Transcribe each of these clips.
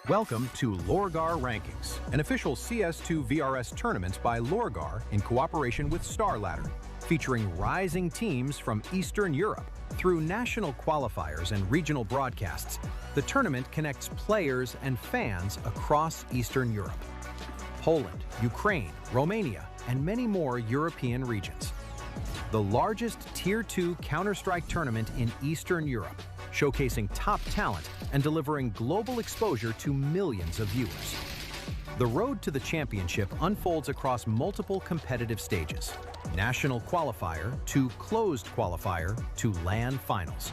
Welcome to LORGAR Rankings, an official CS2 VRS tournament by LORGAR in cooperation with StarLadder, featuring rising teams from Eastern Europe. Through national qualifiers and regional broadcasts, the tournament connects players and fans across Eastern Europe. Poland, Ukraine, Romania, and many more European regions. The largest Tier 2 Counter-Strike tournament in Eastern Europe, showcasing top talent and delivering global exposure to millions of viewers. The road to the championship unfolds across multiple competitive stages: national qualifier to closed qualifier to LAN Finals.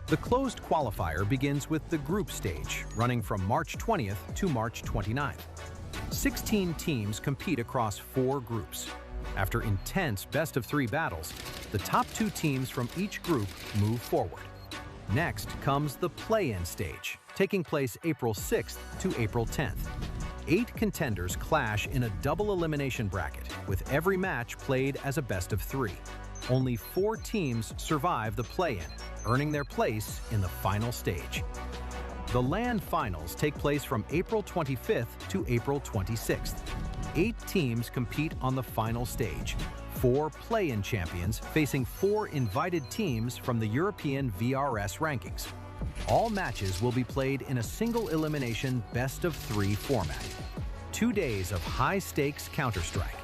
The closed qualifier begins with the group stage, running from March 20th to March 29th. 16 teams compete across 4 groups. After intense best-of-3 battles, the top 2 teams from each group move forward. Next comes the play-in stage, taking place April 6th to April 10th. 8 contenders clash in a double elimination bracket, with every match played as a best-of-3. Only 4 teams survive the play-in, earning their place in the final stage. The LAN Finals take place from April 25th to April 26th. 8 teams compete on the final stage, 4 play-in champions facing 4 invited teams from the European VRS rankings. All matches will be played in a single elimination best-of-3 format. 2 days of high-stakes Counter-Strike,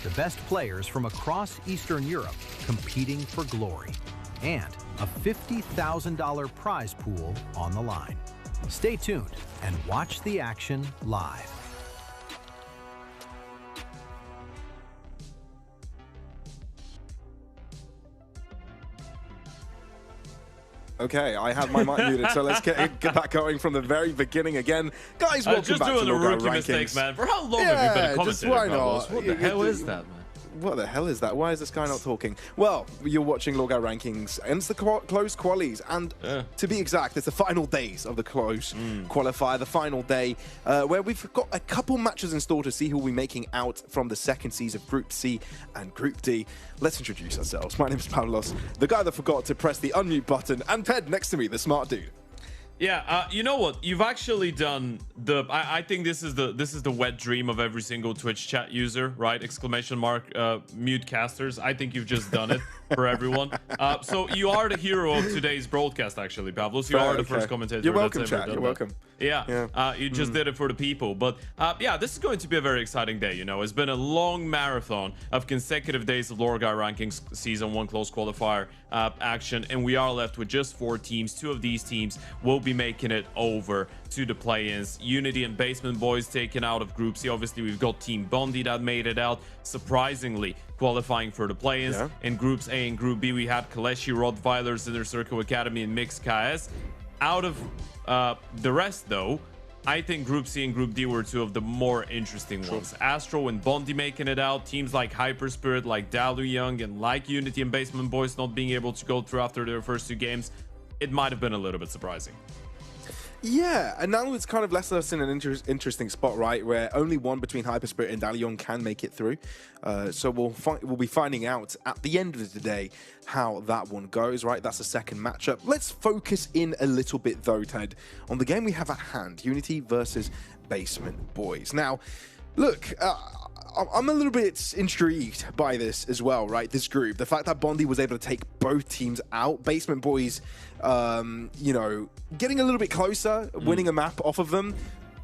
the best players from across Eastern Europe competing for glory, and a $50,000 prize pool on the line. Stay tuned and watch the action live. Okay, I have my mic muted, so let's get back going from the very beginning again. Guys, welcome back to Just doing a LORGAR rookie Rankings. mistake, man. For how long have you been a commentator, just why not? What the hell is that, man? What the hell is that? Why is this guy not talking? Well, you're watching LORGAR Rankings, and it's the close qualies, and to be exact, it's the final days of the close qualifier, the final day, where we've got a couple matches in store to see who will be making out from the second seeds of Group C and Group D. Let's introduce ourselves. My name is Pavlos, the guy that forgot to press the unmute button, and Ped next to me, the smart dude. Yeah, you know what? You've actually done the. I think this is the wet dream of every single Twitch chat user, right? Exclamation mark mute casters. I think you've just done it for everyone. So you are the hero of today's broadcast, actually, Pavlos. You are the first commentator. You're welcome, that's ever chat. done You're welcome. Yeah. You just did it for the people. But yeah, this is going to be a very exciting day. You know, it's been a long marathon of consecutive days of LORGAR Rankings Season 1 close qualifier action, and we are left with just 4 teams. 2 of these teams will be making it over to the play-ins. Unity and Basement Boys taken out of Group C. Obviously, we've got Team Bondi that made it out, surprisingly qualifying for the play-ins. In Groups A and Group B, we had Kaleshi, Rottweilers, Inner Circle Academy, and Mix KS. Out of the rest, though, I think Group C and Group D were 2 of the more interesting ones. ASTRAL and Bondi making it out. Teams like HYPERSPIRIT, like DALUYONG, and like Unity and Basement Boys not being able to go through after their first 2 games. It might have been a little bit surprising. Yeah, and now it's kind of left us in an interesting spot, right, where only one between HYPERSPIRIT and DALUYONG can make it through. So we'll be finding out at the end of the day how that one goes, right? That's the second matchup. Let's focus in a little bit, though, Ted, on the game we have at hand, Unity versus Basement Boys. Now, look, I'm a little bit intrigued by this as well, right? This group, the fact that Bondi was able to take both teams out, Basement Boys, you know, getting a little bit closer, winning a map off of them.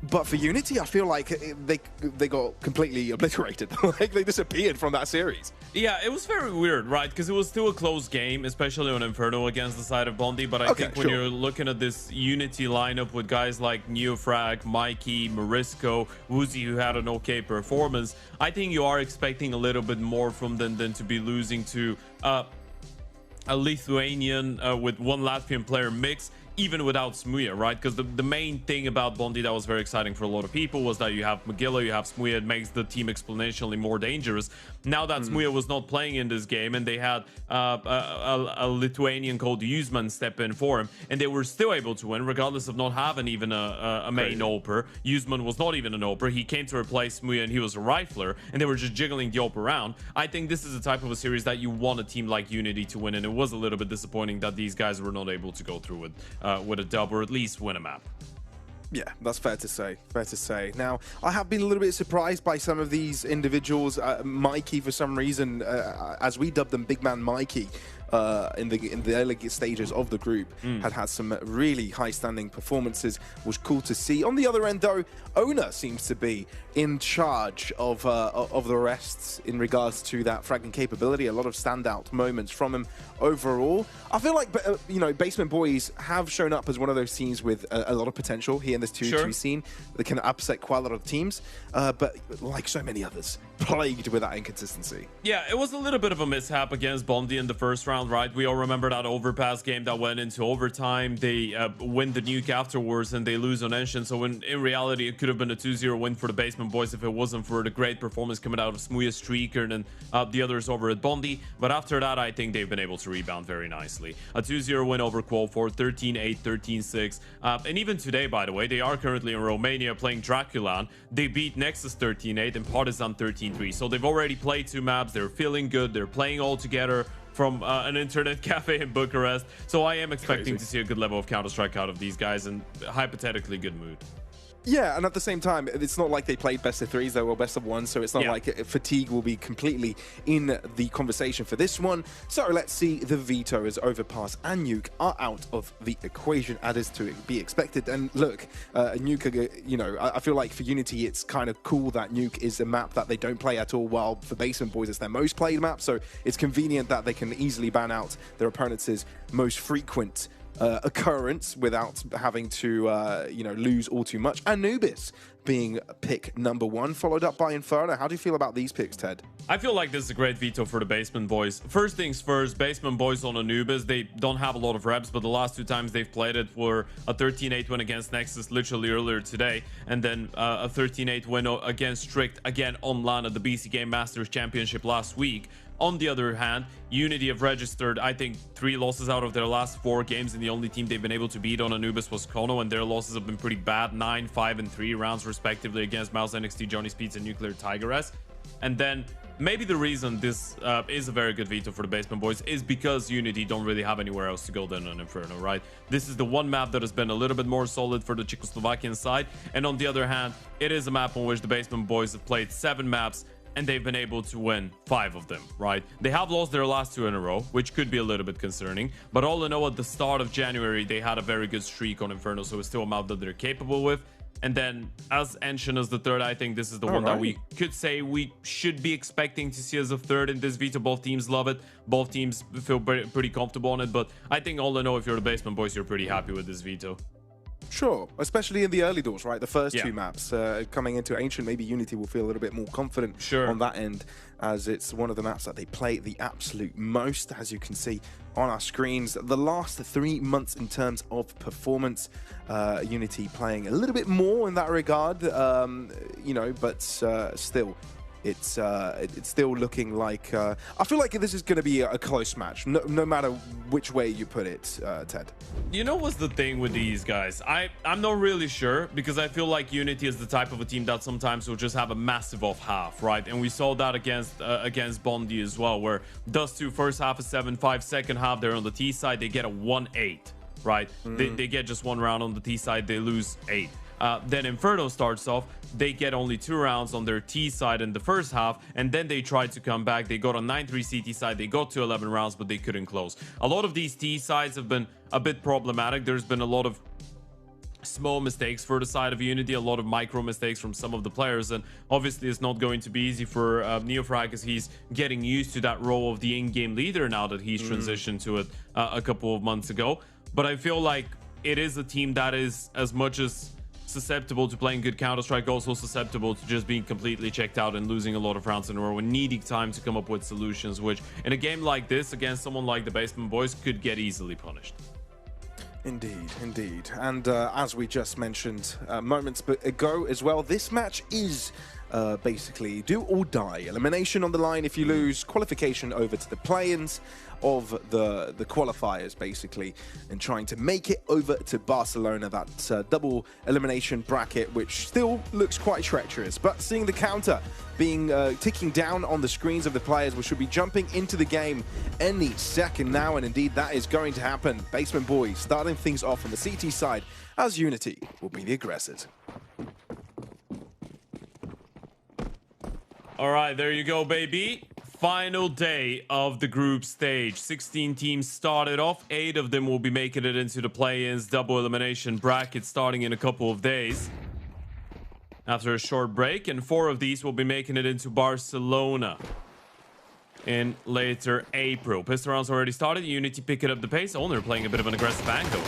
But for Unity, I feel like they got completely obliterated. Like they disappeared from that series. Yeah, it was very weird, right? Because it was still a close game, especially on Inferno against the side of Bondi. But I think when you're looking at this Unity lineup with guys like Neofrag, Mikey, Marisco, Woozy, who had an okay performance, I think you are expecting a little bit more from them than to be losing to a Lithuanian with 1 Latvian player mix, even without Smuya, right? Because the main thing about Bondi that was very exciting for a lot of people was that you have Magilla, you have Smuya, it makes the team exponentially more dangerous. Now that Smuya was not playing in this game and they had a Lithuanian called Yuzman step in for him, and they were still able to win regardless of not having even a main oper. Yuzman was not even an oper. He came to replace Smuya and he was a rifler, and they were just jiggling the op around. I think this is the type of a series that you want a team like Unity to win, and it was a little bit disappointing that these guys were not able to go through with a dub or at least win a map. Yeah, that's fair to say. Fair to say. Now, I have been a little bit surprised by some of these individuals. Mikey, for some reason, as we dubbed them, Big Man Mikey, in the early stages of the group, had some really high-standing performances. Was cool to see. On the other end, though, Owner seems to be in charge of the rest in regards to that fragging capability. A lot of standout moments from him overall. I feel like you know, Basement Boys have shown up as one of those teams with a lot of potential here in this 2-2 scene that can upset quite a lot of teams, but like so many others, plagued with that inconsistency. Yeah, it was a little bit of a mishap against Bondi in the first round, right? We all remember that overpass game that went into overtime. They win the nuke afterwards and they lose on Engine. So in reality, it could have been a 2-0 win for the Basement Boys if it wasn't for the great performance coming out of Smooya, Streaker, and the others over at Bondi. But after that, I think they've been able to rebound very nicely. A 2-0 win over Qualifier, 13-8, 13-6. And even today, by the way, they are currently in Romania playing Draculan. They beat Nexus 13-8 and Partisan 13-3. So they've already played 2 maps. They're feeling good. They're playing all together from an internet cafe in Bucharest. So I am expecting to see a good level of Counter-Strike out of these guys and hypothetically good mood. Yeah, and at the same time, it's not like they played best of 3s, they were best of 1s, so it's not like fatigue will be completely in the conversation for this one. So let's see, the Veto as Overpass and Nuke are out of the equation, as is to be expected. And look, Nuke, you know, I feel like for Unity, it's kind of cool that Nuke is a map that they don't play at all, while for Basement Boys, it's their most played map, so it's convenient that they can easily ban out their opponents' most frequent occurrence without having to, you know, lose all too much. Anubis being pick number 1, followed up by Inferno. How do you feel about these picks, Ted? I feel like this is a great veto for the Basement Boys. First things first, Basement Boys on Anubis. They don't have a lot of reps, but the last 2 times they've played it were a 13-8 win against Nexus literally earlier today, and then a 13-8 win against Strict again on LAN at the BC Game Masters Championship last week. On the other hand, Unity have registered, I think, 3 losses out of their last 4 games, and the only team they've been able to beat on Anubis was Kono, and their losses have been pretty bad, 9, 5, and 3 rounds respectively against Mouse NXT, Johnny Speeds, and Nuclear Tigress. And then maybe the reason this is a very good veto for the Basement Boys is because Unity don't really have anywhere else to go than on Inferno, right? This is the one map that has been a little bit more solid for the Czechoslovakian side, and on the other hand, it is a map on which the Basement Boys have played 7 maps and they've been able to win 5 of them, right? They have lost their last 2 in a row, which could be a little bit concerning, but all in all, at the start of January, they had a very good streak on Inferno, so it's still a map that they're capable with. And then as Enshin as the 3rd, I think this is the one that we could say we should be expecting to see as a 3rd in this veto. Both teams love it. Both teams feel pretty comfortable on it, but I think all in all, if you're the Basement Boys, you're pretty happy with this veto. Sure, especially in the early doors, right? The first 2 maps coming into Ancient, maybe Unity will feel a little bit more confident on that end, as it's one of the maps that they play the absolute most, as you can see on our screens. The last 3 months in terms of performance, Unity playing a little bit more in that regard, you know, but still. It's still looking like I feel like this is going to be a close match, no matter which way you put it, Ted. You know what's the thing with these guys? I'm not really sure, because I feel like Unity is the type of a team that sometimes will just have a massive off half, right? And we saw that against Bondi as well, where Dust2 first half is 7-5, second half they're on the T side, they get a 1-8, right? They get just 1 round on the T side, they lose 8. Then Inferno starts off, they get only 2 rounds on their T side in the first half, and then they tried to come back. They got a 9-3 CT side, they got to 11 rounds, but they couldn't close. A lot of these T sides have been a bit problematic. There's been a lot of small mistakes for the side of Unity, a lot of micro mistakes from some of the players, and obviously it's not going to be easy for Neofrag, as he's getting used to that role of the in-game leader now that he's transitioned to it a couple of months ago. But I feel like it is a team that is, as much as susceptible to playing good Counter-Strike, also susceptible to just being completely checked out and losing a lot of rounds in a row and needing time to come up with solutions, which in a game like this against someone like the Basement Boys could get easily punished. Indeed, indeed. And as we just mentioned moments ago as well, this match is basically do or die. Elimination on the line if you lose, qualification over to the play-ins of the qualifiers, basically, and trying to make it over to Barcelona, that double elimination bracket, which still looks quite treacherous. But seeing the counter being ticking down on the screens of the players, we should be jumping into the game any second now, and indeed that is going to happen. Basement Boys starting things off on the CT side, as Unity will be the aggressors. All right, there you go, baby. Final day of the group stage. 16 teams started off. 8 of them will be making it into the play-ins double elimination bracket starting in a couple of days after a short break. And 4 of these will be making it into Barcelona in later April. Pistol rounds already started. Unity picking up the pace. Oh, they're playing a bit of an aggressive angle.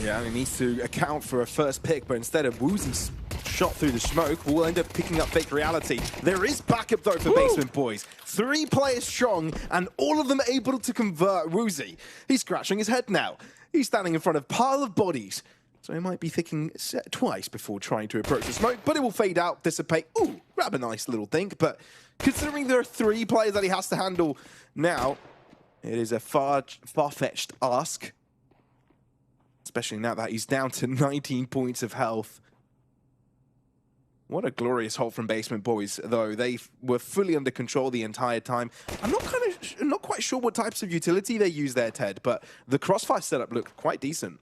Yeah, and he needs to account for a first pick, but instead of Woozy's shot through the smoke, we'll end up picking up Fake Reality. There is backup though for Basement Boys. 3 players strong, and all of them able to convert. Woozy, he's scratching his head now. He's standing in front of a pile of bodies, so he might be thinking twice before trying to approach the smoke, but it will fade out, dissipate. Ooh, grab a nice little think, but considering there are 3 players that he has to handle now, it is a far-fetched ask. Especially now that he's down to 19 points of health. What a glorious hold from Basement Boys, though. They were fully under control the entire time. I'm not quite sure what types of utility they use there, Ted, but the crossfire setup looked quite decent.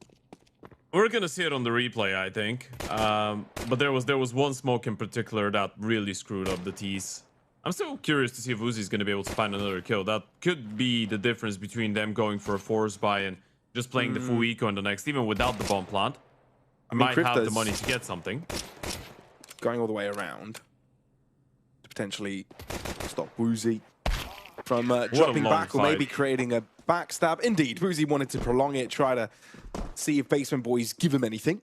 We're gonna see it on the replay, I think. But there was one smoke in particular that really screwed up the tease. I'm still curious to see if Uzi's gonna be able to find another kill. That could be the difference between them going for a force buy and just playing the full eco in the next, even without the bomb plant. I might have the money to get something. Going all the way around to potentially stop Woozy from dropping back or maybe creating a backstab. Indeed, Woozy wanted to prolong it, try to see if Basement Boys give him anything.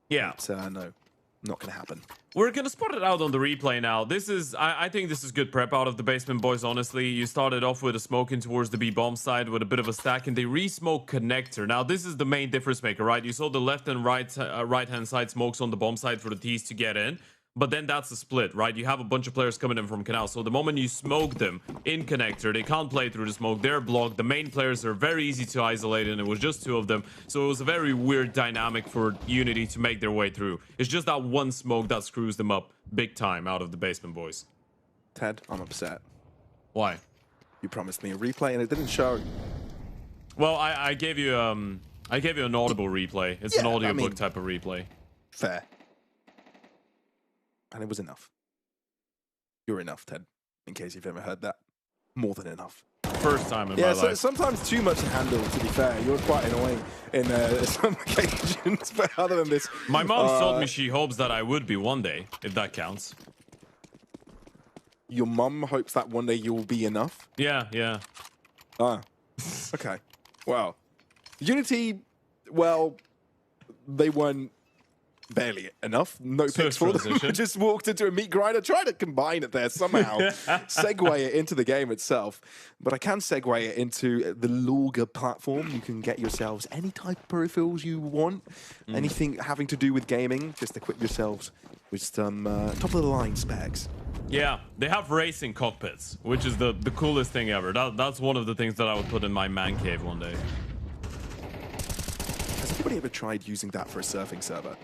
Yeah. But, no, not going to happen. We're going to spot it out on the replay now. This is, I think this is good prep out of the Basement Boys, honestly. You started off with a smoke in towards the B-bomb side with a bit of a stack, and they re-smoke connector. Now, this is the main difference maker, right? You saw the left and right-hand side smokes on the bomb side for the T's to get in. But then that's a split, right? You have a bunch of players coming in from Canal. So the moment you smoke them in connector, they can't play through the smoke. They're blocked. The main players are very easy to isolate, and it was just 2 of them. So it was a very weird dynamic for Unity to make their way through. It's just that one smoke that screws them up big time out of the Basement Boys. Ted, I'm upset. Why? You promised me a replay, and it didn't show. Well, I gave you an audible replay. It's an audiobook type of replay. Fair. And it was enough. You're enough, Ted, in case you've ever heard that. More than enough. First time in my life. Sometimes too much to handle, to be fair. You're quite annoying in some occasions, but other than this... My mom told me she hopes that I would be one day, if that counts. Your mum hopes that one day you'll be enough? Yeah, yeah. Ah, okay. Well, Unity, well, they weren't barely enough. No picks for them. Just walked into a meat grinder, tried to combine it there somehow. Segue it into the game itself. But I can segue it into the LORGAR platform. You can get yourselves any type of peripherals you want. Anything having to do with gaming. Just equip yourselves with some top-of-the-line specs. Yeah, they have racing cockpits, which is the coolest thing ever. That's one of the things that I would put in my man cave one day. Has anybody ever tried using that for a surfing server?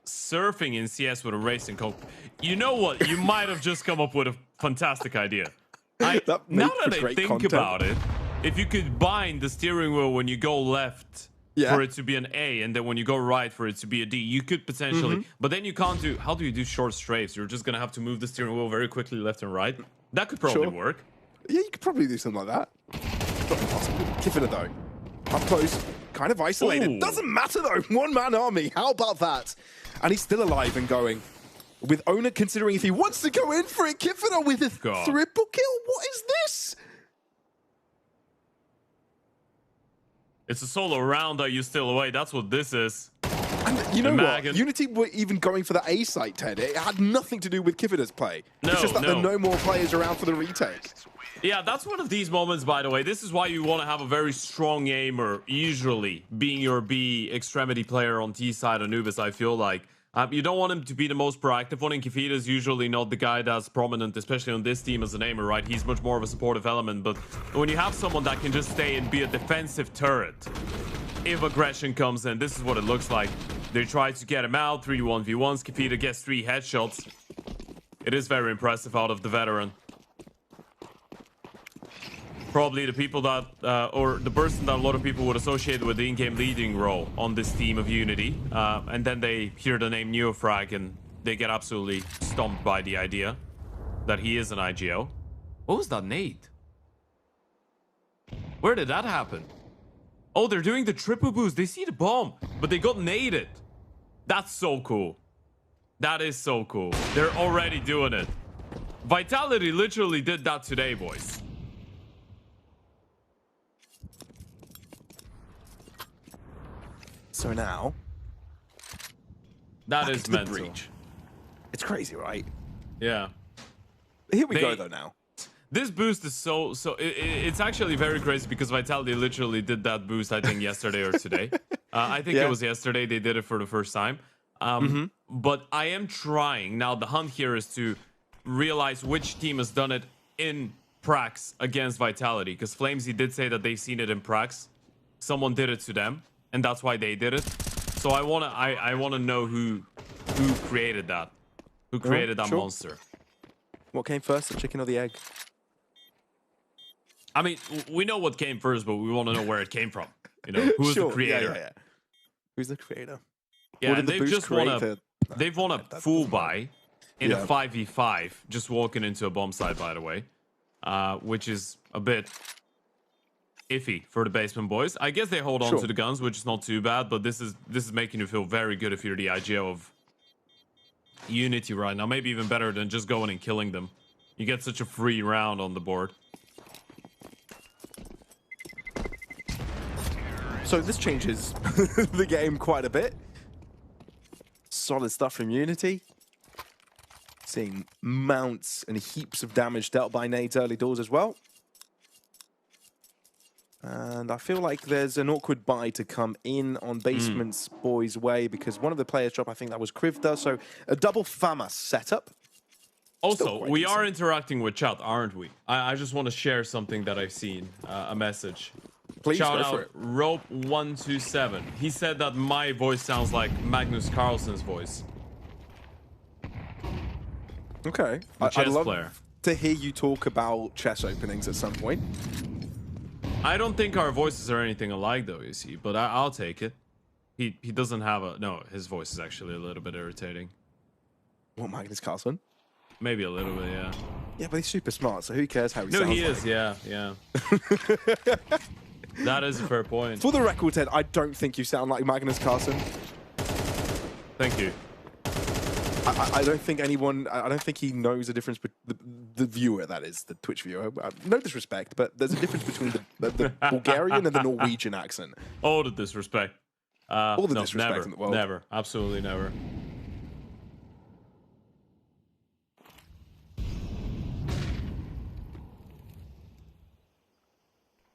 Surfing in CS with a racing cockpit. You know what? You might have just come up with a fantastic idea. Now that I think about it, if you could bind the steering wheel when you go left for it to be an A, and then when you go right for it to be a D, you could potentially, but then you can't do, how do you do short strafes? You're just going to have to move the steering wheel very quickly left and right. That could probably work. Yeah, you could probably do something like that. Not impossible. Kifida though, up close, kind of isolated. Doesn't matter though, one-man army, how about that? And he's still alive and going. With Owner considering if he wants to go in for it, Kifida with a triple kill. What is this? It's a solo round that you steal away. That's what this is. And you know what? Unity were even going for the A site, Ted. It had nothing to do with Kifida's play. It's just that there are no more players around for the retake. Yeah, that's one of these moments, by the way. This is why you want to have a very strong aimer, usually being your B extremity player on T side Anubis, I feel like. You don't want him to be the most proactive one, and Kefita is usually not the guy that's prominent, especially on this team as an aimer, right? He's much more of a supportive element, but when you have someone that can just stay and be a defensive turret, if aggression comes in, this is what it looks like. They try to get him out, 3 1v1s, Kefita gets 3 headshots. It is very impressive out of the veteran. Probably the people that, or the person that a lot of people would associate with the in-game leading role on this team of Unity. And then they hear the name Neofrag and they get absolutely stumped by the idea that he is an IGO. What was that nade? Where did that happen? Oh, they're doing the triple boost. They see the bomb, but they got naded. That's so cool. That is so cool. They're already doing it. Vitality literally did that today, boys. So now, That back is into the mental. breach. It's crazy, right? Yeah. Here we go, though, now. This boost is it's actually very crazy because Vitality literally did that boost, I think, yesterday or today. I think it was yesterday they did it for the first time. But I am trying. Now, the hunt here is to realize which team has done it in Prax against Vitality. Because Flamesy did say that they've seen it in Prax. Someone did it to them, and that's why they did it. So I wanna know who created that. Who created that monster. What came first, the chicken or the egg? I mean, we know what came first, but we want to know where it came from. You know, who is the creator? Yeah. Who's the creator? Yeah, and they've just won a full buy in a 5v5, just walking into a bomb site, by the way, which is a bit iffy for the basement boys. I guess they hold on to the guns, which is not too bad, but this is making you feel very good if you're the IGO of Unity right now. Maybe even better than just going and killing them. You get such a free round on the board. So this changes the game quite a bit. Solid stuff from Unity. Seeing mounts and heaps of damage dealt by nades early doors as well. And I feel like there's an awkward buy to come in on Basement's boys' way because one of the players dropped, I think that was Krivda. So a double FAMAS setup. Also, we are interacting with chat, aren't we? I just want to share something that I've seen, a message. Please Shout go for out it. Rope127. He said that my voice sounds like Magnus Carlsen's voice. Okay. I'd love to hear you talk about chess openings at some point. I don't think our voices are anything alike, though, you see, but I'll take it. He doesn't have a... No, his voice is actually a little bit irritating. What, Magnus Carlsen? Maybe a little bit, yeah. Yeah, but he's super smart, so who cares how he sounds? No, he is, yeah. That is a fair point. For the record, Ted, I don't think you sound like Magnus Carlsen. Thank you. I don't think anyone... I don't think he knows the difference... The viewer, that is, the Twitch viewer. No disrespect, but there's a difference between the Bulgarian and the Norwegian accent. All the disrespect. All the no, disrespect never, in the world. Never. Absolutely never.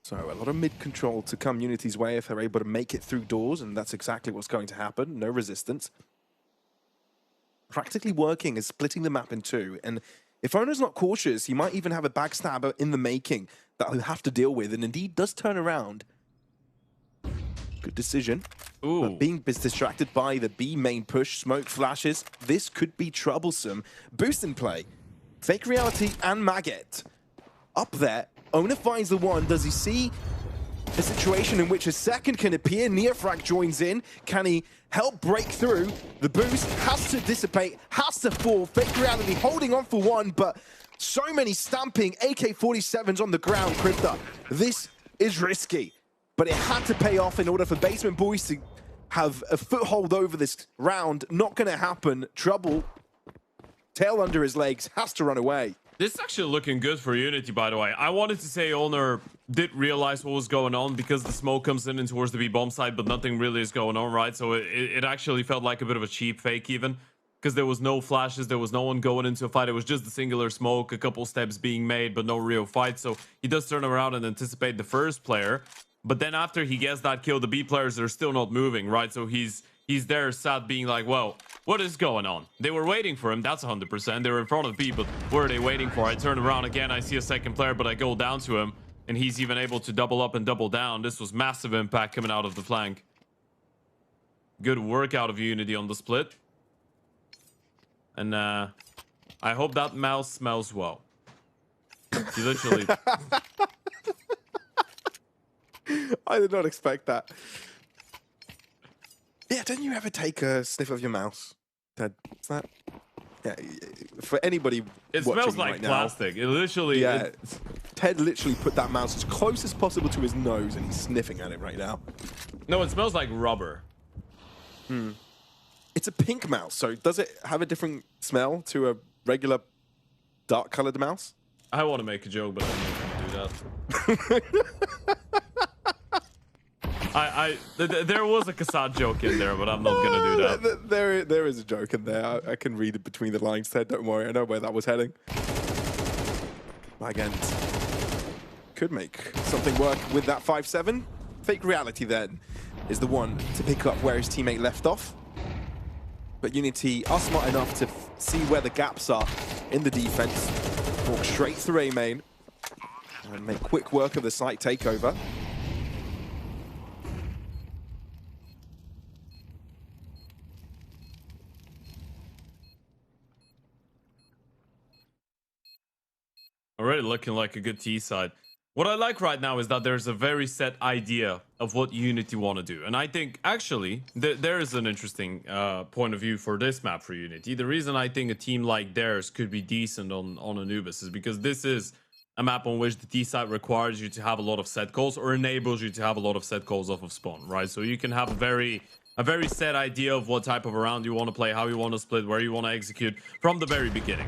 So a lot of mid-control to come Unity's way if they're able to make it through doors, and that's exactly what's going to happen. No resistance. Practically working is splitting the map in two, and if Owner's not cautious, he might even have a backstabber in the making that he'll have to deal with, and indeed does turn around. Good decision. Ooh. But being distracted by the B main push, smoke flashes, this could be troublesome. Boost in play. Fake Reality and Maggot up there. Owner finds the one. Does he see a situation in which a second can appear? Neofrag joins in. Can he help break through? The boost has to dissipate, has to fall. Fake Reality holding on for one, but so many stamping AK-47s on the ground, Krivda. This is risky, but it had to pay off in order for Basement Boys to have a foothold over this round. Not going to happen. Trouble, tail under his legs, has to run away. This is actually looking good for Unity, by the way. I wanted to say Owner did realize what was going on because the smoke comes in and towards the B bomb side, but nothing really is going on, right? So it actually felt like a bit of a cheap fake even because there was no flashes, there was no one going into a fight. It was just the singular smoke, a couple steps being made, but no real fight. So he does turn around and anticipate the first player. But then after he gets that kill, the B players are still not moving, right? So he's there sat being like, well, what is going on? They were waiting for him. That's 100%. They were in front of B, but what are they waiting for? I turn around again. I see a second player, but I go down to him, and he's even able to double up and double down. This was massive impact coming out of the flank. Good work out of Unity on the split. And I hope that mouse smells well. He literally... I did not expect that. Yeah, don't you ever take a sniff of your mouse, Ted? Is that... Yeah, for anybody it watching smells like right plastic. It literally... Yeah, Ted literally put that mouse as close as possible to his nose, and he's sniffing at it right now. No, it smells like rubber. It's a pink mouse, so does it have a different smell to a regular dark-colored mouse? I want to make a joke, but I'm not going to do that. There was a Kassad joke in there, but I'm not going to do that. There is a joke in there. I can read it between the lines, Ted. Don't worry. I know where that was heading. Again, could make something work with that 5-7. Fake Reality, then, is the one to pick up where his teammate left off. But Unity are smart enough to see where the gaps are in the defense. Walk straight through A main and make quick work of the site takeover. Already looking like a good T side. What I like right now is that there's a very set idea of what Unity want to do. And I think, actually, there is an interesting point of view for this map for Unity. The reason I think a team like theirs could be decent on Anubis is because this is a map on which the T side requires you to have a lot of set calls or enables you to have a lot of set calls off of spawn, right? So you can have a very set idea of what type of a round you want to play, how you want to split, where you want to execute from the very beginning.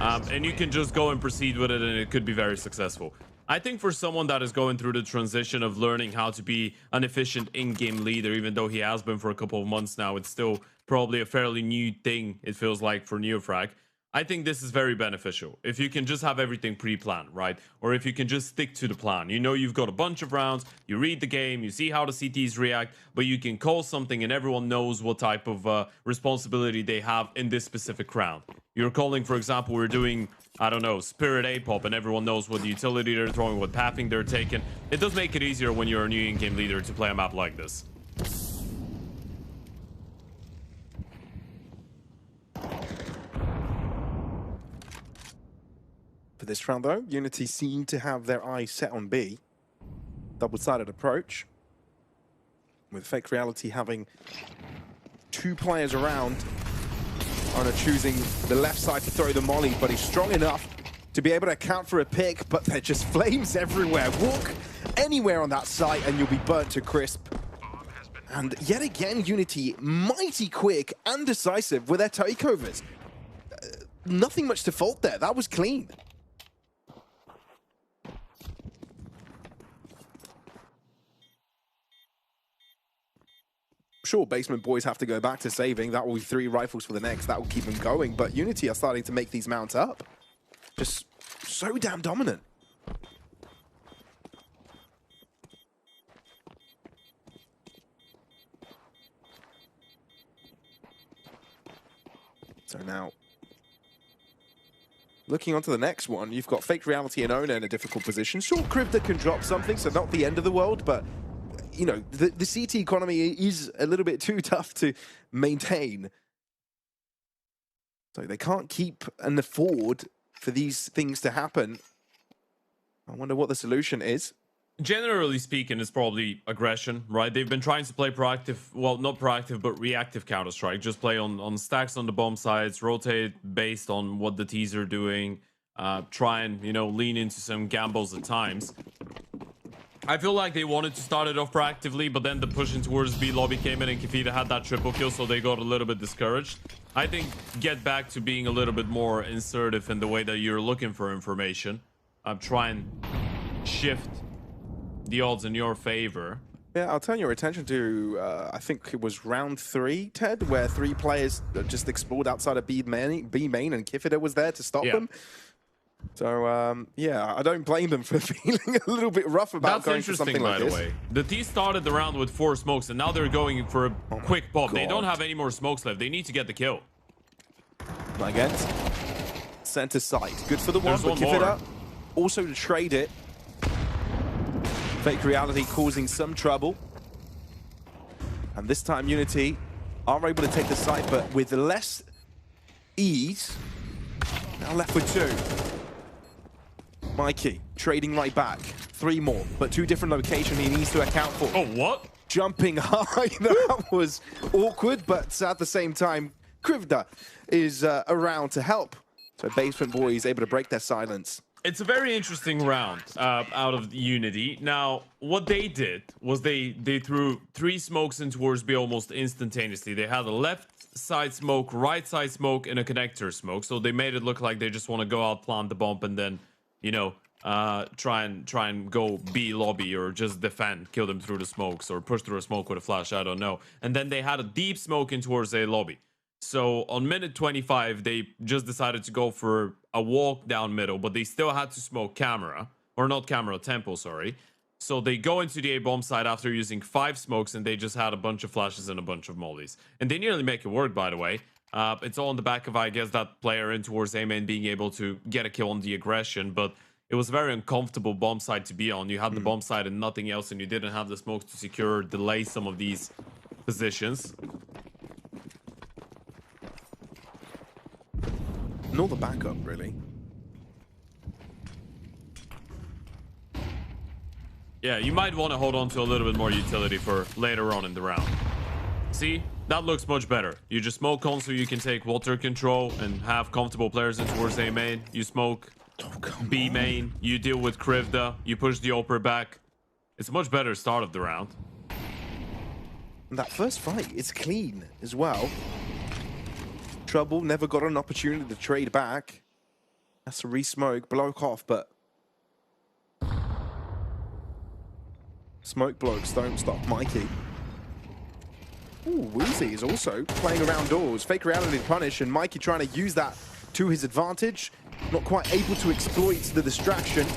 And you can just go and proceed with it, and it could be very successful. I think for someone that is going through the transition of learning how to be an efficient in-game leader, even though he has been for a couple of months now, it's still probably a fairly new thing, it feels like, for Neofrag. I think this is very beneficial. If you can just have everything pre-planned, right? Or if you can just stick to the plan. You know you've got a bunch of rounds, you read the game, you see how the CTs react, but you can call something and everyone knows what type of responsibility they have in this specific round. You're calling, for example, we're doing, I don't know, Spirit A-pop, and everyone knows what utility they're throwing, what pathing they're taking. It does make it easier when you're a new in-game leader to play a map like this. For this round, though, Unity seem to have their eyes set on B. Double-sided approach. With Fake Reality having two players around. Honor choosing the left side to throw the molly, but he's strong enough to be able to account for a pick, but they're just flames everywhere. Walk anywhere on that site and you'll be burnt to crisp. And yet again, Unity mighty quick and decisive with their takeovers. Nothing much to fault there. That was clean. Sure, Basement Boys have to go back to saving. That will be 3 rifles for the next. That will keep them going. But Unity are starting to make these mounts up. Just so damn dominant. So now, looking on to the next one, you've got Fake Reality and Ona in a difficult position. Sure, Krivda can drop something, so not the end of the world, but you know, the CT economy is a little bit too tough to maintain. So they can't keep and afford for these things to happen. I wonder what the solution is. Generally speaking, it's probably aggression, right? They've been trying to play proactive, well, not proactive, but reactive Counter-Strike. Just play on stacks on the bomb sides, rotate based on what the T's are doing, try and, you know, lean into some gambles at times. I feel like they wanted to start it off proactively, but then the pushing towards B lobby came in and Kefida had that triple kill, so they got a little bit discouraged. I think get back to being a little bit more assertive in the way that you're looking for information. Try and shift the odds in your favor. Yeah, I'll turn your attention to, I think it was round 3, Ted, where 3 players just explored outside of B main and Kefida was there to stop them. So, yeah, I don't blame them for feeling a little bit rough about That's going for interesting, something by like the this. way. The T started the round with 4 smokes, and now they're going for a quick pop. They don't God. have any more smokes left. They need to get the kill. Against center side. Good for the one, There's but one give it more. up. Also to trade it. Fake Reality causing some trouble. And this time Unity are able to take the site, but with less ease. Now left with 2. Mikey trading right back. 3 more, but 2 different locations he needs to account for. Oh, what? Jumping high, that was awkward, but at the same time, Krivda is around to help. So Basement Boy is able to break their silence. It's a very interesting round out of Unity. Now, what they did was they threw 3 smokes in towards B almost instantaneously. They had a left side smoke, right side smoke, and a connector smoke. So they made it look like they just want to go out, plant the bomb, and then, you know, try and go B lobby or just defend, kill them through the smokes or push through a smoke with a flash. I don't know. And then they had a deep smoke in towards a lobby. So on minute 25, they just decided to go for a walk down middle, but they still had to smoke camera, or not camera, tempo, sorry. So they go into the A bomb side after using 5 smokes, and they just had a bunch of flashes and a bunch of mollies. And they nearly make it work, by the way. It's all on the back of, I guess, that player in towards A main being able to get a kill on the aggression, but it was a very uncomfortable bomb side to be on. You had the bomb side and nothing else, and you didn't have the smokes to secure or delay some of these positions. Nor the backup, really. Yeah, you might want to hold on to a little bit more utility for later on in the round. See? That looks much better. You just smoke console, you can take water control and have comfortable players in towards A main. You smoke B main, you deal with Krivda, you push the Oper back. It's a much better start of the round. And that first fight is clean as well. Trouble never got an opportunity to trade back. That's a re-smoke, bloke off, but smoke blokes don't stop Mikey. Ooh, Woozy is also playing around doors. Fake Reality to punish, and Mikey trying to use that to his advantage. Not quite able to exploit the distraction.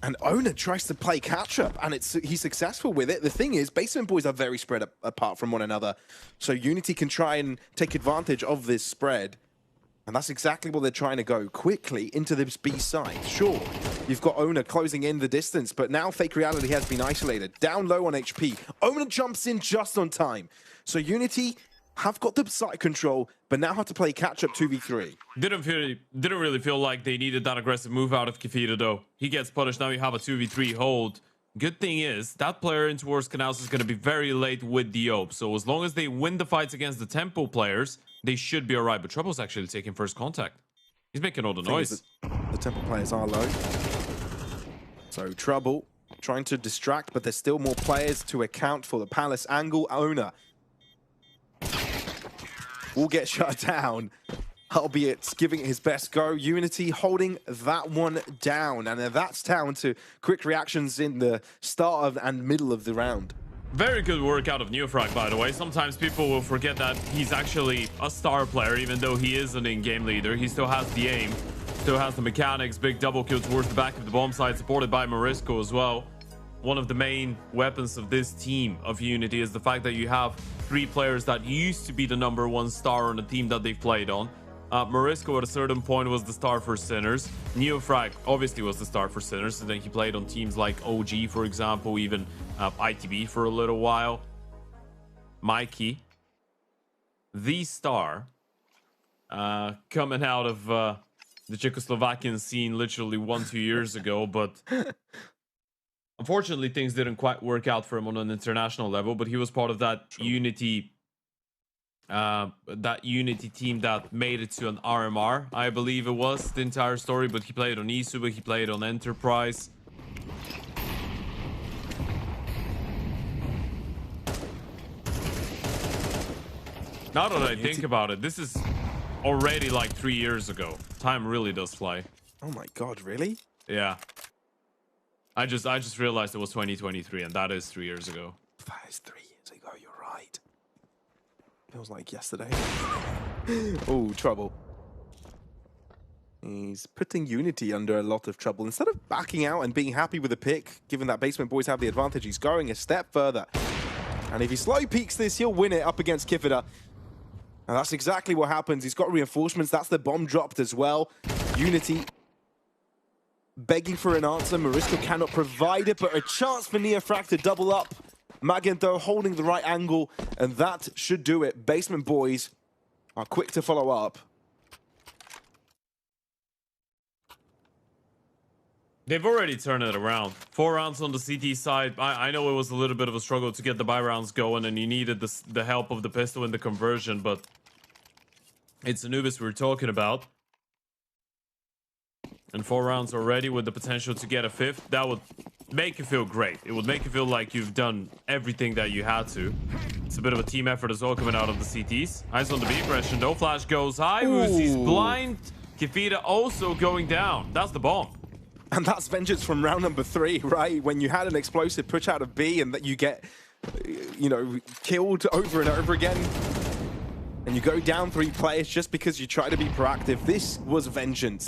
And Owner tries to play catch-up, and he's successful with it. The thing is, Basement Boys are very spread apart from one another. So Unity can try and take advantage of this spread. And that's exactly what they're trying to go, quickly into this B side. Sure, you've got Owner closing in the distance, but now Fake Reality has been isolated. Down low on HP. Owner jumps in just on time. So Unity have got the site control, but now have to play catch-up 2v3. Didn't really feel like they needed that aggressive move out of Kefira, though. He gets punished. Now you have a 2v3 hold. Good thing is, that player in towards Canals is going to be very late with the OP. So as long as they win the fights against the Tempo players, they should be alright. But Trouble's actually taking first contact. He's making all the noise. The Temple players are low. So Trouble trying to distract, but there's still more players to account for. The Palace angle. Owner will get shut down, albeit giving it his best go. Unity holding that one down, and that's down to quick reactions in the start of and middle of the round. Very good work out of Neofrag, by the way. Sometimes people will forget that he's actually a star player, even though he is an in-game leader. He still has the aim, still has the mechanics. Big double kill towards the back of the bomb side, supported by Morisco as well. One of the main weapons of this team of Unity is the fact that you have 3 players that used to be the #1 star on the team that they've played on. Morisco at a certain point was the star for Sinners. Neofrag obviously was the star for Sinners, and then he played on teams like OG, for example, even ITB for a little while. Mikey, the star, coming out of the Czechoslovakian scene literally 1-2 years ago, but unfortunately things didn't quite work out for him on an international level. But he was part of that Unity team that made it to an RMR, I believe it was, the entire story. But he played on eSuba, he played on Enterprise. Now that I think about it, this is already like 3 years ago. Time really does fly. Oh my god, really? Yeah. I just realized it was 2023, and that is 3 years ago. That is 3 years ago, you're right. Feels like yesterday. Oh, Trouble. He's putting Unity under a lot of trouble. Instead of backing out and being happy with the pick, given that Basement Boys have the advantage, he's going a step further. And if he slow peaks this, he'll win it up against Kifida. And that's exactly what happens. He's got reinforcements. That's the bomb dropped as well. Unity begging for an answer. Mariska cannot provide it, but a chance for Neofrag to double up. Magan, though, holding the right angle, and that should do it. Basement Boys are quick to follow up. They've already turned it around. 4 rounds on the CT side. I know it was a little bit of a struggle to get the buy rounds going, and you needed the help of the pistol in the conversion, but it's Anubis we're talking about. And 4 rounds already with the potential to get a 5th. That would make you feel great. It would make you feel like you've done everything that you had to. It's a bit of a team effort as well coming out of the CTs. Eyes on the B aggression though. Flash goes high. Uzi's blind. Kifida also going down. That's the bomb. And that's vengeance from round number 3, right? When you had an explosive push out of B and that you get, you know, killed over and over again. And you go down 3 players just because you try to be proactive. This was vengeance.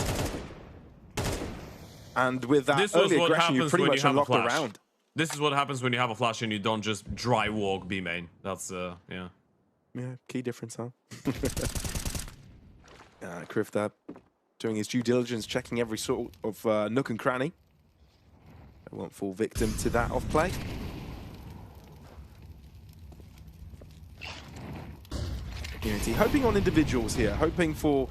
And with that early aggression, you pretty much unlocked the round. This is what happens when you have a flash and you don't just dry walk B main. That's, yeah. Yeah, key difference, huh? Krifta doing his due diligence, checking every sort of nook and cranny. I won't fall victim to that off play. Unity hoping on individuals here, hoping for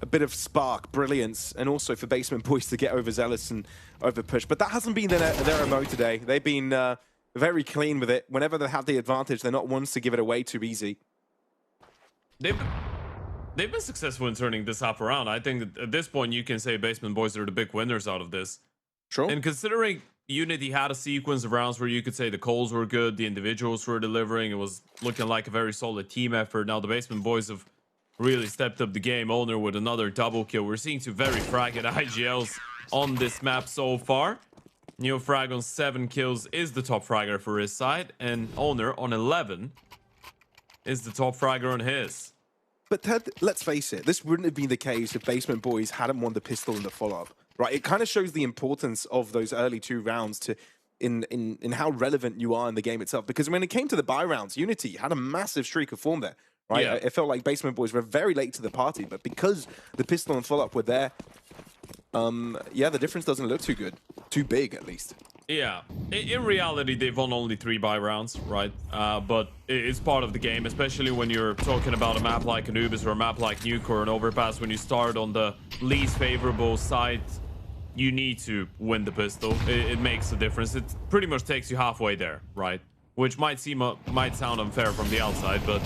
a bit of spark, brilliance, and also for Basement Boys to get overzealous and overpush. But that hasn't been their MO today. They've been very clean with it. Whenever they have the advantage, they're not ones to give it away too easy. They've been successful in turning this up around. I think that at this point, you can say Basement Boys are the big winners out of this. Sure. And considering Unity had a sequence of rounds where you could say the calls were good, the individuals were delivering, it was looking like a very solid team effort. Now the Basement Boys have really stepped up the game. Owner with another double kill. We're seeing 2 very fragged IGLs on this map so far. Neofrag on 7 kills is the top fragger for his side, and Owner on 11 is the top fragger on his. But Ted, let's face it, this wouldn't have been the case if Basement Boys hadn't won the pistol in the follow-up, right? It kind of shows the importance of those early 2 rounds to in how relevant you are in the game itself. Because when it came to the buy rounds, Unity had a massive streak of form there, right? Yeah. It felt like Basement Boys were very late to the party, but because the pistol and follow-up were there, yeah, the difference doesn't look too good. Too big, at least. Yeah, in reality, they've won only 3 buy rounds, right? But it's part of the game, especially when you're talking about a map like Anubis or a map like Nuke or an Overpass. When you start on the least favorable side, you need to win the pistol. It makes a difference. It pretty much takes you halfway there, right? Which might sound unfair from the outside, but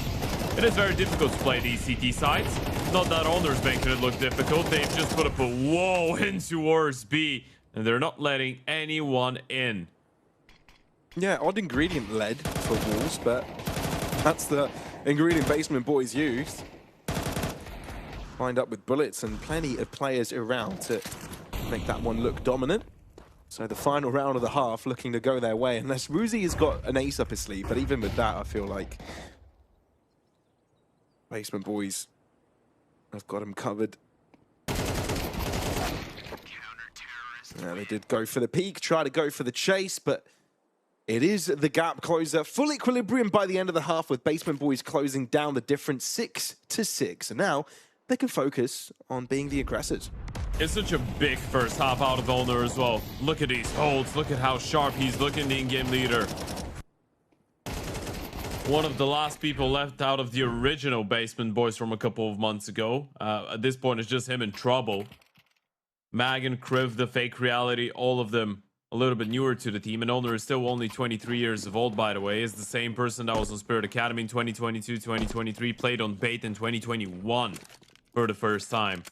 it is very difficult to play these CT sides. Not that Owner's making it look difficult. They've just put up a whoa in towards B. And they're not letting anyone in. Yeah, odd ingredient lead for walls, but that's the ingredient Basement Boys used. Lined up with bullets and plenty of players around to make that one look dominant. So the final round of the half looking to go their way, unless Woozy has got an ace up his sleeve. But even with that, I feel like Basement Boys have got him covered. Yeah, they did go for the peak, try to go for the chase, but it is the gap closer. Full equilibrium by the end of the half with Basement Boys closing down the difference 6-6. And now they can focus on being the aggressors. It's such a big first half out of Owner as well. Look at these holds. Look at how sharp he's looking, the in-game leader. One of the last people left out of the original Basement Boys from a couple of months ago. At this point, it's just him in trouble. Magan, Kriv, the Fake Reality, all of them a little bit newer to the team. And Owner is still only 23 years of old, by the way. Is the same person that was on Spirit Academy in 2022, 2023. Played on Bait in 2021 for the first time.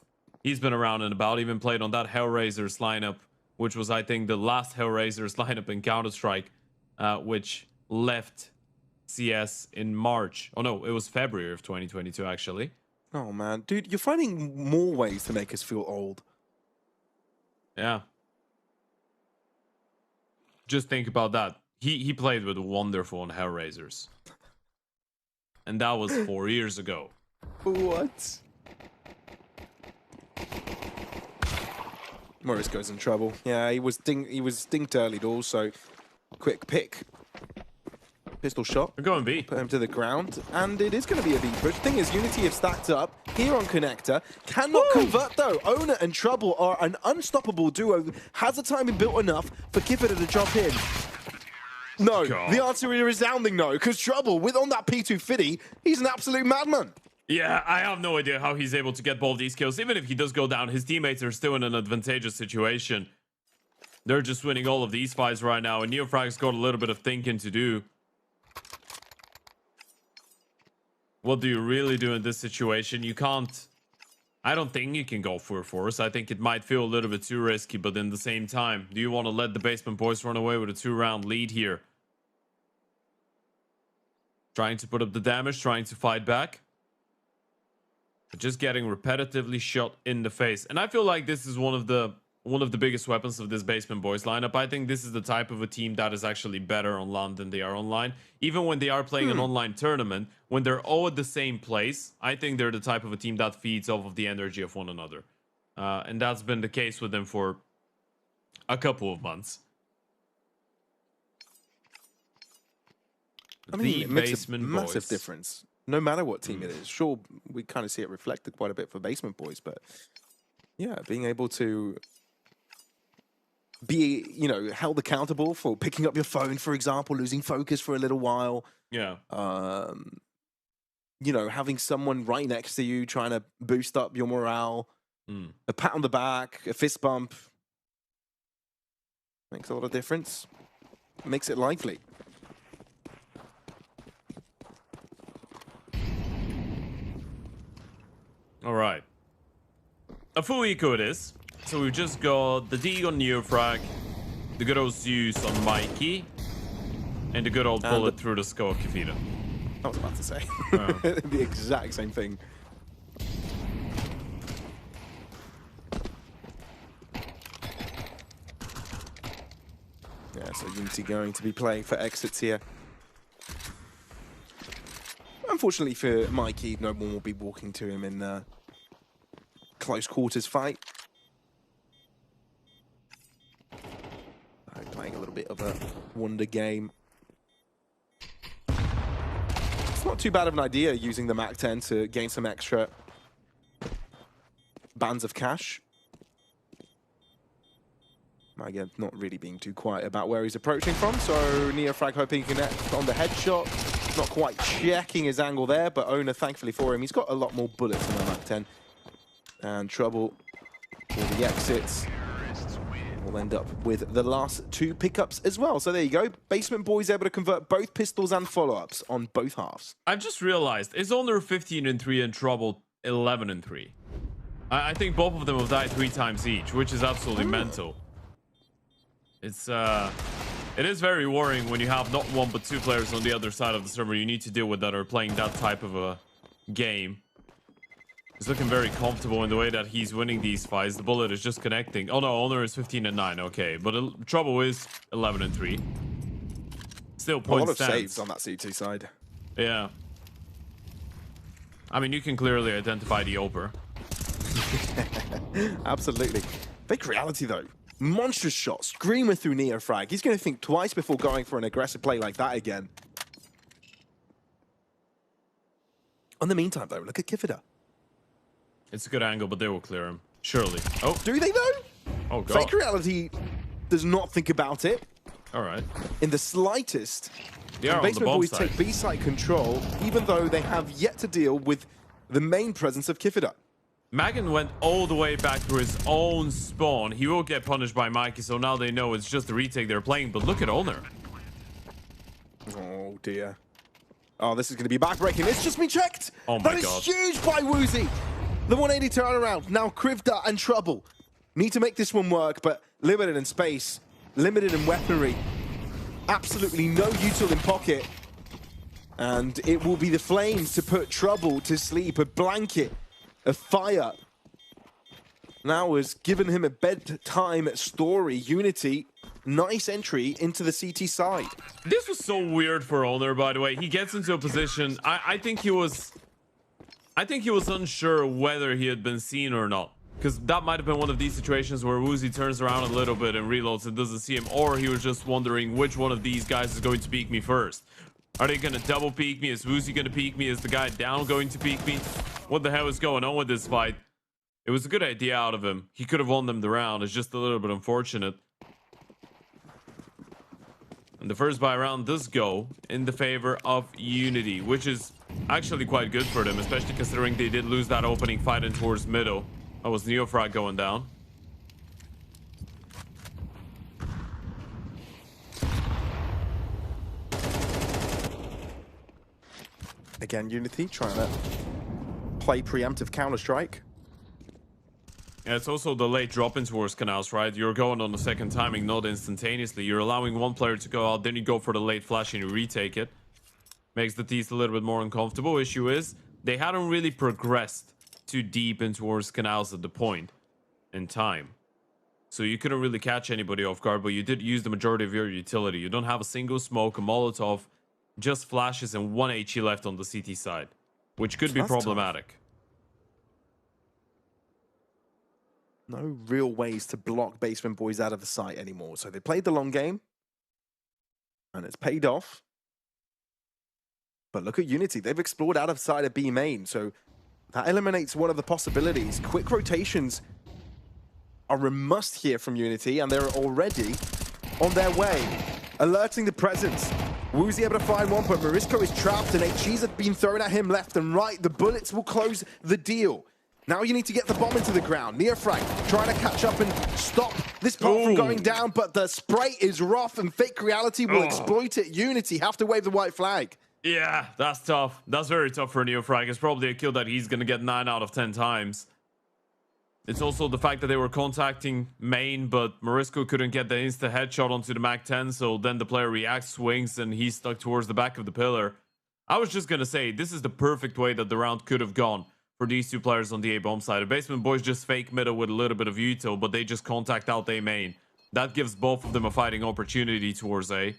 He's been around and about. Even played on that Hellraisers lineup, which was, I think, the last Hellraisers lineup in Counter-Strike, which left CS in March. Oh, no, it was February of 2022, actually. Oh, man. Dude, you're finding more ways to make us feel old. Yeah. Just think about that. He played with Wonderful on Hellraisers. And that was 4 years ago. What? Morris goes in trouble. Yeah, he was dinked early doors, so quick pick. Pistol shot. We're going B. Put him to the ground, and it is going to be a B push. Thing is, Unity have stacked up here on Connector. Cannot convert though. Owner and Trouble are an unstoppable duo. Has the timing built enough for Kipper to drop in? No. God. The answer is a resounding no, because Trouble, with on that P250, he's an absolute madman. Yeah, I have no idea how he's able to get both these kills. Even if he does go down, his teammates are still in an advantageous situation. They're just winning all of these fights right now, and Neofrag's got a little bit of thinking to do. What do you really do in this situation? You can't... I don't think you can go for force. I think it might feel a little bit too risky, but in the same time, do you want to let the Basement Boys run away with a 2-round lead here? Trying to put up the damage, trying to fight back. But just getting repetitively shot in the face. And I feel like this is one of the biggest weapons of this Basement Boys lineup. I think this is the type of a team that is actually better on LAN than they are online. Even when they are playing an online tournament, when they're all at the same place, I think they're the type of a team that feeds off of the energy of one another. And that's been the case with them for a couple of months. I mean, it makes a Basement massive Boys. difference. No matter what team it is. Sure, we kind of see it reflected quite a bit for Basement Boys, but yeah, being able to be, you know, held accountable for picking up your phone, for example, losing focus for a little while. Yeah. You know, having someone right next to you trying to boost up your morale. A pat on the back, a fist bump. Makes a lot of difference. Makes it lively. All right. A full eco it is. So we've just got the D on Neofrag, the good old Zeus on Mikey, and the good old bullet through the skull of Kavita. I was about to say. Oh. The exact same thing. Yeah, so Unity going to be playing for exits here. Unfortunately for Mikey, no one will be walking to him in the close quarters fight. Playing a little bit of a wonder game. It's not too bad of an idea using the Mac 10 to gain some extra bands of cash. Again, not really being too quiet about where he's approaching from, so Neofrag hoping he can connect on the headshot. Not quite checking his angle there, but Owner, thankfully for him, he's got a lot more bullets in the Mac 10. And Trouble for the exits. We'll end up with the last 2 pickups as well. So there you go. Basement Boys able to convert both pistols and follow-ups on both halves. I've just realized, it's Owner 15-3 and Trouble 11-3. I think both of them have died 3 times each, which is absolutely mental. It is very worrying when you have not 1 but 2 players on the other side of the server you need to deal with that are playing that type of a game. He's looking very comfortable in the way that he's winning these fights. The bullet is just connecting. Oh no, Owner is 15-9, okay. But Trouble is 11-3. Still A point lot of stands. saves on that C2 side. Yeah. I mean, you can clearly identify the Oper. Absolutely. Big reality though. Monstrous shot, screamer through Neofrag. He's going to think twice before going for an aggressive play like that again. In the meantime though, look at Kifida. It's a good angle, but they will clear him. Surely. Oh. Do they though? Oh, God. Fake reality does not think about it. All right. In the slightest. They are on the Basement bomb Boys side. take B-side control, even though they have yet to deal with the main presence of Kifida. Magan went all the way back to his own spawn. He will get punished by Mikey, so now they know it's just the retake they're playing. But look at Owner. Oh, dear. Oh, this is going to be backbreaking. It's just been checked. Oh, my That God. is huge by Woozy. The 180 turnaround. Now Krivda and Trouble need to make this one work, but limited in space, limited in weaponry. Absolutely no util in pocket. And it will be the Flames to put Trouble to sleep. A blanket of fire now has given him a bedtime story. Unity, nice entry into the CT side. This was so weird for Owner, by the way. He gets into a position. I think he was unsure whether he had been seen or not. Because that might have been one of these situations where Woozy turns around a little bit and reloads and doesn't see him, or he was just wondering which one of these guys is going to peek me first. Are they going to double peek me? Is Woozy going to peek me? Is the guy down going to peek me? What the hell is going on with this fight? It was a good idea out of him. He could have won them the round. It's just a little bit unfortunate. And the first buy round does go in the favor of Unity, which is actually quite good for them, especially considering they did lose that opening fight in towards middle. That was Neofrag going down. Again, Unity trying to play preemptive Counter-Strike. Yeah, it's also the late drop in towards canals, right? You're going on the second timing, not instantaneously. You're allowing one player to go out, then you go for the late flash and you retake it. Makes the T's a little bit more uncomfortable. Issue is, they hadn't really progressed too deep in towards canals at the point in time. So you couldn't really catch anybody off guard, but you did use the majority of your utility. You don't have a single smoke, a Molotov, just flashes and 1 HE left on the CT side, which could be problematic. Tough. No real ways to block Basement Boys out of the sight anymore. So they played the long game, and it's paid off. But look at Unity. They've explored out of sight of B main, so that eliminates one of the possibilities. Quick rotations are a must here from Unity, and they're already on their way, alerting the presence. Woozy able to find one, but Morisco is trapped, and HGs have been thrown at him left and right. The bullets will close the deal. Now you need to get the bomb into the ground. Neofrag trying to catch up and stop this bomb from going down, but the spray is rough, and Fake Reality will exploit it. Unity have to wave the white flag. Yeah, that's tough. That's very tough for Neofrag. It's probably a kill that he's going to get 9 out of 10 times. It's also the fact that they were contacting main, but Morisco couldn't get the insta headshot onto the Mac-10, so then the player reacts, swings, and he's stuck towards the back of the pillar. I was just going to say, this is the perfect way that the round could have gone for these two players on the A bomb side. The Basement Boys just fake middle with a little bit of util, but they just contact out A main. That gives both of them a fighting opportunity towards A.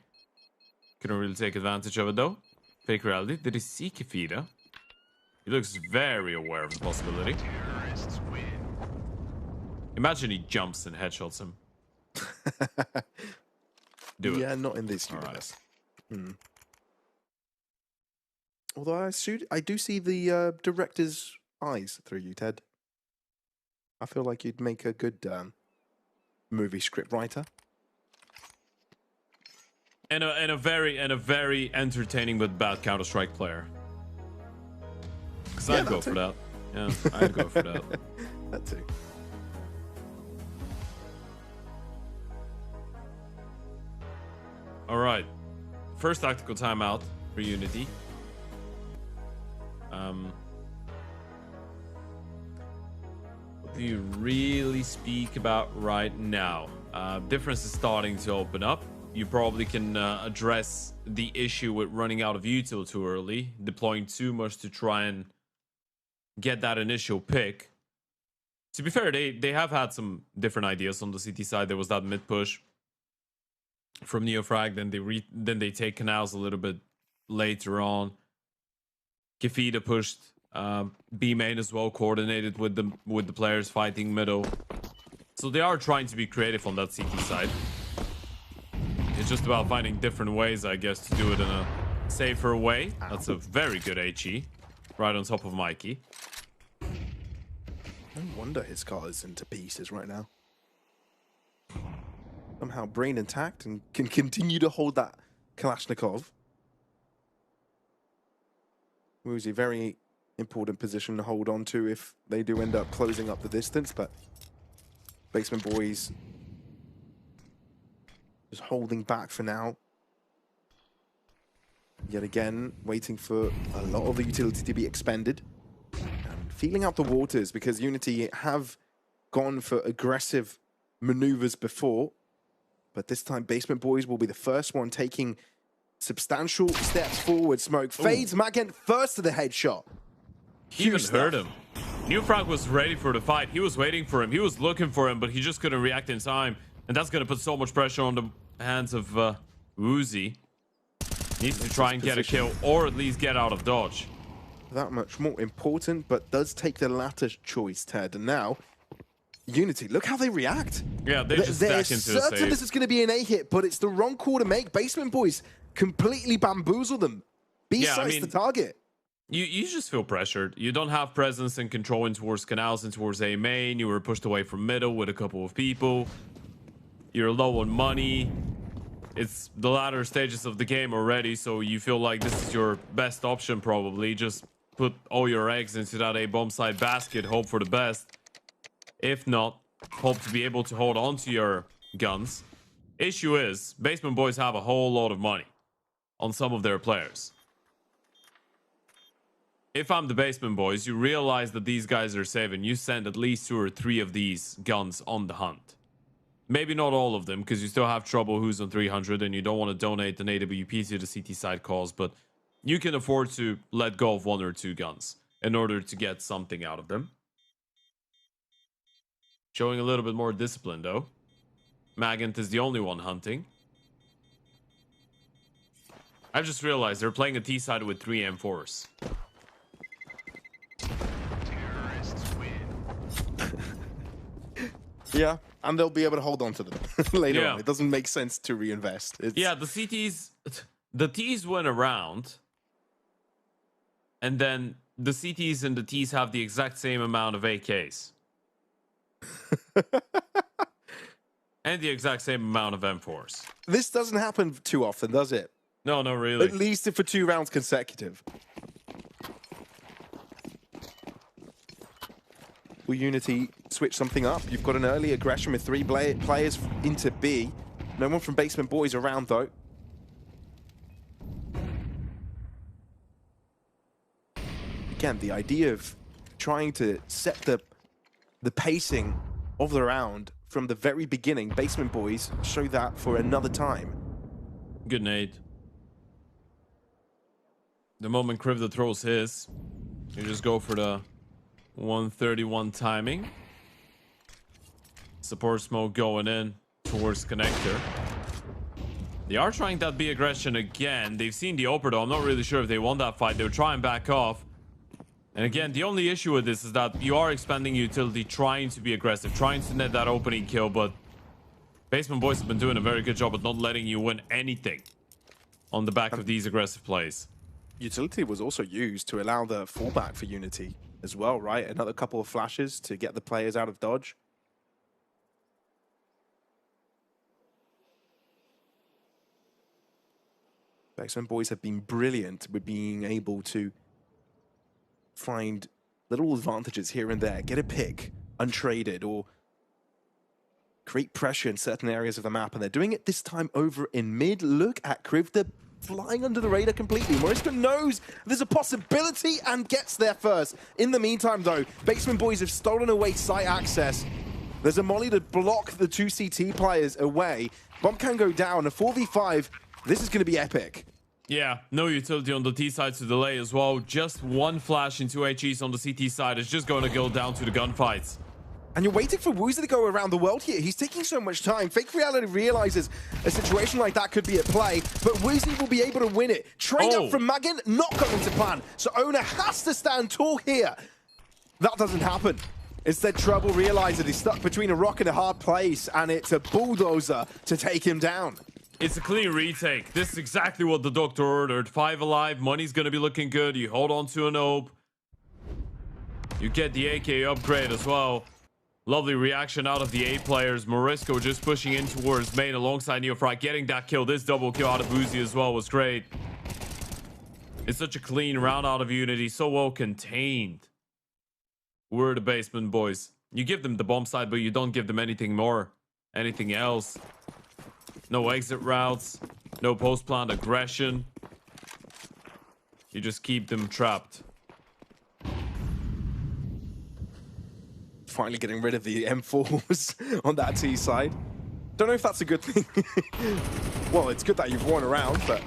Couldn't really take advantage of it though. Fake Reality, did he see Kefida? He looks very aware of the possibility. Imagine he jumps and headshots him. Do it. Yeah, not in this universe. Right. Although I do see the director's eyes through you, Ted. I feel like you'd make a good movie script writer. And a very entertaining but bad Counter-Strike player. Because I'd go for that. Yeah, I'd go for that. That too. All right, first tactical timeout for Unity. What do you really speak about right now? Difference is starting to open up. You probably can address the issue with running out of util too early, deploying too much to try and get that initial pick. To be fair, they have had some different ideas on the CT side. There was that mid push from Neofrag, then they take canals a little bit later on. Kefida pushed B main as well, coordinated with the players fighting middle. So they are trying to be creative on that CT side. It's just about finding different ways, I guess, to do it in a safer way. That's a very good HE, right on top of Mikey. No wonder his car is into pieces right now. Somehow brain intact and can continue to hold that Kalashnikov. Woozy, very important position to hold on to if they do end up closing up the distance, but Basement Boys just holding back for now. Yet again, waiting for a lot of the utility to be expended. And feeling out the waters because Unity have gone for aggressive maneuvers before. But this time, Basement Boys will be the first one taking substantial steps forward. Smoke fades. Magent first to the headshot. He even heard him. Neofrag was ready for the fight. He was waiting for him. He was looking for him, but he just couldn't react in time. And that's going to put so much pressure on the hands of Woozy. Needs to try and get a kill, or at least get out of dodge. That much more important, but does take the latter choice, Ted. And now, Unity, look how they react. Yeah, they just They're stack into certain a save. this is going to be an A hit, but it's the wrong call to make. Basement Boys completely bamboozle them. B-sides the target. You just feel pressured. You don't have presence and control in towards canals and towards A main. You were pushed away from middle with a couple of people. You're low on money. It's the latter stages of the game already, so you feel like this is your best option probably. Just put all your eggs into that A bomb side basket, hope for the best. If not, hope to be able to hold on to your guns. Issue is, Basement Boys have a whole lot of money on some of their players. If I'm the Basement Boys, you realize that these guys are saving. You send at least 2 or 3 of these guns on the hunt. Maybe not all of them, because you still have trouble who's on 300 and you don't want to donate an AWP to the CT side cause, but you can afford to let go of 1 or 2 guns in order to get something out of them. Showing a little bit more discipline, though. Magent is the only one hunting. I just realized they're playing a T side with 3 M4s. Yeah, and they'll be able to hold on to them later on. It doesn't make sense to reinvest. Yeah, the CTs, the Ts went around, and then the CTs and the Ts have the exact same amount of AKs. And the exact same amount of M4s. This doesn't happen too often, does it? No, not really. At least for 2 rounds consecutive. Will Unity switch something up? You've got an early aggression with 3 players into B. No one from Basement Boys around, though. Again, the idea of trying to set the pacing of the round from the very beginning, Basement Boys show that for another time. Good nade. The moment Krivda throws his, you just go for the 131 timing. Support smoke going in towards connector. They are trying that B aggression again. They've seen the Oper though. I'm not really sure if they want that fight. They'll try and back off. And again, the only issue with this is that you are expanding utility, trying to be aggressive, trying to net that opening kill, but Basement Boys have been doing a very good job at not letting you win anything on the back of these aggressive plays. Utility was also used to allow the fallback for Unity as well, right? Another couple of flashes to get the players out of dodge. Basement Boys have been brilliant with being able to find little advantages here and there, get a pick untraded, or create pressure in certain areas of the map, and they're doing it this time over in mid. Look at Krivda flying under the radar completely. Mariska knows there's a possibility and gets there first. In the meantime, though, Basement Boys have stolen away site access. There's a molly to block the 2 CT players away. Bomb can go down. A 4v5. This is going to be epic. Yeah, no utility on the T side to delay as well. Just 1 flash into HEs on the CT side is just going to go down to the gunfights. And you're waiting for Woozy to go around the world here. He's taking so much time. Fake Reality realizes a situation like that could be at play, but Woozy will be able to win it. Trade out from Magin, not going to plan. So Owner has to stand tall here. That doesn't happen. Instead, Trouble realizes he's stuck between a rock and a hard place, and it's a bulldozer to take him down. It's a clean retake. This is exactly what the doctor ordered. 5 alive, money's gonna be looking good. You hold on to an OP. You get the AK upgrade as well. Lovely reaction out of the A players. Morisco just pushing in towards main alongside Neofry, getting that kill. This double kill out of Uzi as well was great. It's such a clean round out of Unity, so well contained. We're the Basement Boys. You give them the bomb side, but you don't give them anything more, anything else. No exit routes, no post-plant aggression. You just keep them trapped. Finally getting rid of the M4s on that T side. Don't know if that's a good thing. Well, it's good that you've won a round, but...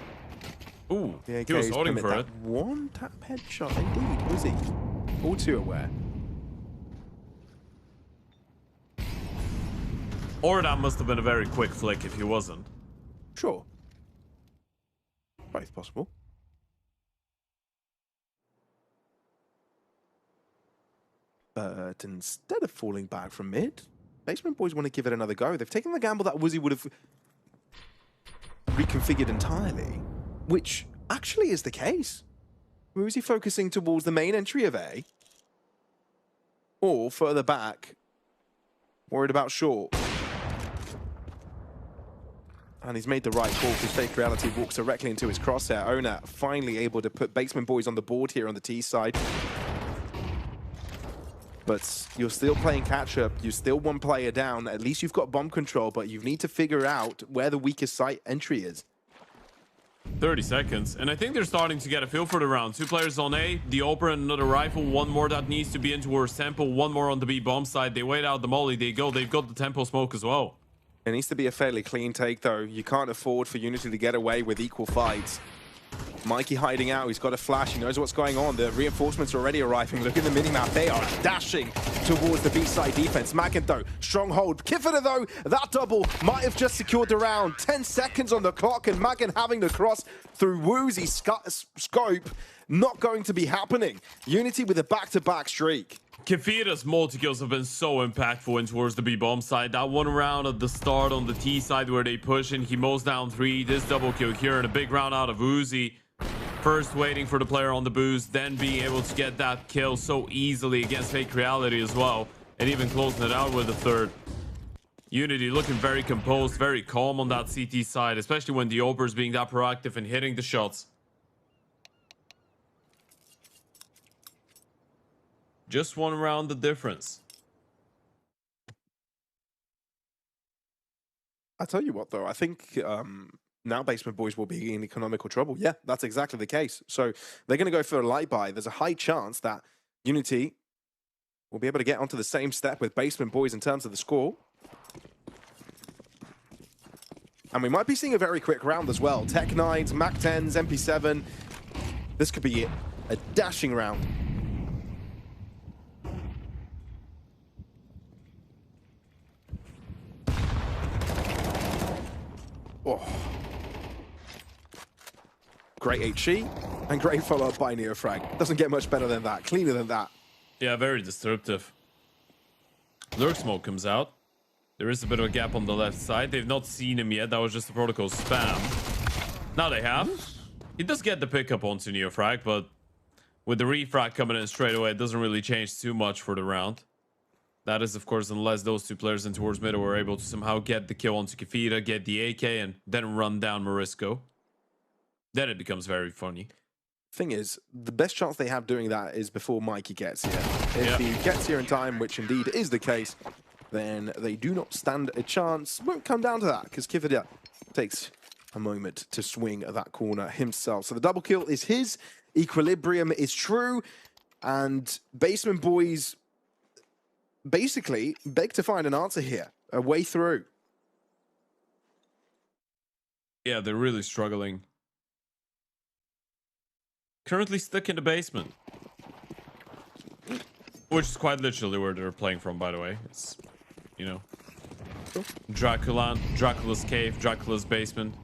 Ooh, he was holding for it. One tap headshot, indeed. Was he? All too aware. Or that must have been a very quick flick if he wasn't. Sure. Both possible. But instead of falling back from mid, Basement Boys want to give it another go. They've taken the gamble that Woozy would have reconfigured entirely, which actually is the case. Woozy focusing towards the main entry of A, or further back, worried about short. And he's made the right call because Fake Reality walks directly into his crosshair. Owner finally able to put Basement Boys on the board here on the T side. But you're still playing catch-up. You're still one player down. At least you've got bomb control, but you need to figure out where the weakest site entry is. 30 seconds, and I think they're starting to get a feel for the round. 2 players on A, the Oper and another rifle. 1 more that needs to be in towards Tempo. 1 more on the B bomb side. They wait out the molly. They go. They've got the Tempo smoke as well. It needs to be a fairly clean take, though. You can't afford for Unity to get away with equal fights. Mikey hiding out. He's got a flash. He knows what's going on. The reinforcements are already arriving. Look at the minimap. They are dashing towards the B-side defense. Macken, though, stronghold. Kiffer, though, that double might have just secured the round. 10 seconds on the clock, and Macken having to cross through Woozy's scope. Not going to be happening. Unity with a back-to-back streak. Kefira's multi-kills have been so impactful in towards the B-bomb side. That 1 round at the start on the T side where they push in, he mows down 3. This double kill here and a big round out of Woozy. First waiting for the player on the boost, then being able to get that kill so easily against Fake Reality as well. And even closing it out with the 3rd. Unity looking very composed, very calm on that CT side, especially when the Oper is being that proactive and hitting the shots. Just 1 round the difference. I tell you what, though, I think now Basement Boys will be in economical trouble. Yeah, that's exactly the case. So they're going to go for a light buy. There's a high chance that Unity will be able to get onto the same step with Basement Boys in terms of the score. And we might be seeing a very quick round as well. Tech 9s, Mac 10s, MP7. This could be a dashing round. Oh. Great HE and great follow-up by Neofrag. Doesn't get much better than that. Cleaner than that. Yeah, very disruptive. Lurk smoke comes out. There is a bit of a gap on the left side. They've not seen him yet. That was just a protocol spam. Now they have. He does get the pickup onto Neofrag, but with the refrag coming in straight away, it doesn't really change too much for the round. That is, of course, unless those 2 players in towards middle were able to somehow get the kill onto Kefira, get the AK, and then run down Morisco. Then it becomes very funny. Thing is, the best chance they have doing that is before Mikey gets here. If he gets here in time, which indeed is the case, then they do not stand a chance. Won't come down to that, because Kefira takes a moment to swing at that corner himself. So the double kill is his. Equilibrium is true. And Basement Boys basically beg to find an answer here, a way through. Yeah, they're really struggling. Currently stuck in the basement. Which is quite literally where they're playing from, by the way. It's, you know, Dracula's cave, Dracula's basement.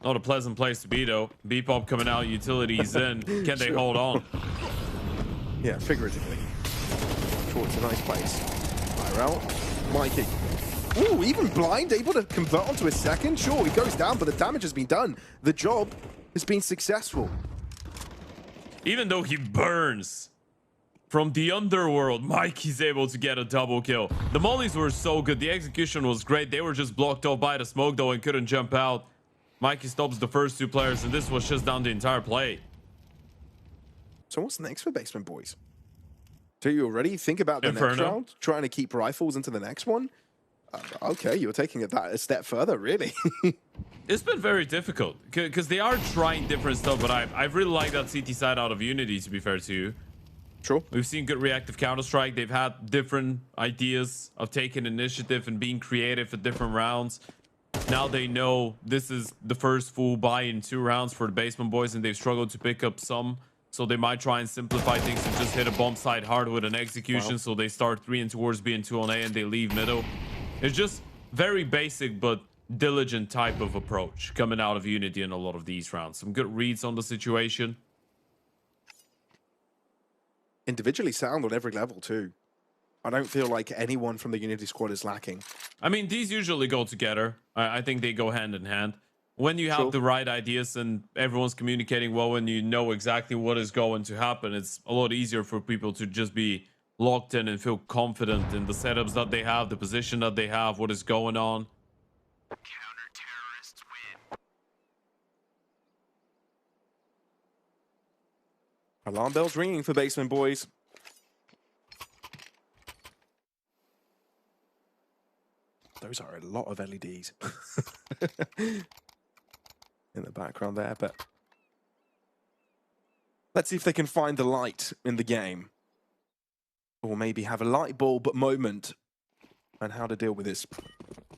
Not a pleasant place to be, though. B-pop coming out, utilities in. Can they hold on? Yeah, figuratively. Sure, it's a nice place. IRL, Mikey. Ooh, even blind, able to convert onto a second. Sure, he goes down, but the damage has been done. The job has been successful. Even though he burns from the underworld, Mikey's able to get a double kill. The mollies were so good. The execution was great. They were just blocked off by the smoke, though, and couldn't jump out. Mikey stops the first 2 players, and this was just down the entire play. So what's next for Basement Boys? Do you already think about the next round? Trying to keep rifles into the next one? Okay, you're taking it that a step further, really. It's been very difficult because they are trying different stuff, but I really like that CT side out of Unity, to be fair to you. True. We've seen good reactive Counter-Strike. They've had different ideas of taking initiative and being creative at different rounds. Now they know this is the first full buy in 2 rounds for the Basement Boys, and they've struggled to pick up some. So they might try and simplify things and just hit a bomb side hard with an execution. Wow. So they start 3 in towards B and 2 on A, and they leave middle. It's just very basic but diligent type of approach coming out of Unity in a lot of these rounds. Some good reads on the situation. individually sound on every level too. I don't feel like anyone from the Unity squad is lacking. I mean, these usually go together. I think they go hand in hand. When you have the right ideas and everyone's communicating well and you know exactly what is going to happen, it's a lot easier for people to just be locked in and feel confident in the setups that they have, the position that they have, what is going on. Counter-terrorists win. Alarm bells ringing for Basement Boys. Those are a lot of LEDs in the background there, but let's see if they can find the light in the game. Or maybe have a light bulb moment on how to deal with this.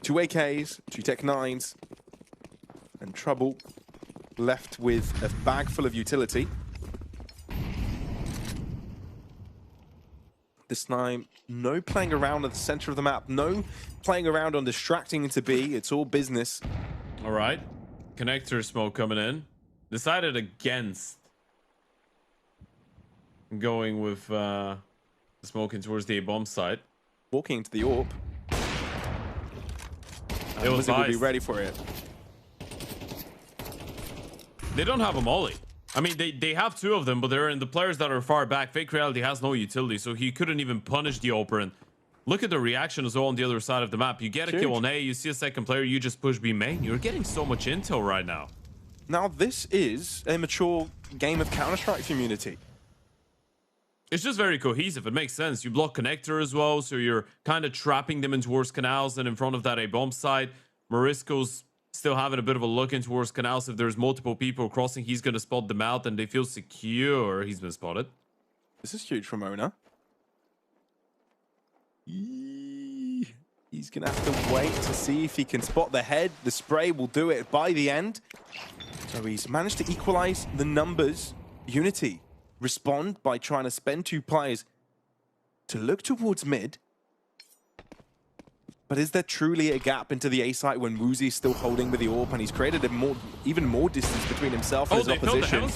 2 AKs, 2 Tech 9s, and Trouble left with a bag full of utility. This time, no playing around at the center of the map, no playing around on distracting into B. It's all business. All right. Connector smoke coming in. Decided against going with smoking towards the bomb site. Walking into the AWP. It was Wizard will be nice. ready for it. They don't have a molly. I mean, they have 2 of them, but they're in the players that are far back. Fake Reality has no utility, so he couldn't even punish the opener. Look at the reaction as well on the other side of the map. You get a kill on A, you see a second player, you just push B main. You're getting so much intel right now. Now, this is a mature game of Counter-Strike from Unity. It's just very cohesive. It makes sense. You block connector as well, so you're kind of trapping them in towards canals, and in front of that A bomb site. Morisco's still having a bit of a look in towards canals. If there's multiple people crossing, he's going to spot them out, and they feel secure. He's been spotted. This is huge for Mona. He's going to have to wait to see if he can spot the head. The spray will do it by the end. So he's managed to equalize the numbers. Unity respond by trying to spend 2 players to look towards mid. But is there truly a gap into the A site when Woozy's still holding with the AWP and he's created even more distance between himself and his opposition?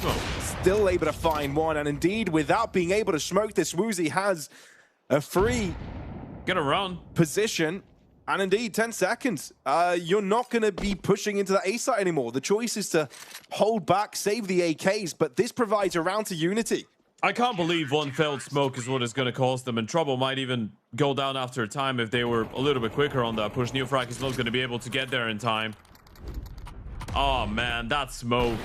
Still able to find one, and indeed, without being able to smoke this, Woozy has a free position. And indeed, 10 seconds. You're not going to be pushing into the A site anymore. The choice is to hold back, save the AKs, but this provides a round to Unity. I can't believe one failed smoke is what is going to cost them, and Trouble might even go down after a time if they were a little bit quicker on that push. Neofrag is not going to be able to get there in time. Oh man, that smoke.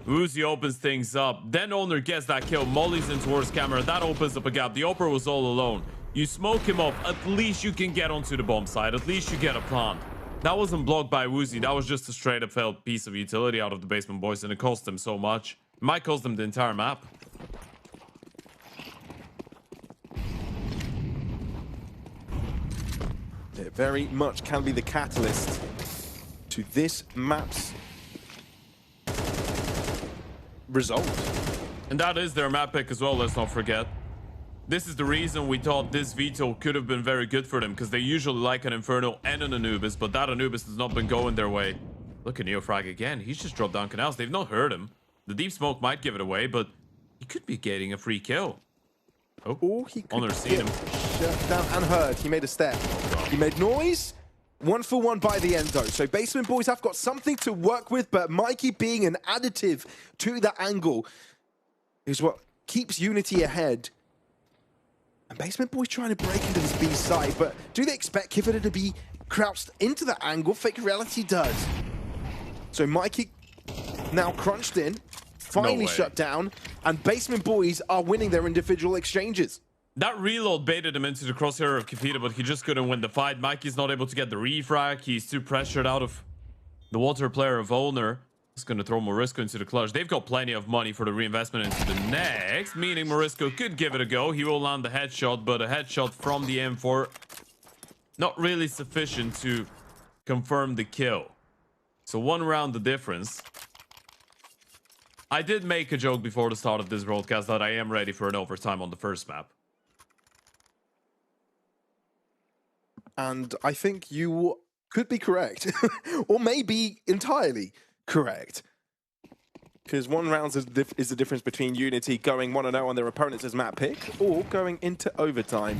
Uzi opens things up. Then Owner gets that kill. Molly's in towards camera. That opens up a gap. The Oper was all alone. You smoke him up. At least you can get onto the bomb side. At least you get a plant. That wasn't blocked by Woozy. That was just a straight up failed piece of utility out of the Basement Boys, and it cost them so much. It might cost them the entire map. It very much can be the catalyst to this map's result. And that is their map pick as well, let's not forget. This is the reason we thought this veto could have been very good for them, because they usually like an Inferno and an Anubis, but that Anubis has not been going their way. Look at Neofrag again. He's just dropped down canals. They've not heard him. The deep smoke might give it away, but he could be getting a free kill. Oh, he could Honor seen him. Shut down and heard. He made a step. He made noise. 1 for 1 by the end, though. So Basement Boys have got something to work with, but Mikey being an additive to the angle is what keeps Unity ahead. And Basement Boys trying to break into this B side, but do they expect Kivita to be crouched into the angle? Fake Reality does. So Mikey now crunched in, finally shut down, and Basement Boys are winning their individual exchanges. That reload baited him into the crosshair of Kivita, but he just couldn't win the fight. Mikey's not able to get the refrag. He's too pressured out of the water player of Owner. He's going to throw Morisco into the clutch. They've got plenty of money for the reinvestment into the next, meaning Morisco could give it a go. He will land the headshot, but a headshot from the M4, not really sufficient to confirm the kill. So 1 round the difference. I did make a joke before the start of this broadcast that I am ready for an overtime on the first map. And I think you could be correct, or maybe entirely correct. because 1 round is the difference between Unity going 1-0 on their opponents as map pick or going into overtime.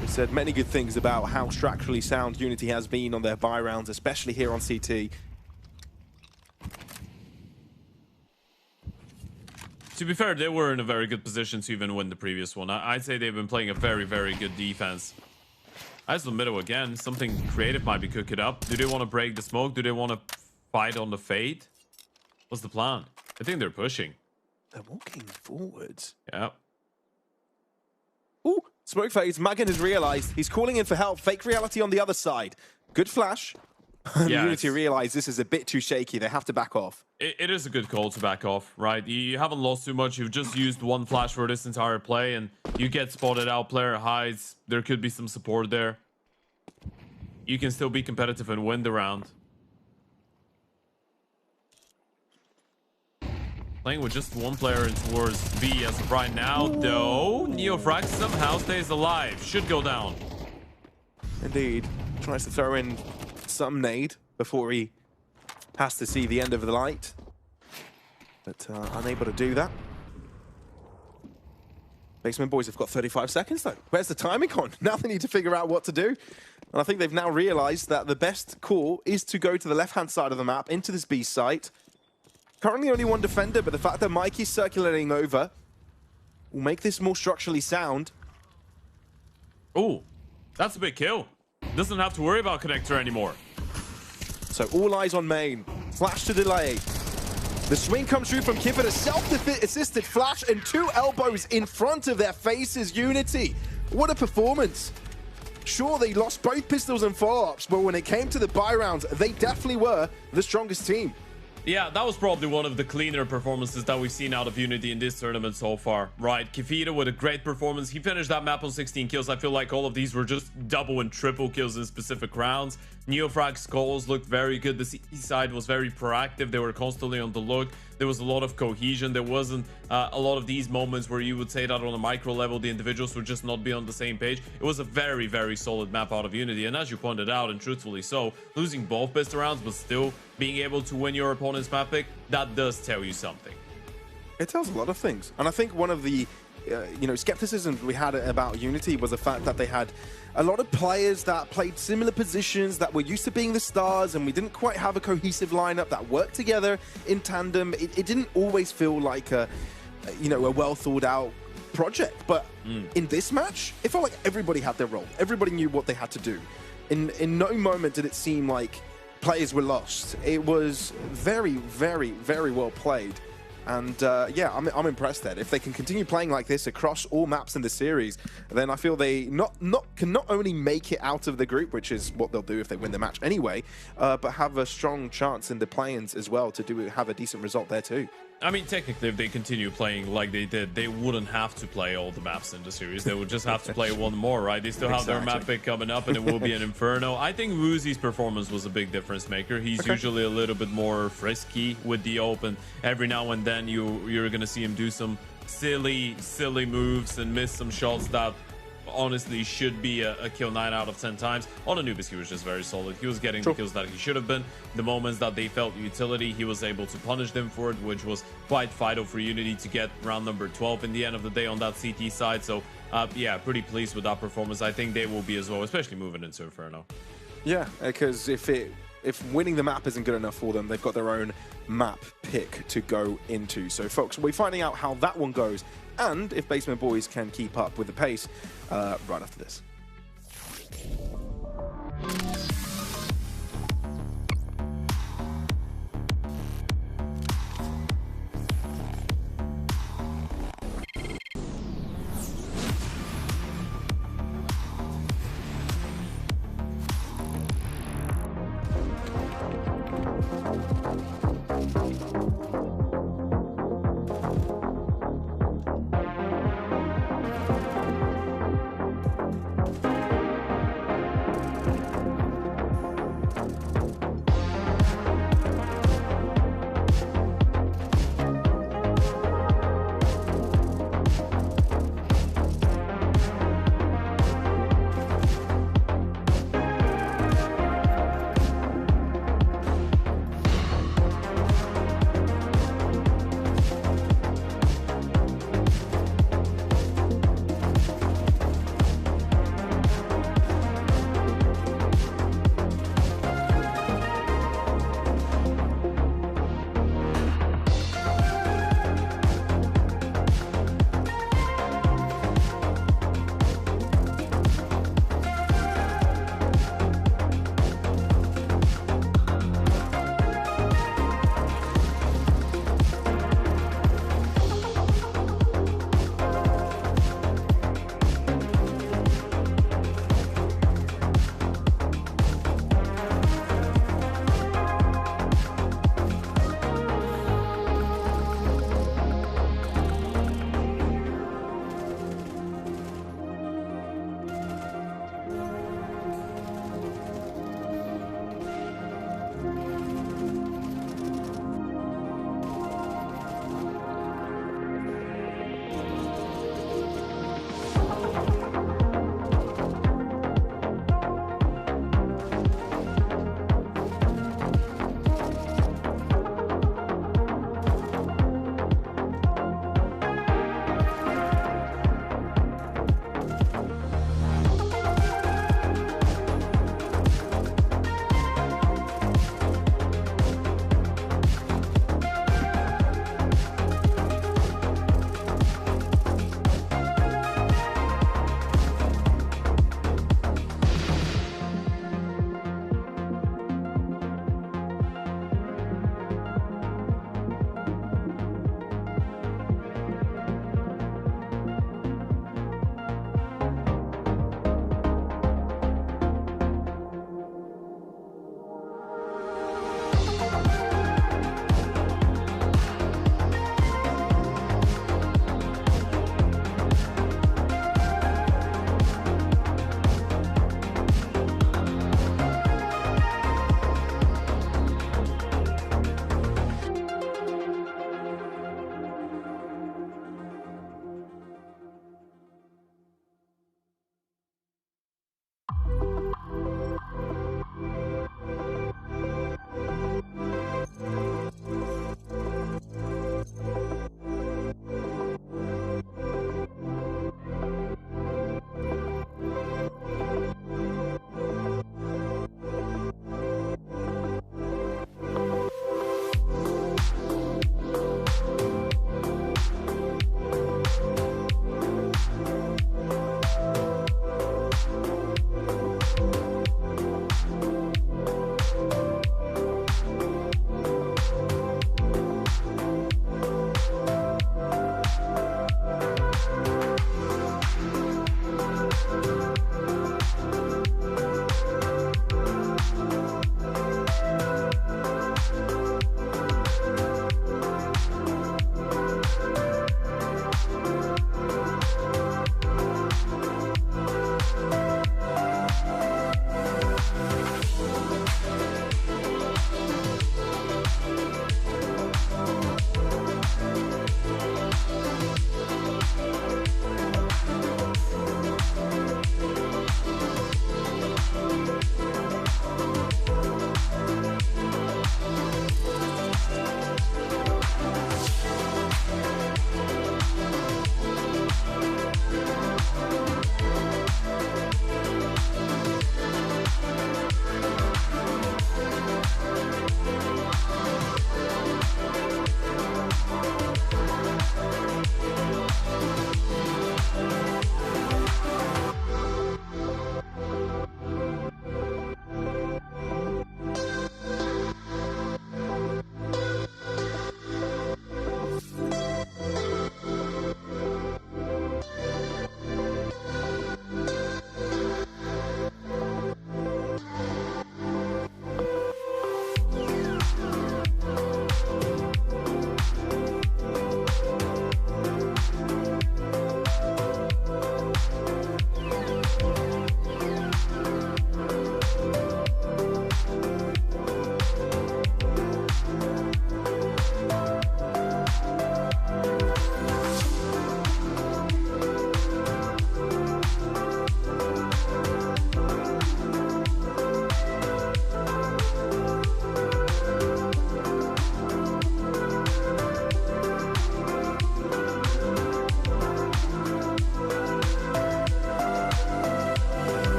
We said many good things about how structurally sound Unity has been on their bye rounds, especially here on CT. To be fair, they were in a very good position to even win the previous one. I'd say they've been playing a very, very good defense. As the middle again, something creative might be cooking up. Do they want to break the smoke? Do they want to fight on the fade? What's the plan? I think they're pushing. They're walking forwards. Yeah. Ooh, smoke phase. Magan has realized he's calling in for help. Fake reality on the other side. Good flash. Yeah, Unity realize this is a bit too shaky. They have to back off. It is a good call to back off, right? You haven't lost too much. You've just used 1 flash for this entire play, and you get spotted out. Player hides. There could be some support there. You can still be competitive and win the round. Playing with just 1 player in towards B as of right now, though. Neofrax somehow stays alive. Should go down. Indeed. Tries to throw in some nade before he has to see the end of the light. But unable to do that. Basement boys have got 35 seconds though. Where's the timing gone? Now they need to figure out what to do. And I think they've now realized that the best call is to go to the left-hand side of the map into this B site. Currently only 1 defender, but the fact that Mikey's circulating over will make this more structurally sound. Oh, that's a big kill. Doesn't have to worry about connector anymore. So all eyes on main. Flash to delay. The swing comes through from Kipper, a self-assisted flash and 2 elbows in front of their faces. Unity. What a performance. Sure, they lost both pistols and follow-ups, but when it came to the bye rounds, they definitely were the strongest team. Yeah, that was probably one of the cleaner performances that we've seen out of Unity in this tournament so far, right? Kefita with a great performance. He finished that map on 16 kills. I feel like all of these were just double and triple kills in specific rounds. Neofrag's calls looked very good. The CT side was very proactive. They were constantly on the look. There was a lot of cohesion. There wasn't a lot of these moments where you would say that on a micro level, the individuals would just not be on the same page. It was a very, very solid map out of Unity. And as you pointed out, and truthfully so, losing both best rounds, but still being able to win your opponent's map pick, that does tell you something. It tells a lot of things. And I think one of the skepticism we had about Unity was the fact that they had a lot of players that played similar positions, that were used to being the stars, and we didn't quite have a cohesive lineup that worked together in tandem. It didn't always feel like a well thought out project. But in this match, it felt like everybody had their role. Everybody knew what they had to do. In no moment did it seem like players were lost. It was very, very, very well played. And yeah, I'm impressed that if they can continue playing like this across all maps in the series, then I feel they can not only make it out of the group, which is what they'll do if they win the match anyway, but have a strong chance in the play-ins as well to have a decent result there too. I mean, technically, if they continue playing like they did, they wouldn't have to play all the maps in the series. They would just have to play 1 more, right? They still have their map pick coming up, and it will be an Inferno. I think Woozy's performance was a big difference maker. He's usually a little bit more frisky with the open. Every now and then, you're going to see him do some silly moves and miss some shots that honestly should be a kill 9 out of 10 times. On Anubis, he was just very solid. He was getting the kills that he should have been. The moments that they felt utility, he was able to punish them for it, which was quite vital for Unity to get round number 12 in the end of the day on that CT side. So yeah, pretty pleased with that performance. I think they will be as well, especially moving into Inferno. Yeah, because if winning the map isn't good enough for them, they've got their own map pick to go into. So folks, we'll be finding out how that one goes and if Basement Boys can keep up with the pace right after this.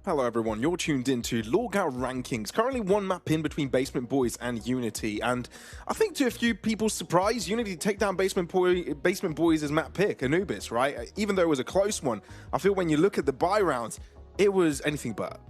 Hello everyone, you're tuned into LORGAR Rankings. Currently one map in between Basement Boys and Unity, and I think to a few people's surprise, Unity take down Basement Boys as map pick, Anubis, right? Even though it was a close one, I feel when you look at the buy rounds, it was anything but.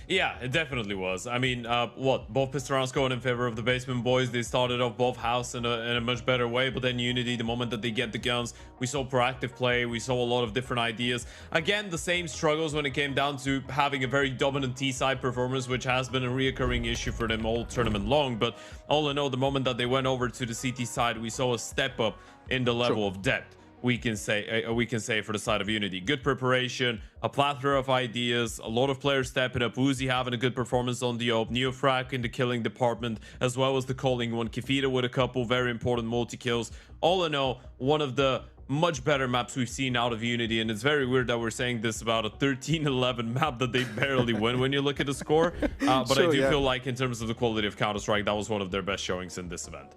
Yeah, it definitely was. I mean, both pistol rounds going in favor of the Basement Boys. They started off both house in a much better way, but then Unity, the moment that they get the guns, we saw proactive play, we saw a lot of different ideas. Again, the same struggles when it came down to having a very dominant T-side performance, which has been a reoccurring issue for them all tournament long. But all in all, the moment that they went over to the CT side, we saw a step up in the level of depth. We can say for the side of Unity. Good preparation, a plethora of ideas, a lot of players stepping up. Uzi having a good performance on the op, Neofrag in the killing department, as well as the calling one. Kefita with a couple very important multi-kills. All in all, one of the much better maps we've seen out of Unity, and it's very weird that we're saying this about a 13-11 map that they barely win when you look at the score. But sure, I do feel like in terms of the quality of Counter-Strike, that was one of their best showings in this event.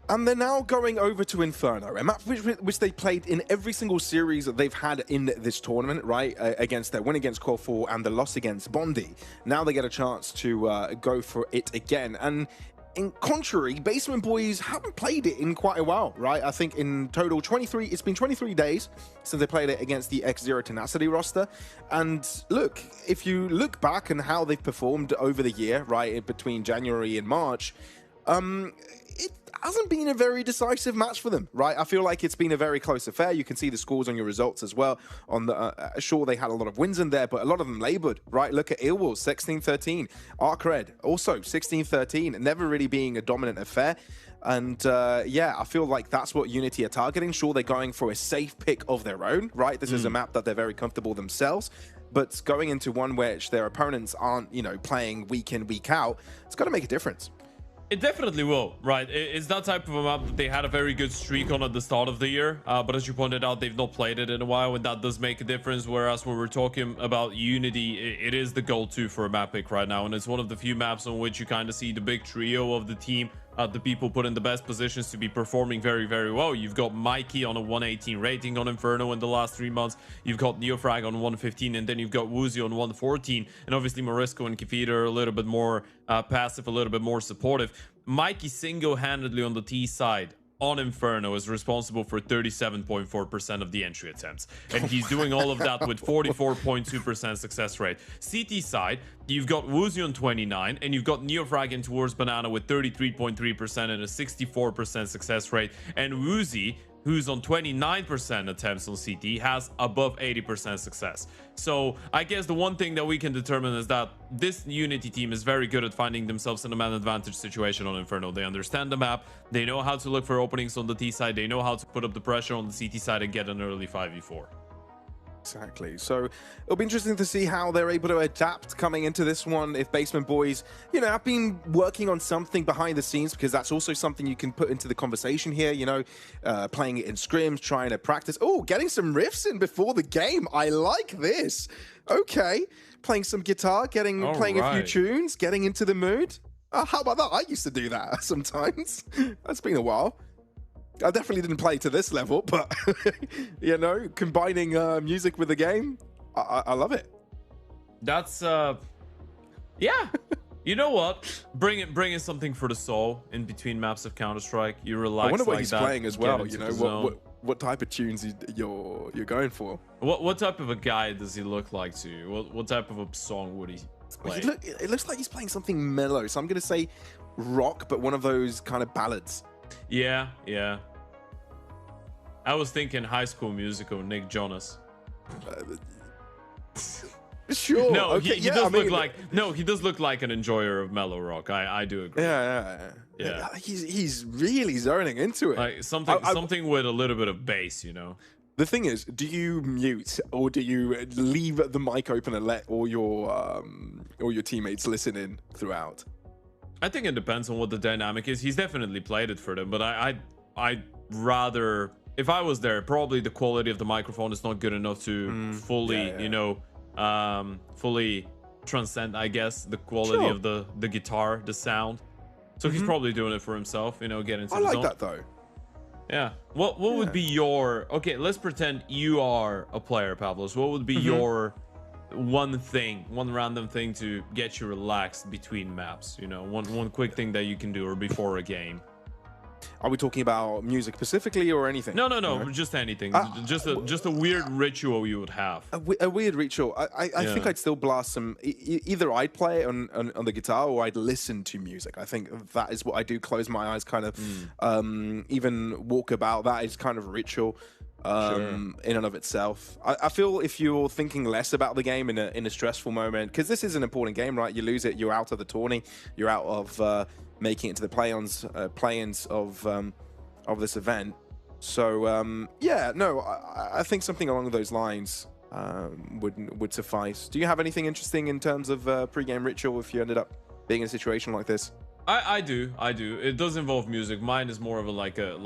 And they're now going over to Inferno, a map which they played in every single series that they've had in this tournament, right? Against their win against Qualifier and the loss against Bondi. Now they get a chance to go for it again. And in contrary, Basement Boys haven't played it in quite a while, right? I think in total, it's been 23 days since they played it against the X0 Tenacity roster. And look, if you look back and how they've performed over the year, right, in between January and March, it hasn't been a very decisive match for them, right? I feel like it's been a very close affair. You can see the scores on your results as well. On the sure, they had a lot of wins in there, but a lot of them labored, right? Look at Illwolves, 16-13. Arcred, also 16-13, never really being a dominant affair. And yeah, I feel like that's what Unity are targeting. Sure, they're going for a safe pick of their own, right? This is a map that they're very comfortable themselves. But going into one which their opponents aren't, you know, playing week in, week out, it's got to make a difference. It definitely will, right? It's that type of a map that they had a very good streak on at the start of the year. But as you pointed out, they've not played it in a while, and that does make a difference. Whereas when we're talking about Unity, it is the go-to for a map pick right now. And it's one of the few maps on which you kind of see the big trio of the team. The people put in the best positions to be performing very, very well. You've got Mikey on a 118 rating on Inferno in the last 3 months. You've got Neofrag on 115, and then you've got Woozy on 114. And obviously Morisco and Kefita are a little bit more passive, a little bit more supportive. Mikey single-handedly on the T side on Inferno is responsible for 37.4% of the entry attempts, and he's doing all of that with 44.2% success rate. CT side, you've got Woozy on 29, and you've got Neofrag in towards Banana with 33.3% and a 64% success rate, and Woozy, who's on 29% attempts on CT, has above 80% success. So I guess the one thing that we can determine is that this Unity team is very good at finding themselves in a man advantage situation on Inferno. They understand the map, they know how to look for openings on the T side, they know how to put up the pressure on the CT side and get an early 5v4. Exactly. So it'll be interesting to see how they're able to adapt coming into this one. If Basement Boys, you know, have been working on something behind the scenes, because that's also something you can put into the conversation here, you know, playing it in scrims, trying to practice. Oh, getting some riffs in before the game. I like this. Okay. Playing some guitar, playing a few tunes, getting into the mood. How about that? I used to do that sometimes. That's been a while. I definitely didn't play to this level, but, you know, combining music with the game, I love it. That's, yeah. You know what? Bring in something for the soul in between maps of Counter-Strike. You relax. I wonder what like he's that, playing as well, you know, what type of tunes you're going for. What type of a guy does he look like to you? What type of a song would he play? It looks like he's playing something mellow, so I'm going to say rock, but one of those kind of ballads. Yeah. I was thinking High School Musical, Nick Jonas. Sure. No, okay. he does look like he does look like an enjoyer of mellow rock. I do agree. Yeah. He's really zoning into it. Like something with a little bit of bass, you know. The thing is, do you mute or do you leave the mic open and let all your teammates listen in throughout? I think it depends on what the dynamic is. He's definitely played it for them, but I'd rather, if I was there, probably the quality of the microphone is not good enough to fully, you know, fully transcend, I guess, the quality of the guitar, the sound. So he's probably doing it for himself, you know, get into the zone. I like that though. Yeah. What would be your, okay, let's pretend you are a player, Pavlos. What would be your one random thing to get you relaxed between maps. You know, one quick thing that you can do or before a game. Are we talking about music specifically or anything? No, just anything. Just a weird ritual you would have. A weird ritual. I think I'd still blast some. Either I'd play it on the guitar or I'd listen to music. I think that is what I do. Close my eyes, kind of. Even walk about. That is kind of a ritual. In and of itself. I feel if you're thinking less about the game in a stressful moment, because this is an important game, right? You lose it, you're out of the tourney, you're out of making it to the play-ins of this event. So yeah, no, I think something along those lines would suffice. Do you have anything interesting in terms of pre-game ritual if you ended up being in a situation like this? I do. It does involve music. Mine is more of a like a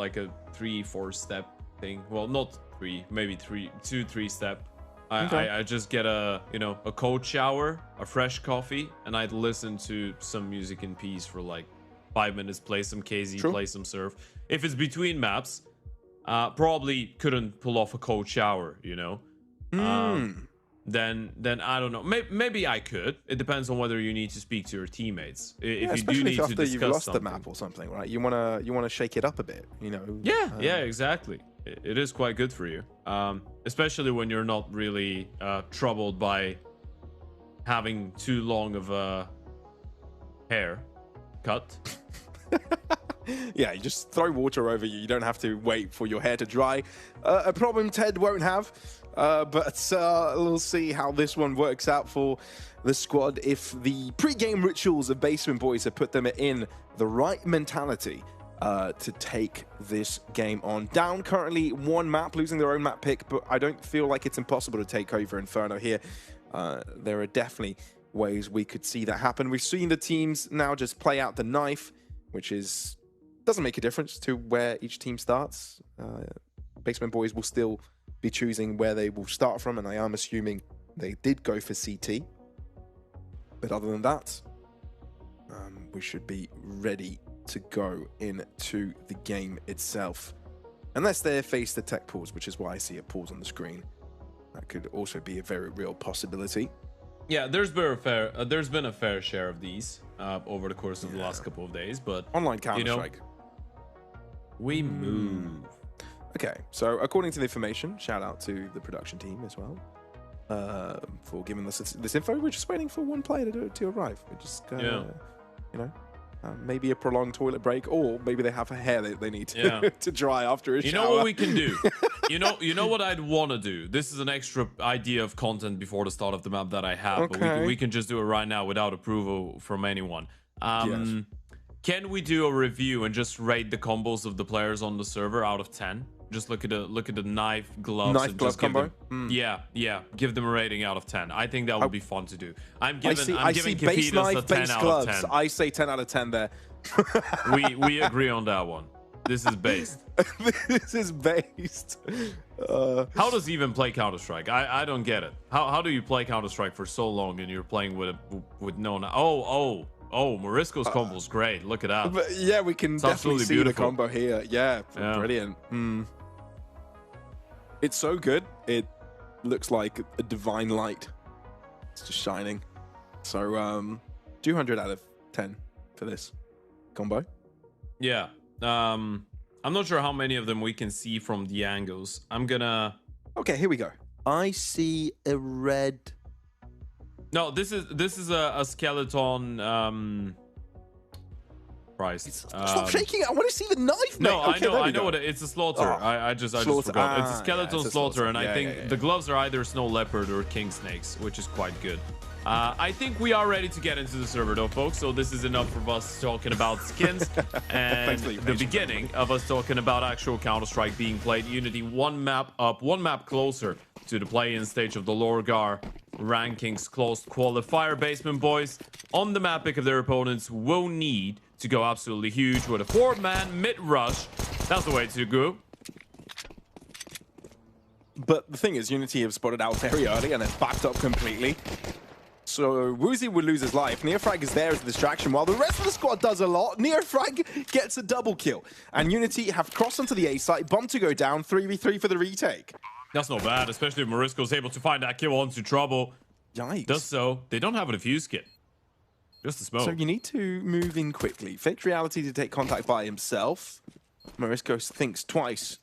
3-4 step thing. Well, not 3, maybe 2-3 step. I just get a cold shower, a fresh coffee, and I'd listen to some music in peace for like 5 minutes, play some KZ, play some surf. If it's between maps, probably couldn't pull off a cold shower, you know. Then I don't know. Maybe I could. It depends on whether you need to speak to your teammates. If you do need to discuss you've lost the map or something, right? You wanna shake it up a bit, you know. Yeah, exactly. It is quite good for you, especially when you're not really troubled by having too long of a hair cut. Yeah, you just throw water over you. You don't have to wait for your hair to dry. A problem Ted won't have, but we'll see how this one works out for the squad. If the pre-game rituals of Basement Boys have put them in the right mentality to take this game on. Down currently one map, losing their own map pick, but I don't feel like it's impossible to take over Inferno here. There are definitely ways we could see that happen. We've seen the teams now just play out the knife, which doesn't make a difference to where each team starts. Basement Boys will still be choosing where they will start from, and I am assuming they did go for CT. But other than that, we should be ready to go into the game itself. Unless they face the tech pause, which is why I see a pause on the screen. That could also be a very real possibility. Yeah, there's been a fair share of these over the course of the last couple of days, but online Counter-Strike. We move. Okay, so according to the information, shout out to the production team as well for giving us this info. We're just waiting for one player to arrive. We're just, you know, maybe a prolonged toilet break, or maybe they have a hair that they need to dry after a shower. You know what we can do? you know what I'd want to do? This is an extra idea of content before the start of the map that I have, but we can just do it right now without approval from anyone. Yes. Can we do a review and just rate the combos of the players on the server out of 10? Just look at the knife gloves and glove just give combo. them, give them a rating out of 10. I think that would be fun to do. I'm giving base knife, a 10 base out gloves. of 10. I say 10 out of 10 there. we agree on that one. This is based. This is based. How does he even play Counter-Strike? I don't get it. How do you play Counter-Strike for so long and you're playing with no? Oh, Morisco's combo is great. Look at that. But yeah, we can definitely see the combo here. Yeah, brilliant. It's so good. It looks like a divine light. It's just shining. So 200 out of 10 for this combo. Yeah. I'm not sure how many of them we can see from the angles. I'm gonna... Okay, here we go. I see a red... No, this is a skeleton. Christ. Stop shaking it. I want to see the knife, mate. No, okay, I know what it's a slaughter. I just forgot. It's a skeleton slaughter, and I think the gloves are either snow leopard or king snakes, which is quite good. I think we are ready to get into the server though, folks, so this is enough of us talking about skins and the beginning of us talking about actual Counter-Strike being played. Unity one map up, one map closer to the play-in stage of the LORGAR rankings closed qualifier. Basement Boys on the map pick of their opponents will need to go absolutely huge with a 4-man mid-rush. That's the way to go. But the thing is, Unity have spotted out very early and have backed up completely. So Woozy would lose his life. Nearfrag is there as a distraction while the rest of the squad does a lot. Nearfrag gets a double kill. And Unity have crossed onto the A site, bomb to go down, 3v3 for the retake. That's not bad, especially if Morisco's able to find that kill onto Trouble. Yikes. Does so. They don't have a defuse kit. Just a smoke. So you need to move in quickly. Fake Reality to take contact by himself. Morisco thinks twice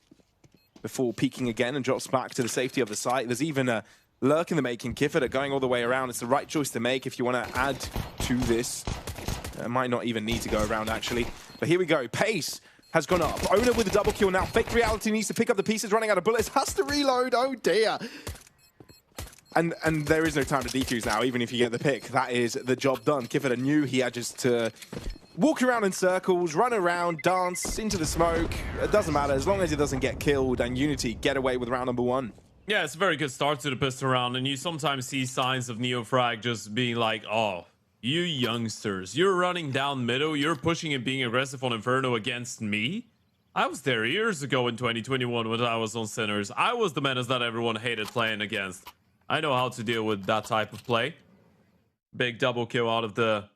before peeking again and drops back to the safety of the site. There's even a lurk in the making. Kiffer going all the way around. It's the right choice to make if you want to add to this. Might not even need to go around, actually. But here we go. Pace has gone up. Owner with a double kill now. Fake Reality needs to pick up the pieces, running out of bullets. Has to reload. Oh, dear. And there is no time to defuse now, even if you get the pick. That is the job done. Kiffer knew he had just to walk around in circles, run around, dance into the smoke. It doesn't matter, as long as he doesn't get killed, and Unity get away with round number 1. Yeah, it's a very good start to the pistol round, and you sometimes see signs of NeoFrag just being like, oh, you youngsters, you're running down middle, you're pushing and being aggressive on Inferno against me? I was there years ago in 2021 when I was on Sinners. I was the menace that everyone hated playing against. I know how to deal with that type of play. Big double kill out of the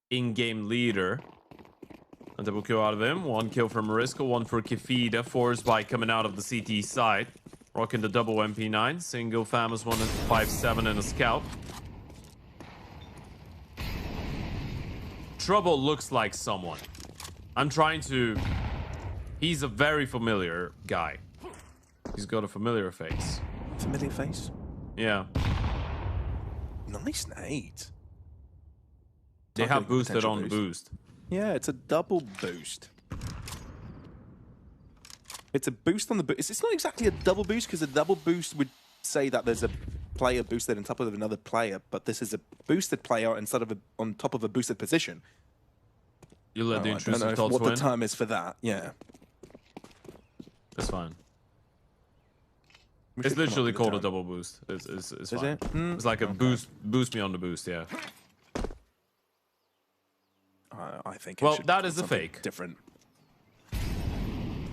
in-game leader. A double kill out of him. 1 kill for Morisco, 1 for Kefida. Forced by coming out of the CT side. Rocking the double MP9. Single Famous 157 and a scout. Trouble looks like someone. I'm trying to... He's a very familiar guy. He's got a familiar face. Familiar face? Yeah. Nice nade. They have boosted on the boost. Yeah, it's a double boost. It's a boost on the boost. It's not exactly a double boost, because a double boost would say that there's a player boosted on top of another player, but this is a boosted player instead of on top of a boosted position. You let the intrusive I don't know thoughts what win? the term is for that. Yeah. That's fine. It's literally called a double boost. It's fine. It? It's like a boost me on the boost, yeah. I think well, that is a fake. Different.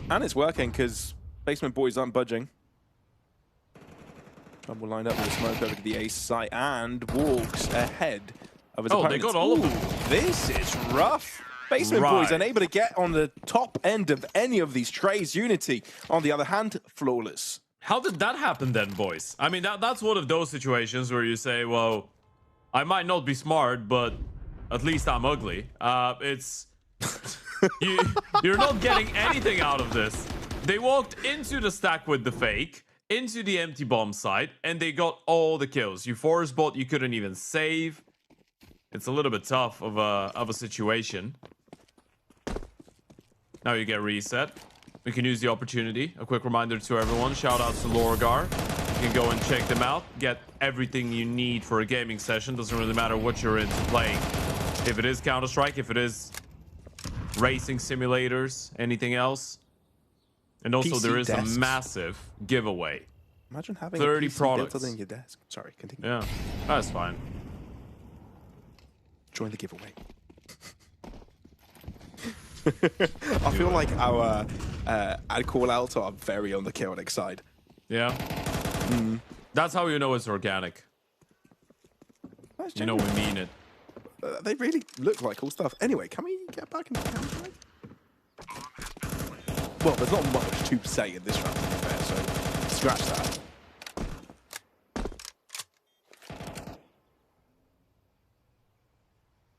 And it's working because Basement Boys aren't budging. Trouble lined up with a smoke over to the ace site and walks ahead of his opponents. They got all of them. This is rough. Basement Boys unable to get on the top end of any of these trays. Unity, on the other hand, flawless. How did that happen then, boys? I mean, that's one of those situations where you say, well, I might not be smart, but at least I'm ugly. You're not getting anything out of this. They walked into the stack with the fake, into the empty bomb site, and they got all the kills. You force bot, you couldn't even save. It's a little bit tough of a situation. Now you get reset. We can use the opportunity. A quick reminder to everyone, shout out to LORGAR. You can go and check them out. Get everything you need for a gaming session. Doesn't really matter what you're into playing. If it is Counter-Strike, if it is racing simulators, anything else. And also PC there is desks. a massive giveaway. Imagine having 30 a PC products built on your desk. Sorry, continue. Yeah, that's fine. Join the giveaway. I feel like our ad call outs are very on the chaotic side. Yeah. That's how you know it's organic. You know we mean it. They really look like cool stuff. Anyway, can we get back into the camera? Well, there's not much to say in this round, to be fair, so scratch that.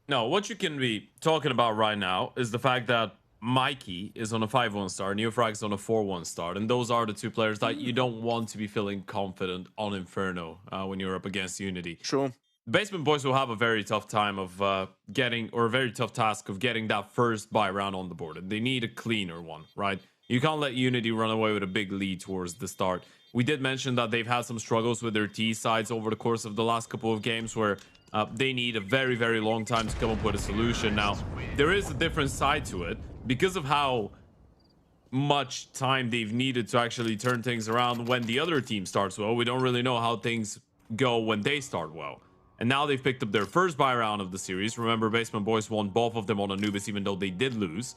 No, what you can be talking about right now is the fact that Mikey is on a 5-1 start, NeoFrag is on a 4-1 start, and those are the two players that you don't want to be feeling confident on Inferno when you're up against Unity. Sure. Basement Boys will have a very tough time of getting, or a very tough task of getting that first buy round on the board. And they need a cleaner one, right? You can't let Unity run away with a big lead towards the start. We did mention that they've had some struggles with their T sides over the course of the last couple of games where they need a very, very long time to come up with a solution. Now, there is a different side to it because of how much time they've needed to actually turn things around when the other team starts well. We don't really know how things go when they start well. And now they've picked up their first buy round of the series. Remember, Basement Boys won both of them on Anubis, even though they did lose.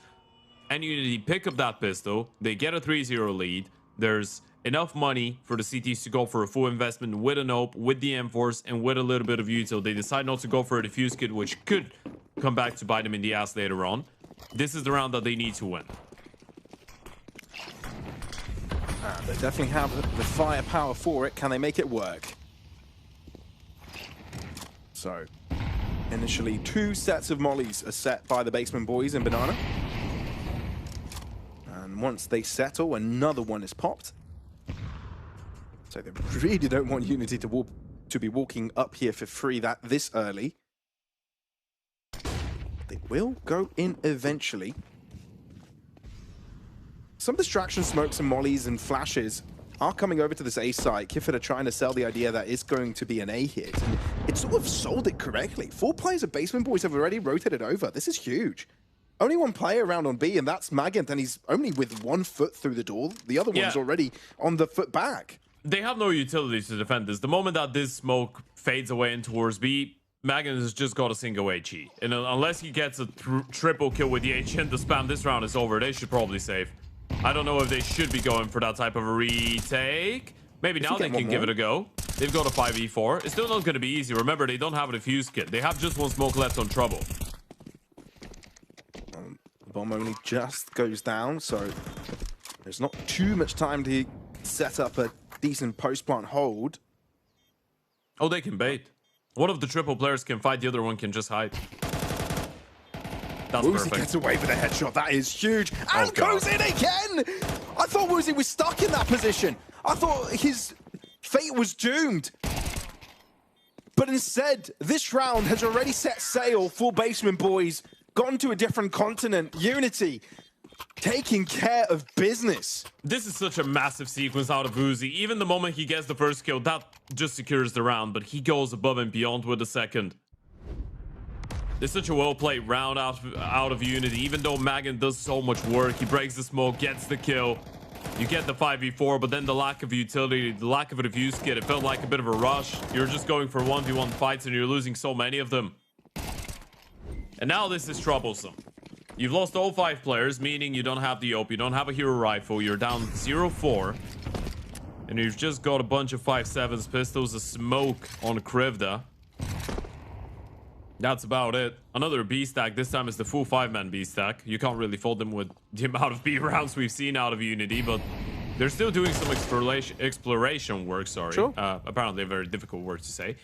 And Unity pick up that pistol. They get a 3-0 lead. There's enough money for the CTs to go for a full investment with an OP, with the M-Force, and with a little bit of util. They decide not to go for a defuse kit, which could come back to bite them in the ass later on. This is the round that they need to win. They definitely have the firepower for it. Can they make it work? So initially 2 sets of mollies are set by the Basement Boys in Banana. And once they settle, another one is popped. So they really don't want Unity to be walking up here for free this early. They will go in eventually. Some distraction smokes and mollies and flashes are coming over to this A site. Kiffin are trying to sell the idea that it's going to be an A hit. And it sort of sold it correctly. 4 players of Basement Boys have already rotated over. This is huge. Only 1 player around on B, and that's Magent, and he's only with 1 foot through the door. The other one's already on the foot back. They have no utilities to defend this. The moment that this smoke fades away in towards B, Magent has just got a single HE. And unless he gets a triple kill with the HE and the spam, this round is over. They should probably save. I don't know if they should be going for that type of a retake. Maybe now they can give it a go. They've got a 5v4. It's still not going to be easy. Remember, they don't have a defuse kit. They have just 1 smoke left on Trouble. Bomb only just goes down, so there's not too much time to set up a decent post-plant hold. Oh, they can bait. One of the triple players can fight, the other one can just hide. That's Woozy perfect. gets away with a headshot. That is huge. And goes in again! I thought Woozy was stuck in that position. I thought his fate was doomed. But instead, this round has already set sail for Basement Boys. Gone to a different continent. Unity taking care of business. This is such a massive sequence out of Woozy. Even the moment he gets the first kill, that just secures the round, but he goes above and beyond with the second. It's such a well-played round out of Unity. Even though Magent does so much work, he breaks the smoke, gets the kill. You get the 5v4, but then the lack of utility, the lack of a defuse kit, it felt like a bit of a rush. You're just going for 1v1 fights and you're losing so many of them. And now this is troublesome. You've lost all 5 players, meaning you don't have the OP, you don't have a hero rifle, you're down 0-4. And you've just got a bunch of 5.7s, pistols, a smoke on Krivda. That's about it. Another B stack. This time is the full 5-man B stack. You can't really fold them with the amount of B rounds we've seen out of Unity, but they're still doing some exploration work, sorry. Sure. Apparently a very difficult word to say.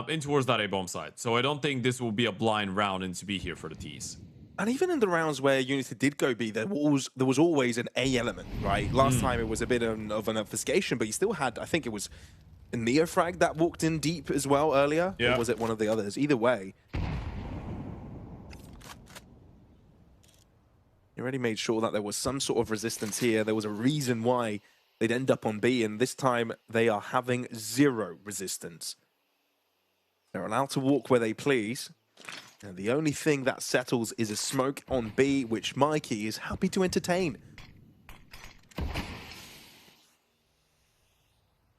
In towards that A-bomb side. So I don't think this will be a blind round into B here for the T's. And even in the rounds where Unity did go B, there was always an A element, right? Last time it was a bit of an obfuscation, but you still had, I think it was a Neofrag that walked in deep as well earlier. Yeah. Or was it one of the others? Either way. You already made sure that there was some sort of resistance here. There was a reason why they'd end up on B, and this time they are having 0 resistance. They're allowed to walk where they please. And the only thing that settles is a smoke on B, which Mikey is happy to entertain.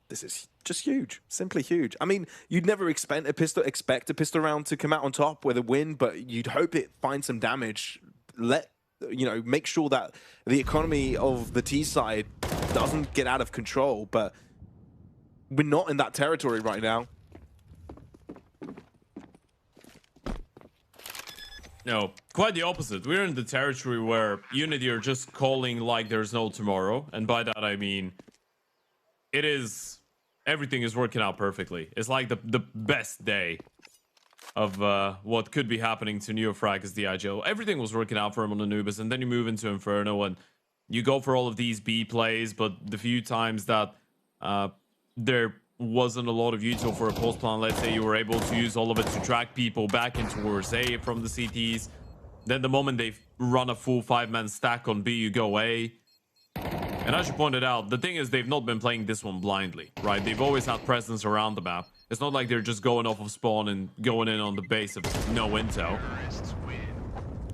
This is just huge, simply huge. I mean, you'd never expect a pistol round to come out on top with a win, but you'd hope it finds some damage. Make sure that the economy of the T side doesn't get out of control, but we're not in that territory right now. No, quite the opposite. We're in the territory where Unity are just calling like there's no tomorrow. And by that, I mean, everything is working out perfectly. It's like the best day of what could be happening to Neofrag as the IGL. Everything was working out for him on Anubis, and then you move into Inferno, and you go for all of these B plays, but the few times that there wasn't a lot of util for a post plan, let's say you were able to use all of it to drag people back in towards A from the CTs. Then the moment they run a full 5-man stack on B, you go A. And as you pointed out, the thing is they've not been playing this one blindly, right? They've always had presence around the map. It's not like they're just going off of spawn and going in on the base of no intel.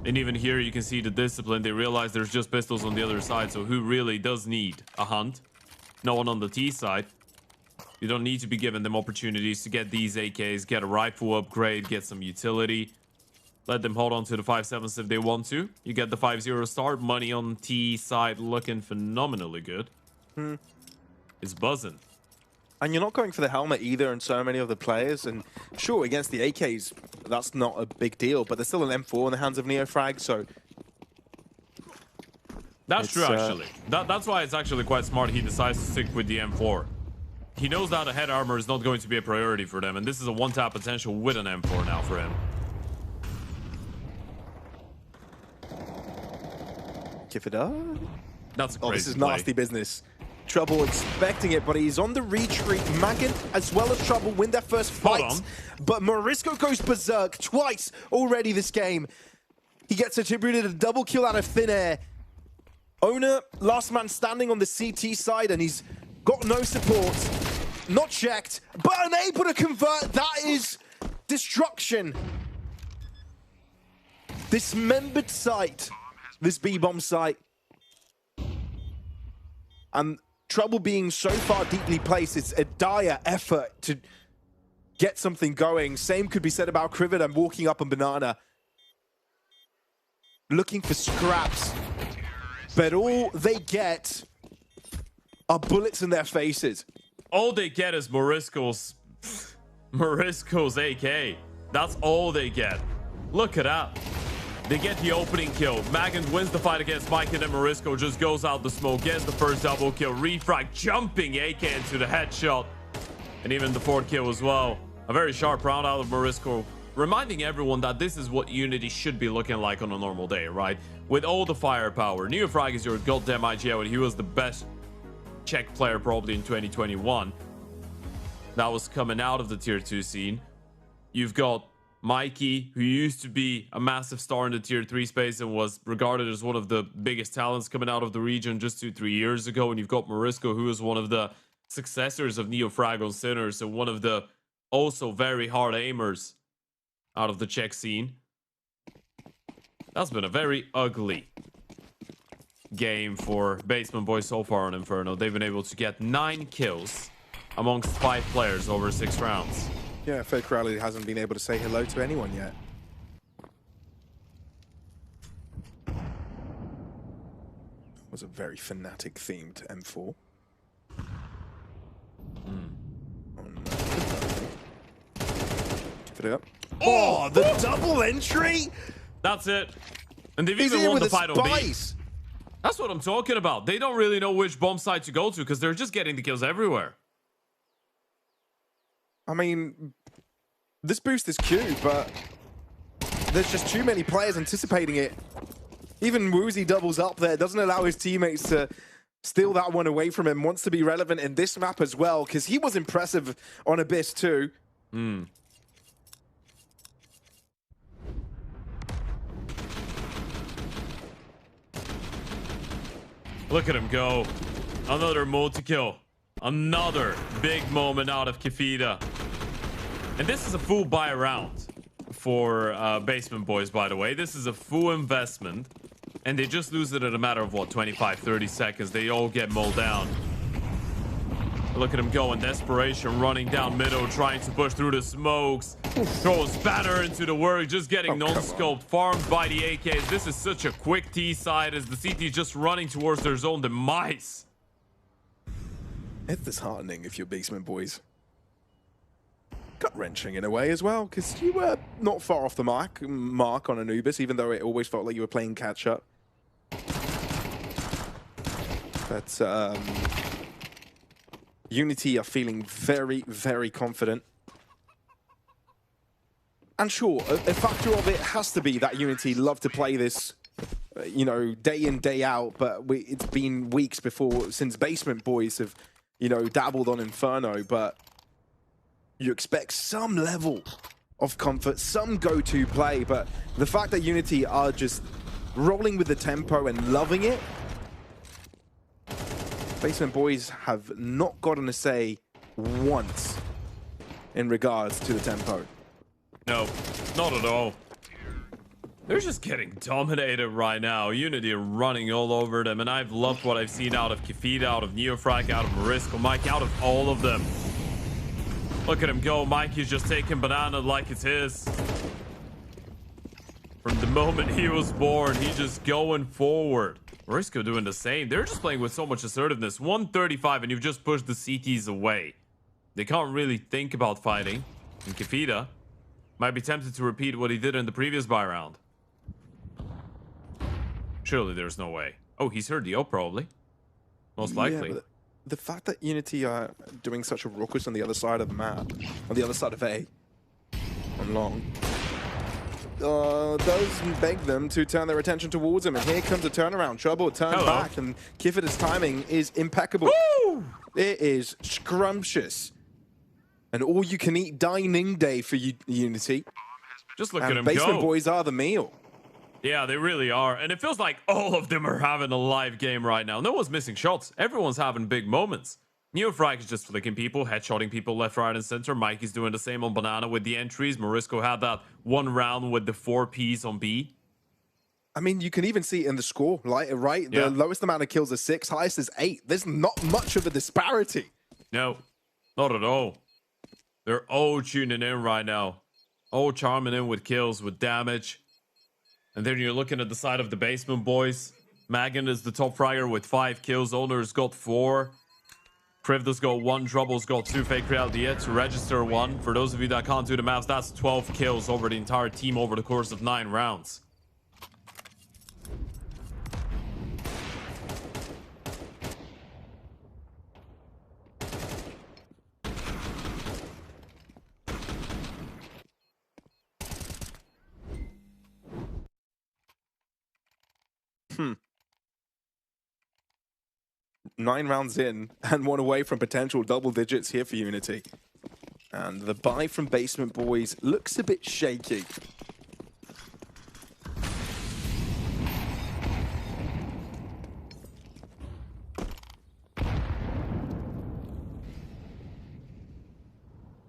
And even here you can see the discipline. They realize there's just pistols on the other side, so who really does need a hunt? No one on the T side. You don't need to be giving them opportunities to get these AKs, get a rifle upgrade, get some utility. Let them hold on to the 5.7s if they want to. You get the 5-0 start. Money on T side looking phenomenally good. It's buzzing. And you're not going for the helmet either in so many of the players. And sure, against the AKs, that's not a big deal, but there's still an M4 in the hands of Neofrag, so... That's true, actually. That's why it's actually quite smart he decides to stick with the M4. he knows that the head armor is not going to be a priority for them, and this is a one-tap potential with an M4 now for him. Give it up. That's a crazy this is play. nasty business. Trouble expecting it, but he's on the retreat. Magan as well as Trouble win their first fight. But Morisco goes berserk twice already this game. He gets attributed a double kill out of thin air. Owner, last man standing on the CT side, and he's got no support. Not checked, but unable to convert. That is destruction. Dismembered site. This B-bomb site. And Trouble being so far deeply placed, it's a dire effort to get something going. Same could be said about Crivet and walking up on Banana. Looking for scraps. But all they get are bullets in their faces. All they get is Morisco's AK. That's all they get. Look at that. They get the opening kill. Magan wins the fight against Mike, and then Morisco just goes out the smoke, gets the first double kill. Refrag jumping AK into the headshot. And even the fourth kill as well. A very sharp round out of Morisco. Reminding everyone that this is what Unity should be looking like on a normal day, right? With all the firepower. Neofrag is your goddamn IGL, and he was the best Czech player probably in 2021. That was coming out of the tier 2 scene. You've got Mikey, who used to be a massive star in the tier 3 space and was regarded as one of the biggest talents coming out of the region just 2-3 years ago. And you've got Morisco, who is one of the successors of Neofrag on Sinners and one of the also very hard aimers out of the Czech scene. That's been a very ugly game for Basement Boys so far on Inferno. They've been able to get 9 kills amongst 5 players over 6 rounds. Yeah, Fake Rally hasn't been able to say hello to anyone yet. It was a very fanatic themed M4. Oh, no. Give it up. Oh, the double entry! That's it. And they've He's even in won with the a fight on B. spice. That's what I'm talking about. They don't really know which bomb site to go to because they're just getting the kills everywhere. I mean, this boost is cute, but there's just too many players anticipating it. Even Woozy doubles up there, doesn't allow his teammates to steal that one away from him. Wants to be relevant in this map as well, because he was impressive on Abyss too. Look at him go. Another multi-kill. Another big moment out of Kefida. And this is a full buy round for Basement Boys, by the way. This is a full investment. And they just lose it in a matter of, what, 25, 30 seconds. They all get mulled down. Look at him go in desperation, running down middle, trying to push through the smokes. Throws batter into the work, just getting non-scoped, farmed by the AKs. This is such a quick T-side as the CT just running towards their zone demise. It's disheartening if you're Basement Boys. Gut-wrenching in a way as well, because you were not far off the mark on Anubis, even though it always felt like you were playing catch-up. But Unity are feeling very, very confident. And sure, a factor of it has to be that Unity love to play this, you know, day in, day out, but it's been weeks since Basement Boys have, you know, dabbled on Inferno, but you expect some level of comfort, some go-to play, but the fact that Unity are just rolling with the tempo and loving it, Basement Boys have not gotten a say once in regards to the tempo. No, not at all. They're just getting dominated right now. Unity are running all over them, and I've loved what I've seen out of Kefida, out of Neofrag, out of Morisco, Mike, out of all of them. Look at him go. Mikey's just taking Banana like it's his. From the moment he was born, he's just going forward. Morisco doing the same. They're just playing with so much assertiveness. 135, and you've just pushed the CTs away. They can't really think about fighting. And Kefida might be tempted to repeat what he did in the previous buy round. Surely there's no way. Oh, he's heard the O probably. Most likely. Yeah, the fact that Unity are doing such a ruckus on the other side of the map, on the other side of A, on long, does beg them to turn their attention towards him. And here comes a turnaround. Trouble turns back, and Kiffida's timing is impeccable. Woo! It is scrumptious. An all-you-can-eat dining day for Unity. Just look at him Basement go. Boys are the meal. Yeah, they really are. And it feels like all of them are having a live game right now. No one's missing shots. Everyone's having big moments. Neofrag is just flicking people, headshotting people left, right, and center. Mikey's doing the same on Banana with the entries. Morisco had that one round with the 4 Ps on B. I mean, you can even see it in the score, right? The lowest amount of kills is 6, highest is 8. There's not much of a disparity. No, not at all. They're all tuning in right now. All charming in with kills, with damage. And then you're looking at the side of the Basement Boys. Magan is the top fragger with 5 kills. Owner's got 4. Krivda's got 1. Trouble's got 2. Fake Reality yet to register 1. For those of you that can't do the maths, that's 12 kills over the entire team over the course of 9 rounds. Nine rounds in and 1 away from potential double digits here for Unity. And the buy from Basement Boys looks a bit shaky.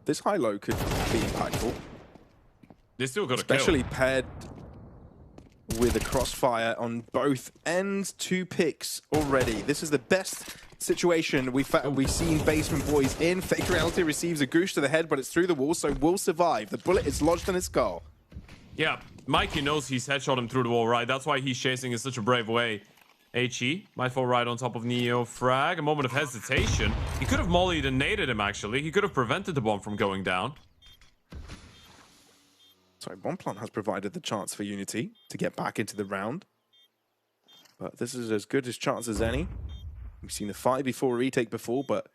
This high-low could be impactful. They still got a especially kill. Paired with a crossfire on both ends. 2 picks already. This is the best situation we've seen Basement Boys in. Fake Reality receives a goosh to the head, but it's through the wall, so will survive. The bullet is lodged in his skull. Yeah, Mikey knows he's headshot him through the wall, right? That's why he's chasing in such a brave way. HE might fall right on top of Neofrag. A moment of hesitation. He could have mollied and naded him, actually. He could have prevented the bomb from going down. Sorry, Bonplant has provided the chance for Unity to get back into the round. But this is as good a chance as any. We've seen a 5v4 retake before, but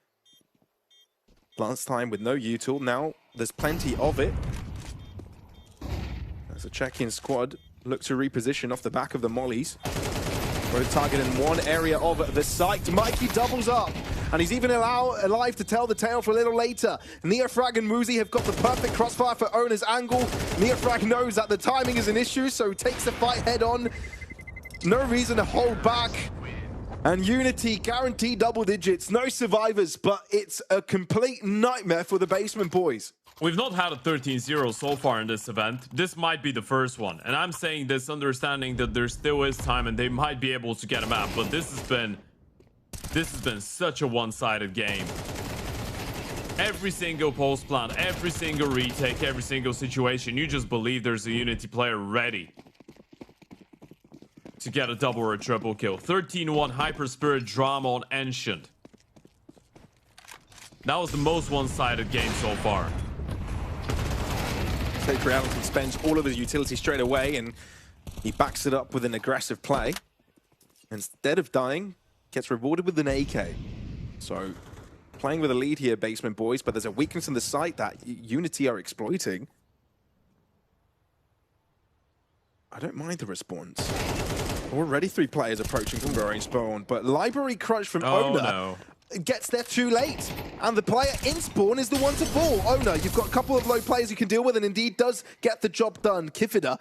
last time with no util. Now there's plenty of it. As a check-in squad look to reposition off the back of the mollies. We're targeting one area of the site. Mikey doubles up, and he's even alive to tell the tale for a little later. Neofrag and Muzi have got the perfect crossfire for Owner's angle. Neofrag knows that the timing is an issue, so he takes the fight head on. No reason to hold back. And Unity guaranteed double digits. No survivors, but it's a complete nightmare for the Basement Boys. We've not had a 13-0 so far in this event. This might be the first one. And I'm saying this understanding that there still is time and they might be able to get a map. But this has been such a one-sided game. Every single post plan, every single retake, every single situation, you just believe there's a Unity player ready to get a double or a triple kill. 13-1 HYPERSPIRIT drama on Ancient. That was the most one-sided game so far. Fake Reality spends all of his utility straight away, and he backs it up with an aggressive play. Instead of dying, gets rewarded with an AK. So, playing with a lead here, Basement Boys, but there's a weakness in the site that Unity are exploiting. I don't mind the response. Already 3 players approaching from their own spawn, but Library Crunch from Owner gets there too late. And the player in spawn is the one to fall. Owner, you've got a couple of low players you can deal with, and indeed does get the job done. Kifida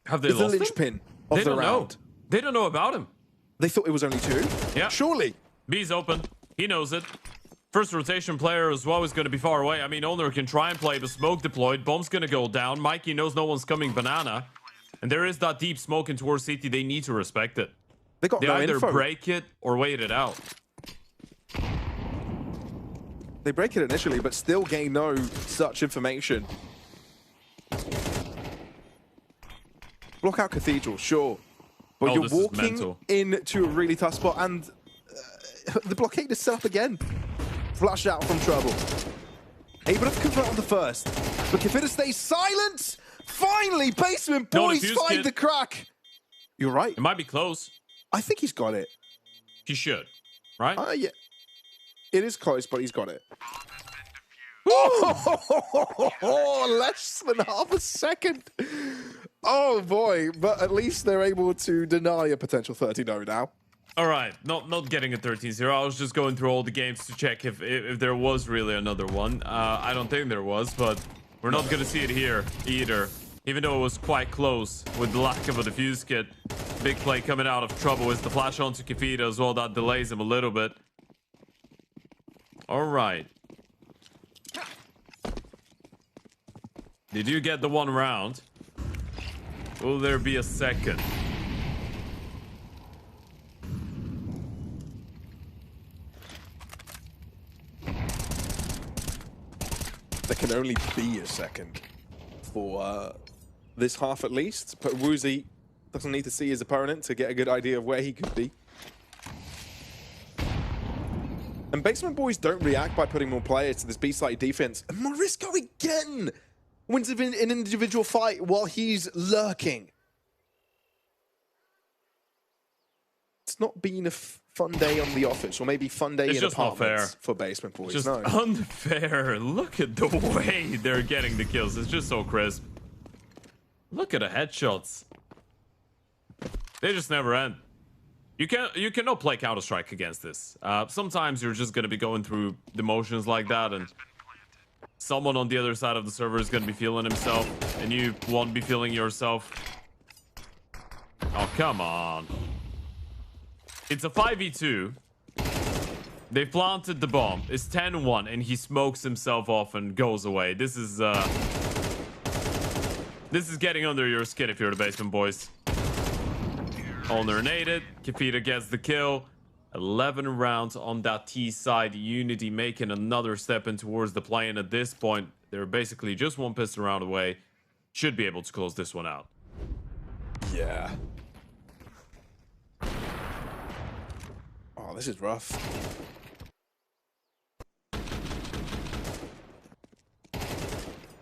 Have they is the lost him? linchpin of the round. They don't know about him. They thought it was only 2? Yeah. Surely. B's open. He knows it. First rotation player as well is going to be far away. I mean, Owner can try and play, but smoke deployed. Bomb's going to go down. Mikey knows no one's coming Banana. And there is that deep smoke in towards City. They need to respect it. They got They no either info. break it or wait it out. They break it initially, but still gain no such information. Block out Cathedral, sure. But you're this is walking mental. into a really tough spot, and the blockade is set up again. Flush out from trouble. Able to convert on the first. But Kifida stays silent! Finally, Basement No Boys defuse, find kid. the crack! You're right. It might be close. I think he's got it. He should. Right? Yeah. It is close, but he's got it. Oh, less than half a second. Oh boy, but at least they're able to deny a potential 30-0 now. All right, not getting a 13-0. I was just going through all the games to check if there was really another one. I don't think there was, but we're not going to see it here either. Even though it was quite close with the lack of a defuse kit. Big play coming out of trouble is the flash onto Kefita as well. That delays him a little bit. All right. Did you get the one round? Will there be a second? There can only be a second for this half at least, but Woozy doesn't need to see his opponent to get a good idea of where he could be. And Basement Boys don't react by putting more players to this B-side defense. And Morisco again wins an individual fight while he's lurking. It's not been a fun day on the office, or maybe fun day in apartments for Basement Boys. It's just unfair. Look at the way they're getting the kills. It's just so crisp. Look at the headshots. They just never end. You cannot play Counter-Strike against this. Sometimes you're just gonna be going through the motions like that, and someone on the other side of the server is gonna be feeling himself, and you won't be feeling yourself. Oh, come on. It's a 5v2. They planted the bomb. It's 10-1, and he smokes himself off and goes away. This is getting under your skin if you're the Basement Boys. Owner naded. Kefita gets the kill. 11 rounds on that T side. Unity making another step in towards the play-in at this point. They're basically just one pistol round away. Should be able to close this one out. Yeah. Oh, this is rough.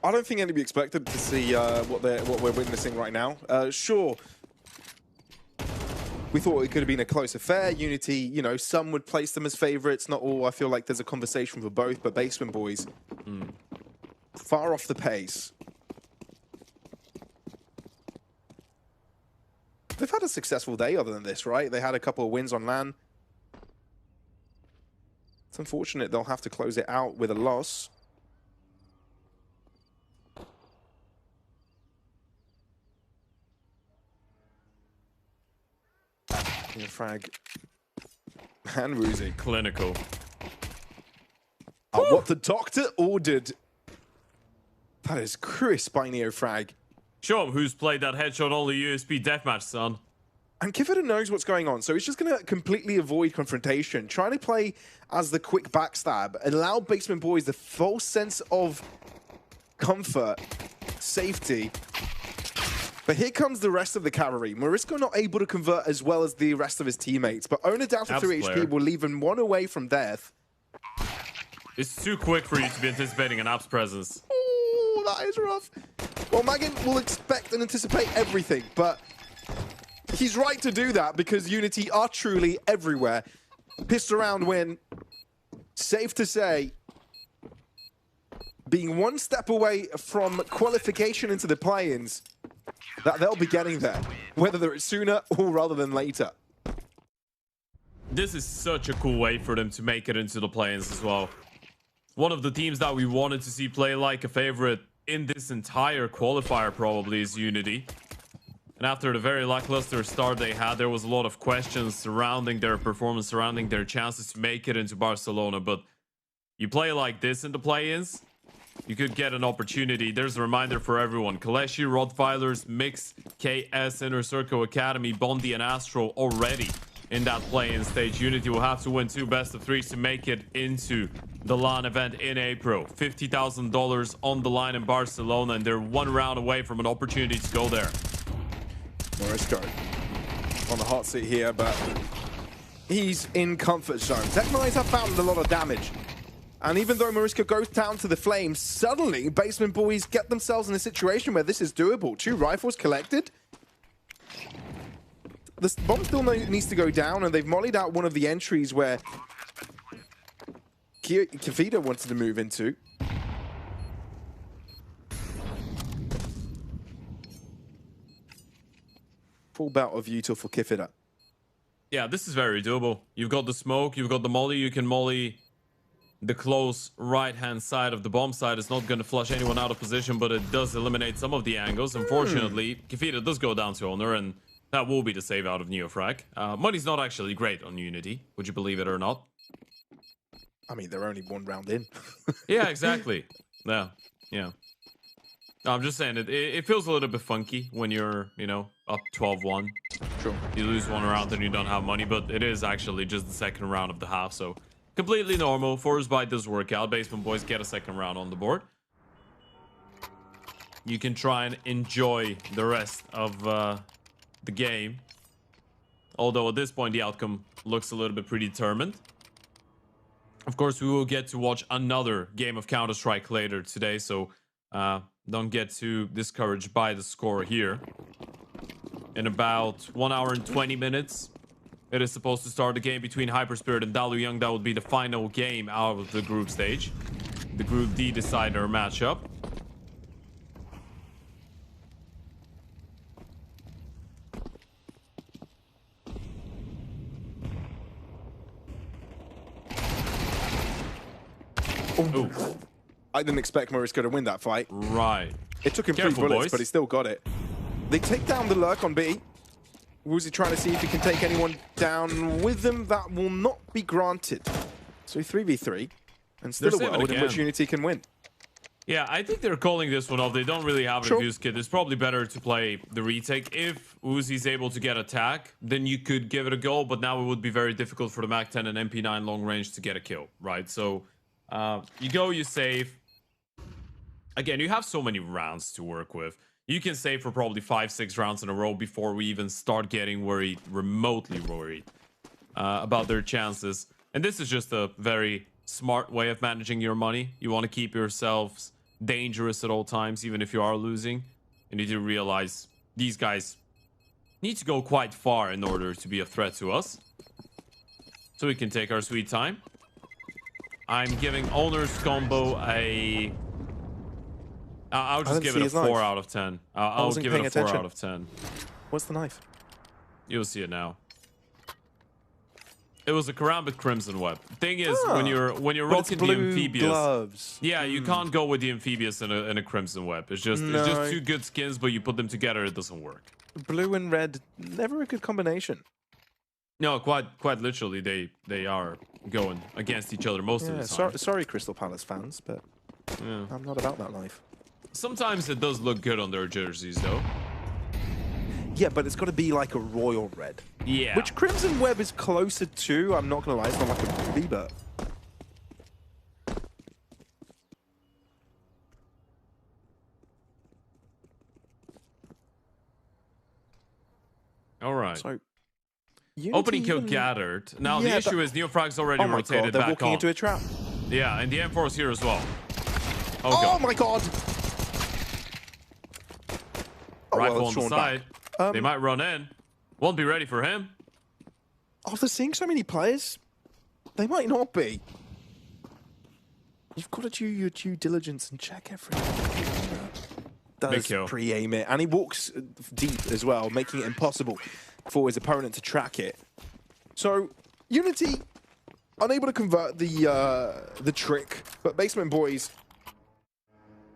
I don't think anybody expected to see what we're witnessing right now. Sure. We thought it could have been a close affair. Unity, you know, some would place them as favorites. Not all. I feel like there's a conversation for both, but Basement Boys, far off the pace. They've had a successful day other than this, right? They had a couple of wins on LAN. It's unfortunate they'll have to close it out with a loss. Frag and Woozy. Clinical. What the doctor ordered. That is crisp by Neofrag. Show him who's played that headshot only USP deathmatch, son. And Kefita knows what's going on, so he's just going to completely avoid confrontation, trying to play as the quick backstab, and allow Basement Boys the false sense of comfort, safety. But here comes the rest of the cavalry. Morisco not able to convert as well as the rest of his teammates, but Owner down to 3 HP will leave him one away from death. It's too quick for you to be anticipating an App's presence. Oh, that is rough. Well, Magan will expect and anticipate everything, but he's right to do that because Unity are truly everywhere. Pissed around win. Safe to say, being one step away from qualification into the play-ins, that they'll be getting there, whether it's sooner or rather than later. This is such a cool way for them to make it into the play-ins as well. One of the teams that we wanted to see play like a favorite in this entire qualifier probably is Unity. And after the very lackluster start they had, there was a lot of questions surrounding their performance, surrounding their chances to make it into Barcelona. But you play like this in the play-ins, you could get an opportunity. There's a reminder for everyone. Kaleshi, Rottweilers, Mix, KS, Inner Circle Academy, Bondi, and Astral already in that play-in stage. Unity will have to win 2 best-of-3s to make it into the LAN event in April. $50,000 on the line in Barcelona, and they're 1 round away from an opportunity to go there. Morisco on the hot seat here, but he's in comfort zone. Tech9s have found a lot of damage. And even though Morisco goes down to the flames, suddenly Basement Boys get themselves in a situation where this is doable. 2 rifles collected. The bomb still needs to go down, and they've mollied out one of the entries where Kafida wanted to move into. Full bout of util for Kafida. Yeah, this is very doable. You've got the smoke, you've got the molly, you can molly the close right-hand side of the bomb side. It's not going to flush anyone out of position, but it does eliminate some of the angles. Unfortunately, Kafida does go down to Owner, and that will be the save out of Neofrag. Money's not actually great on Unity, would you believe it or not? I mean, they're only one round in. Yeah, exactly. Yeah. No, I'm just saying, it feels a little bit funky when you're, you know, up 12-1. Sure. You lose one round and you don't have money, but it is actually just the second round of the half, so completely normal. Force Bite does work out. Basement Boys get a second round on the board. You can try and enjoy the rest of the game. Although at this point, the outcome looks a little bit predetermined. Of course, we will get to watch another game of Counter-Strike later today, so don't get too discouraged by the score here. In about 1 hour and 20 minutes, it is supposed to start the game between HYPERSPIRIT and DALUYONG. That would be the final game out of the group stage. The Group D decider matchup. Ooh. I didn't expect Maurisko to win that fight. Right. It took him Careful, 3 bullets, boys. but he still got it. They take down the lurk on B. Woozy trying to see if he can take anyone down with them. That will not be granted. So 3v3. And still a world in which Unity can win. Yeah, I think they're calling this one off. They don't really have a fuse kit. It's probably better to play the retake. If Uzi's able to get attack, then you could give it a go. But now it would be very difficult for the MAC-10 and MP9 long range to get a kill, right? So you go, you save. Again, you have so many rounds to work with. You can save for probably 5-6 rounds in a row before we even start getting worried, remotely worried, about their chances. And this is just a very smart way of managing your money. You want to keep yourselves dangerous at all times, even if you are losing. You need to realize these guys need to go quite far in order to be a threat to us. So we can take our sweet time. I'm giving Owner's combo a... I'll just give it a 4 out of 10. I'll give it a 4 out of 10. What's the knife? You'll see it now. It was a Karambit Crimson Web. Thing is, when you're rocking the amphibious, gloves. Yeah, you can't go with the amphibious in a Crimson Web. It's just two good skins, but you put them together, it doesn't work. Blue and red, never a good combination. No, quite literally, they are going against each other most of the time. Sorry, Crystal Palace fans, but I'm not about that life. Sometimes it does look good on their jerseys, though. Yeah, but it's got to be like a royal red. Yeah. Which Crimson Web is closer to, I'm not going to lie, it's not like a ruby, but... All right. So, opening kill gathered. Now, the issue is Neofrag's already rotated they're back walking on. into a trap. Yeah, and the M4 is here as well. Oh my god! Rifle on the side. They might run in. Won't be ready for him. After seeing so many players, they might not be. You've got to do your due diligence and check everything. Does pre-aim it, and he walks deep as well, making it impossible for his opponent to track it. So Unity unable to convert the trick, but Basement Boys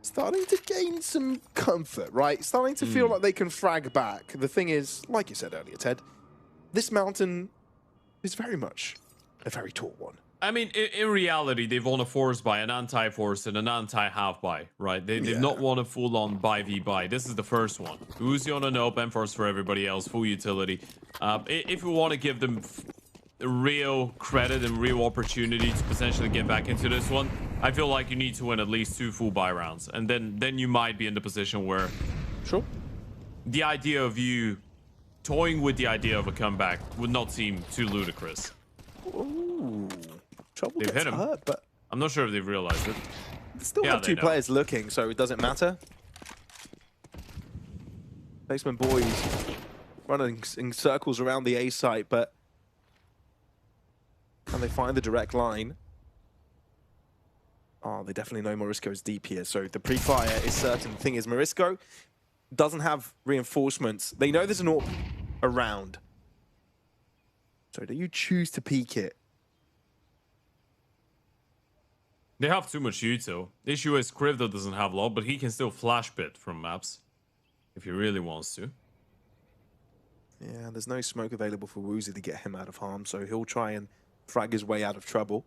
starting to gain some comfort, right? Starting to feel like they can frag back. The thing is, like you said earlier, Ted, this mountain is very much a very tall one. I mean, in reality, they've won a force buy, an anti-force, and an anti-half buy, right? They've not won a full-on buy v buy. This is the first one. Uzi on a nope, and force for everybody else, full utility. If we want to give them real credit and real opportunity to potentially get back into this one, I feel like you need to win at least 2 full buy rounds, and then you might be in the position where the idea of you toying with the idea of a comeback would not seem too ludicrous. Ooh. Trouble They've hit him, hurt, but I'm not sure if they've realized it. They still have 2 players looking, so it doesn't matter. Basement Boys running in circles around the A site, but can they find the direct line? Oh, they definitely know Morisco's deep here, so the pre-fire is certain. The thing is, Morisco doesn't have reinforcements. They know there's an AWP around. So do you choose to peek it? They have too much util. The issue is Krivda doesn't have a lot, but he can still flash pit from maps if he really wants to. Yeah, there's no smoke available for Woozy to get him out of harm, so he'll try and frag his way out of trouble.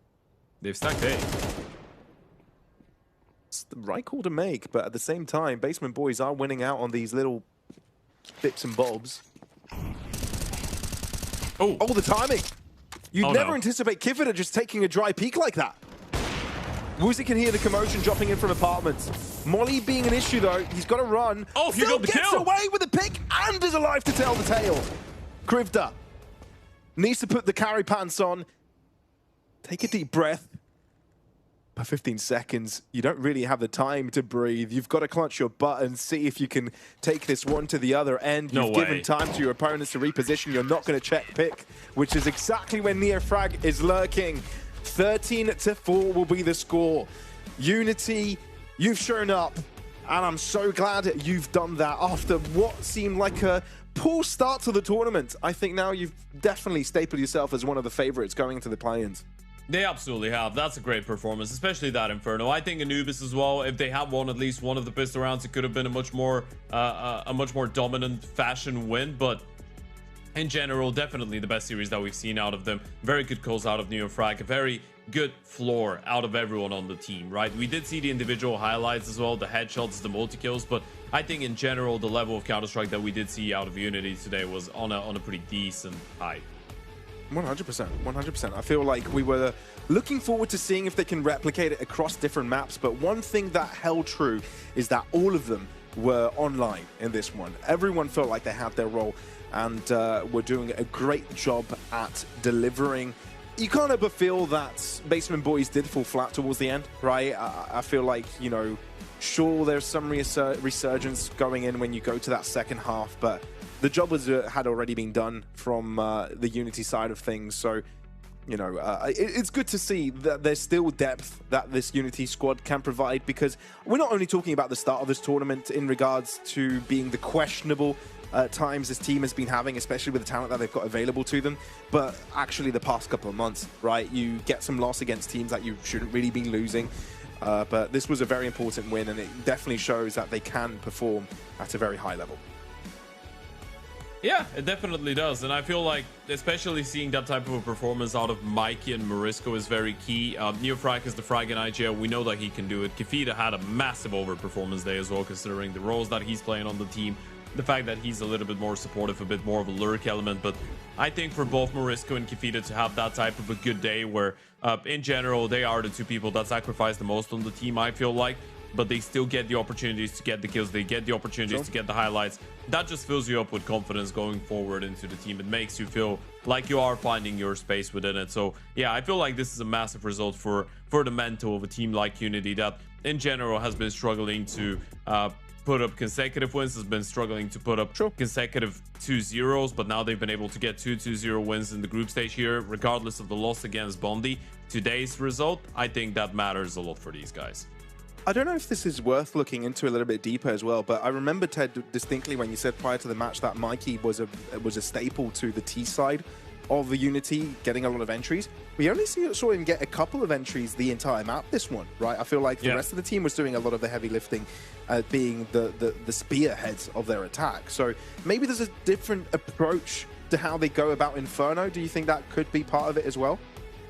They've stacked A. It's the right call to make, but at the same time, Basement Boys are winning out on these little bits and bobs. Oh, the timing! You'd never no. anticipate Kivita just taking a dry peek like that. Woozy can hear the commotion dropping in from apartments. Molly being an issue though, he's got to run. Oh, he Still got the gets kill. away with the pick and is alive to tell the tale. Krivda needs to put the carry pants on. Take a deep breath. For 15 seconds, you don't really have the time to breathe. You've got to clutch your butt and see if you can take this one to the other end. No You've way. given time to your opponents to reposition. You're not going to check pick, which is exactly when Neofrag is lurking. 13-4 will be the score. Unity, you've shown up, and I'm so glad you've done that after what seemed like a poor start to the tournament. I think now you've definitely stapled yourself as one of the favorites going into the play-ins. they absolutely have. That's a great performance, especially that Inferno. I think Anubis as well, if they had won at least one of the pistol rounds, it could have been a much more dominant fashion win, but in general, definitely the best series that we've seen out of them. Very good calls out of Neofrag, a very good floor out of everyone on the team, right? We did see the individual highlights as well, the headshots, the multi-kills, but I think in general, the level of Counter-Strike that we did see out of Unity today was on a pretty decent high. 100%, 100%. I feel like we were looking forward to seeing if they can replicate it across different maps, but one thing that held true is that all of them were online in this one. Everyone felt like they had their role and were doing a great job at delivering. You can't ever feel that Basement Boys did fall flat towards the end, right? I feel like, you know, sure, there's some resurgence going in when you go to that second half, but the job had already been done from the Unity side of things. So, you know, it's good to see that there's still depth that this Unity squad can provide, because we're not only talking about the start of this tournament in regards to being the questionable times this team has been having, especially with the talent that they've got available to them, but actually the past couple of months, right? You get some loss against teams that you shouldn't really be losing. But this was a very important win, and it definitely shows that they can perform at a very high level. Yeah, it definitely does, and I feel like especially seeing that type of a performance out of Mikey and Morisco is very key. Neofrag is the frag in IGL. We know that he can do it. Kefida had a massive overperformance day as well, considering the roles that he's playing on the team. The fact that he's a little bit more supportive, a bit more of a lurk element, but I think for both Morisco and Kefida to have that type of a good day where, in general, they are the two people that sacrifice the most on the team, I feel like, but they still get the opportunities to get the kills, they get the opportunities to get the highlights. That just fills you up with confidence going forward into the team. It makes you feel like you are finding your space within it. So yeah, I feel like this is a massive result for the mental of a team like Unity that in general has been struggling to put up consecutive wins, has been struggling to put up consecutive 2-0s, but now they've been able to get 2-2-0 wins in the group stage here, regardless of the loss against Bondi. Today's result, I think that matters a lot for these guys. I don't know if this is worth looking into a little bit deeper as well, but I remember, Ted, distinctly when you said prior to the match that Mikey was a staple to the T side of the Unity, getting a lot of entries. We only saw him get a couple of entries the entire map this one, right? I feel like the rest of the team was doing a lot of the heavy lifting, being the spearheads of their attack. So maybe there's a different approach to how they go about Inferno. Do you think that could be part of it as well?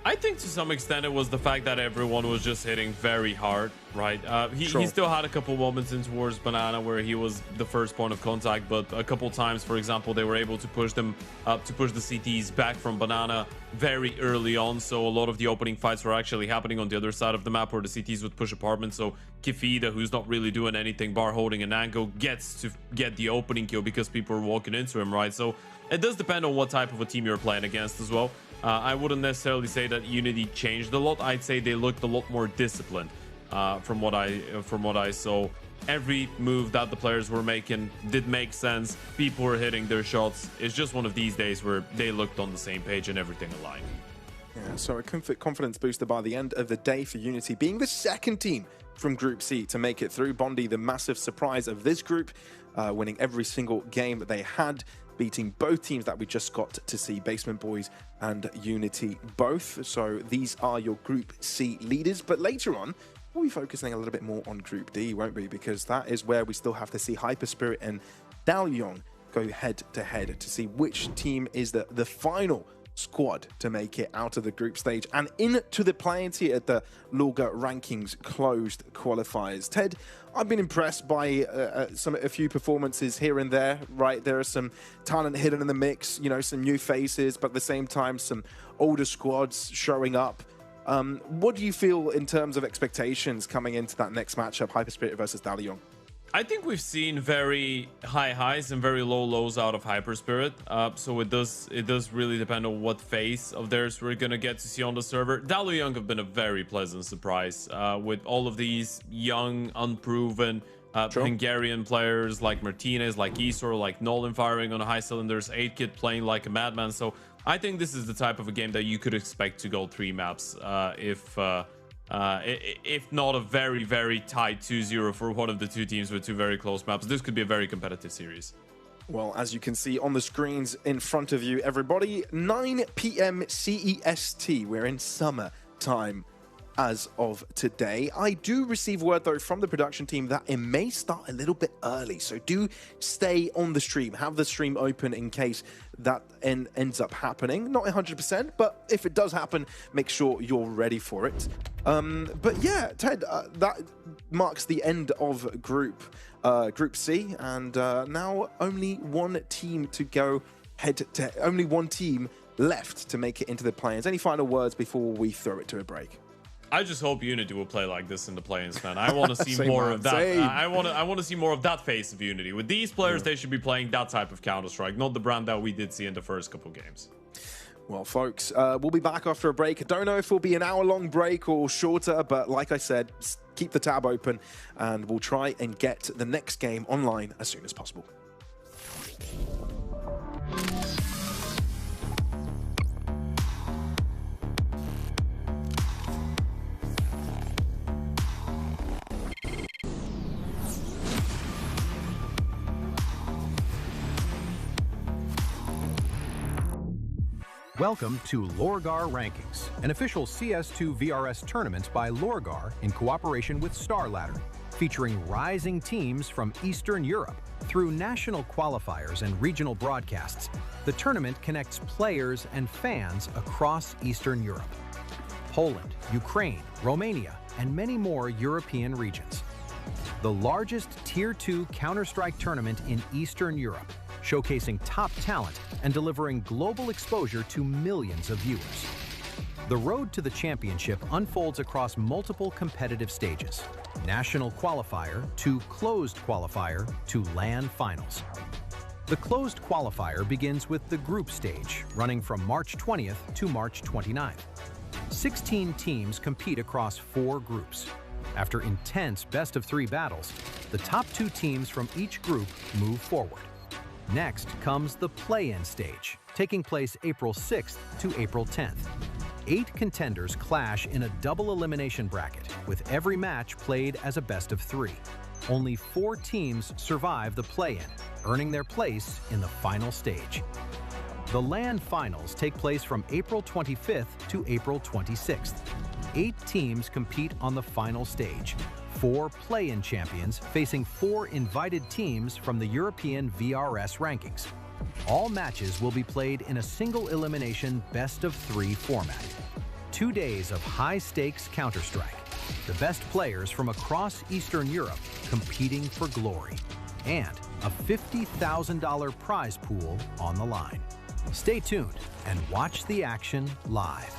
I think to some extent it was the fact that everyone was just hitting very hard, right? He still had a couple moments in towards Banana where he was the first point of contact, but a couple times, for example, they were able to push them up, to push the CTs back from Banana very early on. So a lot of the opening fights were actually happening on the other side of the map where the CTs would push apartments. So Kefida, who's not really doing anything bar holding an angle, gets to get the opening kill because people are walking into him, right? So it does depend on what type of a team you're playing against as well. I wouldn't necessarily say that Unity changed a lot. I'd say they looked a lot more disciplined from what I saw. Every move that the players were making did make sense. People were hitting their shots. It's just one of these days where they looked on the same page and everything aligned. Yeah, so a confidence booster by the end of the day for Unity, being the second team from Group C to make it through. Bondi, the massive surprise of this group, winning every single game that they had, beating both teams that we just got to see, Basement Boys and Unity both. So these are your Group C leaders. But later on, we'll be focusing a little bit more on Group D, won't we? Because that is where we still have to see HYPERSPIRIT and DALUYONG go head-to-head to see which team is the final squad to make it out of the group stage and into the play-ins here at the LORGAR rankings closed qualifiers. Ted, I've been impressed by a few performances here and there, right? There are some talent hidden in the mix, you know, some new faces, but at the same time, some older squads showing up. What do you feel in terms of expectations coming into that next matchup, HYPERSPIRIT versus DALUYONG? I think we've seen very high highs and very low lows out of HYPERSPIRIT. So it does really depend on what phase of theirs we're gonna get to see on the server. DALUYONG have been a very pleasant surprise with all of these young, unproven Hungarian players like Martinez, like Isor, like Nolan firing on high cylinders, 8kit playing like a madman. So I think this is the type of a game that you could expect to go 3 maps if not a very, very tight 2-0 for one of the two teams with 2 very close maps. This could be a very competitive series. Well, as you can see on the screens in front of you, everybody, 9 p.m. CEST. We're in summer time as of today. I do receive word, though, from the production team that it may start a little bit early. So do stay on the stream. Have the stream open in case that ends up happening. Not 100%, but if it does happen, make sure you're ready for it. But yeah, Ted, that marks the end of Group C. And now only one team to go only one team left to make it into the play-ins. Any final words before we throw it to a break? I just hope Unity will play like this in the play-ins, man. I want to see more of that. I want to see more of that face of Unity. With these players, they should be playing that type of Counter-Strike, not the brand that we did see in the first couple games. Well, folks, we'll be back after a break. I don't know if it'll be an hour-long break or shorter, but like I said, keep the tab open, and we'll try and get the next game online as soon as possible. Welcome to LORGAR Rankings, an official CS2 VRS tournament by LORGAR in cooperation with StarLadder, featuring rising teams from Eastern Europe. Through national qualifiers and regional broadcasts, the tournament connects players and fans across Eastern Europe. Poland, Ukraine, Romania, and many more European regions. The largest Tier 2 Counter-Strike tournament in Eastern Europe, showcasing top talent and delivering global exposure to millions of viewers. The road to the championship unfolds across multiple competitive stages: National Qualifier to Closed Qualifier to LAN Finals. The Closed Qualifier begins with the group stage, running from March 20th to March 29th. 16 teams compete across 4 groups. After intense best-of-3 battles, the top 2 teams from each group move forward. Next comes the play-in stage, taking place April 6th to April 10th. 8 contenders clash in a double elimination bracket, with every match played as a best-of-3. Only 4 teams survive the play-in, earning their place in the final stage. The LAN Finals take place from April 25th to April 26th. 8 teams compete on the final stage. 4 play-in champions facing 4 invited teams from the European VRS rankings. All matches will be played in a single elimination best-of-3 format. 2 days of high-stakes Counter-Strike. The best players from across Eastern Europe competing for glory. And a $50,000 prize pool on the line. Stay tuned and watch the action live.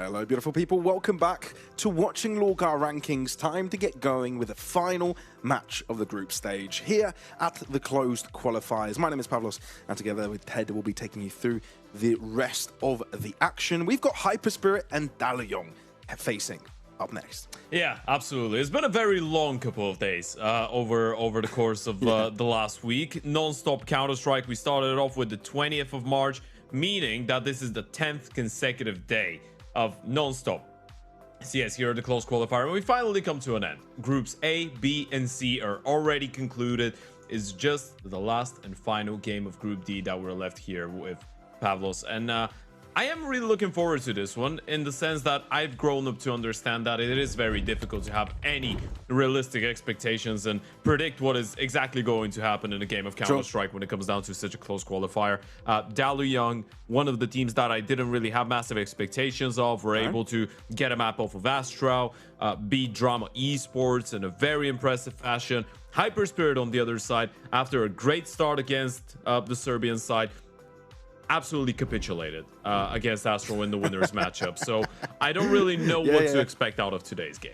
Hello, beautiful people. Welcome back to watching LORGAR Rankings. Time to get going with the final match of the group stage here at the closed qualifiers. My name is Pavlos, and together with Ted, we'll be taking you through the rest of the action. We've got HYPERSPIRIT and DALUYONG facing up next. Yeah, absolutely. It's been a very long couple of days over the course of the last week. Non-stop Counter-Strike. We started off with the 20th of March, meaning that this is the 10th consecutive day of non-stop CS here at the close qualifier, and we finally come to an end. Groups A, B, and C are already concluded. It's just the last and final game of Group D that we're left here with Pavlos, and I am really looking forward to this one in the sense that I've grown up to understand that it is very difficult to have any realistic expectations and predict what is exactly going to happen in a game of Counter-Strike when it comes down to such a close qualifier. DALUYONG, one of the teams that I didn't really have massive expectations of, were able to get a map off of ASTRAL, beat Drama eSports in a very impressive fashion. HYPERSPIRIT on the other side, after a great start against the Serbian side, absolutely capitulated against ASTRAL in the winners matchup. So I don't really know what to expect out of today's game.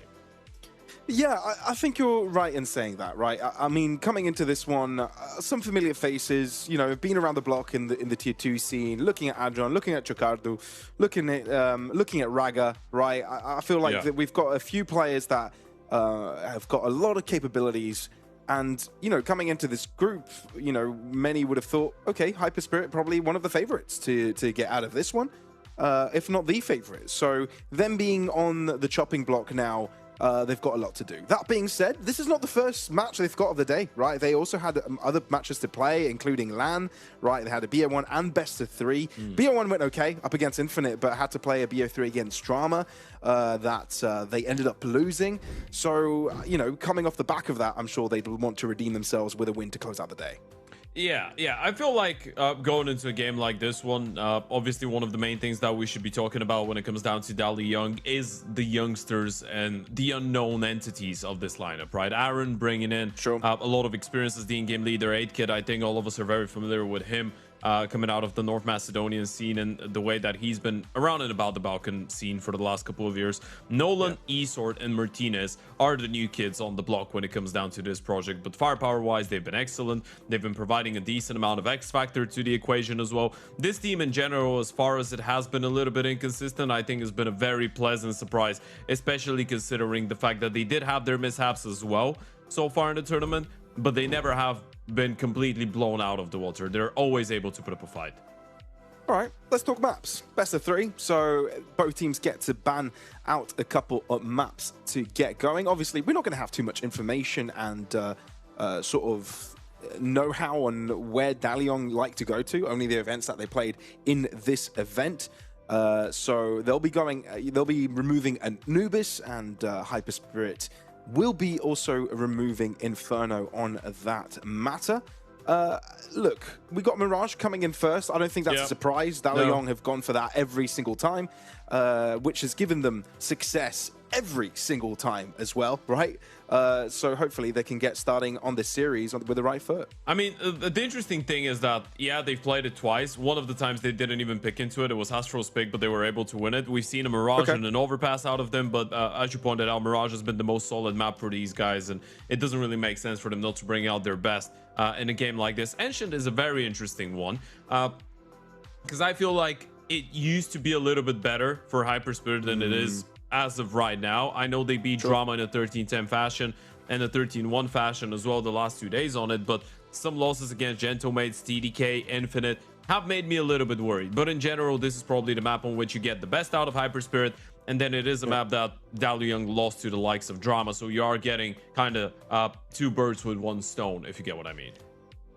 Yeah, I think you're right in saying that, right? I mean, coming into this one, some familiar faces, you know, have been around the block in the tier 2 scene, looking at Adron, looking at Chocardo, looking at Raga, right? I feel like that we've got a few players that have got a lot of capabilities. And, you know, coming into this group, you know, many would have thought, okay, HYPERSPIRIT probably one of the favorites to get out of this one, if not the favorite. So them being on the chopping block now, they've got a lot to do. That being said, this is not the first match they've got of the day, right? They also had other matches to play, including LAN, right? They had a BO1 and best of 3. BO1 went okay up against Infinite, but had to play a BO3 against Drama that they ended up losing. So, you know, coming off the back of that, I'm sure they'd want to redeem themselves with a win to close out the day. Yeah, I feel like going into a game like this one, obviously one of the main things that we should be talking about when it comes down to DALUYONG is the youngsters and the unknown entities of this lineup, right? Aaron bringing in a lot of experience as the in-game leader. 8kid, I think all of us are very familiar with him. Coming out of the North Macedonian scene and the way that he's been around and about the Balkan scene for the last couple of years. Nolan, Esort, and Martinez are the new kids on the block when it comes down to this project, but firepower-wise, they've been excellent. They've been providing a decent amount of X-Factor to the equation as well. This team in general, as far as it has been a little bit inconsistent, I think has been a very pleasant surprise, especially considering the fact that they did have their mishaps as well so far in the tournament, but they never have been completely blown out of the water. They're always able to put up a fight. All right, let's talk maps. Best of 3, so both teams get to ban out a couple of maps to get going. Obviously, we're not going to have too much information and sort of know-how on where DALUYONG like to go to, only the events that they played in this event. So they'll be removing Anubis, and HYPERSPIRIT will be also removing Inferno on that matter. Look, we got Mirage coming in first. I don't think that's a surprise. DALUYONG have gone for that every single time, which has given them success every single time as well, right? So hopefully they can get starting on this series with the right foot. I mean, the interesting thing is that, yeah, they've played it twice. One of the times they didn't even pick into it. It was Astral's pick, but they were able to win it. We've seen a Mirage and an Overpass out of them, but as you pointed out, Mirage has been the most solid map for these guys, and it doesn't really make sense for them not to bring out their best in a game like this. Ancient is a very interesting one, because I feel like it used to be a little bit better for HYPERSPIRIT than it is as of right now. I know they beat Drama in a 13-10 fashion and a 13-1 fashion as well the last 2 days on it, but some losses against Gentlemates, TDK, Infinite have made me a little bit worried. But in general, this is probably the map on which you get the best out of HYPERSPIRIT, and then it is a map that DALUYONG lost to the likes of Drama, so you are getting kind of 2 birds with 1 stone, if you get what I mean.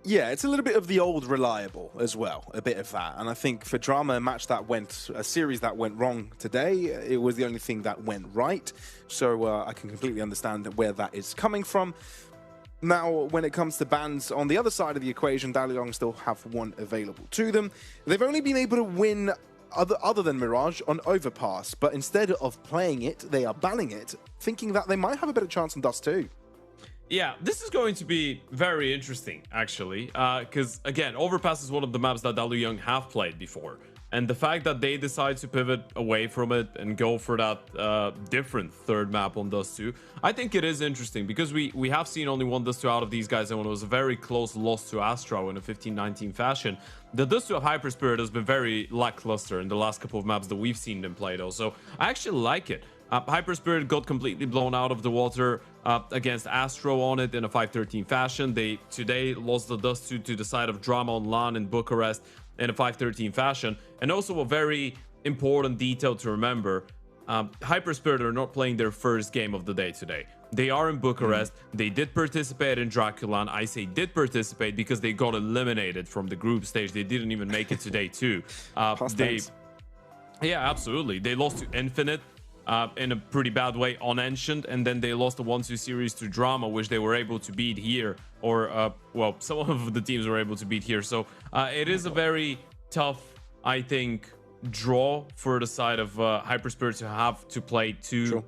Yeah, it's a little bit of the old reliable as well, a bit of that. And I think for Drama, a series that went wrong today, it was the only thing that went right. So I can completely understand where that is coming from. Now, when it comes to bans on the other side of the equation, DALUYONG still have 1 available to them. They've only been able to win other than Mirage on Overpass, but instead of playing it, they are banning it, thinking that they might have a better chance on Dust 2. Yeah, this is going to be very interesting, actually, because, again, Overpass is one of the maps that DALUYONG have played before. And the fact that they decide to pivot away from it and go for that different third map on Dust 2, I think it is interesting because we have seen only one Dust 2 out of these guys, and when it was a very close loss to ASTRAL in a 15-19 fashion. The Dust 2 of HYPERSPIRIT has been very lackluster in the last couple of maps that we've seen them play though, so I actually like it. HYPERSPIRIT got completely blown out of the water against ASTRAL on it in a 5-13 fashion. They today lost the Dust 2 to the side of Drama on LAN in Bucharest in a 5-13 fashion. And also a very important detail to remember, HYPERSPIRIT are not playing their first game of the day today. They are in Bucharest. They did participate in Draculan. I say did participate because they got eliminated from the group stage. They didn't even make it today too. Yeah, absolutely. They lost to Infinite in a pretty bad way on Ancient, and then they lost the 1-2 series to Drama, which they were able to beat here, or well, some of the teams were able to beat here. So it is a very tough, I think, draw for the side of HYPERSPIRIT to have to play two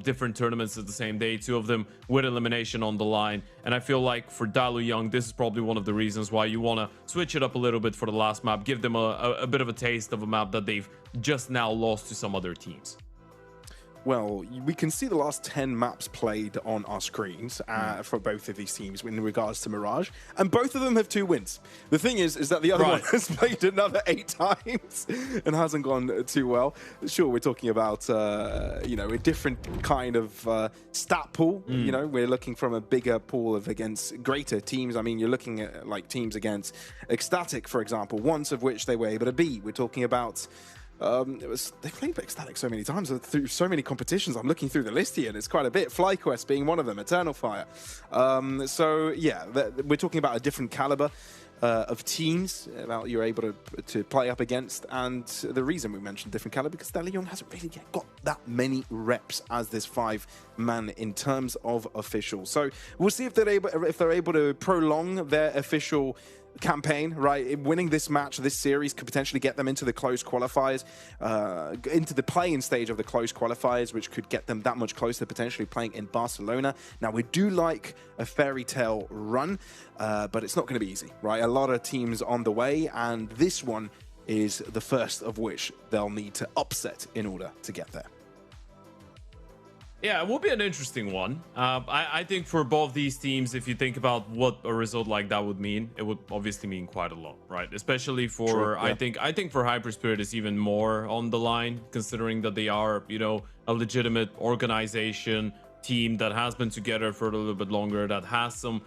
different tournaments at the same day, two of them with elimination on the line. And I feel like for DALUYONG, this is probably one of the reasons why you want to switch it up a little bit for the last map, give them a bit of a taste of a map that they've just now lost to some other teams. Well, we can see the last 10 maps played on our screens for both of these teams in regards to Mirage, and both of them have 2 wins. The thing is that the other one has played another 8 times and hasn't gone too well. Sure, we're talking about, you know, a different kind of stat pool. You know, we're looking from a bigger pool of against greater teams. I mean, you're looking at like teams against Ecstatic, for example, once of which they were able to beat. We're talking about they played Ecstatic so many times through so many competitions. I'm looking through the list here and it's quite a bit. FlyQuest being one of them, Eternal Fire. So yeah, we're talking about a different caliber of teams that you're able to play up against, and the reason we mentioned different caliber because DALUYONG hasn't really yet got that many reps as this 5-man in terms of officials. So we'll see if they're able to prolong their official campaign, right? Winning this match, this series could potentially get them into the closed qualifiers, into the play-in stage of the closed qualifiers, which could get them that much closer to potentially playing in Barcelona. Now, we do like a fairy tale run, but it's not going to be easy, right? A lot of teams on the way, and this one is the first of which they'll need to upset in order to get there. Yeah, it will be an interesting one. I think for both these teams, if you think about what a result like that would mean, it would obviously mean quite a lot, right? Especially for, I think for HYPERSPIRIT is even more on the line, considering that they are, you know, a legitimate organization, team that has been together for a little bit longer, that has some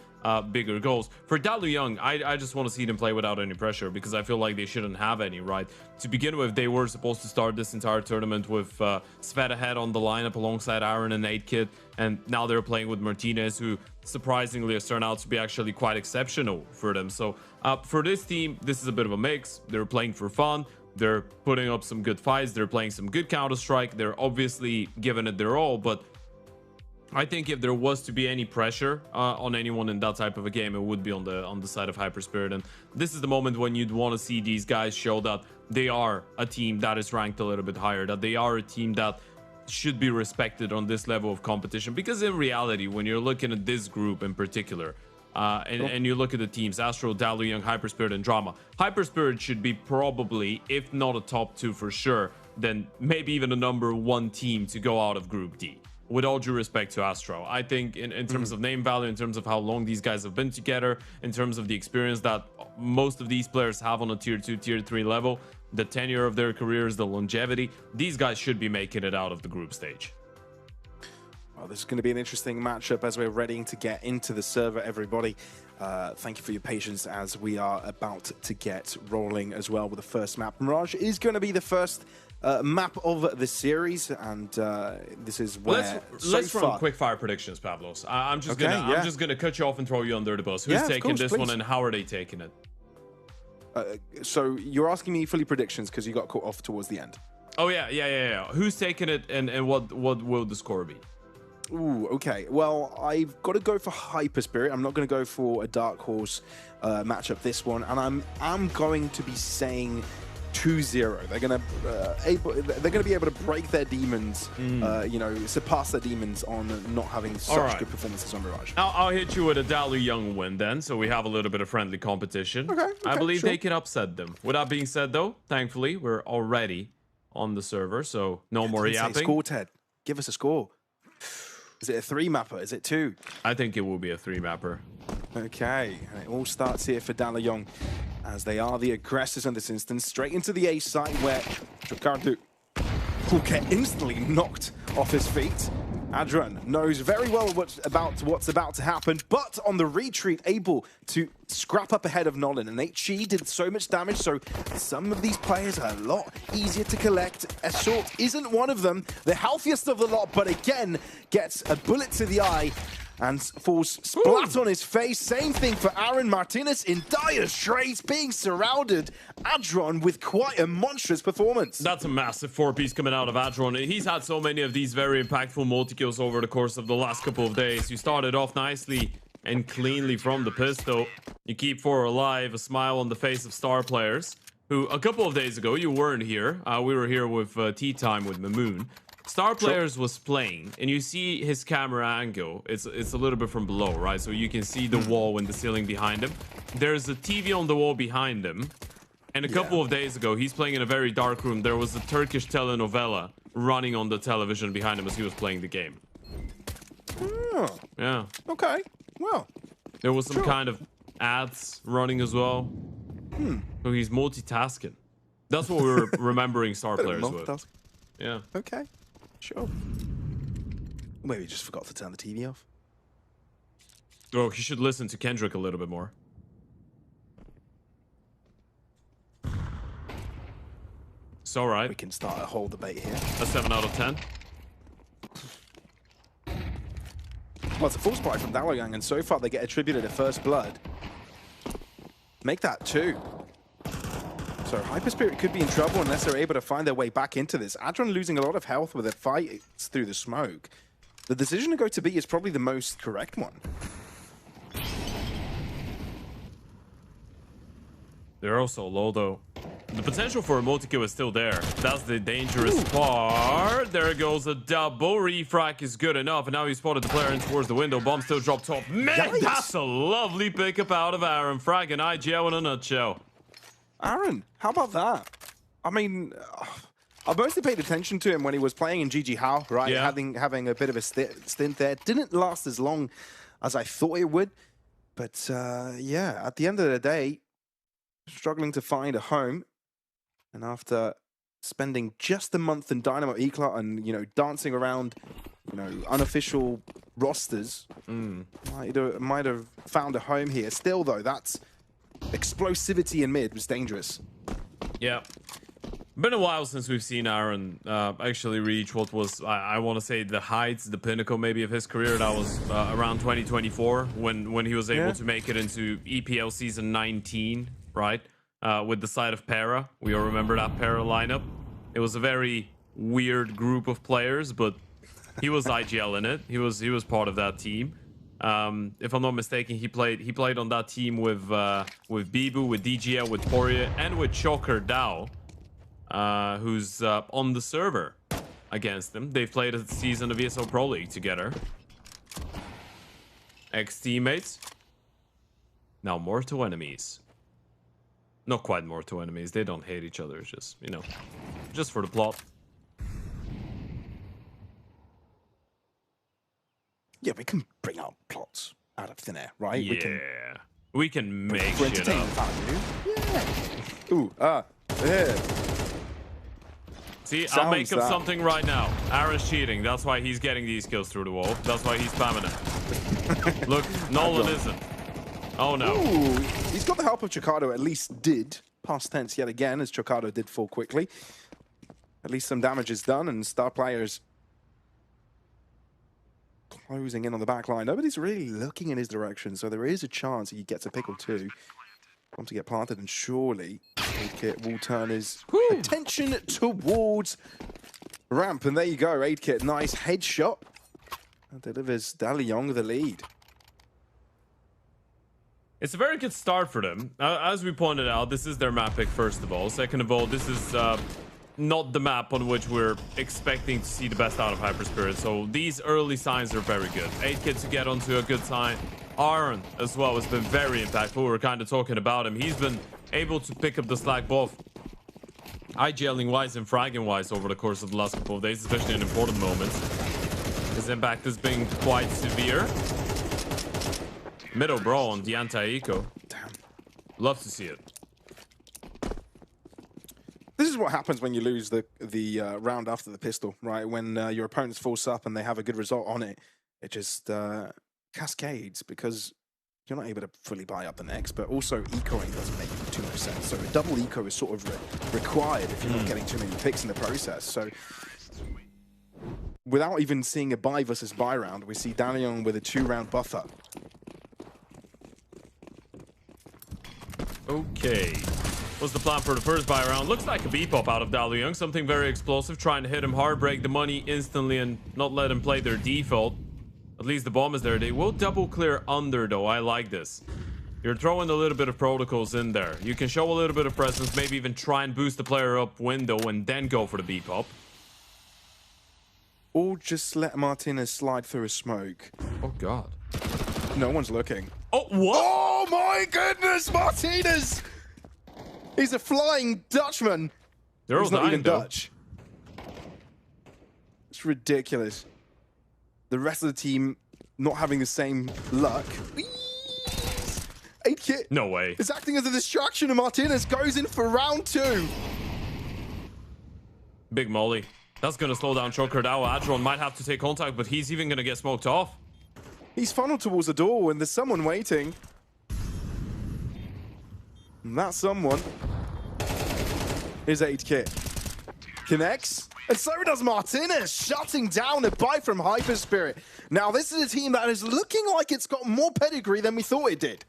bigger goals. For DALUYONG, I just want to see them play without any pressure because I feel like they shouldn't have any, right? To begin with, they were supposed to start this entire tournament with Svet ahead on the lineup alongside Aaron and 8kid, and now they're playing with Martinez, who surprisingly has turned out to be actually quite exceptional for them. So for this team, this is a bit of a mix. They're playing for fun. They're putting up some good fights. They're playing some good Counter-Strike. They're obviously giving it their all, but I think if there was to be any pressure on anyone in that type of a game, it would be on the side of HYPERSPIRIT. And this is the moment when you'd want to see these guys show that they are a team that is ranked a little bit higher, that they are a team that should be respected on this level of competition. Because in reality, when you're looking at this group in particular, and you look at the teams, ASTRAL, DALUYONG, HYPERSPIRIT, and Drama, HYPERSPIRIT should be probably, if not a top 2 for sure, then maybe even a number 1 team to go out of Group D. With all due respect to ASTRAL, I think in terms of name value, in terms of how long these guys have been together, in terms of the experience that most of these players have on a tier 2, tier 3 level, the tenure of their careers, the longevity, these guys should be making it out of the group stage. Well, this is going to be an interesting matchup as we're ready to get into the server, everybody. Thank you for your patience as we are about to get rolling as well with the first map. Mirage is going to be the first map of the series, and this is where let's run quick fire predictions, Pavlos. I'm just gonna cut you off and throw you under the bus. Who's taking this one, and how are they taking it? So you're asking me fully predictions because you got caught off towards the end. Oh yeah. Who's taking it, and what will the score be? Ooh, okay. Well, I've got to go for HYPERSPIRIT. I'm not going to go for a Dark Horse matchup this one, and I'm going to be saying 2-0. They're gonna be able to break their demons, you know, surpass their demons on not having such good performances on Mirage. I'll hit you with a DALUYONG win then, so we have a little bit of friendly competition. Okay, I believe they can upset them. With that being said, though, thankfully we're already on the server, so no more yapping. Score, Ted. Give us a score. Is it a 3-mapper? Is it 2? I think it will be a 3-mapper. Okay, and it all starts here for DALUYONG, as they are the aggressors in this instance. Straight into the A site where Chocardo will get instantly knocked off his feet. Adran knows very well what's about to happen, but on the retreat, able to scrap up ahead of Nolan. And HE did so much damage, so some of these players are a lot easier to collect. Assault isn't one of them, the healthiest of the lot, but again, gets a bullet to the eye and falls splat on his face. Same thing for Aaron Martinez in dire straits, being surrounded. Adron with quite a monstrous performance. That's a massive 4-piece coming out of Adron. He's had so many of these very impactful multi-kills over the course of the last couple of days. You started off nicely and cleanly from the pistol. You keep 4 alive, a smile on the face of star players, who a couple of days ago, you weren't here. We were here with Tea Time with Mamoon. Star Players was playing, and you see his camera angle. It's a little bit from below, right? So you can see the wall and the ceiling behind him. There's a TV on the wall behind him. And a couple of days ago, he's playing in a very dark room. There was a Turkish telenovela running on the television behind him as he was playing the game. Oh. Yeah. Okay. Well. There was some kind of ads running as well. So he's multitasking. That's what we were remembering Star Players with. Yeah. Okay. Sure. Maybe he just forgot to turn the TV off. Oh, he should listen to Kendrick a little bit more. It's all right. We can start a whole debate here. A 7 out of 10. Well, it's a full sprite from DALUYONG, and so far they get attributed a first blood. Make that 2. So HYPERSPIRIT could be in trouble unless they're able to find their way back into this. Adron losing a lot of health with a fight through the smoke. The decision to go to B is probably the most correct one. They're also low, though. The potential for a multi-kill is still there. That's the dangerous part. There goes a double. Refrac is good enough, and now he spotted the player in towards the window. Bomb still dropped top. Man, that's a lovely pickup out of Aaron. Frag and IGL in a nutshell. Aaron, how about that? I mean, I mostly paid attention to him when he was playing in GG How, right? Yeah. Having a bit of a stint there. Didn't last as long as I thought it would. But yeah, at the end of the day, struggling to find a home. And after spending just a month in Dynamo Eclat and, you know, dancing around, you know, unofficial rosters, might have found a home here. Still, though, that's explosivity in mid was dangerous. Yeah. Been a while since we've seen Aaron actually reach what was, I want to say, the heights, the pinnacle maybe of his career. That was around 2024 when he was able to make it into EPL season 19, right? With the side of Para. We all remember that Para lineup. It was a very weird group of players, but he was IGL in it. He was part of that team. If I'm not mistaken, he played on that team with Bibu, with DGL, with Poirier, and with Choker Dao, who's on the server against them. They've played a season of ESL Pro League together. Ex-teammates. Now mortal enemies. Not quite mortal enemies. They don't hate each other. It's just, you know, just for the plot. Yeah, we can bring out plots out of thin air, right? Yeah. We can make shit up. Yeah. Ooh, yeah. See, I'll make up something right now. Aaron's cheating. That's why he's getting these kills through the wall. That's why he's spamming it. Look, Nolan isn't. Oh, no. Ooh, he's got the help of Chocardo, at least did. Past tense yet again, as Chocardo did fall quickly. At least some damage is done, and star players closing in on the back line. Nobody's really looking in his direction, so there is a chance he gets a pick or two. Want to get planted, and surely Aidkit will turn his attention towards ramp. And there you go, Aidkit. Nice headshot. That delivers DALUYONG the lead. It's a very good start for them. As we pointed out, this is their map pick, first of all. Second of all, this is not the map on which we're expecting to see the best out of HYPERSPIRIT. So these early signs are very good. 8kit to get onto a good sign. Aaron as well has been very impactful. We're kind of talking about him. He's been able to pick up the slack both IGLing wise and fragging wise over the course of the last couple of days, especially in important moments. His impact has been quite severe. Middle bro on the anti-eco. Damn. Love to see it. This is what happens when you lose the round after the pistol, right? When your opponent's force up and they have a good result on it, it just cascades because you're not able to fully buy up the next, but also ecoing doesn't make too much sense. So a double eco is sort of required if you're not getting too many picks in the process. So without even seeing a buy versus buy round, we see DALUYONG with a 2-round buffer. Okay. What's the plan for the first buy round? Looks like a B-pop out of DALUYONG. Something very explosive, trying to hit him hard, break the money instantly, and not let him play their default. At least the bomb is there. They will double clear under, though. I like this. You're throwing a little bit of protocols in there. You can show a little bit of presence, maybe even try and boost the player up window and then go for the B-pop. Or just let Martinez slide through a smoke. Oh, God. No one's looking. Oh, what? Oh, my goodness, Martinez! He's a flying Dutchman. They're He's all not dying, even though. Dutch. It's ridiculous. The rest of the team not having the same luck. 8kit No way. is acting as a distraction, and Martinez goes in for round 2. Big molly. That's going to slow down Choker Dow. Adron might have to take contact, but he's even going to get smoked off. He's funneled towards the door, and there's someone waiting. And that someone is 8kit. Connects. And so does Martinez, shutting down a buy from HYPERSPIRIT. Now, this is a team that is looking like it's got more pedigree than we thought it did.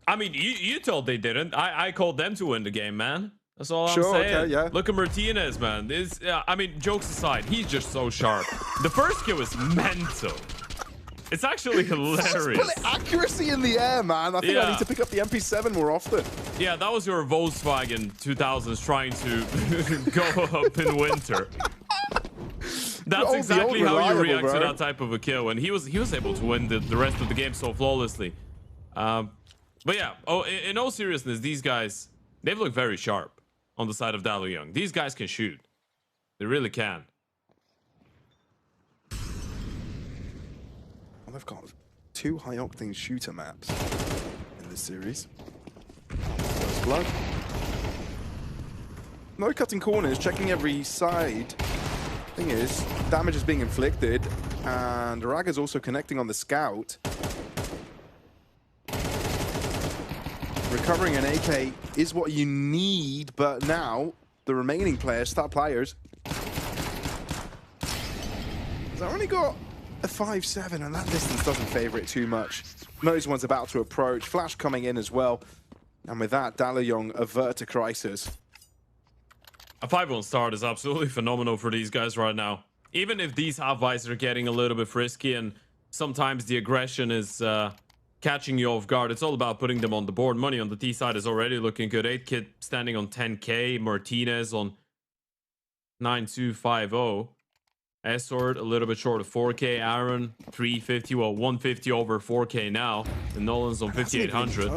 I mean, you told they didn't. I called them to win the game, man. That's all I'm Sure, saying. okay, yeah. Look at Martinez, man. This, I mean, jokes aside, he's just so sharp. The first kill is mental. It's actually hilarious. Bullet accuracy in the air, man. I think I need to pick up the MP7 more often. Yeah, that was your Volkswagen 2000s trying to go up in winter. That's exactly how you react to that type of a kill, and he was able to win the rest of the game so flawlessly. But yeah, in all seriousness, these guys, they've looked very sharp on the side of DALUYONG. These guys can shoot. They really can. Well, they've got 2 high-octane shooter maps in this series. First blood. No cutting corners, checking every side. Thing is, damage is being inflicted, and Raga's also connecting on the scout. Recovering an AK is what you need, but now the remaining players, star players, they've only got a 5-7, and that distance doesn't favor it too much. Knows one's about to approach. Flash coming in as well. And with that, DALUYONG avert a crisis. A 5-1 start is absolutely phenomenal for these guys right now. Even if these half-buys are getting a little bit frisky and sometimes the aggression is catching you off guard, it's all about putting them on the board. Money on the T side is already looking good. 8kit standing on 10k. Martinez on 9250. Esort a little bit short of 4k. Aaron 350, well 150 over 4k now. And Nolan's on 5800.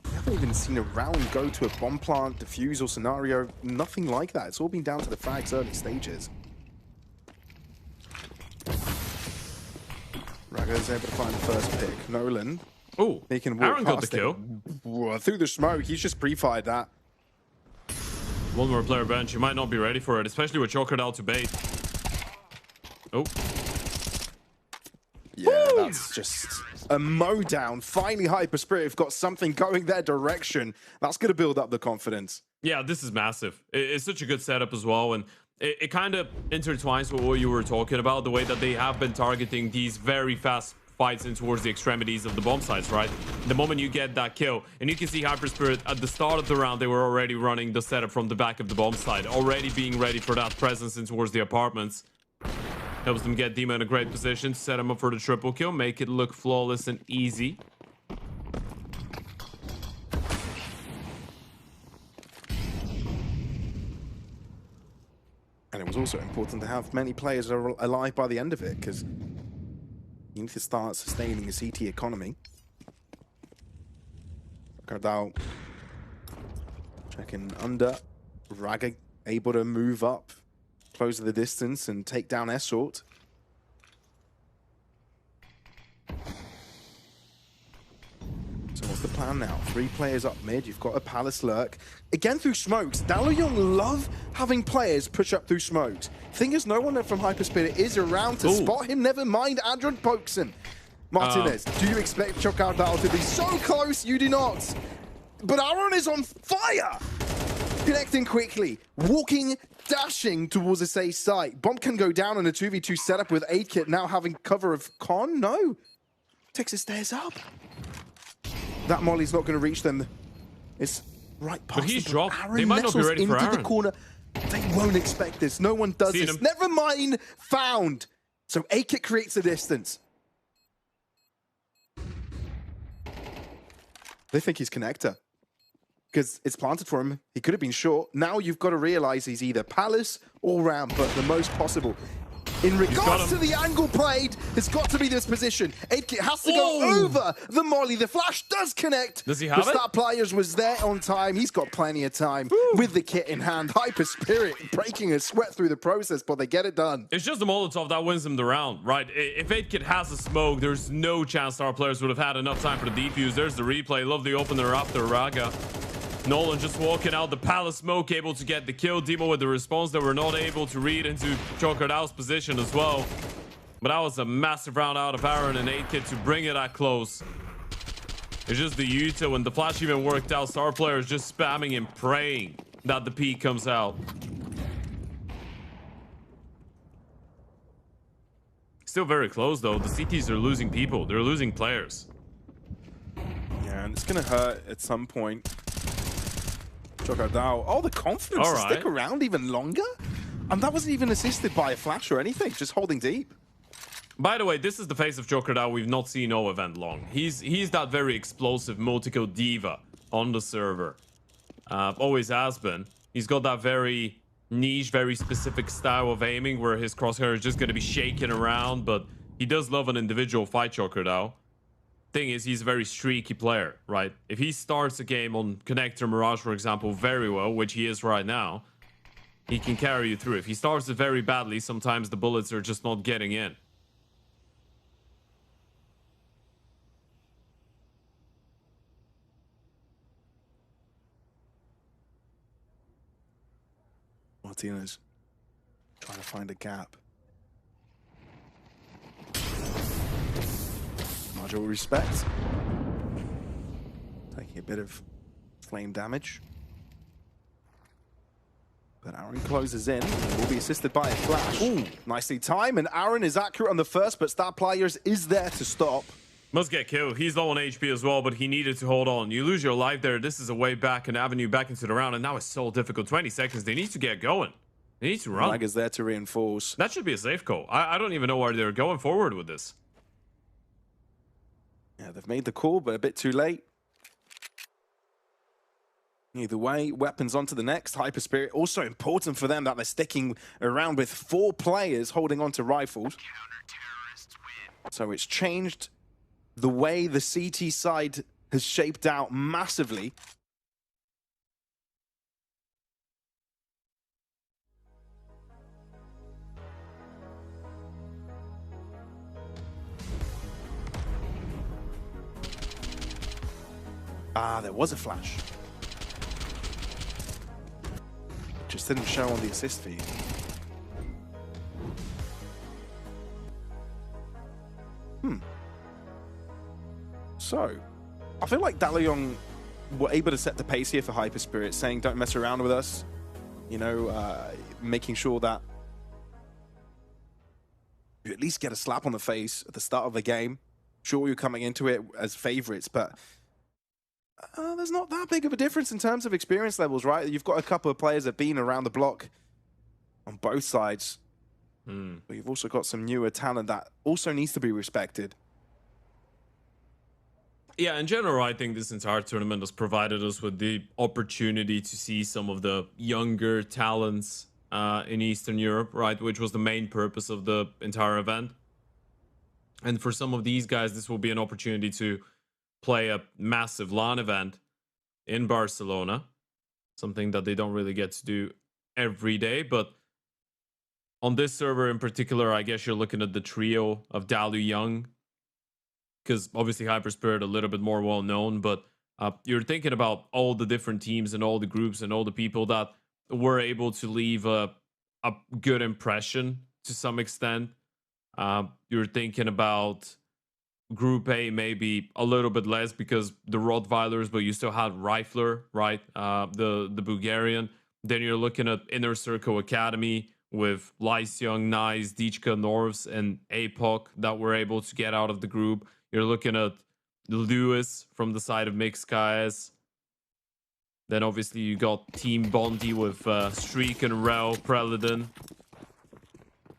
I haven't even seen a round go to a bomb plant, defuse, or scenario. Nothing like that. It's all been down to the Fags early stages. Raga is able to find the first pick. Nolan. Oh, he can walk Aaron got the past kill. Through the smoke, he's just pre-fired that. One more player bench. You might not be ready for it, especially with Choker out to bait. Oh. Yeah, that's just a mow down. Finally, HYPERSPIRIT have got something going their direction. That's going to build up the confidence. Yeah, this is massive. It's such a good setup as well, and it kind of intertwines with what you were talking about, the way that they have been targeting these very fast fights in towards the extremities of the bomb sites, right? The moment you get that kill, and you can see HYPERSPIRIT at the start of the round, they were already running the setup from the back of the bomb site, already being ready for that presence in towards the apartments. Helps them get Dima in a great position, set him up for the triple kill, make it look flawless and easy. And it was also important to have many players alive by the end of it, because you need to start sustaining a CT economy. Cardao checking under. Raga able to move up, close the distance, and take down Esort. So what's the plan now? 3 players up mid. You've got a Palace lurk. Again through smokes. DALUYONG love having players push up through smokes. Thing is, no one from HYPERSPIRIT is around to spot him. Never mind Adrian pokes him. Martinez, do you expect Chocardao to be so close? You do not. But Aaron is on fire! Connecting quickly, walking, dashing towards a safe site. Bomb can go down in a 2v2 setup with 8kit now having cover of Con. No. Takes the stairs up. That Molly's not going to reach them. It's right past. But he's them. dropped. Aaron They might not be ready for into Aaron. the corner. They won't expect this. No one does this. Him. Never mind. Found. So 8kit creates a distance. They think he's connector, because it's planted for him. He could have been short. Now you've got to realize he's either Palace or Ramp, but the most possible. In regards to the angle played, it's got to be this position. 8kit has to go over the Molly. The flash does connect. Does he have the it? Star Players was there on time. He's got plenty of time with the kit in hand. HYPERSPIRIT breaking a sweat through the process, but they get it done. It's just the Molotov that wins them the round, right? If 8kit has a smoke, there's no chance Star Players would have had enough time for the defuse. There's the replay. Love the opener after Raga. Nolan just walking out the Palace smoke, able to get the kill. Demo with the response that we're not able to read into Chocardao's position as well. But that was a massive round out of Aaron and 8kit to bring it that close. It's just the Yuta, when the flash even worked out, Star Players just spamming and praying that the peak comes out. Still very close though. The CTs are losing people. They're losing players. Yeah, and it's going to hurt at some point. Chocardao. Oh, the confidence to stick around even longer? And that wasn't even assisted by a flash or anything, just holding deep. By the way, this is the face of Chocardao we've not seen all event long. He's that very explosive multi-kill diva on the server. Always has been. He's got that very niche, very specific style of aiming where his crosshair is just going to be shaking around, but he does love an individual fight, Chocardao. Thing is, he's a very streaky player, right? If he starts a game on Connector Mirage, for example, very well, which he is right now, he can carry you through. If he starts it very badly, sometimes the bullets are just not getting in. Martinez trying to find a gap. Marginal respect. Taking a bit of flame damage. But Aaron closes in. Will be assisted by a flash. Ooh, nicely timed. And Aaron is accurate on the first, but Star Players is there to stop. Must get killed. He's low on HP as well, but he needed to hold on. You lose your life there. This is a way back, an avenue back into the round, and now it's so difficult. 20 seconds. They need to get going. They need to run. Lag is there to reinforce. That should be a safe call. I don't even know why they're going forward with this. Yeah, they've made the call, but a bit too late. Either way, weapons onto the next. HYPERSPIRIT, also important for them that they're sticking around with 4 players holding onto rifles. So it's changed the way the CT side has shaped out massively. Ah, there was a flash. Just didn't show on the assist feed. So, I feel like DALUYONG were able to set the pace here for HYPERSPIRIT, saying don't mess around with us. You know, making sure that you at least get a slap on the face at the start of the game. Sure, you're coming into it as favorites, but there's not that big of a difference in terms of experience levels, right? You've got a couple of players that have been around the block on both sides. But you've also got some newer talent that also needs to be respected. Yeah, in general, I think this entire tournament has provided us with the opportunity to see some of the younger talents in Eastern Europe, right? Which was the main purpose of the entire event. And for some of these guys, this will be an opportunity to play a massive LAN event in Barcelona. Something that they don't really get to do every day. But on this server in particular, I guess you're looking at the trio of DALUYONG, because obviously HYPERSPIRIT a little bit more well known, but you're thinking about all the different teams and all the groups and all the people that were able to leave a good impression to some extent. You're thinking about Group A maybe a little bit less because the Rottweilers, but you still had Rifler, right? The Bulgarian. Then you're looking at Inner Circle Academy with Lysyoung, Nice, Dichka, Norvs, and APOC that were able to get out of the group. You're looking at Lewis from the side of Mixed Skies. Then obviously you got Team Bondi with Streak and Rel, Preladin.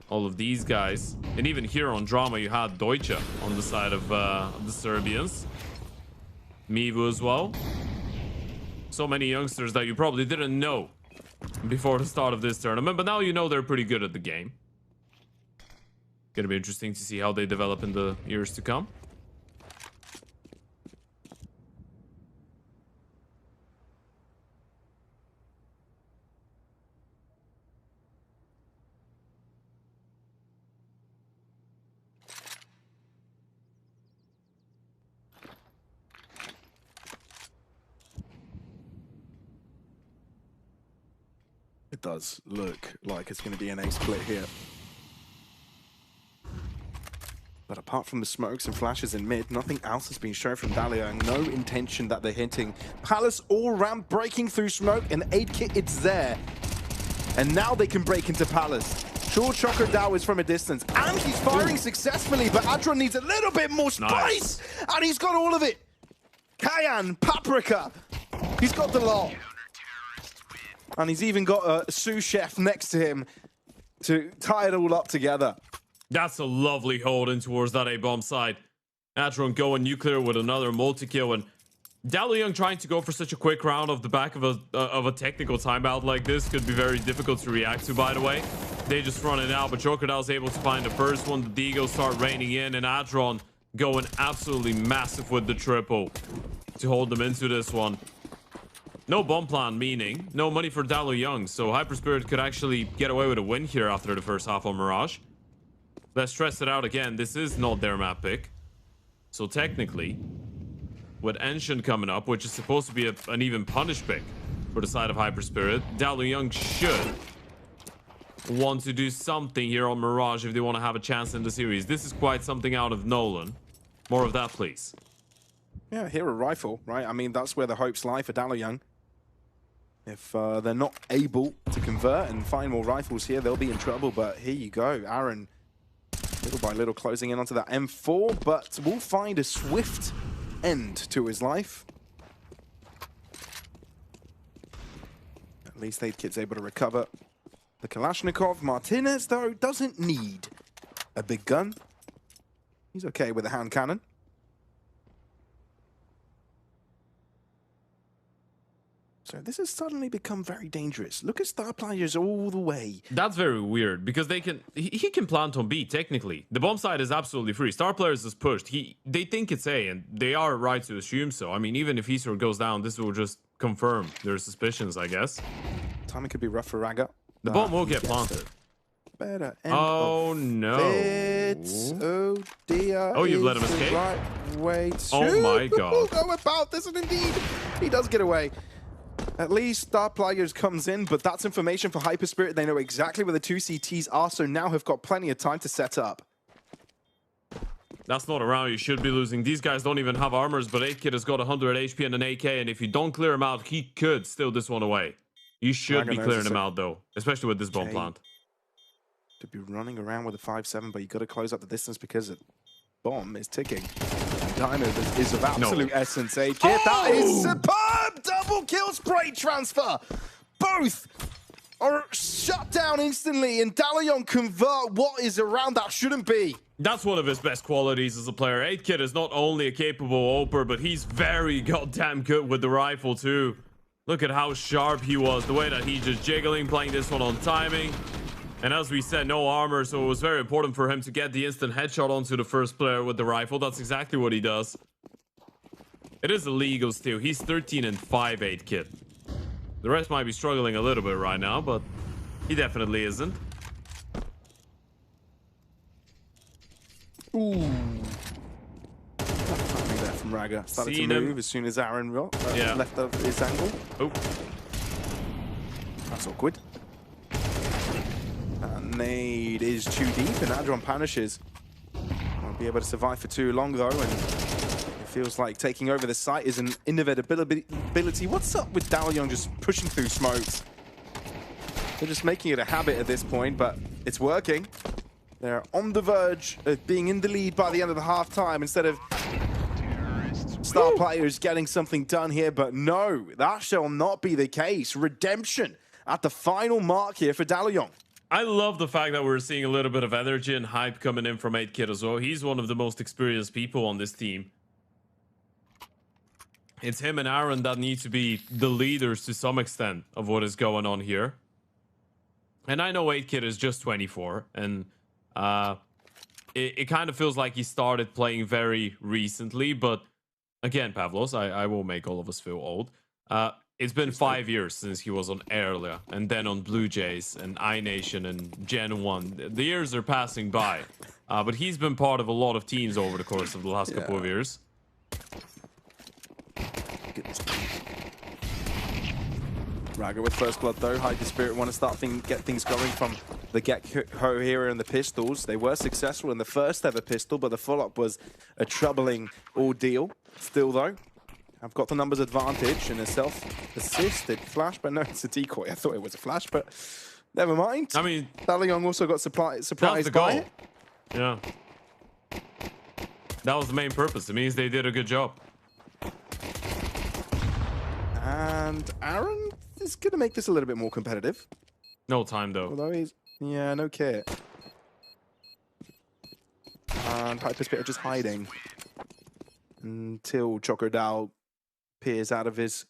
All of these guys. And even here on Drama, you had Deutsche on the side of the Serbians. Mivu as well. So many youngsters that you probably didn't know before the start of this tournament, but now you know they're pretty good at the game. Gonna be interesting to see how they develop in the years to come. It does look like it's going to be an A split here. But apart from the smokes and flashes in mid, nothing else has been shown from DALUYONG. No intention that they're hinting. Palace all ramp breaking through smoke, and 8 kit, it's there. And now they can break into Palace. Sure, Chocker Dow is from a distance, and he's firing successfully, but ASTRAL needs a little bit more spice, and he's got all of it. Cayenne, Paprika, he's got the lot. And he's even got a sous chef next to him to tie it all up together. That's a lovely hold in towards that A-bomb side. ASTRAL going nuclear with another multi-kill, and DALUYONG trying to go for such a quick round off the back of a technical timeout like this could be very difficult to react to, by the way. They just run it out, but Crocodile's able to find the first one. The Deagles start raining in, and ASTRAL going absolutely massive with the triple to hold them into this one. No bomb plan, meaning no money for DALUYONG, so HYPERSPIRIT could actually get away with a win here after the first half on Mirage. Let's stress it out again, this is not their map pick. So technically, with Ancient coming up, which is supposed to be an even punish pick for the side of HYPERSPIRIT, DALUYONG should want to do something here on Mirage if they want to have a chance in the series. This is quite something out of Nolan. More of that, please. Yeah, hero rifle, right? I mean, that's where the hopes lie for DALUYONG. If they're not able to convert and find more rifles here, they'll be in trouble. But here you go, Aaron, little by little closing in onto that M4, but will find a swift end to his life. At least 8kid's able to recover the Kalashnikov. Martinez, though, doesn't need a big gun. He's okay with a hand cannon. So this has suddenly become very dangerous. Look at Star Players all the way. That's very weird because he can plant on B technically. The bomb side is absolutely free. Star Players is pushed. They think it's A, and they are right to assume so. I mean, even if eSports goes down, this will just confirm their suspicions, I guess. Timing could be rough for Raga. The bomb will get planted. Better end oh no! Oh dear! Oh, you've let him escape. Right way to oh my god! Go about this, and indeed he does get away. At least Star Players comes in, but that's information for HYPERSPIRIT. They know exactly where the 2 CTs are, so now have got plenty of time to set up. That's not a round you should be losing. These guys don't even have armors, but 8kid has got 100 HP and an AK, and if you don't clear him out, he could steal this one away. You should be clearing him out, though, especially with this bomb plant. To be running around with a 5-7, but you got to close up the distance because the bomb is ticking. Dino is of absolute essence. 8kid, that is superb! Double kill spray transfer! Both are shut down instantly, and DALUYONG convert what is around that shouldn't be. That's one of his best qualities as a player. 8kid is not only a capable oper, but he's very goddamn good with the rifle too. Look at how sharp he was, the way that he's just jiggling, playing this one on timing. And as we said, no armor, so it was very important for him to get the instant headshot onto the first player with the rifle. That's exactly what he does. It is illegal still. He's 13 and 5, 8kid. The rest might be struggling a little bit right now, but he definitely isn't. Ooh. Nothing there from Raga. Started to move as soon as Aaron left of his angle. Oh. That's awkward. And nade is too deep, and Adron punishes. Won't be able to survive for too long, though, and it feels like taking over the site is an inevitability. What's up with DALUYONG just pushing through smokes? They're just making it a habit at this point, but it's working. They're on the verge of being in the lead by the end of the half-time instead of star players getting something done here. But no, that shall not be the case. Redemption at the final mark here for DALUYONG. I love the fact that we're seeing a little bit of energy and hype coming in from 8kid as well. He's one of the most experienced people on this team. It's him and Aaron that need to be the leaders to some extent of what is going on here. And I know 8kid is just 24, and it kind of feels like he started playing very recently, but again, Pavlos, I will make all of us feel old. It's been 5 years since he was on Earlier, and then on Blue Jays, and iNation, and Gen 1. The years are passing by, but he's been part of a lot of teams over the course of the last couple of years. Raga with first blood though. HYPERSPIRIT want to start get things going from the get-go here in the pistols. They were successful in the first ever pistol, but the follow-up was a troubling ordeal. Still though, I've got the numbers advantage and a self-assisted flash, but no, it's a decoy. I thought it was a flash, but never mind. I mean, DALUYONG also got surprised by it. Yeah. That was the main purpose. It means they did a good job. And Aaron is going to make this a little bit more competitive. No time, though. Although he's... Yeah, no care. And HYPERSPIRIT just hiding until Chocodile peers out of his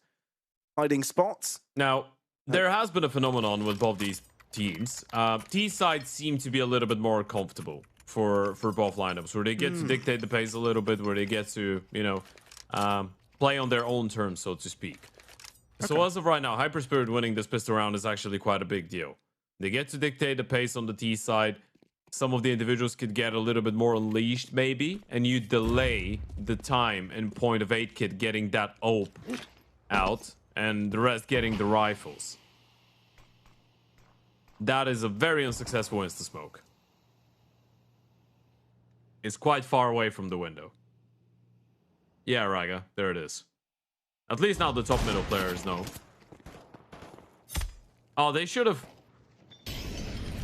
hiding spots. Now, there has been a phenomenon with both these teams. T-side seem to be a little bit more comfortable for both lineups, where they get to dictate the pace a little bit, where they get to, you know, play on their own terms, so to speak. So as of right now, HYPERSPIRIT winning this pistol round is actually quite a big deal. They get to dictate the pace on the T side. Some of the individuals could get a little bit more unleashed, maybe, and you delay the time and point of 8kid getting that op out, and the rest getting the rifles. That is a very unsuccessful insta-smoke. It's quite far away from the window. Yeah, Raga, there it is. At least now the top middle players know. Oh, they should have...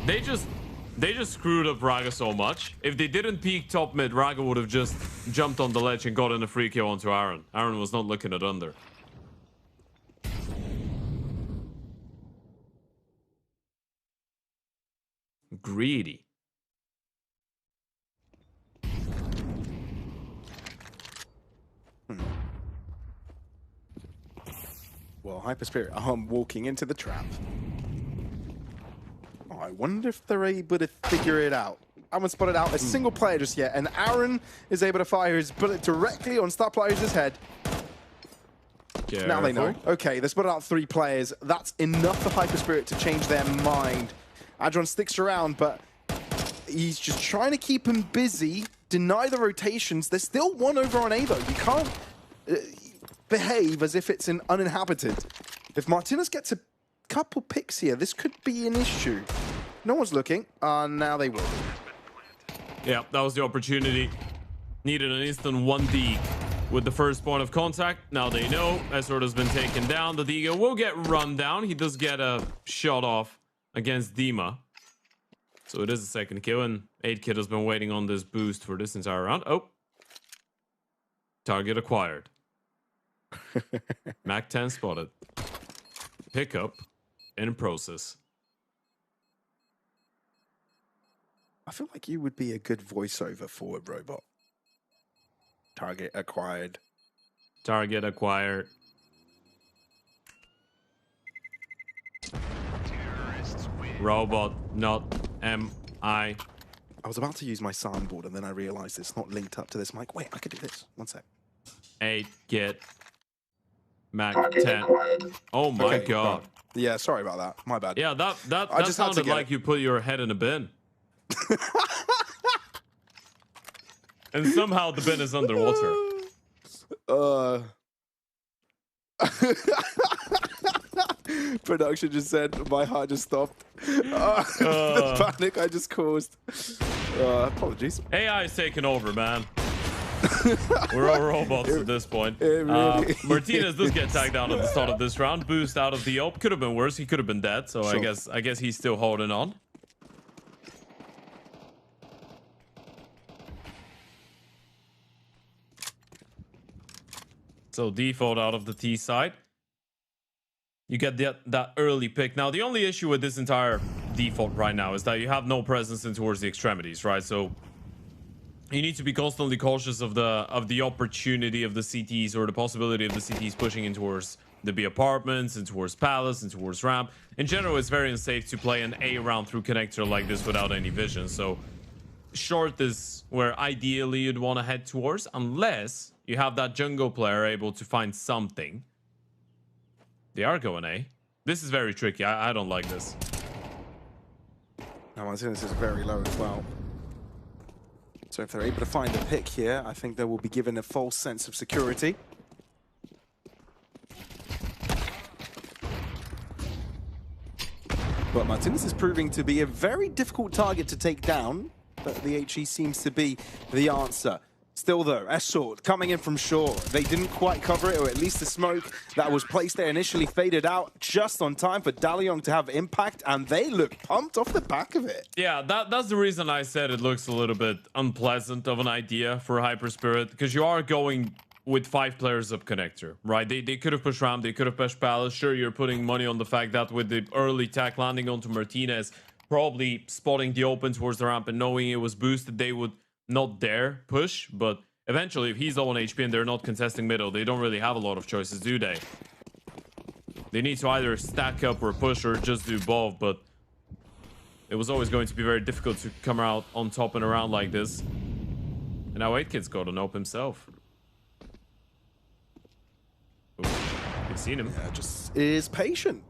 They just screwed up Raga so much. If they didn't peek top mid, Raga would have just jumped on the ledge and gotten a free kill onto Aaron. Aaron was not looking at under. Greedy. Well, HYPERSPIRIT are walking into the trap. Oh, I wonder if they're able to figure it out. I haven't spotted out a single player just yet, and Aaron is able to fire his bullet directly on Star Players' head. Careful. Now they know. Okay, they spotted out 3 players. That's enough for HYPERSPIRIT to change their mind. Adron sticks around, but he's just trying to keep him busy, deny the rotations. There's still 1 over on A, though. You can't behave as if it's an uninhabited. If Martinez gets a couple picks here, this could be an issue. No one's looking. Now they will. Yeah, that was the opportunity. Needed an instant 1D with the first point of contact. Now they know. Ezra has been taken down. The Digo will get run down. He does get a shot off against Dima. So it is a second kill, and 8kid has been waiting on this boost for this entire round. Oh. Target acquired. Mac 10 spotted. Pickup in process. I feel like you would be a good voiceover for a robot. Target acquired. Target acquired. Robot, not M-I. I was about to use my soundboard and then I realized it's not linked up to this mic. Wait, I could do this. One sec. 8, get. Mac 10. Oh my Okay, god. right. Yeah, sorry about that. My bad. Yeah, that just sounded like you put your head in a bin. And somehow the bin is underwater. Production just said my heart just stopped. The panic I just caused. Apologies. AI is taking over, man. We're all robots at this point. Really Martinez does get tagged down at the start of this round. Boost out of the op. Could have been worse. He could have been dead. So Sure. I guess he's still holding on. So default out of the T side. You get that early pick. Now, the only issue with this entire default right now is that you have no presence in towards the extremities, right? So you need to be constantly cautious of the opportunity of the CTs, or the possibility of the CTs pushing in towards the B apartments, and towards palace, and towards ramp. In general, it's very unsafe to play an A round through connector like this without any vision. So short is where ideally you'd want to head towards, unless you have that jungle player able to find something. They are going A. This is very tricky. I don't like this. Now, Martinez is very low as well. So if they're able to find a pick here, I think they will be given a false sense of security. But Martinez is proving to be a very difficult target to take down, but the HE seems to be the answer. Still though, Esort coming in from shore. They didn't quite cover it, or at least the smoke that was placed there initially faded out just on time for DALUYONG to have impact, and they look pumped off the back of it. Yeah, that's the reason I said it looks a little bit unpleasant of an idea for HYPERSPIRIT, because you are going with 5 players up connector, right? They could have pushed ramp, they could have pushed palace. Sure, you're putting money on the fact that with the early tech landing onto Martinez, probably spotting the open towards the ramp and knowing it was boosted, they would not dare push. But eventually, if he's low on HP and they're not contesting middle, they don't really have a lot of choices, do they? They need to either stack up or push, or just do both, but it was always going to be very difficult to come out on top and around like this. And now 8kid's got an op himself. Ooh, you've seen him. Yeah, just is patient.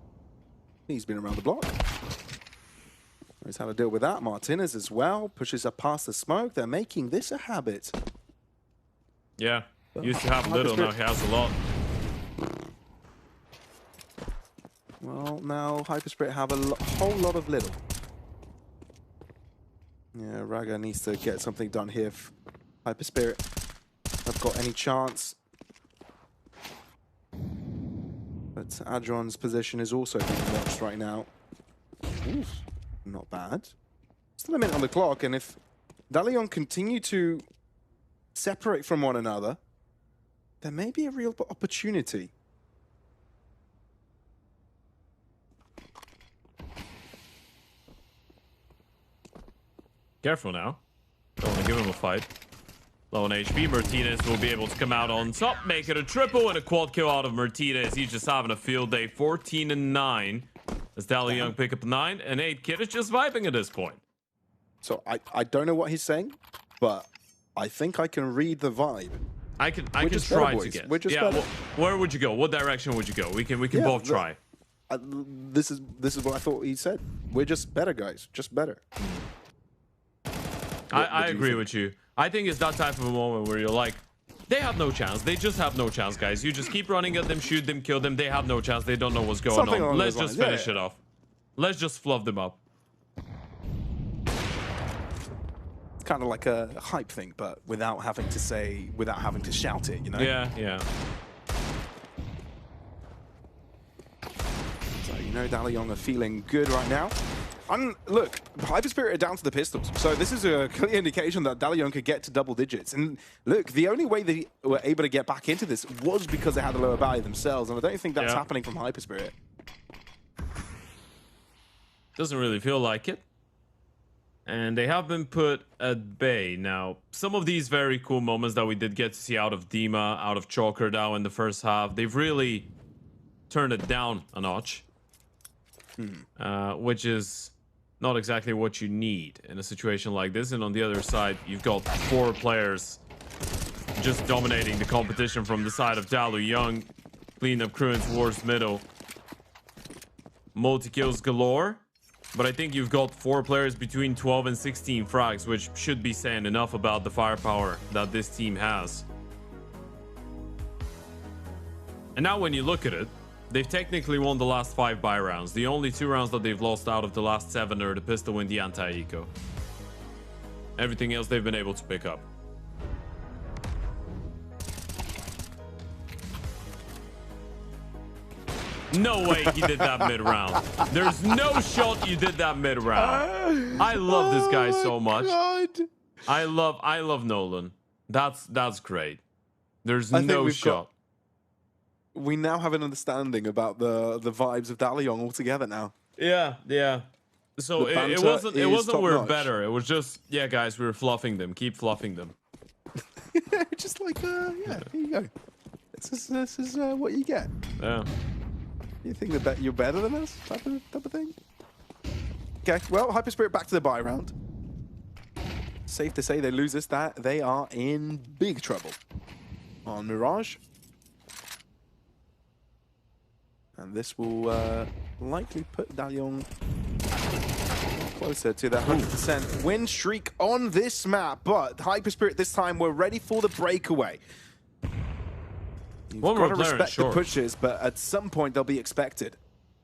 He's been around the block. Knows how to deal with that. Martinez as well pushes up past the smoke. They're making this a habit. Yeah, used to have little, now he has a lot. Well, now HYPERSPIRIT have a whole lot of little. Yeah, Raga needs to get something done here if HYPERSPIRIT have got any chance. But Adron's position is also being watched right now. Oof, not bad. Still a minute on the clock, and if DALUYONG continue to separate from one another, there may be a real opportunity. Careful now. Don't want to give him a fight. Low on HP. Martinez will be able to come out on top, make it a triple, and a quad kill out of Martinez. He's just having a field day. 14-9. As DALUYONG pick up 9, and 8kid is just vibing at this point. So I don't know what he's saying, but I think I can read the vibe. I can just try better, to boys. get. We're just yeah, better. where would you go? What direction would you go? We can Yeah, both try. This is what I thought he said. We're just better, guys. Just better. I agree with you. I think it's that type of a moment where you're like, they have no chance. They just have no chance, guys. You just keep running at them, shoot them, kill them. They have no chance. They don't know what's going Something on. along Let's those just lines. finish it off. Let's just fluff them up. It's kind of like a hype thing, but without having to shout it, you know? Yeah, yeah. So, you know, DALUYONG are feeling good right now. And look, HYPERSPIRIT are down to the pistols. So this is a clear indication that DALUYONG could get to double digits. And look, the only way they were able to get back into this was because they had a lower value themselves. And I don't think that's happening from HYPERSPIRIT. Doesn't really feel like it. And they have been put at bay. Now, some of these very cool moments that we did get to see out of Dima, out of Chokerdao in the first half, they've really turned it down a notch. Which is not exactly what you need in a situation like this. And on the other side, you've got 4 players just dominating the competition from the side of DALUYONG. Clean up crew towards middle. Multi-kills galore. But I think you've got 4 players between 12 and 16 frags, which should be saying enough about the firepower that this team has. And now when you look at it, they've technically won the last 5 buy rounds. The only 2 rounds that they've lost out of the last 7 are the pistol and the anti-eco. Everything else they've been able to pick up. No way he did that mid-round. There's no shot you did that mid-round. I love this guy so much. God. I love Nolan. That's great. There's no shot. We now have an understanding about the vibes of DALUYONG altogether now. Yeah. So it wasn't we're better. It was just, yeah, guys, we were fluffing them. Keep fluffing them. Just like, yeah, here you go. This is what you get. Yeah. You think that you're better than us? Type of thing? Okay, well, HYPERSPIRIT back to the buy round. Safe to say they lose this, that they are in big trouble. On Mirage. And this will likely put DALUYONG closer to the 100% win streak on this map. But HYPERSPIRIT this time were ready for the breakaway. You've got to respect the pushes, but at some point they'll be expected.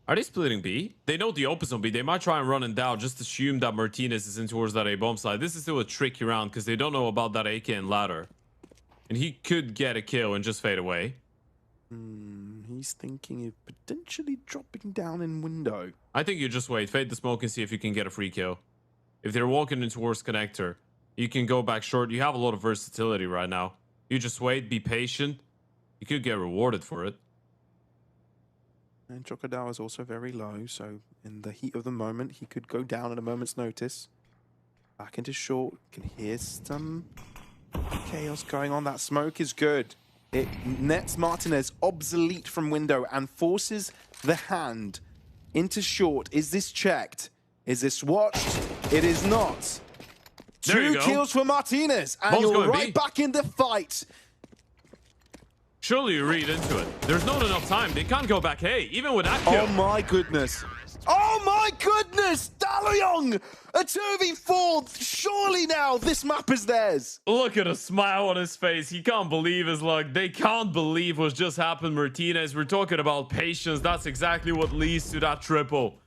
Are they splitting B? They know the open's on B. They might try and run it down, just assume that Martinez is in towards that A bomb side. This is still a tricky round because they don't know about that AK and ladder. And he could get a kill and just fade away. He's thinking of potentially dropping down in window. I think you just wait, fade the smoke and see if you can get a free kill. If they're walking in towards connector, you can go back short. You have a lot of versatility right now. You just wait, be patient. You could get rewarded for it. And Chokerdao is also very low, so in the heat of the moment, he could go down at a moment's notice. Back into short, can hear some chaos going on. That smoke is good. It nets Martinez obsolete from window and forces the hand into short. Is this checked? Is this watched? It is not. There 2 kills for Martinez, and you're right back in the fight. Surely you read into it. There's not enough time. They can't go back A, even with that kill. Oh my goodness. Oh my goodness! DALUYONG! A 2v4! Surely now this map is theirs! Look at a smile on his face. He can't believe his luck. They can't believe what's just happened, Martinez. We're talking about patience. That's exactly what leads to that triple.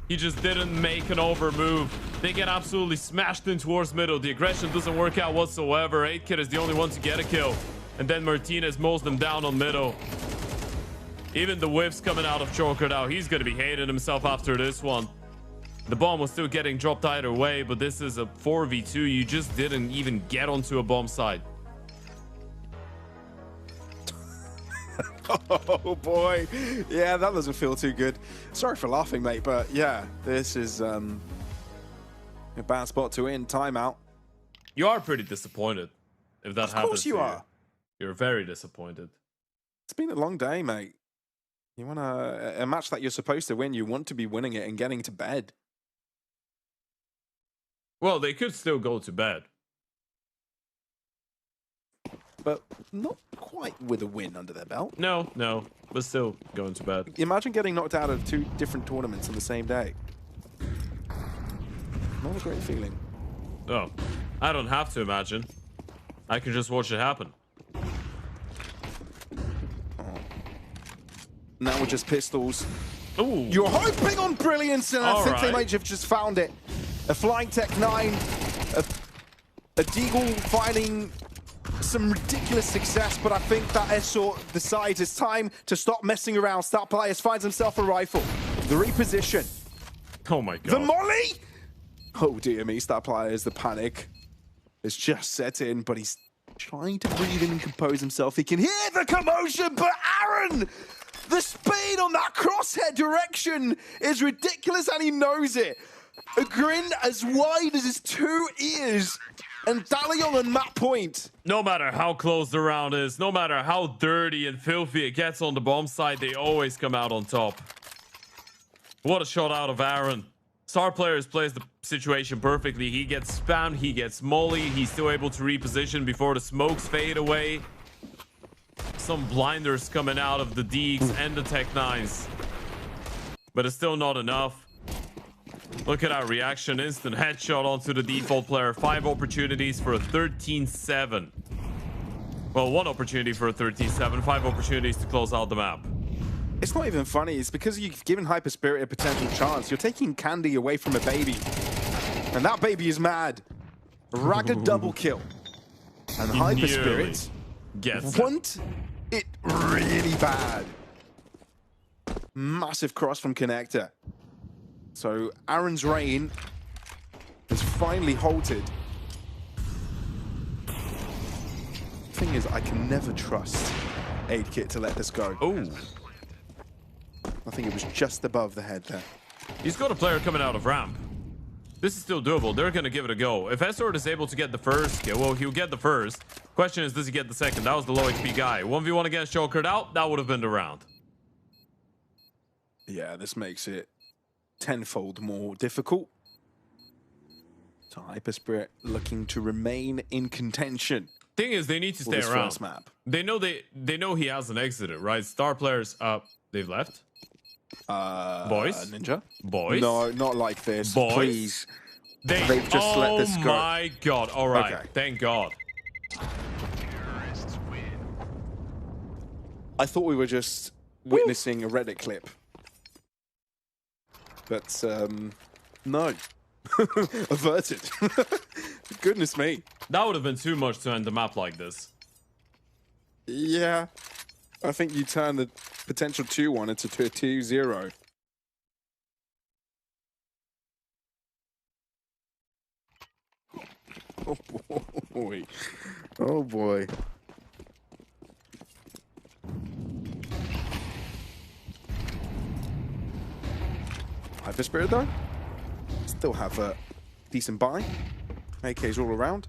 He just didn't make an over move. They get absolutely smashed in towards middle. The aggression doesn't work out whatsoever. 8kid is the only one to get a kill. And then Martinez mows them down on middle. Even the whiffs coming out of Chokerdao. He's going to be hating himself after this one. The bomb was still getting dropped either way, but this is a 4v2. You just didn't even get onto a bomb side. Oh boy. Yeah, that doesn't feel too good. Sorry for laughing, mate, but yeah, this is a bad spot to win. Timeout. You are pretty disappointed if that happens. Of course you are. You're very disappointed. It's been a long day, mate. You want a match that you're supposed to win, you want to be winning it and getting to bed. Well, they could still go to bed. But not quite with a win under their belt. No, but still going to bed. Imagine getting knocked out of 2 different tournaments on the same day. Not a great feeling. Oh, I don't have to imagine. I can just watch it happen. Now we're just pistols. Ooh. You're hoping on brilliance, and I think they might have just found it. A Flying Tech 9, a Deagle finding some ridiculous success, but I think that Esort decides it's time to stop messing around. Star Players finds himself a rifle. The reposition. Oh my god. The molly! Oh dear me, Star Players, the panic has just set in, but he's trying to breathe in and compose himself. He can hear the commotion, but Aaron! The speed on that crosshair direction is ridiculous, and he knows it. A grin as wide as his 2 ears. And DALUYONG on map point. No matter how close the round is, no matter how dirty and filthy it gets on the bomb side, they always come out on top. What a shot out of Aaron. Star Players plays the situation perfectly. He gets spammed, he gets molly, he's still able to reposition before the smokes fade away. Some blinders coming out of the Deeks and the Tech 9s. But it's still not enough. Look at our reaction. Instant headshot onto the default player. 5 opportunities for a 13-7. Well, 1 opportunity for a 13-7. 5 opportunities to close out the map. It's not even funny. It's because you've given HYPERSPIRIT a potential chance. You're taking candy away from a baby. And that baby is mad. Ragged double kill. And HYPERSPIRIT want it really bad. Massive cross from Connector. So Aaron's reign has finally halted. Thing is, I can never trust 8kit to let this go. Oh. I think it was just above the head there. He's got a player coming out of ramp. This is still doable. They're going to give it a go. If eSports is able to get the first kill, well, he'll get the first. Question is, does he get the second? That was the low HP guy. 1v1 against Jokered out. That would have been the round. Yeah, this makes it tenfold more difficult. So HYPERSPIRIT looking to remain in contention. Thing is, they need to stay around. First map. They know he hasn't exited, right? Star Players, they've left. Boys? Ninja? Boys? No, not like this. Boys? Please. They've just let this go. Oh my god. All right. Okay. Thank God. I thought we were just witnessing a Reddit clip. But, no. Averted. Goodness me. That would have been too much to end the map like this. Yeah. I think you turn the potential 2-1 into a 2-0. Oh boy. Oh boy. HYPERSPIRIT though, still have a decent buy. AKs all around.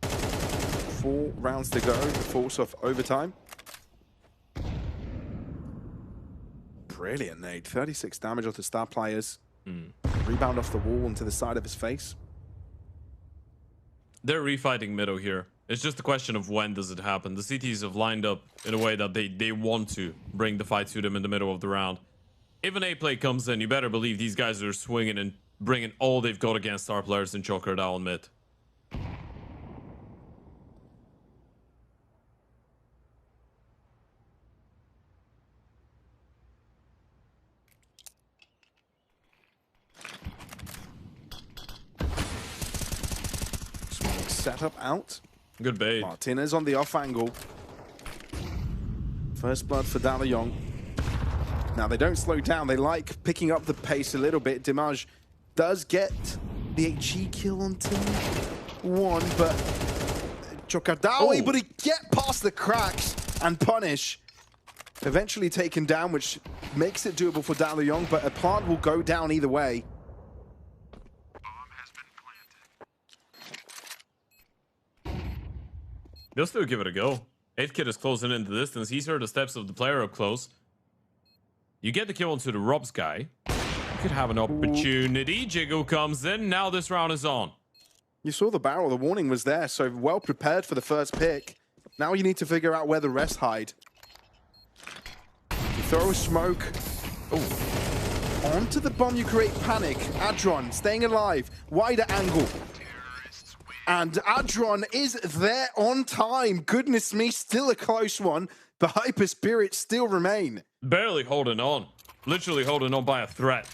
4 rounds to go before off overtime. Brilliant nade. 36 damage off the Star Players. Rebound off the wall into the side of his face. They're refighting middle here. It's just a question of when does it happen. The CTs have lined up in a way that they want to bring the fight to them in the middle of the round. If an A play comes in, you better believe these guys are swinging and bringing all they've got against Star Players and Joker down mid. Setup out. Good bait. Martinez on the off angle. First blood for DALUYONG. Now they don't slow down. They like picking up the pace a little bit. Dimaj does get the HE kill on team 1, but Chokardawi able to get past the cracks and punish. Eventually taken down, which makes it doable for DALUYONG, but a plant will go down either way. They'll still give it a go. 8kit is closing in the distance. He's heard the steps of the player up close. You get the kill onto the Robs guy. You could have an opportunity. Jiggle comes in. Now this round is on. You saw the barrel. The warning was there, so well prepared for the first pick. Now you need to figure out where the rest hide. You throw a smoke. Onto the bomb, you create panic. Adron staying alive. Wider angle. And Adron is there on time. Goodness me, still a close one. But HYPERSPIRIT still remain. Barely holding on. Literally holding on by a thread.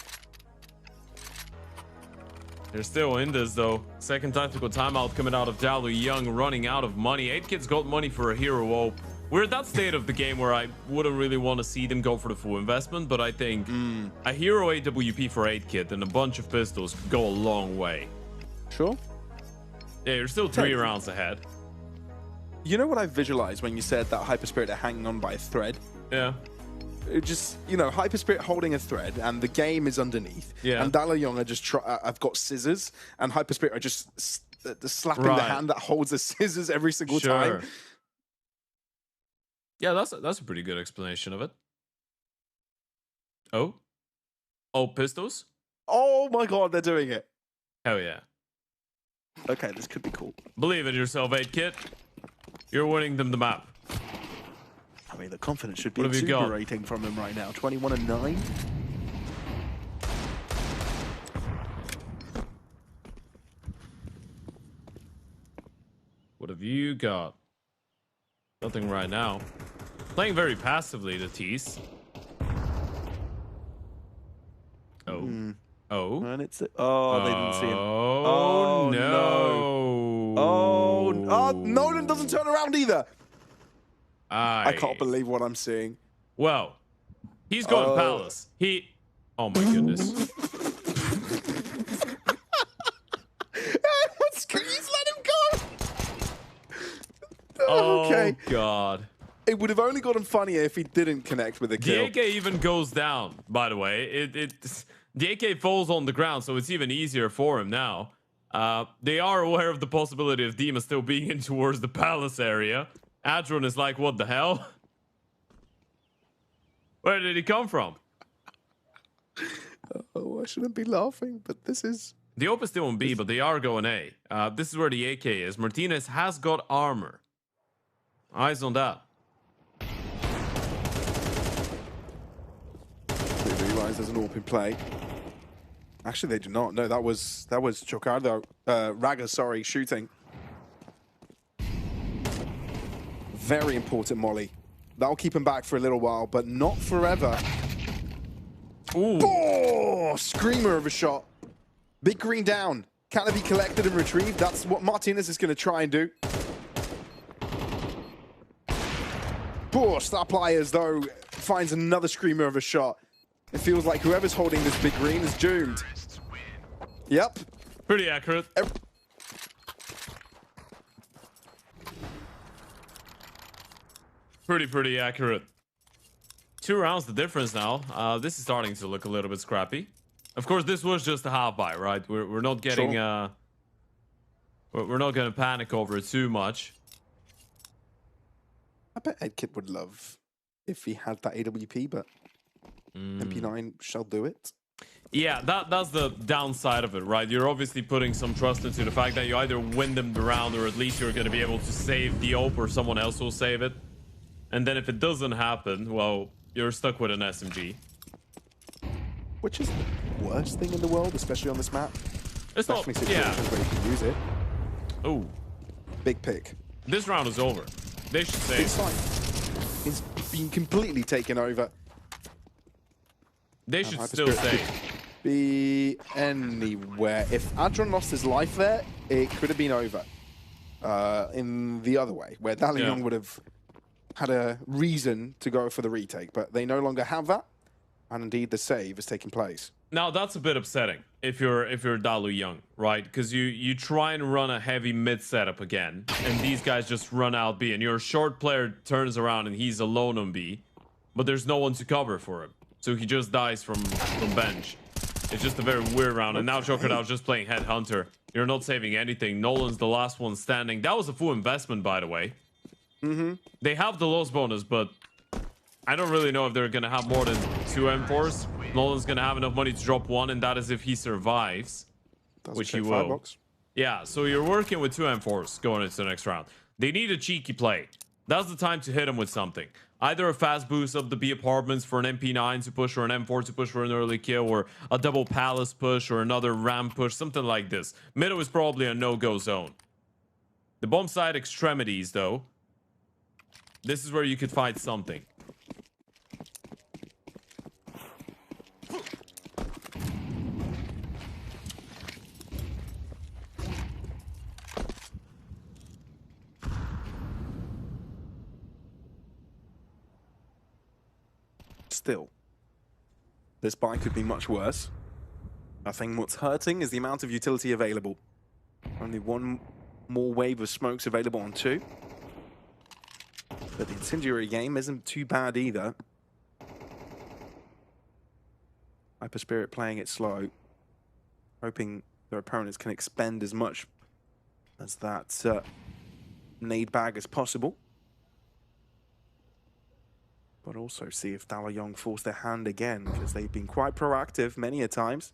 They're still in this though. Second tactical timeout coming out of DALUYONG, running out of money. 8kit's got money for a hero op. We're at that state of the game where I wouldn't really want to see them go for the full investment, but I think a hero AWP for 8kit and a bunch of pistols could go a long way. Sure. Yeah, you're still 3 rounds ahead. You know what I visualized when you said that HYPERSPIRIT are hanging on by a thread? Yeah. it just, you know, HYPERSPIRIT holding a thread and the game is underneath. Yeah. And DALUYONG are just I've got scissors and HYPERSPIRIT are just slapping the hand that holds the scissors every single time. Yeah, that's a pretty good explanation of it. Oh, pistols? Oh my god, they're doing it. Hell yeah. Okay, this could be cool. Believe in yourself, 8-Kit. You're winning them the map. I mean, the confidence should be What have you got? exuberating from him right now. 21-9. What have you got? Nothing right now. Playing very passively, the Tease. Oh. And it's... Oh, they didn't see him. Oh, no. Oh, Nolan doesn't turn around either. I can't believe what I'm seeing. Well, he's going Palace. Oh my goodness. Please let him go. Okay. Oh god. It would have only gotten funnier if he didn't connect with the kill. The AK even goes down, by the way. The AK falls on the ground, so it's even easier for him now. They are aware of the possibility of Dima still being in towards the Palace area. Adron is like, what the hell? Where did he come from? Oh, I shouldn't be laughing, but this is... The Ope is still on B, but they are going A. This is where the AK is. Martinez has got armor. Eyes on that. They realize there's an AWP in play. Actually, they do not. No, that was Chocardo. Raga, sorry, shooting. Very important molly. That'll keep him back for a little while, but not forever. Ooh. Oh, screamer of a shot. Big green down. Can it be collected and retrieved? That's what Martinez is going to try and do. Poor Star Players, though, finds another screamer of a shot. It feels like whoever's holding this big green is doomed. Yep. Pretty accurate. Pretty accurate. 2 rounds the difference now. This is starting to look a little bit scrappy. Of course, this was just a half buy, right? We're not getting we're not gonna panic over it too much. I bet EdKit would love if he had that AWP, but MP9 shall do it. Yeah, that's the downside of it, right? You're obviously putting some trust into the fact that you either win them the round or at least you're gonna be able to save the AWP or someone else will save it. And then if it doesn't happen, well, you're stuck with an SMG. Which is the worst thing in the world, especially on this map. It's not, especially situations where you can use it. Oh. Big pick. This round is over. They should save. Big side. It's been completely taken over. They should still save. Be anywhere. If Adron lost his life there, it could have been over. In the other way, where DALUYONG would have had a reason to go for the retake, but they no longer have that, and indeed the save is taking place. Now that's a bit upsetting if you're DALUYONG, right? Because you try and run a heavy mid setup again, and these guys just run out B, and your short player turns around and he's alone on B, but there's no one to cover for him, so he just dies from bench. It's just a very weird round, and now Chocardo's just playing Headhunter. You're not saving anything. Nolan's the last one standing. That was a full investment, by the way. They have the loss bonus, but I don't really know if they're going to have more than 2 M4s. Nolan's going to have enough money to drop 1, and that is if he survives, which he will. Yeah, so you're working with 2 M4s going into the next round. They need a cheeky play. That's the time to hit them with something. Either a fast boost of the B apartments for an MP9 to push, or an M4 to push for an early kill, or a double Palace push, or another Ram push, something like this. Middle is probably a no-go zone. The bomb side extremities, though, this is where you could find something. Still, this buy could be much worse. I think what's hurting is the amount of utility available. Only 1 more wave of smokes available on 2. But the incendiary game isn't too bad either. HYPERSPIRIT playing it slow, hoping their opponents can expend as much as that nade bag as possible. But also see if DALUYONG force their hand again, because they've been quite proactive many a times.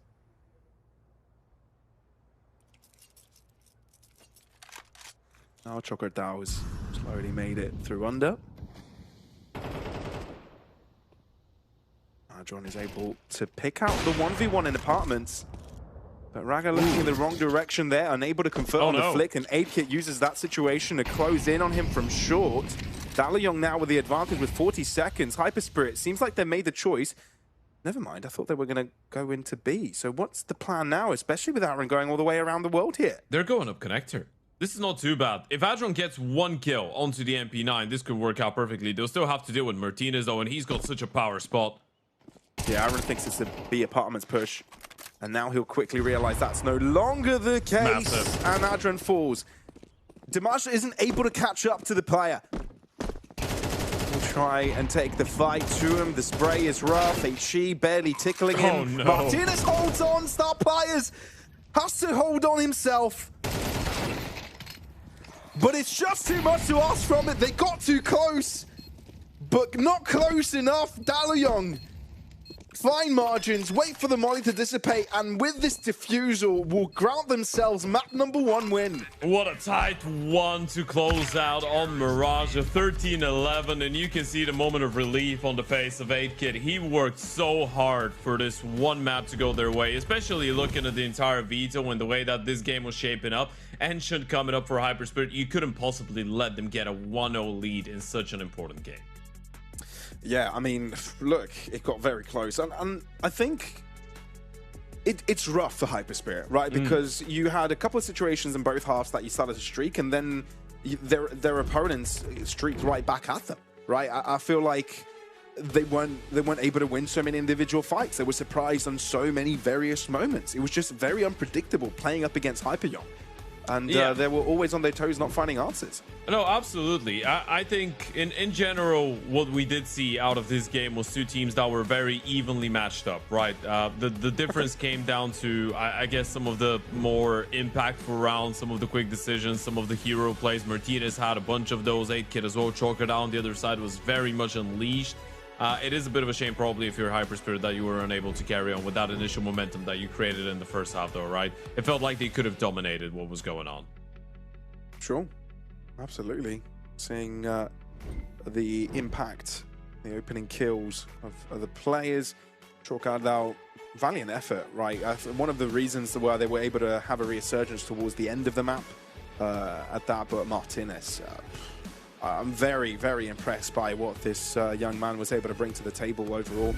Now Chocolatao has slowly made it through under. John is able to pick out the 1v1 in apartments. But Raga looking in the wrong direction there, unable to convert on the flick, and 8kit uses that situation to close in on him from short. DALUYONG now with the advantage with 40 seconds. HYPERSPIRIT seems like they made the choice. Never mind, I thought they were going to go into B. So what's the plan now, especially with Aaron going all the way around the world here? They're going up connector. This is not too bad. If Adron gets 1 kill onto the MP9, this could work out perfectly. They'll still have to deal with Martinez, though, and he's got such a power spot. Yeah, Aaron thinks it's a B apartments push. And now he'll quickly realize that's no longer the case. Massive. And Adron falls. Dimasha isn't able to catch up to the player. He'll try and take the fight to him. The spray is rough. HE barely tickling him. Oh, no. Martinez holds on. Star Players has to hold on himself. But it's just too much to ask from it. They got too close, but not close enough. DALUYONG, fine margins, wait for the molly to dissipate, and with this defusal, will grant themselves map #1 win. What a tight one to close out on Mirage, a 13-11, and you can see the moment of relief on the face of 8kit. He worked so hard for this one map to go their way, especially looking at the entire veto and the way that this game was shaping up. Ancient coming up for HYPERSPIRIT, you couldn't possibly let them get a 1-0 lead in such an important game. Yeah, I mean, look, it got very close. And I think it's rough for HYPERSPIRIT, right? Because you had a couple of situations in both halves that you started to streak, and then their opponents streaked right back at them, right? I feel like they weren't able to win so many individual fights. They were surprised on so many various moments. It was just very unpredictable playing up against HYPERYONG. And they were always on their toes, not finding answers. No, absolutely. I think in general, what we did see out of this game was two teams that were very evenly matched up, right? The difference came down to, I guess, some of the more impactful rounds, some of the quick decisions, some of the hero plays. Martinez had a bunch of those. 8kit as well. Chocolatao on the other side was very much unleashed. It is a bit of a shame, probably, if you're HYPERSPIRIT, that you were unable to carry on with that initial momentum that you created in the first half, though, right? It felt like they could have dominated what was going on. Sure. Absolutely. Seeing the impact, the opening kills of the players. Chocolatao, valiant effort, right? One of the reasons why they were able to have a resurgence towards the end of the map at that, but Martinez... I'm very, very impressed by what this young man was able to bring to the table overall.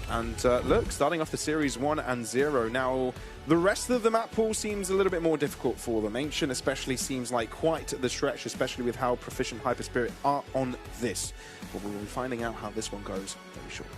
And look, starting off the series 1-0. Now, the rest of the map pool seems a little bit more difficult for them. Ancient especially seems like quite the stretch, especially with how proficient HYPERSPIRIT are on this. But we'll be finding out how this one goes very shortly.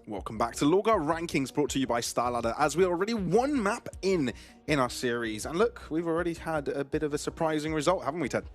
Welcome back to LORGAR Rankings, brought to you by StarLadder, as we're already one map in our series. And look, we've already had a bit of a surprising result, haven't we, Ted?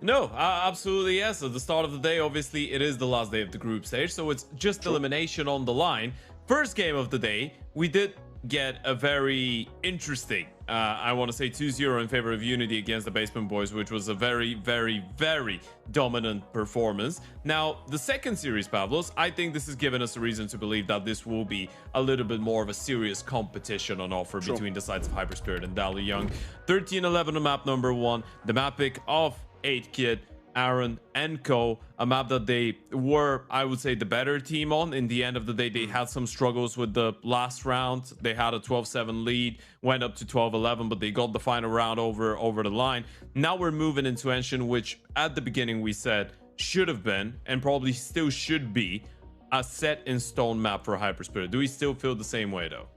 No, absolutely yes. At the start of the day, obviously, it is the last day of the group stage, so it's just elimination on the line. First game of the day, we did get a very interesting, I want to say 2-0 in favor of Unity against the Basement Boys, which was a very, very, very dominant performance. Now, the second series, Pavlos, I think this has given us a reason to believe that this will be a little bit more of a serious competition on offer between the sides of HYPERSPIRIT and DALUYONG. 13-11 on map number 1, the map pick of 8kid, Aaron and co, a map that they were, I would say, the better team on. In the end of the day, they had some struggles with the last round. They had a 12-7 lead, went up to 12-11, but they got the final round over the line. Now we're moving into Ancient, which at the beginning we said should have been, and probably still should be, a set in stone map for HYPERSPIRIT. Do we still feel the same way though?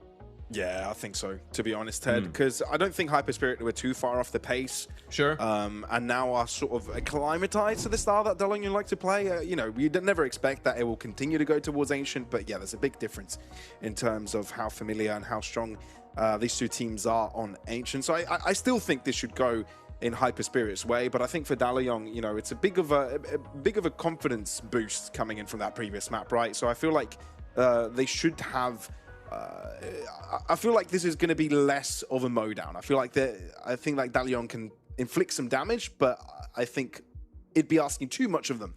Yeah, I think so, to be honest, Ted, because I don't think HYPERSPIRIT were too far off the pace. Sure. And now are sort of acclimatized to the style that DALUYONG like to play. You know, you'd never expect that it will continue to go towards Ancient, but yeah, there's a big difference in terms of how familiar and how strong these two teams are on Ancient. So I still think this should go in HYPERSPIRIT's way, but I think for DALUYONG, you know, it's a big of a confidence boost coming in from that previous map, right? So I feel like they should have. I feel like this is going to be less of a mowdown. I think like DALUYONG can inflict some damage, but I think it'd be asking too much of them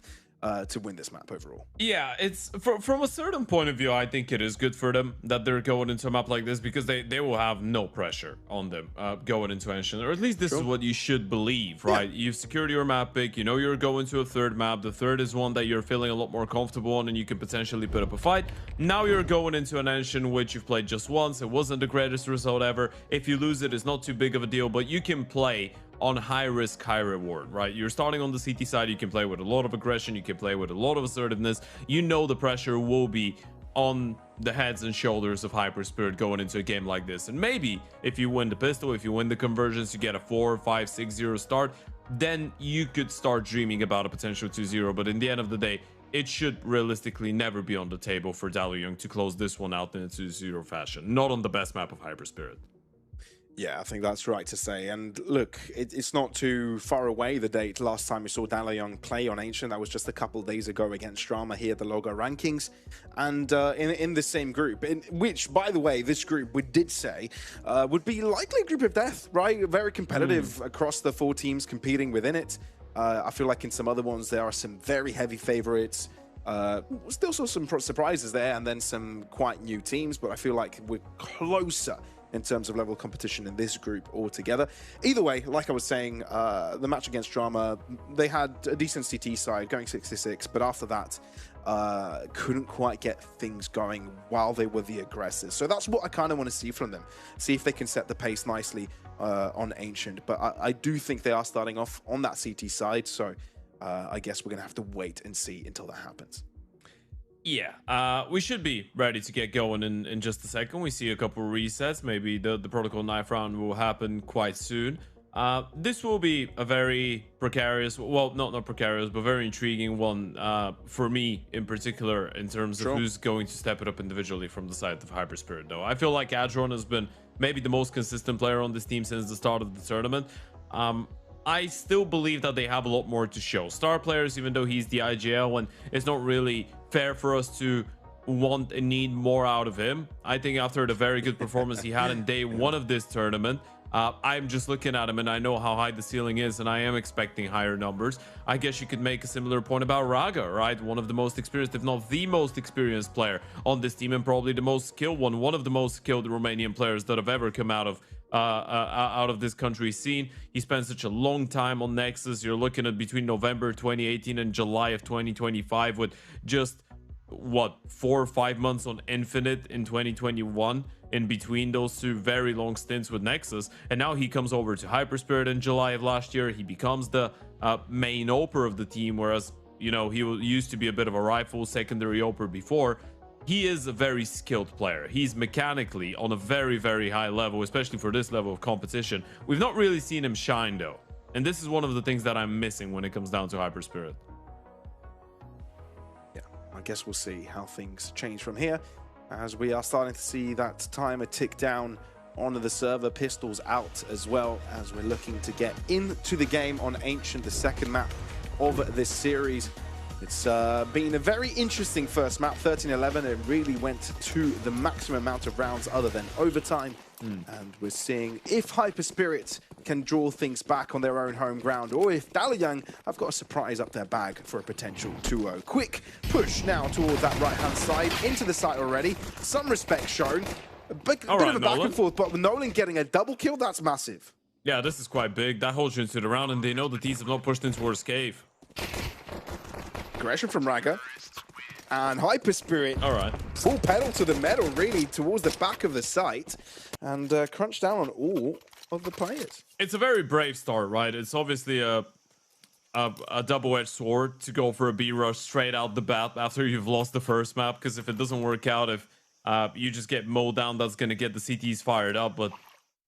to win this map overall. Yeah, it's from a certain point of view, I think it is good for them that they're going into a map like this, because they will have no pressure on them going into Ancient, or at least this is what you should believe, right? You've secured your map pick, you know you're going to a third map. The third is one that you're feeling a lot more comfortable on and you can potentially put up a fight. Now you're going into an Ancient which you've played just once. It wasn't the greatest result ever. If you lose it, it's not too big of a deal, but you can play on high risk, high reward, right? You're starting on the CT side. You can play with a lot of aggression. You can play with a lot of assertiveness. You know the pressure will be on the heads and shoulders of HYPERSPIRIT going into a game like this. And maybe if you win the pistol, if you win the conversions, you get a 4, 5, 6-0 start, then you could start dreaming about a potential 2-0. But in the end of the day, it should realistically never be on the table for DALUYONG to close this one out in a 2-0 fashion. Not on the best map of HYPERSPIRIT. Yeah, I think that's right to say. And look, it's not too far away, the date last time we saw DALUYONG play on Ancient. That was just a couple days ago against Drama here at the LORGAR Rankings. And in the same group, in which, by the way, this group we did say would be likely a group of death, right? Very competitive across the 4 teams competing within it. I feel like in some other ones, there are some very heavy favorites. Still saw some surprises there, and then some quite new teams, but I feel like we're closer in terms of level of competition in this group altogether. Either way, like I was saying, the match against Drama, they had a decent CT side going 6-6, but after that, couldn't quite get things going while they were the aggressors. So that's what I kind of want to see from them. See if they can set the pace nicely on Ancient. But I do think they are starting off on that CT side, so I guess we're going to have to wait and see until that happens. Yeah, we should be ready to get going in just a second. We see a couple resets. Maybe the protocol knife round will happen quite soon. This will be a very precarious, well, not precarious, but very intriguing one for me in particular, in terms of who's going to step it up individually from the side of HYPERSPIRIT, though. I feel like Adron has been maybe the most consistent player on this team since the start of the tournament. I still believe that they have a lot more to show. Star players, even though he's the IGL, and it's not really fair for us to want and need more out of him. I think after the very good performance he had in day 1 of this tournament, I'm just looking at him and I know how high the ceiling is, and I am expecting higher numbers. I guess you could make a similar point about Raga, right? One of the most experienced, if not the most experienced player on this team, and probably the most skilled one of the most skilled Romanian players that have ever come out of this country's scene. He spent such a long time on Nexus. You're looking at between November 2018 and July of 2025, with just what, 4 or 5 months on Infinite in 2021 in between those 2 very long stints with Nexus. And now he comes over to HYPERSPIRIT in July of last year. He becomes the main oper of the team, whereas, you know, he used to be a bit of a rifle secondary oper before. He is a very skilled player. He's mechanically on a very, very high level, especially for this level of competition. We've not really seen him shine, though. And this is one of the things that I'm missing when it comes down to HYPERSPIRIT. Yeah, I guess we'll see how things change from here. as we are starting to see that timer tick down on the server. Pistols out as well, as we're looking to get into the game on Ancient, the second map of this series. It's been a very interesting first map, 13-11. It really went to the maximum amount of rounds other than overtime. And we're seeing if HYPERSPIRIT can draw things back on their own home ground, or if DALUYONG have got a surprise up their bag for a potential 2-0. Quick push now towards that right-hand side, into the site already. Some respect shown. A bit of a back and forth, but with Nolan getting a double kill, that's massive. Yeah, this is quite big. That holds you into the round, and they know that these have not pushed in towards cave. Aggression from Raga. And HYPERSPIRIT, all right, full pedal to the metal, really, towards the back of the site, and crunch down on all of the players. It's a very brave start, right? It's obviously a double-edged sword to go for a B rush straight out the bat after you've lost the first map, because if it doesn't work out, if you just get mowed down, that's going to get the CTs fired up. But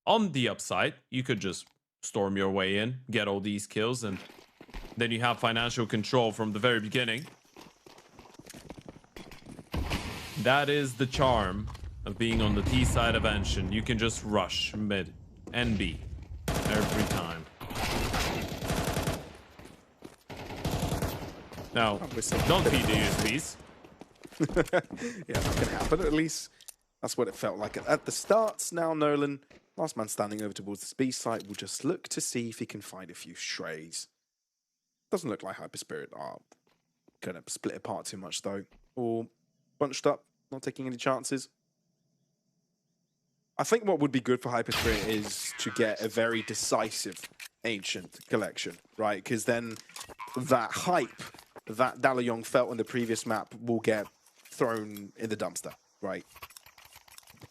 on the upside, you could just storm your way in, get all these kills, and then you have financial control from the very beginning. That is the charm of being on the T side of Ancient. You can just rush mid and B every time. Now, don't feed the USBs. Yeah, that can happen. At least that's what it felt like at the start. Now Nolan, last man standing over towards the B site, will just look to see if he can find a few strays. Doesn't look like HYPERSPIRIT are going to split apart too much, though. Or bunched up, not taking any chances. I think what would be good for HYPERSPIRIT is to get a very decisive Ancient collection, right? Because then that hype that DALUYONG felt in the previous map will get thrown in the dumpster, right?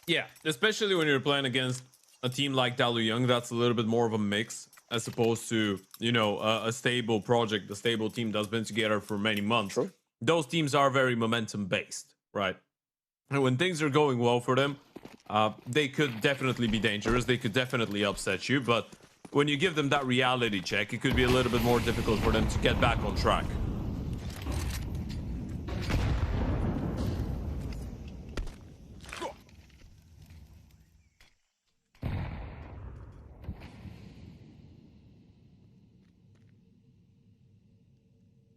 Yeah, especially when you're playing against a team like DALUYONG, that's a little bit more of a mix, as opposed to, you know, a stable project, a stable team that's been together for many months. True. Those teams are very momentum-based, right? And when things are going well for them, they could definitely be dangerous. They could definitely upset you. But when you give them that reality check, it could be a little bit more difficult for them to get back on track.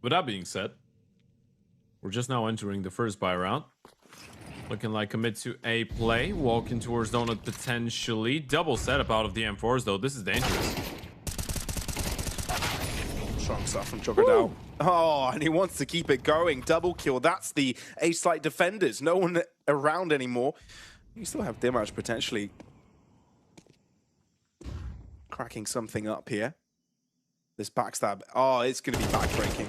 With that being said, we're just now entering the first buy round. Looking like a mid to A play. Walking towards Donut potentially. Double setup out of the M4s though. This is dangerous. Strong stuff from Chocodow. Oh, and he wants to keep it going. Double kill. That's the A-site defenders. No one around anymore. You still have Dimage potentially cracking something up here. This backstab. Oh, it's going to be backbreaking.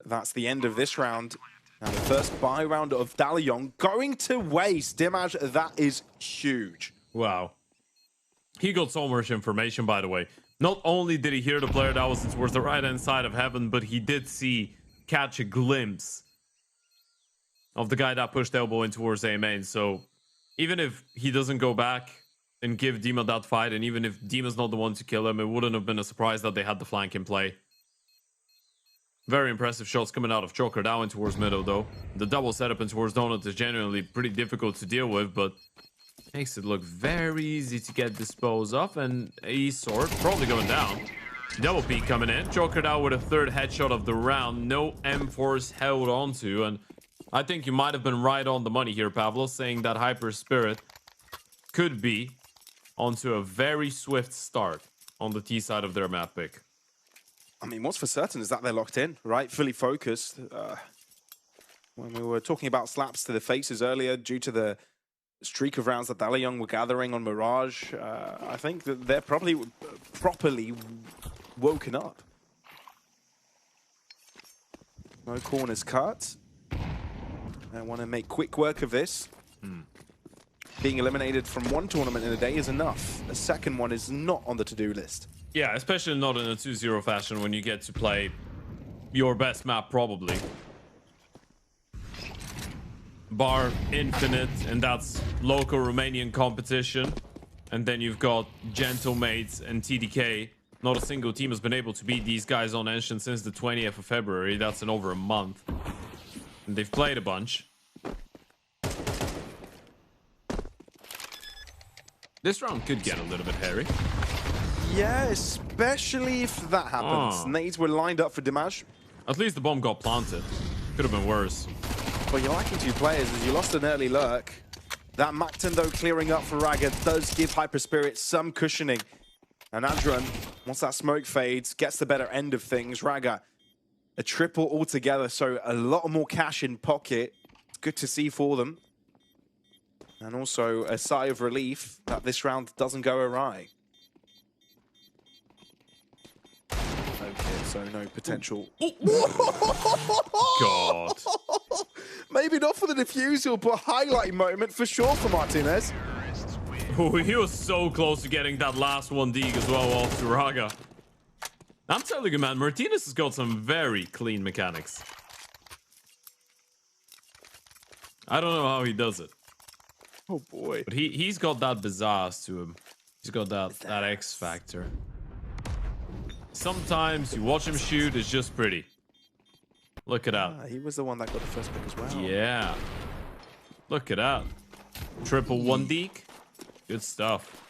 That's the end of this round. And the first buy round of DALUYONG going to waste. Dimage, that is huge. Wow. He got so much information, by the way. Not only did he hear the player that was towards the right-hand side of heaven, but he did catch a glimpse of the guy that pushed elbow in towards A main. So even if he doesn't go back and give Dima that fight, and even if Dima's not the one to kill him, it wouldn't have been a surprise that they had the flank in play. Very impressive shots coming out of Choker down towards middle, though. The double setup in towards Donut is genuinely pretty difficult to deal with, but makes it look very easy to get disposed of. And eSword probably going down. Double peek coming in. Choker down with a third headshot of the round. No M4s held onto, and I think you might have been right on the money here, Pavlo, saying that HYPERSPIRIT could be onto a very swift start on the T side of their map pick. I mean, what's for certain is that they're locked in, right? Fully focused. When we were talking about slaps to the faces earlier, due to the streak of rounds that DALUYONG were gathering on Mirage, I think that they're probably properly woken up. No corners cut. I want to make quick work of this. Being eliminated from one tournament in a day is enough. A second one is not on the to-do list. Yeah, especially not in a 2-0 fashion when you get to play your best map, probably. Bar Infinite, and that's local Romanian competition. And then you've got Gentlemates and TDK. Not a single team has been able to beat these guys on Ancient since the 20th of February. That's in over a month. And they've played a bunch. This round could get a little bit hairy. Yeah, especially if that happens. Nades were lined up for Dimash. At least the bomb got planted. Could have been worse. But you're lacking 2 players as you lost an early lurk. That Macton, though, clearing up for Raga does give HYPERSPIRIT some cushioning. And Adron, once that smoke fades, gets the better end of things. Raga, a triple altogether, so a lot more cash in pocket. It's good to see for them. And also a sigh of relief that this round doesn't go awry. Okay, so no potential. God. Maybe not for the defusal, but highlight moment for sure for Martinez. Oh, he was so close to getting that last 1D as well off to Raga. I'm telling you, man, Martinez has got some very clean mechanics. I don't know how he does it. Oh boy. But he's got that pizzazz to him. He's got that X factor. Sometimes you watch him shoot, it's just pretty. Look at that. He was the one that got the first pick as well. Yeah. Look at that. Triple 1D. Good stuff.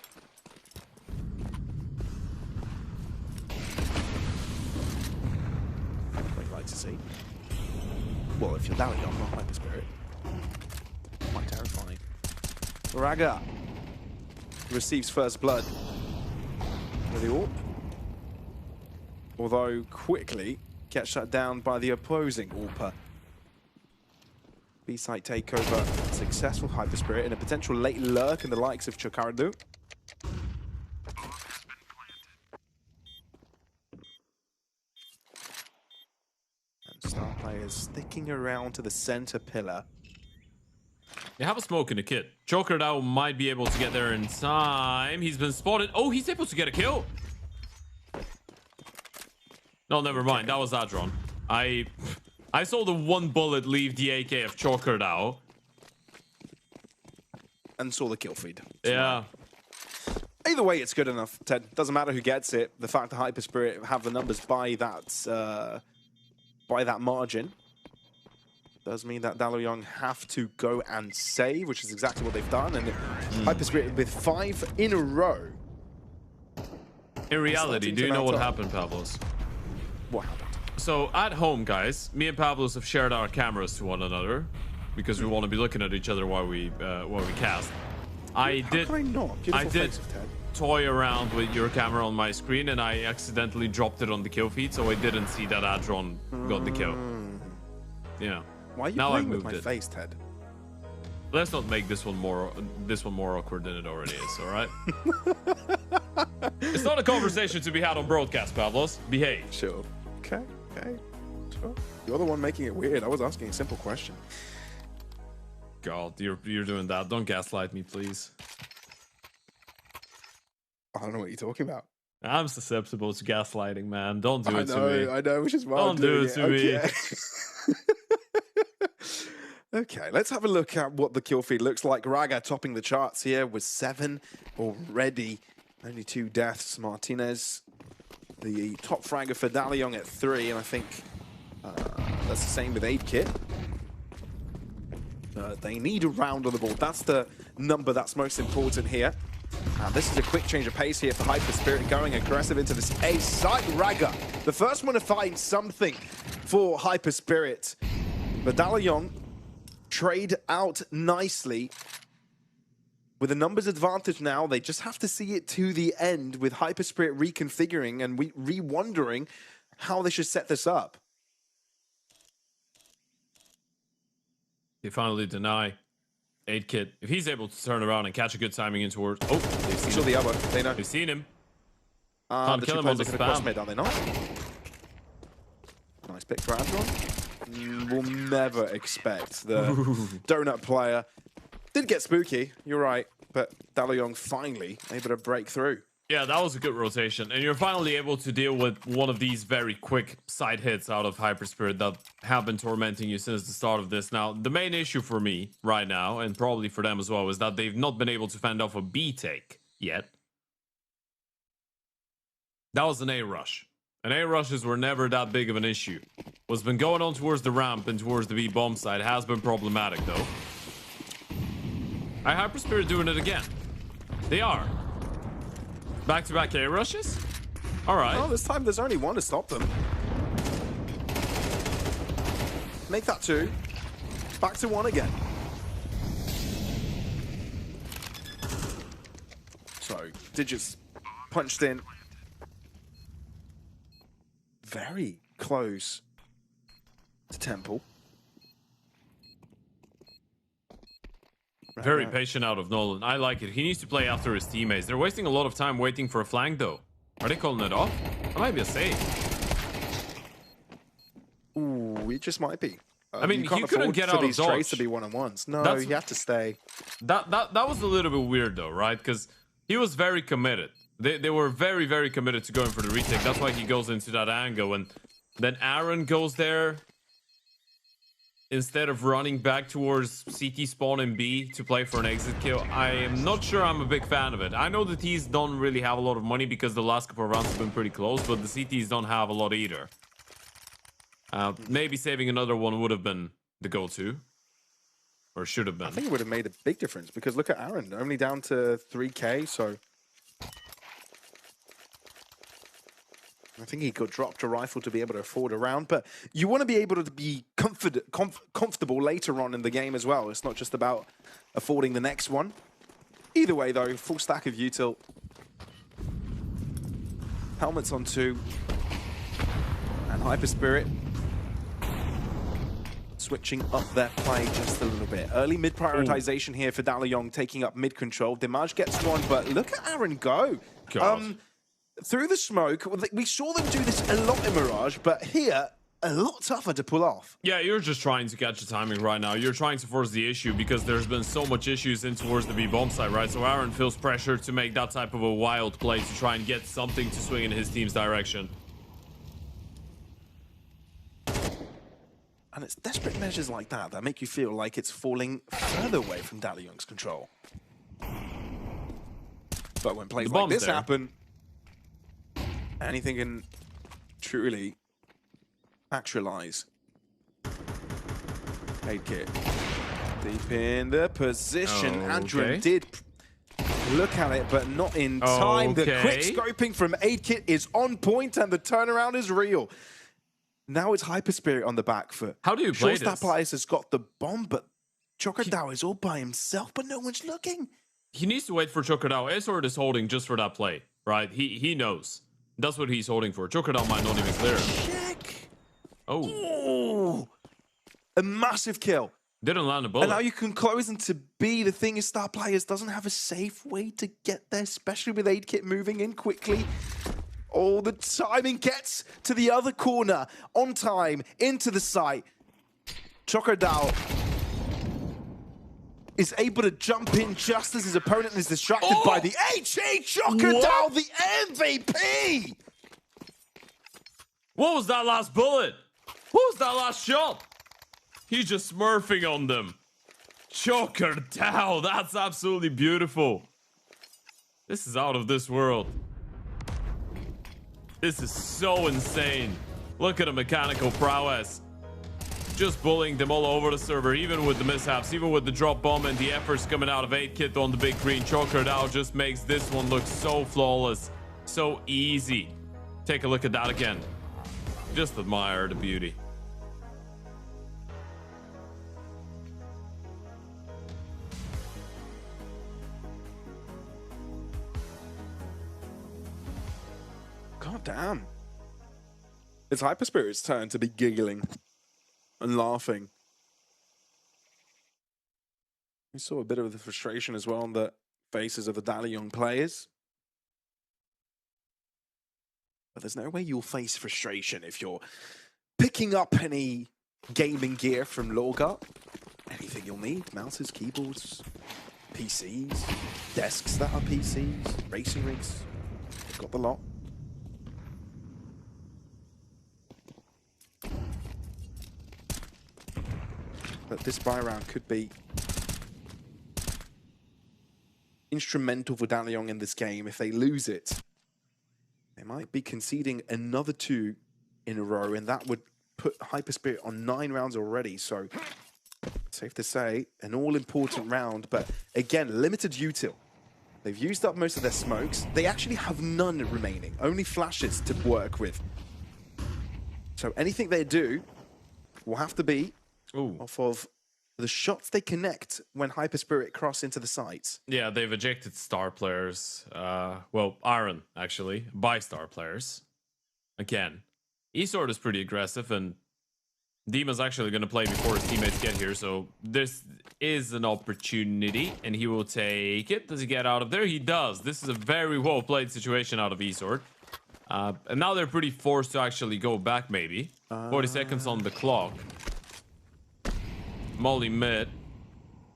What I'd like to see. Well, if you're DALUYONG, not HYPERSPIRIT. Quite terrifying. Raga receives first blood with the AWP. Although quickly gets shut down by the opposing AWPer. B-site takeover, successful HYPERSPIRIT in a potential late lurk in the likes of Chocardo. And star players sticking around to the center pillar. They have a smoke in the kit. Chocardo might be able to get there in time. He's been spotted. Oh, he's able to get a kill. No, never mind. That was Adron. I saw the one bullet leave the AK of Chocardo. And saw the kill feed. Yeah. Either way, it's good enough, Ted. Doesn't matter who gets it. The fact that HYPERSPIRIT have the numbers by that margin does mean that DALUYONG have to go and save, which is exactly what they've done. And HYPERSPIRIT with 5 in a row. In reality, do you know what happened, Pavlos? What happened? So at home, guys, me and Pavlos have shared our cameras to one another because we want to be looking at each other while we cast. I did toy around with your camera on my screen, and I accidentally dropped it on the kill feed, so I didn't see that Adron got the kill. Yeah. Why are you now playing with my face, Ted? Let's not make this one more awkward than it already is. All right. It's not a conversation to be had on broadcast, Pavlos. Behave. Sure. Okay. Sure. You're the one making it weird. I was asking a simple question. God, you're doing that. Don't gaslight me, please. I don't know what you're talking about. I'm susceptible to gaslighting, man. Don't do it to me. I know, which is why Don't I'm doing do it to me. Okay, let's have a look at what the kill feed looks like. Raga topping the charts here with 7 already. Only 2 deaths. Martinez, the top fragger for DALUYONG at 3, and I think that's the same with 8kit. They need a round on the board. That's the number that's most important here. This is a quick change of pace here for HYPERSPIRIT, going aggressive into this A site. Raga, the first one to find something for HYPERSPIRIT. But DALUYONG trade out nicely. With a numbers advantage now, they just have to see it to the end with HYPERSPIRIT reconfiguring and re-wondering how they should set this up. They finally deny 8kit. If he's able to turn around and catch a good timing in towards... Oh, they've seen him. The other, they know. They've seen him. The kill him on the looking across spam. mid, are they not? Nice pick for Adron. We'll never expect the donut player. Did get spooky, you're right, but DALUYONG finally able to break through. Yeah, that was a good rotation. And you're finally able to deal with one of these very quick side hits out of HYPERSPIRIT that have been tormenting you since the start of this. Now, the main issue for me right now, and probably for them as well, is that they've not been able to fend off a B take yet. That was an A rush. And A rushes were never that big of an issue. What's been going on towards the ramp and towards the B bomb side has been problematic, though. HYPERSPIRIT doing it again. They are. Back-to-back air rushes? All right. Oh, this time there's only one to stop them. Make that 2. Back to 1 again. So, digits punched in. Very close to Temple. Very patient out of Nolan. I like it. He needs to play after his teammates. They're wasting a lot of time waiting for a flank, though. Are they calling it off? That might be a save. Ooh, it just might be. I mean, you can't he couldn't afford get for out these of dodge. trades to be one-on-ones. No, That's- you have to stay. That was a little bit weird, though, right? Because he was very committed. They were very, very committed to going for the retake. That's why he goes into that angle. And then Aaron goes there instead of running back towards CT spawn in B to play for an exit kill. I am not sure I'm a big fan of it. I know the T's don't really have a lot of money because the last couple of rounds have been pretty close, but the CTs don't have a lot either. Maybe saving another one would have been the go-to. Or should have been. I think it would have made a big difference because look at Aaron, only down to 3K, so I think he could drop a rifle to be able to afford a round, but you want to be able to be comfortable later on in the game as well. It's not just about affording the next one. Either way, though, full stack of util. Helmets on 2. And HYPERSPIRIT switching up their play just a little bit. Early mid prioritization here for DALUYONG, taking up mid control. Dimaj gets one, but look at Aaron go. Through the smoke, we saw them do this a lot in Mirage, but here, a lot tougher to pull off. Yeah, you're just trying to catch the timing right now. You're trying to force the issue because there's been so much issues in towards the B bomb side, right? So Aaron feels pressure to make that type of a wild play to try and get something to swing in his team's direction. And it's desperate measures like that that make you feel like it's falling further away from DALUYONG's control. But when plays like this happen, anything can truly actualize. Aid kit. Deep in the position. Andrew did look at it, but not in time. The quick scoping from Aid kit is on point, and the turnaround is real. Now it's HYPERSPIRIT on the back foot. How do you play this? Star Players has got the bomb, but Chocodao is all by himself, but no one's looking. He needs to wait for Chocodao. eSports is holding just for that play, right? He knows. That's what he's holding for. Chocodao might not even clear him. Check. Oh. Ooh. A massive kill. Didn't land a bullet. And now you can close into B. The thing is, Star Players doesn't have a safe way to get there, especially with Aid Kit moving in quickly. All the timing gets to the other corner, on time, into the site. Chocodao is able to jump in just as his opponent is distracted by the HE. Chocodao, the MVP! What was that last bullet? What was that last shot? He's just smurfing on them. Chocodao, that's absolutely beautiful. This is out of this world. This is so insane. Look at the mechanical prowess. Just bullying them all over the server, even with the mishaps, even with the drop bomb and the efforts coming out of 8-Kit on the big green. Chocodao just makes this one look so flawless, so easy. Take a look at that again. Just admire the beauty. God damn. It's HYPERSPIRIT's turn to be giggling and laughing. We saw a bit of the frustration as well on the faces of the DALUYONG players. But there's no way you'll face frustration if you're picking up any gaming gear from LORGAR. Anything you'll need, mouses, keyboards, PCs, desks that are PCs, racing rigs. They've got the lot. But this buy round could be instrumental for DALUYONG in this game. If they lose it, they might be conceding another 2 in a row, and that would put HYPERSPIRIT on 9 rounds already. So, safe to say, an all-important round, but again, limited util. They've used up most of their smokes. They actually have none remaining, only flashes to work with. So anything they do will have to be off of the shots they connect when HYPERSPIRIT cross into the sites. Yeah, they've ejected star players. Well, Iron, actually, by star players. Again, eSword is pretty aggressive, and Dima's actually going to play before his teammates get here, so this is an opportunity, and he will take it. Does he get out of there? He does. This is a very well-played situation out of eSword. And now they're pretty forced to actually go back, maybe. 40 seconds on the clock. Molly mid.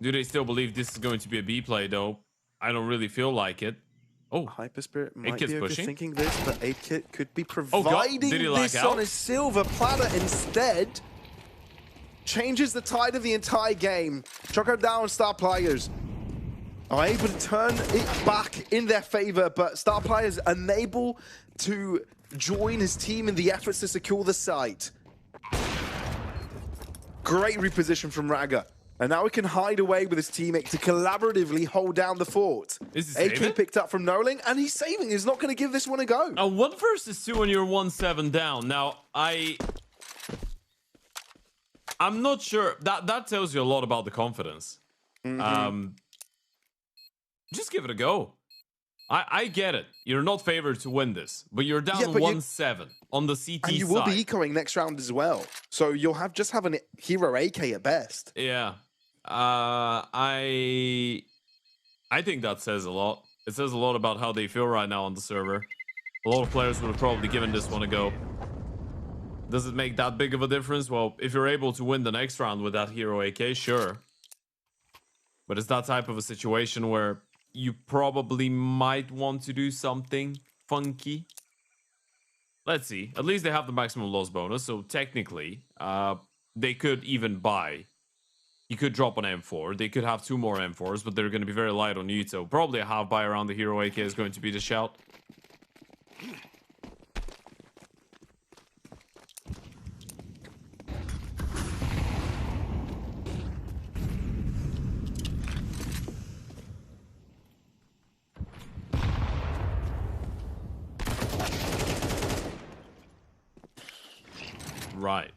Do they still believe this is going to be a B play, though? I don't really feel like it. Oh, HYPERSPIRIT might Kid's be pushing. overthinking this, but 8kit could be God. providing Did he lag this out? on a silver platter instead. Changes the tide of the entire game. Choco down star players are able to turn it back in their favor, but star players unable to join his team in the efforts to secure the site. Great reposition from Raga. And now he can hide away with his teammate to collaboratively hold down the fort. Is he saving? AK picked up from Noling, and he's saving. He's not going to give this one a go. A 1 versus 2 when you're 1-7 down. Now, I'm not sure. That tells you a lot about the confidence. Just give it a go. I get it. You're not favored to win this, but you're down 1-7 on the CT and you side. will be ecoing next round as well. So you'll just have a hero AK at best. Yeah. I think that says a lot. It says a lot about how they feel right now on the server. A lot of players would have probably given this one a go. Does it make that big of a difference? Well, if you're able to win the next round with that hero AK, sure. But it's that type of a situation where you probably might want to do something funky. Let's see. At least they have the maximum loss bonus, so technically, they could even buy. You could drop an M4. They could have 2 more M4s, but they're going to be very light on you, so probably a half buy around the hero AK is going to be the shout. Right.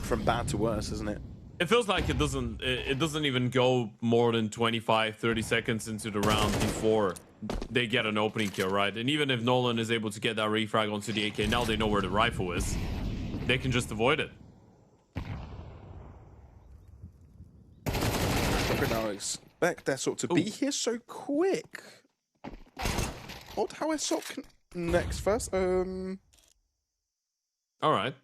From bad to worse, isn't it? It feels like it doesn't even go more than 25-30 seconds into the round before they get an opening kill, right? And even if Nolan is able to get that refrag onto the AK, now they know where the rifle is. They can just avoid it. I could now expect their sort to be here so quick. Odd how I saw next first. All right.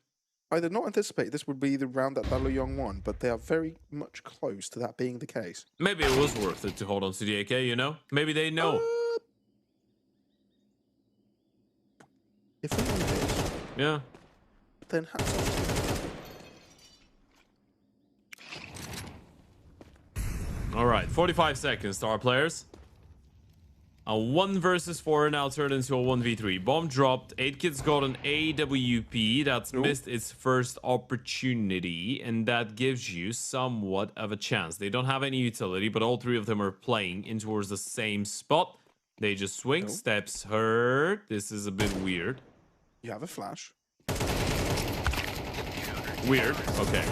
I did not anticipate this would be the round that DALUYONG won, but they are very much close to that being the case. Maybe it was worth it to hold on to the AK, you know? Maybe they know. If anyone did, Yeah. then hats off to them. All right. 45 seconds, star players. A 1 versus 4 now turned into a 1v3. Bomb dropped. 8kid's got an AWP that's missed its first opportunity, and that gives you somewhat of a chance. They don't have any utility, but all 3 of them are playing in towards the same spot. They just swing. Steps hurt. This is a bit weird. You have a flash. Weird. Okay.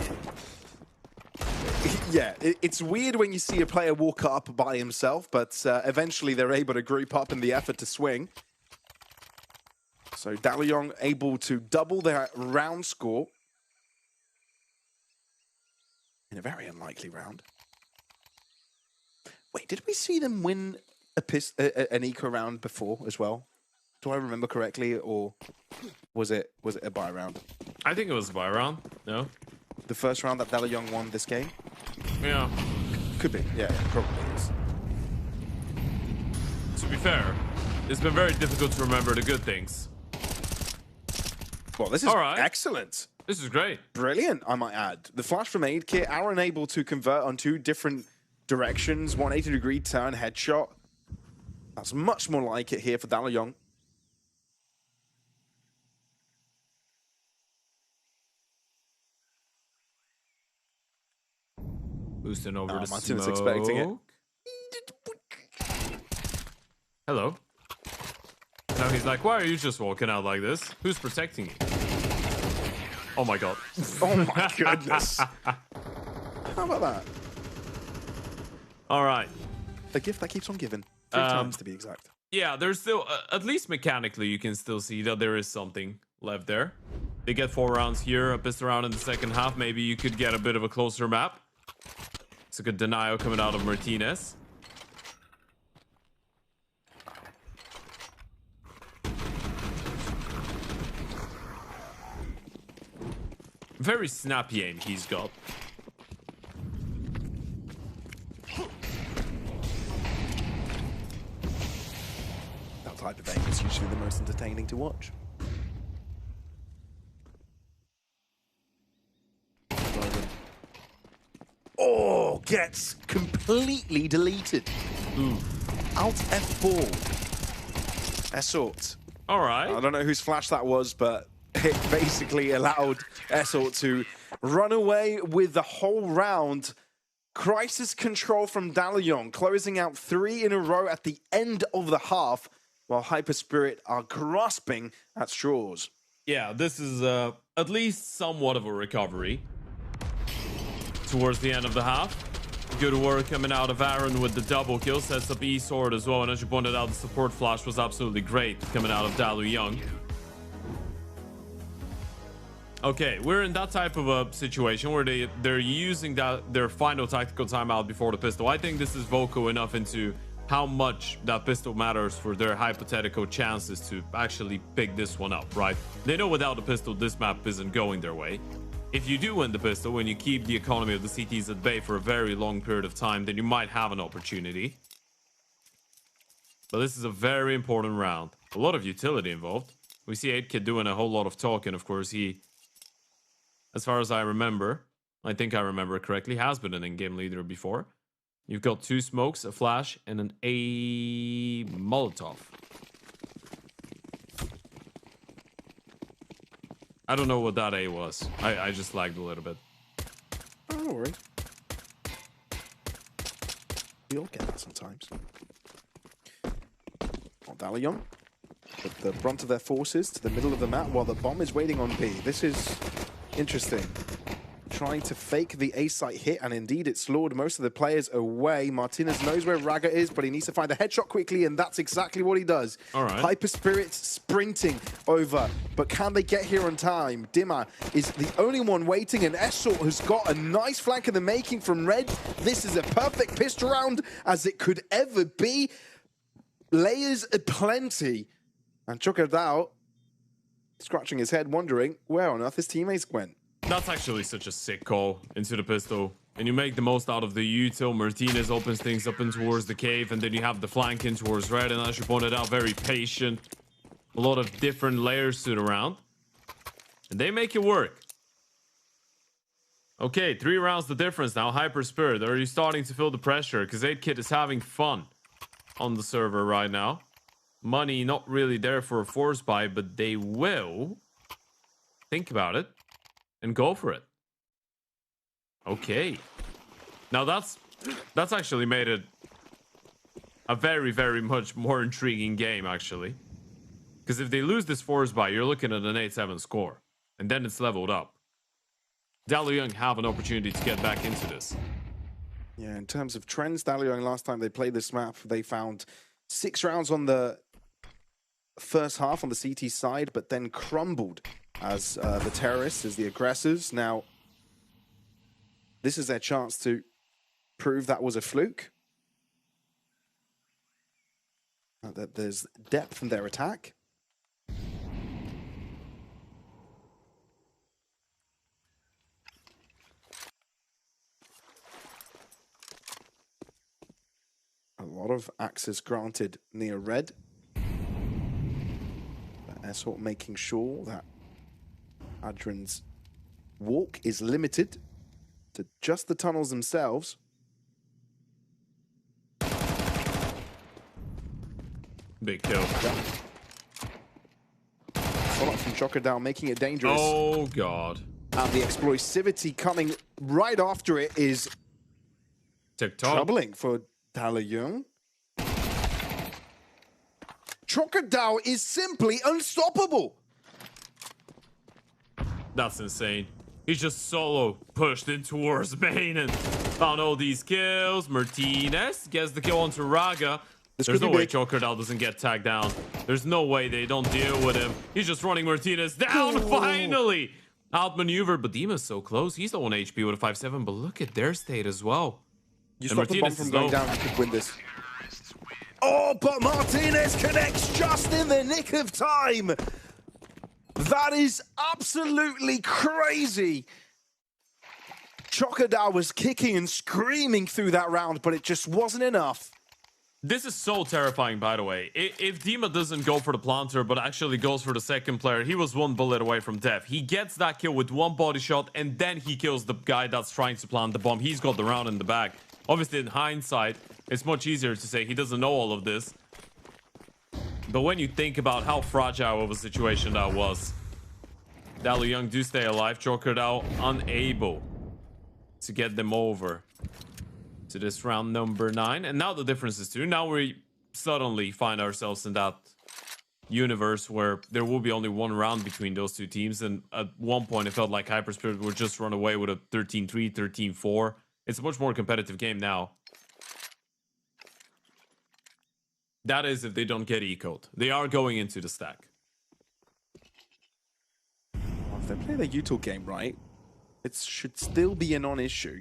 Yeah, it's weird when you see a player walk up by himself, but eventually they're able to group up in the effort to swing. So DALUYONG able to double their round score in a very unlikely round. Wait, did we see them win an eco round before as well? Do I remember correctly, or was it a buy round? I think it was a buy round. No? The first round that DALUYONG won this game? Yeah. Could be. Yeah, probably is. To be fair, it's been very difficult to remember the good things. Well, this is excellent. This is great. Brilliant, I might add. The flash from 8kit, Aaron able to convert on 2 different directions, 180-degree turn headshot. That's much more like it here for DALUYONG. Boosting over the Martin's smoke. expecting it. Hello. Now he's like, why are you just walking out like this? Who's protecting you? Oh my god. Oh my goodness. How about that? All right. The gift that keeps on giving. 3 times to be exact. Yeah, there's still, at least mechanically, you can still see that there is something left there. They get 4 rounds here, a pistol round in the second half. Maybe you could get a bit of a closer map. It's a good denial coming out of Martinez. Very snappy aim he's got. That type of aim is usually the most entertaining to watch. Oh, gets completely deleted. Ooh. Alt F4. Esort. All right. I don't know whose flash that was, but it basically allowed Esort to run away with the whole round. Crisis control from DALUYONG, closing out 3 in a row at the end of the half, while HYPERSPIRIT are grasping at straws. Yeah, this is at least somewhat of a recovery towards the end of the half. Good work coming out of Aaron with the double kill. Sets up eSword as well. And as you pointed out, the support flash was absolutely great coming out of DALUYONG. Okay, we're in that type of a situation where they're using their final tactical timeout before the pistol. I think this is vocal enough into how much that pistol matters for their hypothetical chances to actually pick this one up, right? They know without the pistol, this map isn't going their way. If you do win the pistol and you keep the economy of the CTs at bay for a very long period of time, then you might have an opportunity. But this is a very important round. A lot of utility involved. We see 8kid doing a whole lot of talking. Of course, he, as far as I remember, I think I remember correctly, has been an in-game leader before. You've got 2 smokes, a flash, and an A Molotov. I don't know what that A was. I just lagged a little bit. Oh, don't worry. We all get that sometimes. Oh, DALUYONG put the brunt of their forces to the middle of the map while the bomb is waiting on B. This is interesting. Trying to fake the A site hit, and indeed it's lured most of the players away. Martinez knows where Raga is, but he needs to find the headshot quickly, and that's exactly what he does. All right. HYPERSPIRIT sprinting over, but can they get here on time? Dimma is the only one waiting, and Esort has got a nice flank in the making from Red. This is a perfect pistol round as it could ever be. Layers aplenty, and Chokerdao scratching his head, wondering where on earth his teammates went. That's actually such a sick call into the pistol. And you make the most out of the util. Martinez opens things up in towards the cave, and then you have the flank in towards Red. And as you pointed out, very patient. A lot of different layers to the round. And they make it work. Okay, 3 rounds the difference now. HYPERSPIRIT, are you starting to feel the pressure? Because 8kid is having fun on the server right now. Money not really there for a force buy, but they will think about it and go for it. Okay. Now that's actually made it a very, very much more intriguing game, actually. Because if they lose this force buy, you're looking at an 8-7 score. And then it's leveled up. DALUYONG have an opportunity to get back into this. Yeah, in terms of trends, DALUYONG, last time they played this map, they found 6 rounds on the first half on the CT side, but then crumbled as the terrorists, as the aggressors. Now, this is their chance to prove that was a fluke. That there's depth in their attack. A lot of access granted near Red. Esort making sure that Adrian's walk is limited to just the tunnels themselves. Big kill. Follow up from Chokerdao, making it dangerous. Oh, God. And the explosivity coming right after it is TikTok. troubling for DALUYONG. Crocodile is simply unstoppable. That's insane. He's just solo pushed in towards main and found all these kills. Martinez gets the kill onto Raga. There's no way Crocodile doesn't get tagged down. There's no way they don't deal with him. He's just running Martinez down, finally! Outmaneuvered, but Dima's so close. He's the 1 HP with a 5-7, but look at their state as well. You stop the bomb from going down, you could win this. Oh, but Martinez connects just in the nick of time. That is absolutely crazy. Crocodile was kicking and screaming through that round, but it just wasn't enough. This is so terrifying, by the way. If Dima doesn't go for the planter, but actually goes for the second player, he was 1 bullet away from death. He gets that kill with 1 body shot, and then he kills the guy that's trying to plant the bomb. He's got the round in the bag. Obviously, in hindsight, it's much easier to say he doesn't know all of this. But when you think about how fragile of a situation that was, DALUYONG do stay alive. Crocodile unable to get them over to this round number 9. And now the difference is 2. Now we suddenly find ourselves in that universe where there will be only 1 round between those 2 teams. And at one point, it felt like HYPERSPIRIT would just run away with a 13-3, 13-4. It's a much more competitive game now. That is if they don't get ecoed. They are going into the stack. Well, if they play their util game right, it should still be a non-issue.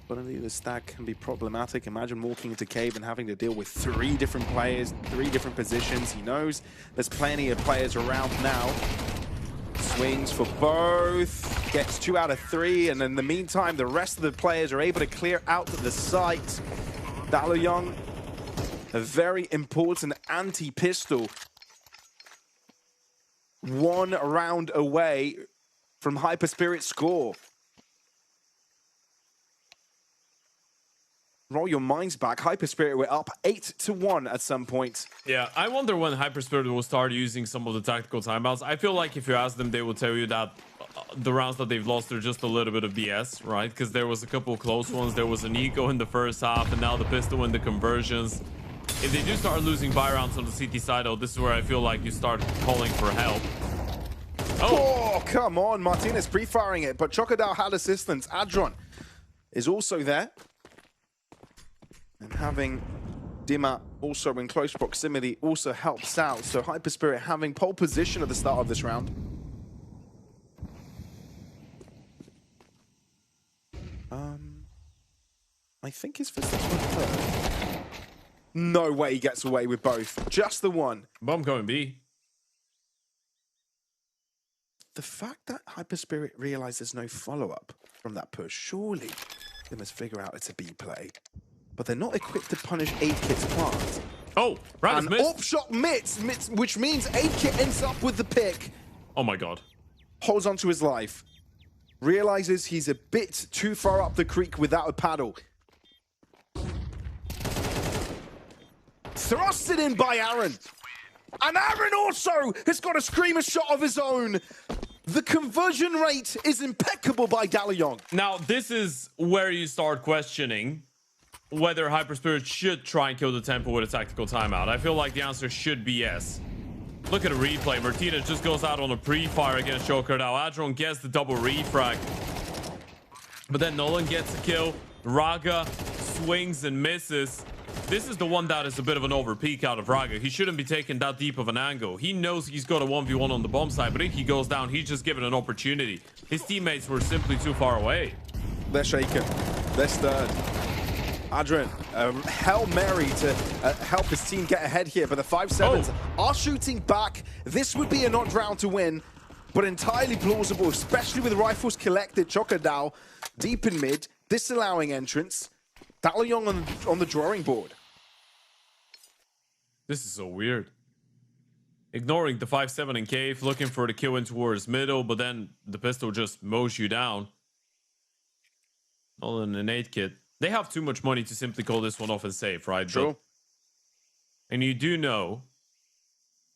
But only the stack can be problematic. Imagine walking into cave and having to deal with 3 different players, 3 different positions. He knows there's plenty of players around now. Swings for both, gets 2 out of 3, and in the meantime, the rest of the players are able to clear out the site. DALUYONG, a very important anti-pistol. 1 round away from HYPERSPIRIT's score. Roll your minds back. HYPERSPIRIT were up 8-1 at some point. Yeah, I wonder when HYPERSPIRIT will start using some of the tactical timeouts. I feel like if you ask them, they will tell you that the rounds that they've lost are just a little bit of BS, right? Because there was a couple of close ones. There was an eco in the first half, and now the pistol in the conversions. If they do start losing buy rounds on the CT side, though, this is where I feel like you start calling for help. Oh, come on. Martinez pre-firing it, but Crocodile had assistance. Adron is also there. And having Dima also in close proximity also helps out. So HYPERSPIRIT having pole position at the start of this round. I think his first third. No way he gets away with both. Just the 1. Bomb going B. The fact that HYPERSPIRIT realized there's no follow-up from that push, surely they must figure out it's a B play. But they're not equipped to punish 8kit's plant. Oh, Rada's missed. Upshot mitts, which means 8kit ends up with the pick. Oh my god. Holds onto his life. Realizes he's a bit too far up the creek without a paddle. Thrusted in by Aaron. And Aaron also has got a screamer shot of his own. The conversion rate is impeccable by DALUYONG. Now, this is where you start questioning whether HYPERSPIRIT should try and kill the tempo with a tactical timeout. I feel like the answer should be yes. Look at the replay. Martinez just goes out on a pre-fire against Crocodile. Adron gets the double refrag. But then Nolan gets a kill. Raga swings and misses. This is the one that is a bit of an over-peak out of Raga. He shouldn't be taking that deep of an angle. He knows he's got a 1v1 on the bomb side, but if he goes down, he's just given an opportunity. His teammates were simply too far away. They're shaken. They're stirred. Adrian, Hail Mary to help his team get ahead here, but the 5-7s are shooting back. This would be a not round to win, but entirely plausible, especially with rifles collected. Crocodile deep in mid, disallowing entrance. DALUYONG on the drawing board. This is so weird. Ignoring the 5-7 in cave, looking for the kill in towards middle, but then the pistol just mows you down. All in an 8-kit. They have too much money to simply call this one off and save, right? True. And you do know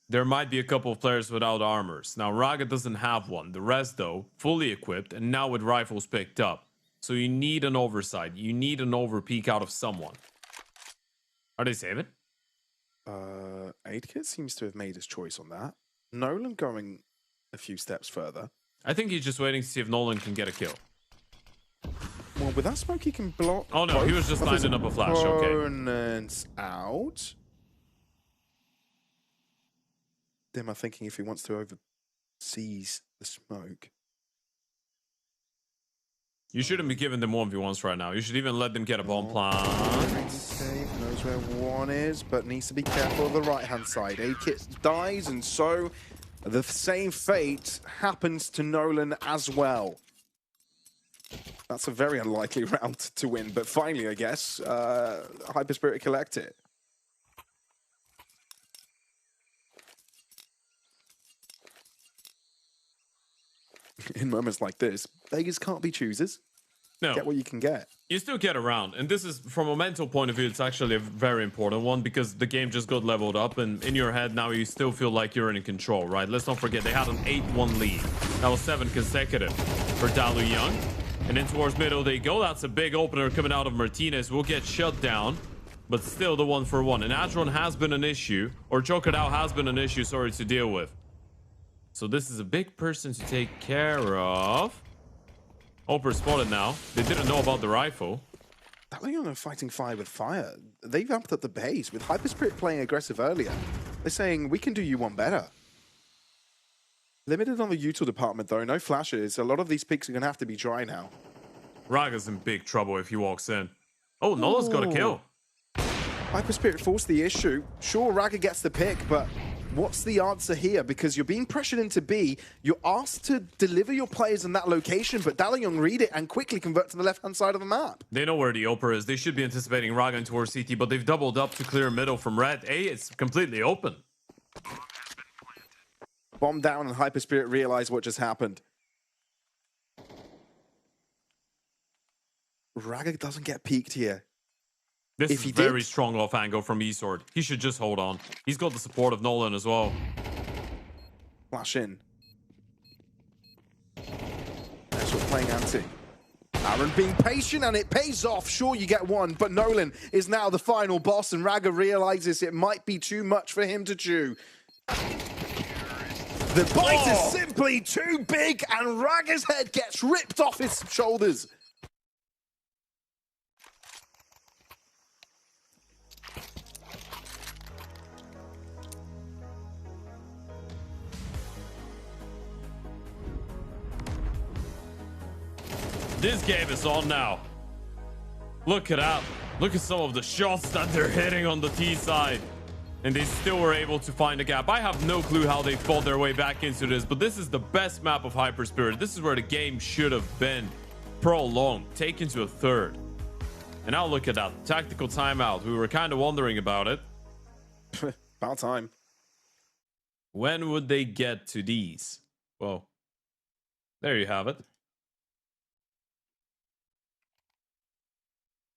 there might be a couple of players without armors. Now, Raga doesn't have one. The rest, though, fully equipped, and now with rifles picked up. So you need an oversight. You need an overpeak out of someone. Are they saving? 8kit seems to have made his choice on that. Nolan going a few steps further. I think he's just waiting to see if Nolan can get a kill. Well, with that smoke, he can block. Oh no, he was just lining up a flash. Okay. Opponents out. Dim, I'm thinking if he wants to overseas the smoke. You shouldn't be giving them 1v1s right now. You should even let them get a bomb plant. Safe, knows where one is, but needs to be careful of the right-hand side. 8kit dies, and so the same fate happens to Nolan as well. That's a very unlikely round to win, but finally, I guess, HYPERSPIRIT collect it. In moments like this, beggars can't be choosers. No. Get what you can get. You still get around, and this is, from a mental point of view, it's actually a very important one because the game just got leveled up, and in your head now you still feel like you're in control, right? Let's not forget they had an 8-1 lead. That was 7 consecutive for DALUYONG. And in towards middle they go. That's a big opener coming out of Martinez. Will get shut down, but still the 1-for-1. And ASTRAL has been an issue, or Chocodao has been an issue, sorry, to deal with. So this is a big person to take care of. Oper spotted now. They didn't know about the rifle. DALUYONG are fighting fire with fire. They've upped up the base. With HYPERSPIRIT playing aggressive earlier, they're saying, we can do you one better. Limited on the util department, though. No flashes. A lot of these picks are going to have to be dry now. Raga's in big trouble if he walks in. Oh, Nola's got a kill. HYPERSPIRIT forced the issue. Sure, Raga gets the pick, but what's the answer here? Because you're being pressured into B. You're asked to deliver your players in that location, but DALUYONG read it and quickly convert to the left-hand side of the map. They know where the Oper is. They should be anticipating Raga in towards CT, but they've doubled up to clear middle from red. A, it's completely open. Bomb down, and HYPERSPIRIT realize what just happened. Raga doesn't get peeked here. This is very strong off angle from eSword. He should just hold on. He's got the support of Nolan as well. Flash in. That's what playing anti. Aaron being patient, and it pays off. Sure, you get one, but Nolan is now the final boss, and Raga realizes it might be too much for him to chew. The bite is simply too big, and Raga's head gets ripped off his shoulders. This game is on now. Look at that. Look at some of the shots that they're hitting on the T side. And they still were able to find a gap. I have no clue how they fought their way back into this, but this is the best map of HYPERSPIRIT. This is where the game should have been prolonged, taken to a third. And now look at that. Tactical timeout. We were kind of wondering about it. About time. When would they get to these? Well, there you have it.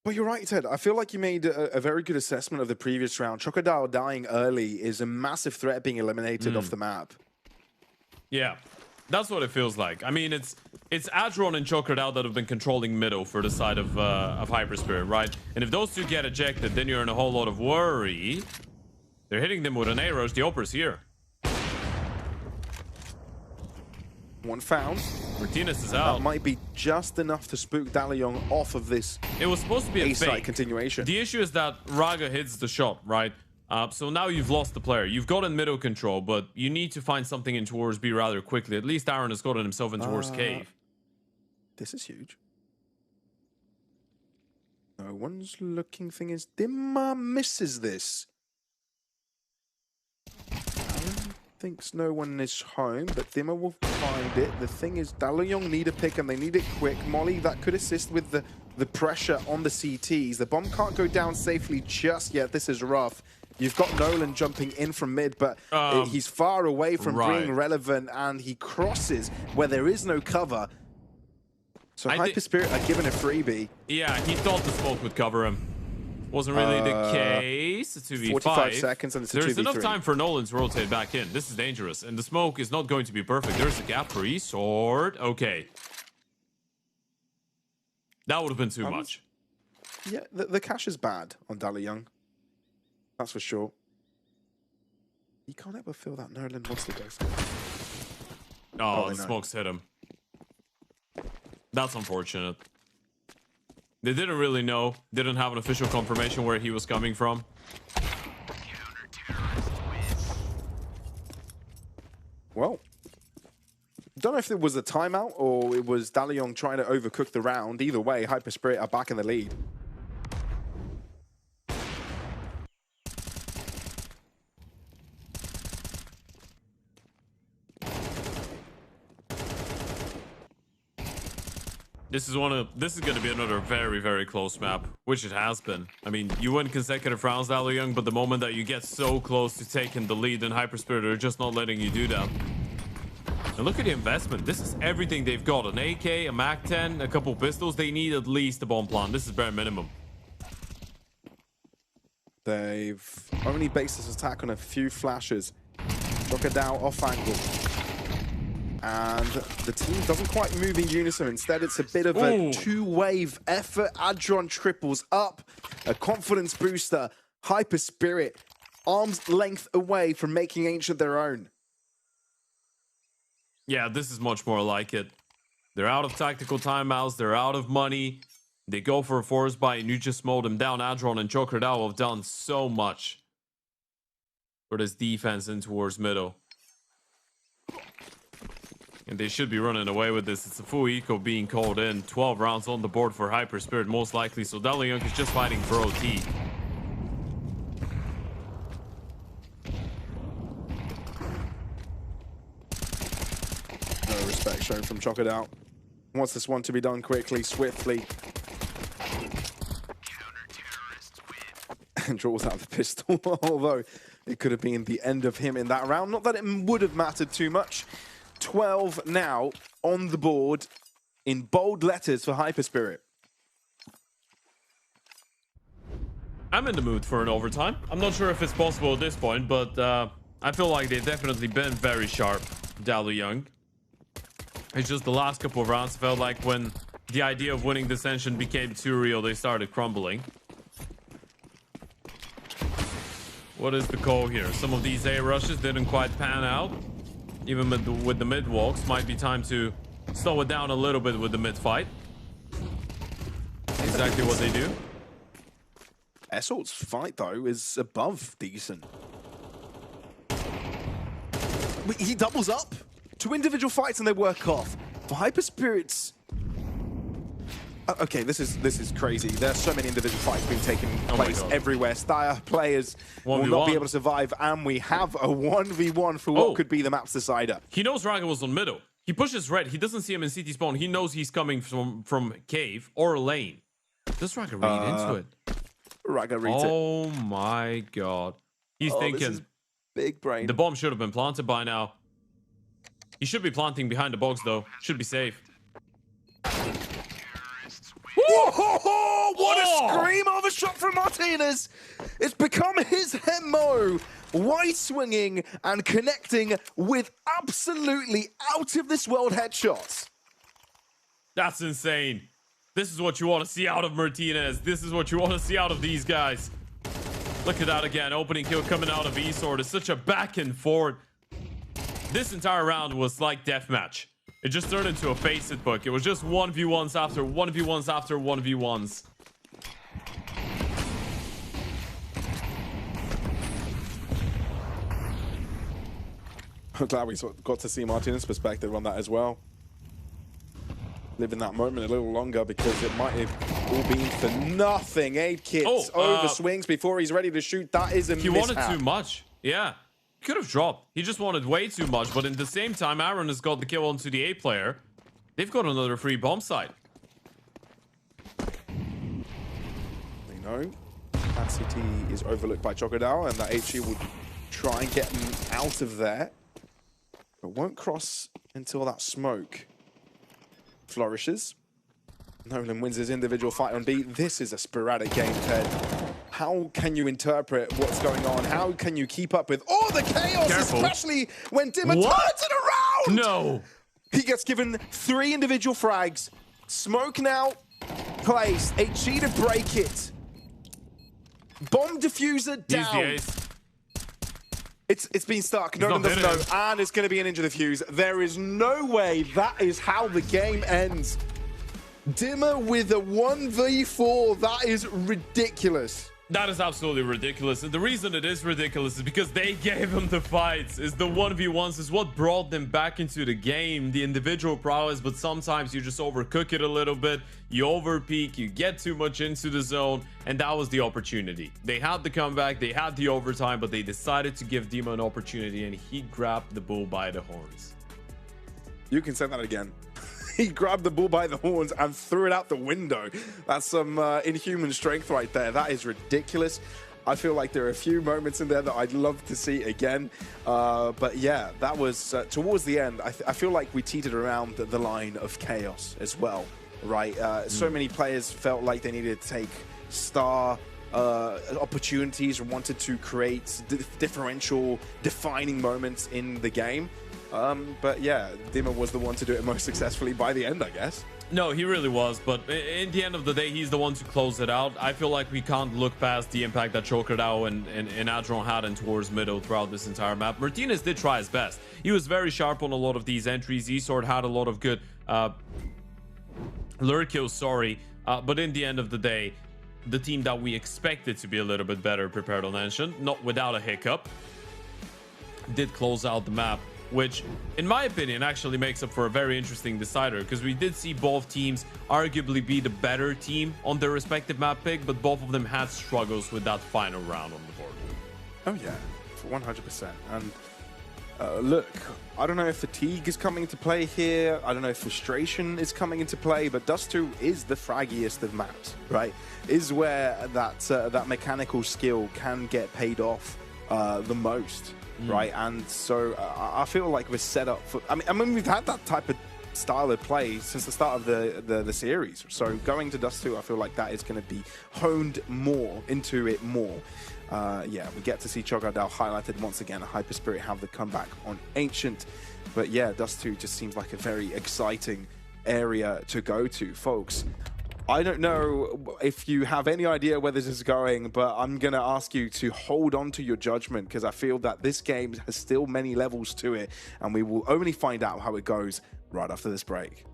Well, you're right, Ted. I feel like you made a very good assessment of the previous round. Chocodao dying early is a massive threat being eliminated off the map. Yeah, that's what it feels like. I mean, it's ASTRAL and Chocodao that have been controlling middle for the side of HYPERSPIRIT, right? And if those two get ejected, then you're in a whole lot of worry. They're hitting them with an A-rush. The Oper's here. One found. Martinez is out. That might be just enough to spook DALUYONG off of this. It was supposed to be a fake continuation. The issue is that Raga hits the shot, right? So now you've lost the player. You've gotten middle control, but you need to find something in towards B rather quickly. At least Aaron has gotten himself in towards cave. This is huge. No one's looking. Thing is, Dimma misses this. Aaron thinks no one is home, but Dimma will find it. The thing is, DALUYONG need a pick, and they need it quick. Molly, that could assist with the pressure on the CTs. The bomb can't go down safely just yet. This is rough. You've got Nolan jumping in from mid, but he's far away from being relevant, and he crosses where there is no cover. So HYPERSPIRIT are given a freebie. Yeah, he thought the smoke would cover him. Wasn't really the case. It's 2v5. 45 seconds and it's a 2v3. There's enough time for Nolan to rotate back in. This is dangerous, and the smoke is not going to be perfect. There's a gap for eSword. Okay. That would have been too much. Yeah, the cash is bad on DALUYONG. That's for sure. You can't ever feel that Nolan wants to go for it. Oh, they the know. smokes hit him. That's unfortunate. They didn't really know. Didn't have an official confirmation where he was coming from. Well, don't know if it was a timeout or it was DALUYONG trying to overcook the round. Either way, HYPERSPIRIT are back in the lead. This is going to be another very, very close map, which it has been. I mean, you win consecutive rounds, DALUYONG, but the moment that you get so close to taking the lead, then HYPERSPIRIT are just not letting you do that. And look at the investment. This is everything they've got. An AK, a MAC-10, a couple pistols. They need at least a bomb plant. This is bare minimum. They've only based this attack on a few flashes. Crocodile off angle. And the team doesn't quite move in unison. Instead, it's a bit of a two-wave effort. ASTRAL triples up. A confidence booster. HYPERSPIRIT arm's length away from making Ancient their own. Yeah, this is much more like it. They're out of tactical timeouts. They're out of money. They go for a force buy, and you just mowed them down. ASTRAL and Crocodile have done so much for this defense in towards middle. And they should be running away with this. It's a full eco being called in. 12 rounds on the board for HYPERSPIRIT, most likely. So DALUYONG is just fighting for OT. No respect shown from Crocodile. Wants this one to be done quickly, swiftly. And draws out the pistol, although it could have been the end of him in that round. Not that it would have mattered too much. 12 now on the board in bold letters for HYPERSPIRIT. I'm in the mood for an overtime. I'm not sure if it's possible at this point, but I feel like they've definitely been very sharp, DALUYONG. It's just the last couple of rounds felt like when the idea of winning Dissension became too real, they started crumbling. What is the call here? Some of these A rushes didn't quite pan out. Even with the mid walks, might be time to slow it down a little bit with the mid fight. Exactly what they do. Assault's fight, though, is above decent. He doubles up. 2 individual fights and they work off. For HYPERSPIRIT's... Okay, this is crazy. There's so many individual fights being taken place everywhere. Steyr players will not be able to survive, and we have a 1v1 for what could be the map's decider. He knows Raga was on middle. He pushes red. He doesn't see him in CT spawn. He knows he's coming from cave or lane. Does Raga read into it? Raga reads it. Oh my god. He's thinking, this is big brain. The bomb should have been planted by now. He should be planting behind the box, though. Should be safe. Whoa, what a scream of a shot from Martinez. It's become his MO. Wide swinging and connecting with absolutely out of this world headshots. That's insane. This is what you want to see out of Martinez. This is what you want to see out of these guys. Look at that again. Opening kill coming out of eSports. It's such a back and forth. This entire round was like deathmatch. It just turned into a FACEIT book. It was just 1v1s after 1v1s after 1v1s. I'm glad we got to see Martinez's perspective on that as well. Live in that moment a little longer because it might have all been for nothing. 8 kits over swings before he's ready to shoot. That is a mishap. He wanted too much. Yeah. He could have dropped. He just wanted way too much. But in the same time, Aaron has got the kill onto the A player. They've got another free bomb site. They know that CT is overlooked by Crocodile and that HE will try and get him out of there. But won't cross until that smoke flourishes. Nolan wins his individual fight on B. This is a sporadic game, Ted. How can you interpret what's going on? How can you keep up with all the chaos, especially when Dimmer turns it around? No. He gets given 3 individual frags. Smoke now placed. HE to break it. Bomb diffuser down. He's the ace. It's been stuck. No one doesn't know. And it's going to be an into the fuse. There is no way that is how the game ends. Dimmer with a 1v4. That is ridiculous. That is absolutely ridiculous. And the reason it is ridiculous is because they gave him the fights. Is the 1v1s is what brought them back into the game. The individual prowess, but sometimes you just overcook it a little bit. You overpeak, you get too much into the zone, and that was the opportunity. They had the comeback, they had the overtime, but they decided to give Dima an opportunity, and he grabbed the bull by the horns. You can say that again. He grabbed the bull by the horns and threw it out the window. That's some inhuman strength right there. That is ridiculous. I feel like there are a few moments in there that I'd love to see again. But yeah, that was towards the end. I feel like we teetered around the line of chaos as well, right? So many players felt like they needed to take star opportunities and wanted to create differential, defining moments in the game. But yeah, Dima was the one to do it most successfully by the end, I guess. No, he really was, but in the end of the day, he's the one to close it out. I feel like we can't look past the impact that Chokerdao and Adron had in towards middle throughout this entire map. Martinez did try his best. He was very sharp on a lot of these entries. eSword had a lot of good lure kills, but in the end of the day, the team that we expected to be a little bit better prepared on Ancient, not without a hiccup, did close out the map, which in my opinion actually makes up for a very interesting decider, because we did see both teams arguably be the better team on their respective map pick, but both of them had struggles with that final round on the board. Oh yeah, 100%. And look, I don't know if fatigue is coming into play here. I don't know if frustration is coming into play, but Dust 2 is the fraggiest of maps, right? Is where that mechanical skill can get paid off the most. Right, and so I feel like we're set up for. I mean, we've had that type of style of play since the start of the series. So going to Dust 2, I feel like that is going to be honed more into it more. Yeah, we get to see Chokerdao highlighted once again. HYPERSPIRIT have the comeback on Ancient, but yeah, Dust 2 just seems like a very exciting area to go to, folks. I don't know if you have any idea where this is going, but I'm going to ask you to hold on to your judgment, because I feel that this game has still many levels to it, and we will only find out how it goes right after this break.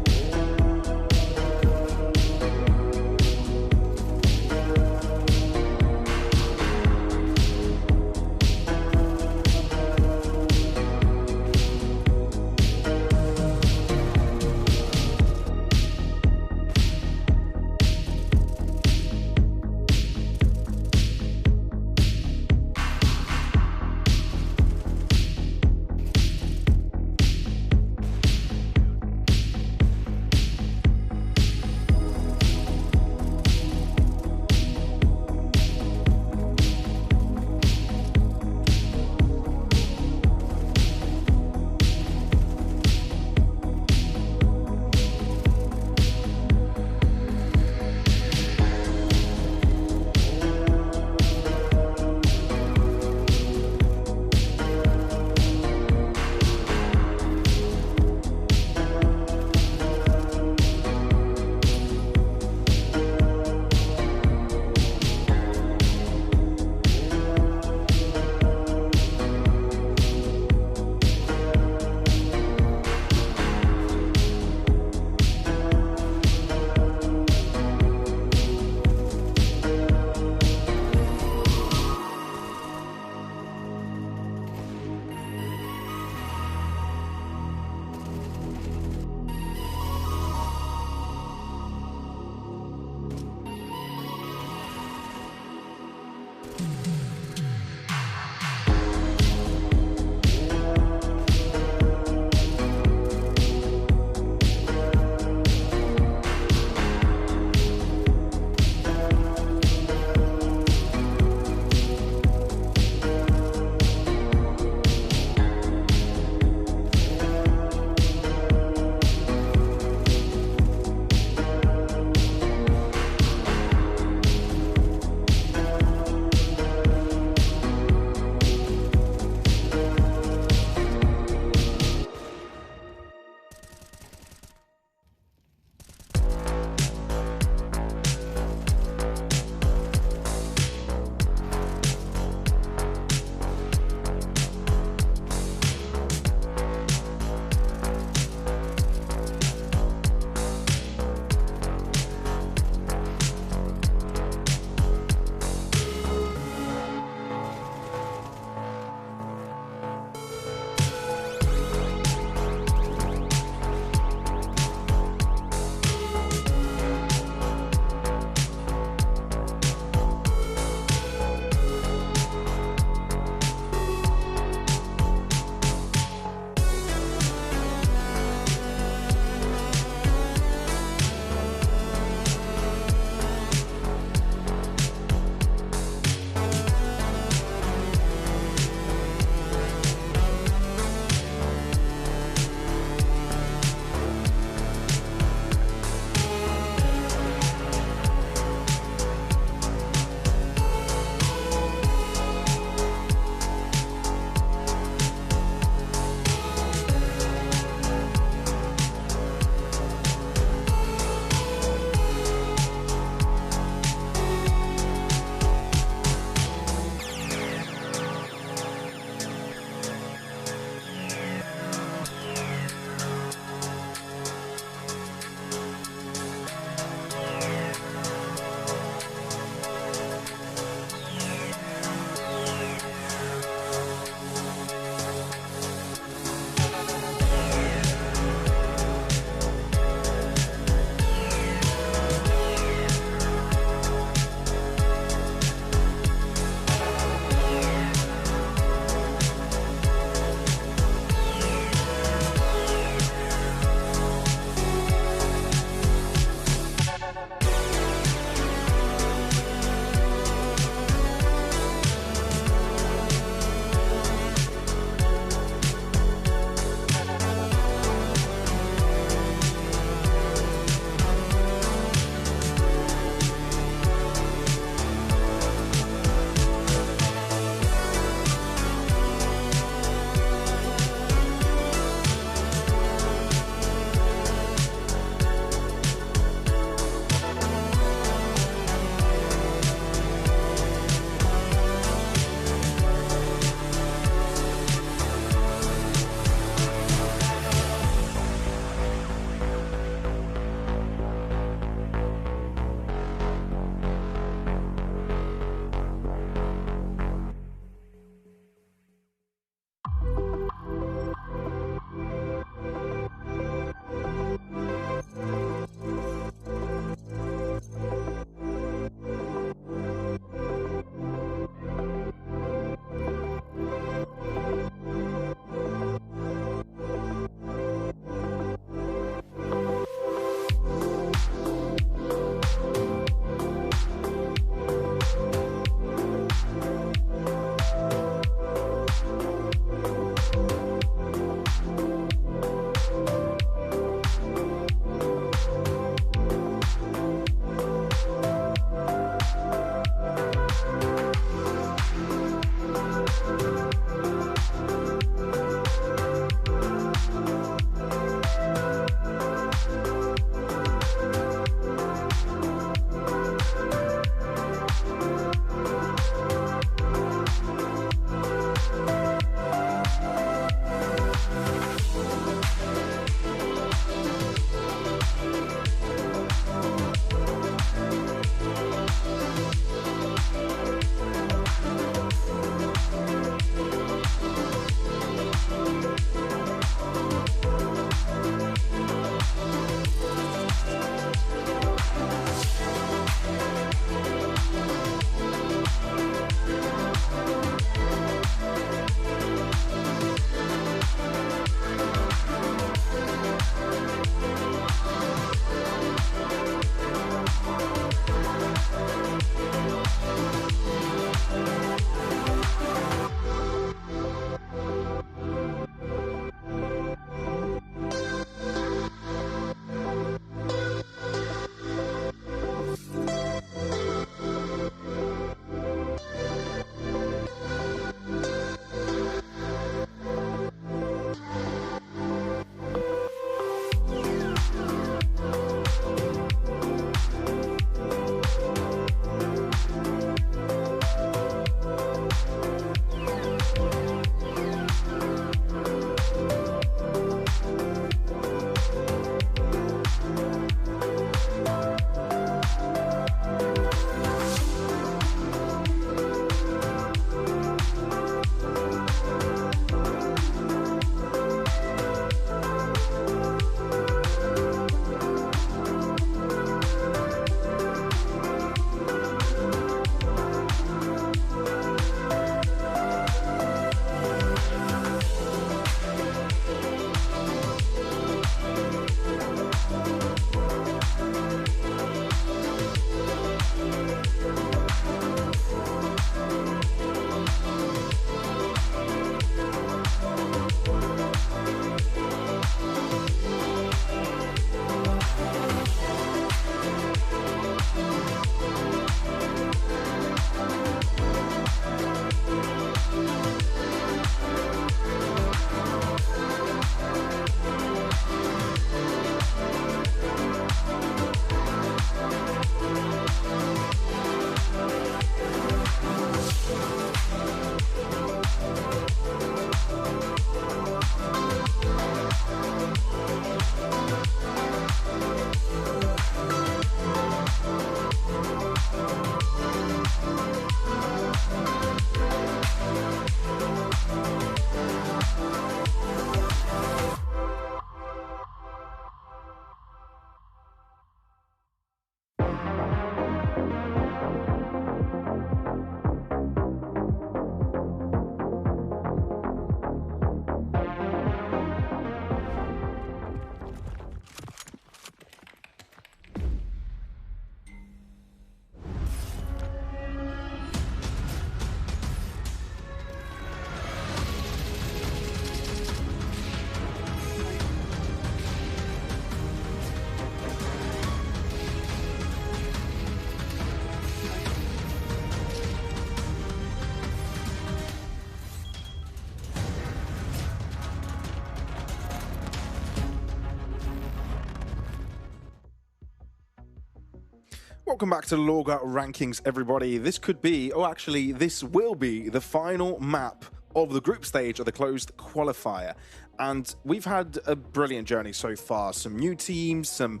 Welcome back to LORGAR Rankings, everybody. This could be, or actually, this will be the final map of the group stage of the closed qualifier. And we've had a brilliant journey so far. Some new teams, some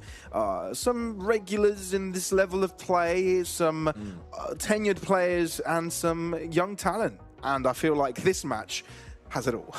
regulars in this level of play, some tenured players, and some young talent. And I feel like this match has it all.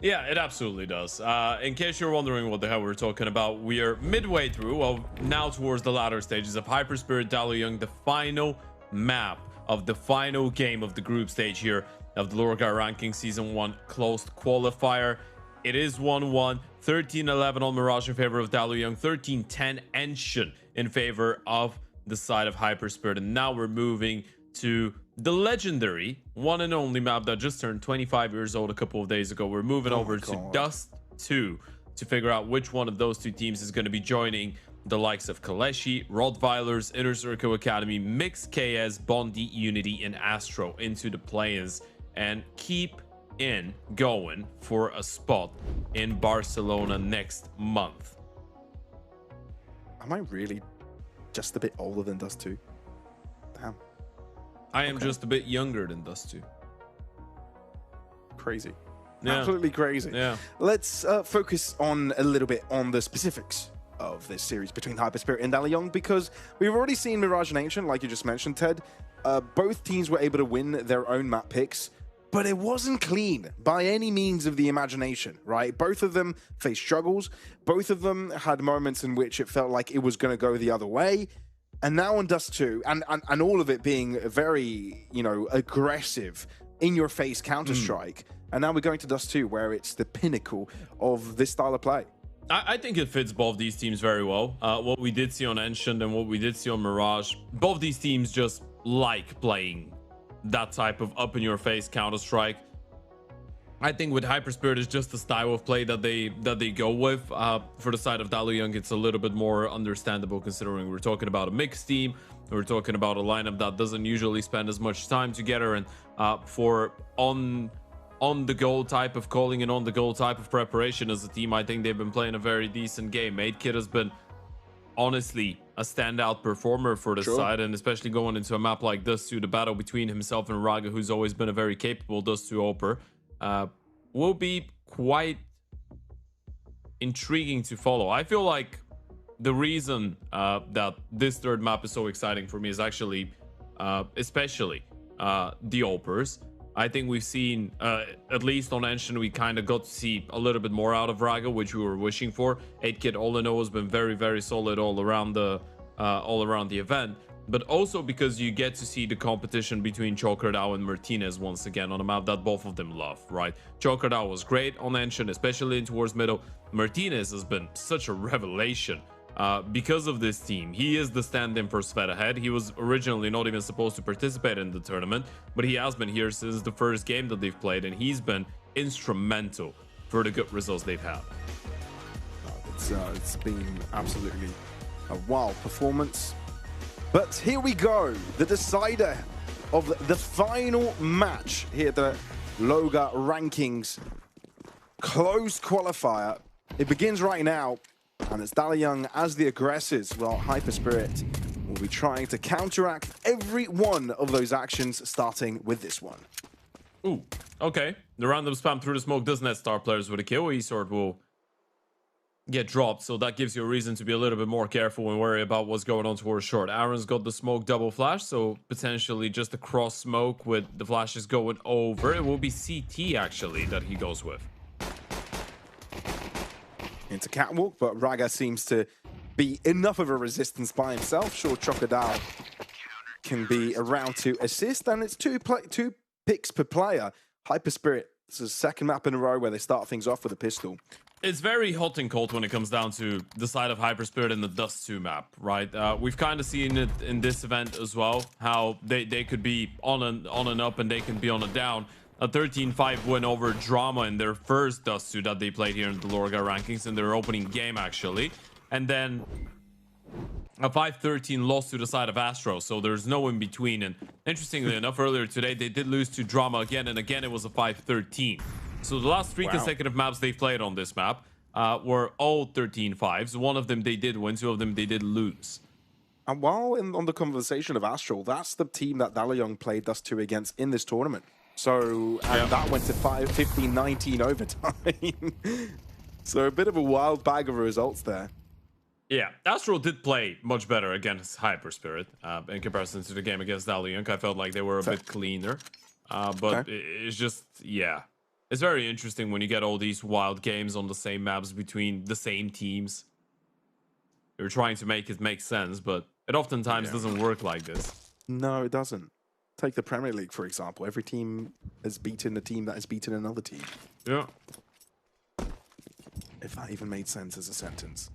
Yeah, it absolutely does. In case you're wondering what the hell we're talking about, we are midway through, well, now towards the latter stages of HYPERSPIRIT DALUYONG, the final map of the final game of the group stage here of the LORGAR Ranking Season 1 Closed Qualifier. It is 1-1, 13-11 on Mirage in favor of DALUYONG, 13-10 Ancient in favor of the side of HYPERSPIRIT. And now we're moving to the legendary one and only map that just turned 25 years old a couple of days ago. We're moving over to Dust 2 to figure out which one of those two teams is going to be joining the likes of Kaleshi, Rottweilers, Inner Circle Academy, Mix KS, Bondi, Unity, and ASTRAL into the play-ins and keep in going for a spot in Barcelona next month. Am I really just a bit older than Dust 2? Damn. I am just a bit younger than Dust 2. Crazy. Yeah. Absolutely crazy. Yeah. Let's focus on a little bit on the specifics of this series between HYPERSPIRIT and DALUYONG, because we've already seen Mirage and Ancient, like you just mentioned, Ted. Both teams were able to win their own map picks, but it wasn't clean by any means of the imagination, right? Both of them faced struggles. Both of them had moments in which it felt like it was going to go the other way. And now on Dust 2, and all of it being very, you know, aggressive, in-your-face Counter-Strike. And now we're going to Dust 2, where it's the pinnacle of this style of play. I think it fits both these teams very well. What we did see on Ancient and what we did see on Mirage, both these teams just like playing that type of up-in-your-face Counter-Strike. I think with HYPERSPIRIT is just the style of play that they go with. For the side of DALUYONG, it's a little bit more understandable considering we're talking about a mixed team. We're talking about a lineup that doesn't usually spend as much time together, and for on-the-go type of calling and on-the-go type of preparation as a team, I think they've been playing a very decent game. 8kid has been honestly a standout performer for the side, and especially going into a map like Dust 2, the battle between himself and Raga, who's always been a very capable Dust 2 oper. Will be quite intriguing to follow. I feel like the reason that this third map is so exciting for me is actually especially the opers. I think we've seen, at least on Ancient, we kind of got to see a little bit more out of Raga, which we were wishing for. 8kid all in all has been very, very solid all around the event. But also because you get to see the competition between Chocordao and Martinez once again on a map that both of them love, right? Chocordao was great on Ancient, especially in towards middle. Martinez has been such a revelation because of this team. He is the stand-in for Svet ahead. He was originally not even supposed to participate in the tournament, but he has been here since the first game that they've played, and he's been instrumental for the good results they've had. It's been absolutely a wild performance. But here we go, the decider of the final match here at the LORGAR Rankings Closed Qualifier. It begins right now, and it's DALUYONG as the aggressors, while HYPERSPIRIT will be trying to counteract every one of those actions, starting with this one. Ooh, okay. The random spam through the smoke does net star players with a kill. eSword will get dropped, so that gives you a reason to be a little bit more careful and worry about what's going on towards short. Aaron's got the smoke double flash, so potentially just a cross smoke with the flashes going over. It will be CT actually that he goes with. Into Catwalk, but Raga seems to be enough of a resistance by himself. Sure, Chocodao can be around to assist, and it's two picks per player. HYPERSPIRIT, this is the second map in a row where they start things off with a pistol. It's very hot and cold when it comes down to the side of HYPERSPIRIT and the Dust 2 map, right? We've kind of seen it in this event as well, how they could be on and up and they can be on a down. A 13-5 win over Drama in their first Dust 2 that they played here in the LORGAR Rankings in their opening game, actually. And then a 5-13 loss to the side of ASTRAL, so there's no in between. And interestingly enough, earlier today, they did lose to Drama again, and again, it was a 5-13. So the last three consecutive maps they've played on this map were all 13-5s. One of them they did win, two of them they did lose. And while on the conversation of Astral, that's the team that DALUYONG played Dust2 against in this tournament. So, and that went to 15-19 overtime. So a bit of a wild bag of results there. Yeah, Astral did play much better against HYPERSPIRIT in comparison to the game against DALUYONG. I felt like they were a bit cleaner. But it's just, yeah. It's very interesting when you get all these wild games on the same maps between the same teams. You're trying to make it make sense, but it oftentimes doesn't work like this. No, it doesn't. Take the Premier League, for example. Every team has beaten a team that has beaten another team. Yeah. If that even made sense as a sentence.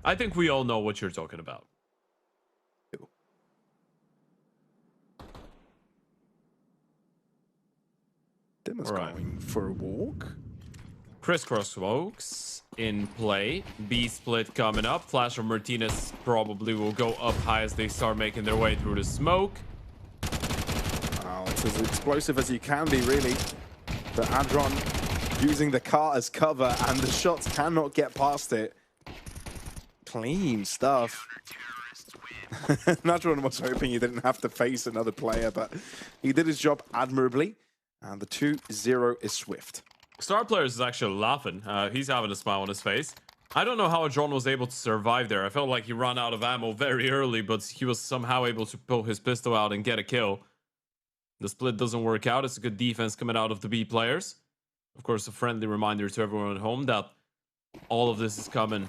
I think we all know what you're talking about. Dimmer's going for a walk. Crisscross smokes in play. B split coming up. Flash from Martinez probably will go up high as they start making their way through the smoke. Oh, it's as explosive as you can be, really. But Adron using the car as cover, and the shots cannot get past it. Clean stuff. Adron was hoping he didn't have to face another player, but he did his job admirably. And the 2-0 is swift. Star Players is actually laughing. He's having a smile on his face. I don't know how Adron was able to survive there. I felt like he ran out of ammo very early, but he was somehow able to pull his pistol out and get a kill. The split doesn't work out. It's a good defense coming out of the B players. Of course, a friendly reminder to everyone at home that all of this is coming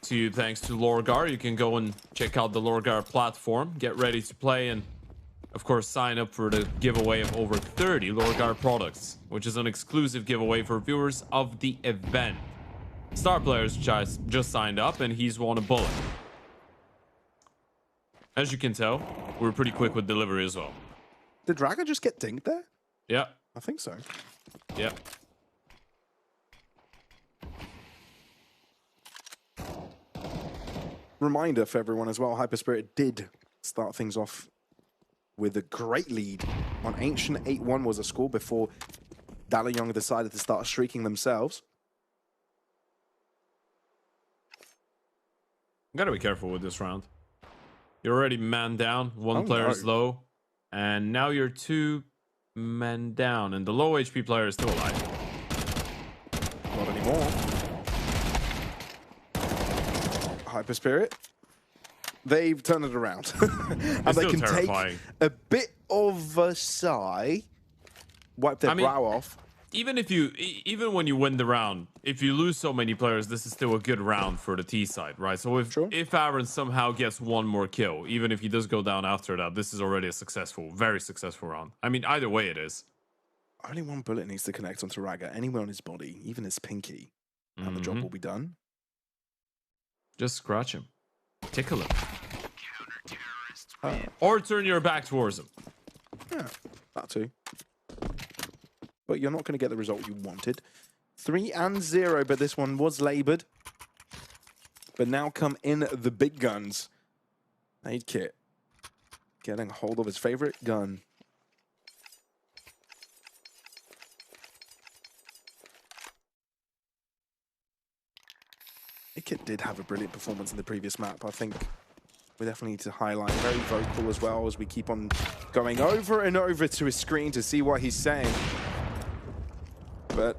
to you thanks to LORGAR. You can go and check out the LORGAR platform, get ready to play, and of course sign up for the giveaway of over 30 LORGAR products, which is an exclusive giveaway for viewers of the event. Star Players just signed up, and he's won a bullet. As you can tell, we're pretty quick with delivery as well. Did Raga just get dinged there? Yeah. I think so. Yeah. Reminder for everyone as well, HYPERSPIRIT did start things off with a great lead. On Ancient, 8-1 was a score before DALUYONG decided to start streaking themselves. Gotta be careful with this round. You're already man down, one player's low, and now you're 2 men down, and the low HP player is still alive. Not anymore. HYPERSPIRIT, they've turned it around. And they can take a bit of a sigh, wipe their brow off. Even when you win the round, if you lose so many players, this is still a good round for the T side, right? So if Aaron somehow gets one more kill, even if he does go down after that, this is already a successful, very successful round. I mean, either way it is. Only one bullet needs to connect onto Raga, anywhere on his body, even his pinky, and the job will be done. Just scratch him. Tickle him. Or turn your back towards him. Yeah, that too. But you're not going to get the result you wanted. 3-0, but this one was labored. But now come in the big guns. Nade Kit getting hold of his favorite gun. Nade Kit did have a brilliant performance in the previous map. I think we definitely need to highlight. Very vocal as well as we keep on going over and over to his screen to see what he's saying. But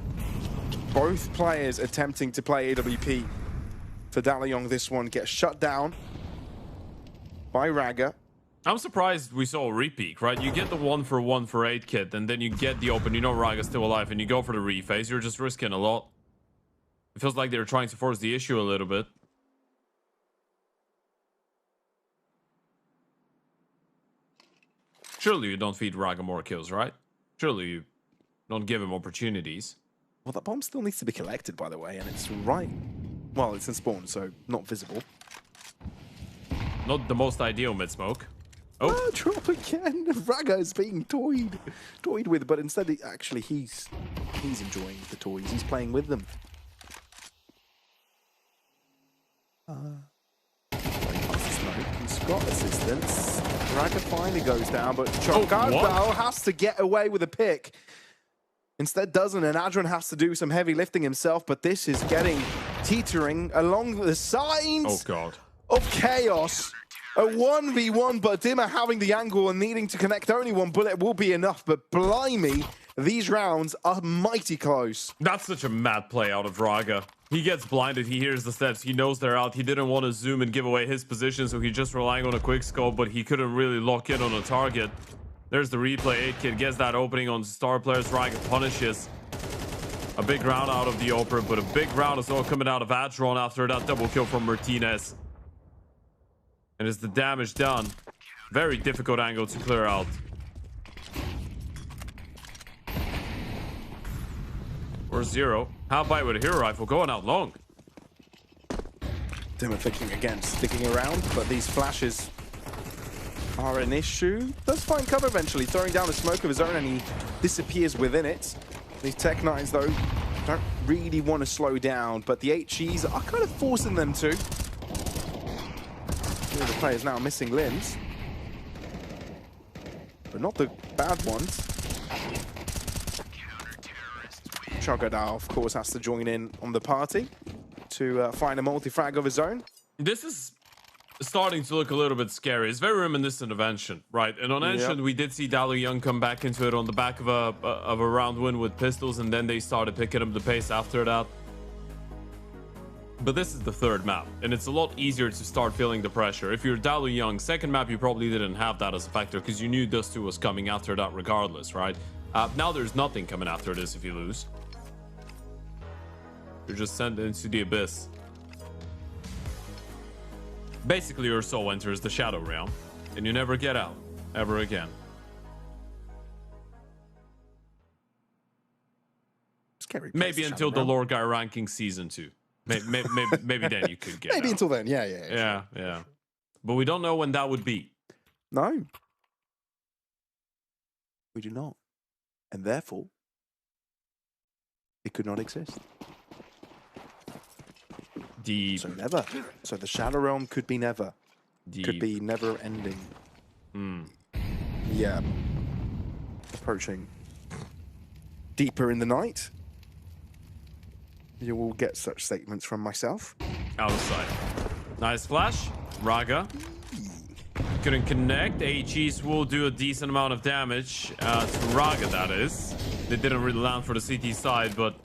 both players attempting to play AWP for DALUYONG. This one gets shut down by Raga. I'm surprised we saw a repeat, right? You get the 1-for-1 for 8 kit, and then you get the open, you know Raga's still alive, and you go for the rephase. You're just risking a lot. It feels like they're trying to force the issue a little bit. Surely you don't feed Raga more kills, right? Surely you don't give him opportunities. Well, that bomb still needs to be collected, by the way, and it's right... Well, it's in spawn, so not visible. Not the most ideal mid-smoke. Oh, drop again! Raga is being toyed with, but instead, he's enjoying the toys. He's playing with them. He's got assistance. Raga finally goes down, but Chocardo has to get away with a pick. Instead doesn't, and Adron has to do some heavy lifting himself, but this is getting teetering along the signs of chaos. A 1v1, but Dimmer having the angle and needing to connect only one bullet will be enough. But blimey, these rounds are mighty close. That's such a mad play out of Raga. He gets blinded, he hears the steps, he knows they're out. He didn't want to zoom and give away his position, so he's just relying on a quick scope, but he couldn't really lock in on a target. There's the replay. 8kid gets that opening on star players. Raga punishes. A big round out of the Oper, but a big round is all coming out of ASTRAL after that double kill from Martinez. And is the damage done? Very difficult angle to clear out. Or 0. How about with a hero rifle going out long? Dimmer thinking again, sticking around, but these flashes are an issue. Does find cover eventually, throwing down a smoke of his own, and he disappears within it. These Tech 9s, though, don't really want to slow down, but the HEs are kind of forcing them to. The players now missing limbs, but not the bad ones. Chogodar, of course, has to join in on the party to find a multi-frag of his own. This is starting to look a little bit scary. It's very reminiscent of Ancient, right? And on Ancient, we did see DALUYONG come back into it on the back of a round win with pistols, and then they started picking up the pace after that. But this is the third map, and it's a lot easier to start feeling the pressure. If you're DALUYONG, second map, you probably didn't have that as a factor because you knew Dust 2 was coming after that regardless, right? Now there's nothing coming after this if you lose. You're just sent into the abyss. Basically, your soul enters the Shadow Realm, and you never get out, ever again. Scary. Maybe until the LORGAR ranking season 2. Maybe then you could get maybe out. until then, yeah. But we don't know when that would be. No. We do not. And therefore, it could not exist. So never. So the Shadow Realm could be never. Could be never ending. Yeah. Approaching deeper in the night. You will get such statements from myself. Outside. Nice flash. Raga. Couldn't connect. HEs will do a decent amount of damage to Raga, that is. They didn't really land for the CT side, but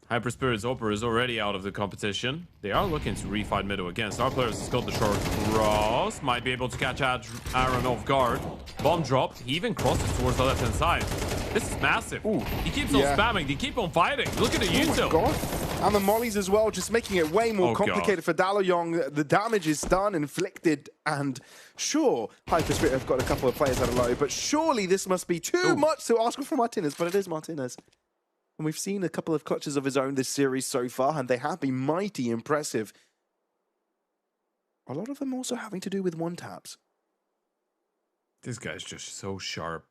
HYPERSPIRIT's Oper is already out of the competition. They are looking to refight middle again. Star Players has got the short cross. Might be able to catch Aaron off guard. Bomb dropped. He even crosses towards the left-hand side. This is massive. Ooh, he keeps on spamming. They keep on fighting. Look at the util. Oh my God. And the mollies as well, just making it way more complicated for DALUYONG. The damage is done, inflicted, and sure, HYPERSPIRIT have got a couple of players that are low, but surely this must be too much to ask for Martinez, but it is Martinez. And we've seen a couple of clutches of his own this series so far, and they have been mighty impressive. A lot of them also having to do with one-taps. This guy's just so sharp.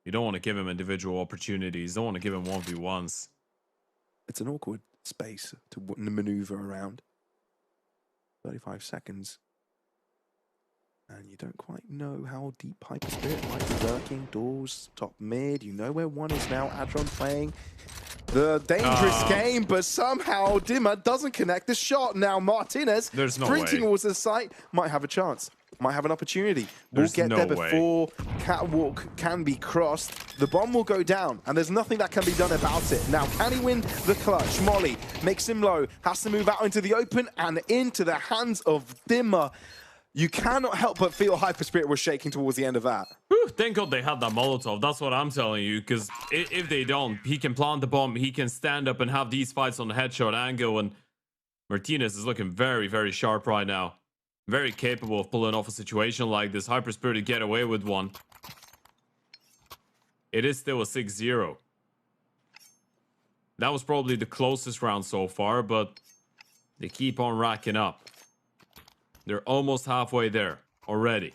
You don't want to give him individual opportunities. You don't want to give him 1v1s. It's an awkward space to maneuver around. 35 seconds. And you don't quite know how deep HYPERSPIRIT might be lurking. Doors, top mid. You know where one is now. ASTRAL playing the dangerous game, but somehow Dimmer doesn't connect the shot. Now Martinez, sprinting towards the site, might have a chance. Might have an opportunity. We'll get there before Catwalk can be crossed. The bomb will go down, and there's nothing that can be done about it. Now, can he win the clutch? Molly makes him low, has to move out into the open and into the hands of Dimmer. You cannot help but feel HYPERSPIRIT was shaking towards the end of that. Whew, thank God they had that Molotov. That's what I'm telling you, because if they don't, he can plant the bomb, he can stand up and have these fights on the headshot angle, and Martinez is looking very, very sharp right now. Very capable of pulling off a situation like this. HYPERSPIRIT to get away with one. It is still a 6-0. That was probably the closest round so far, but they keep on racking up. They're almost halfway there already.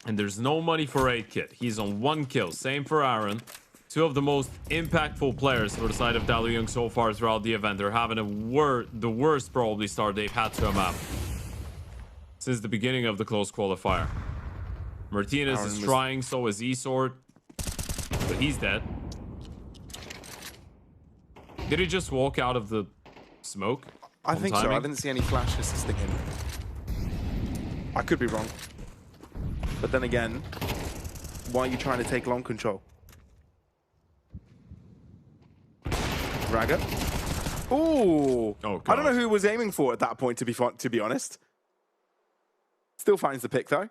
And there's no money for 8kid. He's on 1 kill. Same for Aaron. 2 of the most impactful players for the side of DALUYONG so far throughout the event. They're having the worst probably start they've had to a map since the beginning of the close qualifier. Martinez is trying, so is eSword, but he's dead. Did he just walk out of the smoke. I think so. I timing. didn't see any flash assisting him. I could be wrong. But then again, why are you trying to take long control? Raga. Ooh. Oh, God. I don't know who he was aiming for at that point, to be honest. Still finds the pick, though.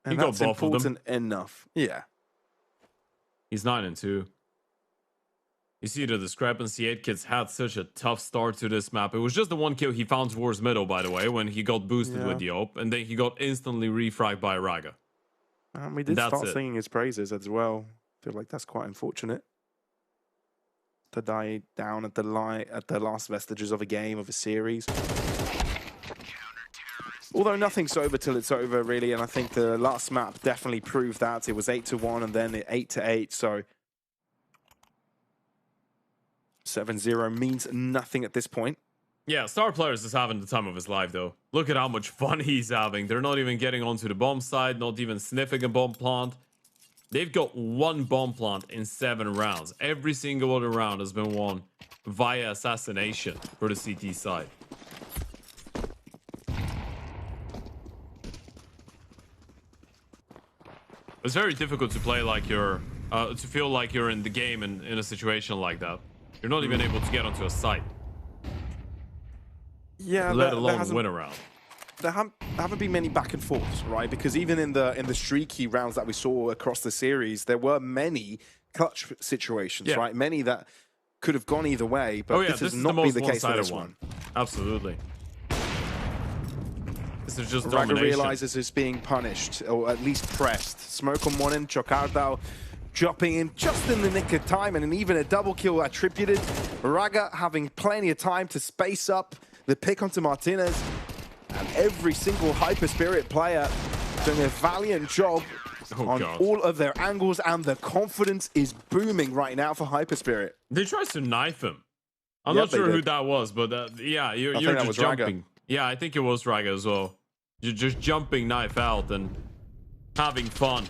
And He got that's both of them. important enough. Yeah. He's 9-2. You see the discrepancy. 8 Kids had such a tough start to this map. It was just the one kill he found towards middle, by the way, when he got boosted with the AWP, and then he got instantly refragged by Raga. We did That's start it. singing his praises as well. I feel like that's quite unfortunate. To die down at the last vestiges of a game, of a series. Although nothing's over till it's over, really, and I think the last map definitely proved that. It was 8-1 and then 8-8, so 7-0 means nothing at this point. Yeah, Star Players is having the time of his life, though. Look at how much fun he's having. They're not even getting onto the bomb side, not even sniffing a bomb plant. They've got 1 bomb plant in 7 rounds. Every single other round has been won via assassination for the CT side. It's very difficult to play like you're, to feel like you're in the game in a situation like that. You're not even able to get onto a site, Yeah, let alone win a round. There haven't been many back and forths, right? Because even in the streaky rounds that we saw across the series, there were many clutch situations, right? Many that could have gone either way, but this has not been the case for this one. Absolutely. This is just Raga domination. realizes he's being punished, or at least pressed. Smoke on one end, Chocardao dropping in just in the nick of time, and even a double kill attributed. Raga having plenty of time to space up the pick onto Martinez. And every single HYPERSPIRIT player doing a valiant job on all of their angles, and the confidence is booming right now for HYPERSPIRIT. They tried to knife him. I'm not sure who that was, but yeah, you're just jumping. Raga. Yeah, I think it was Raga as well. You're just jumping knife out and having fun.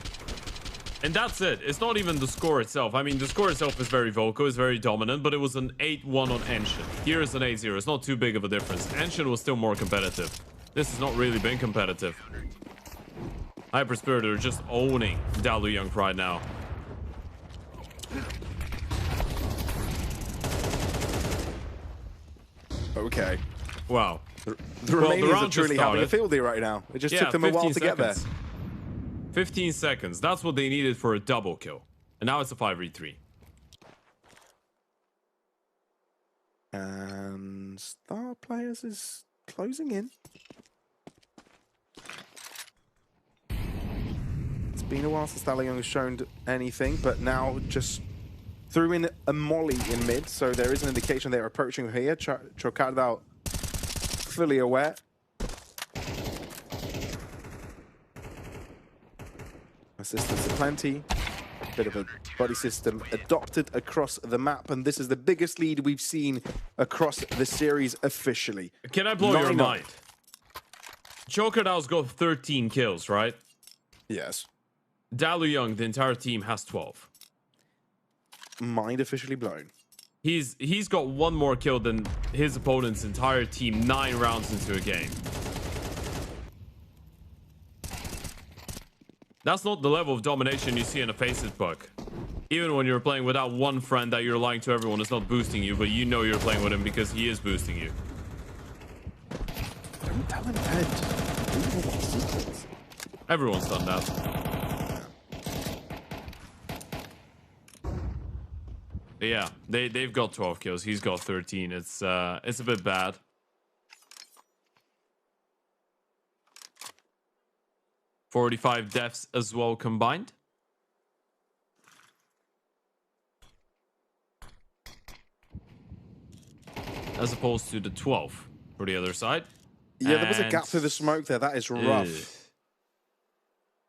And that's it. It's not even the score itself. I mean, the score itself is very vocal, it's very dominant, but it was an 8-1 on Ancient. Here is an 8-0. It's not too big of a difference. Ancient was still more competitive. This has not really been competitive. HYPERSPIRIT are just owning DALUYONG right now. Okay. Wow. The Romanians are round truly just having a started. field day right now. It just took them a while to get there. 15 seconds. That's what they needed for a double kill. And now it's a 5v3. And Star Players is closing in. It's been a while since DALUYONG has shown anything, but now just threw in a molly in mid, so there is an indication they're approaching here. Chocardao fully aware. Assistance aplenty. Bit of a body system adopted across the map, and this is the biggest lead we've seen across the series officially. Can I blow your mind? Chocardao's got 13 kills, right? Yes. DALUYONG, the entire team, has 12. Mind officially blown. He's got 1 more kill than his opponent's entire team 9 rounds into a game. That's not the level of domination you see in a FACEIT book. Even when you're playing without one friend that you're lying to everyone is not boosting you, but you know you're playing with him because he is boosting you. Don't tell him, Ed. Everyone's done that. Yeah, they've got 12 kills. He's got 13. It's a bit bad. $45 deaths as well combined. As opposed to the 12 for the other side. Yeah, there was a gap through the smoke there. That is rough.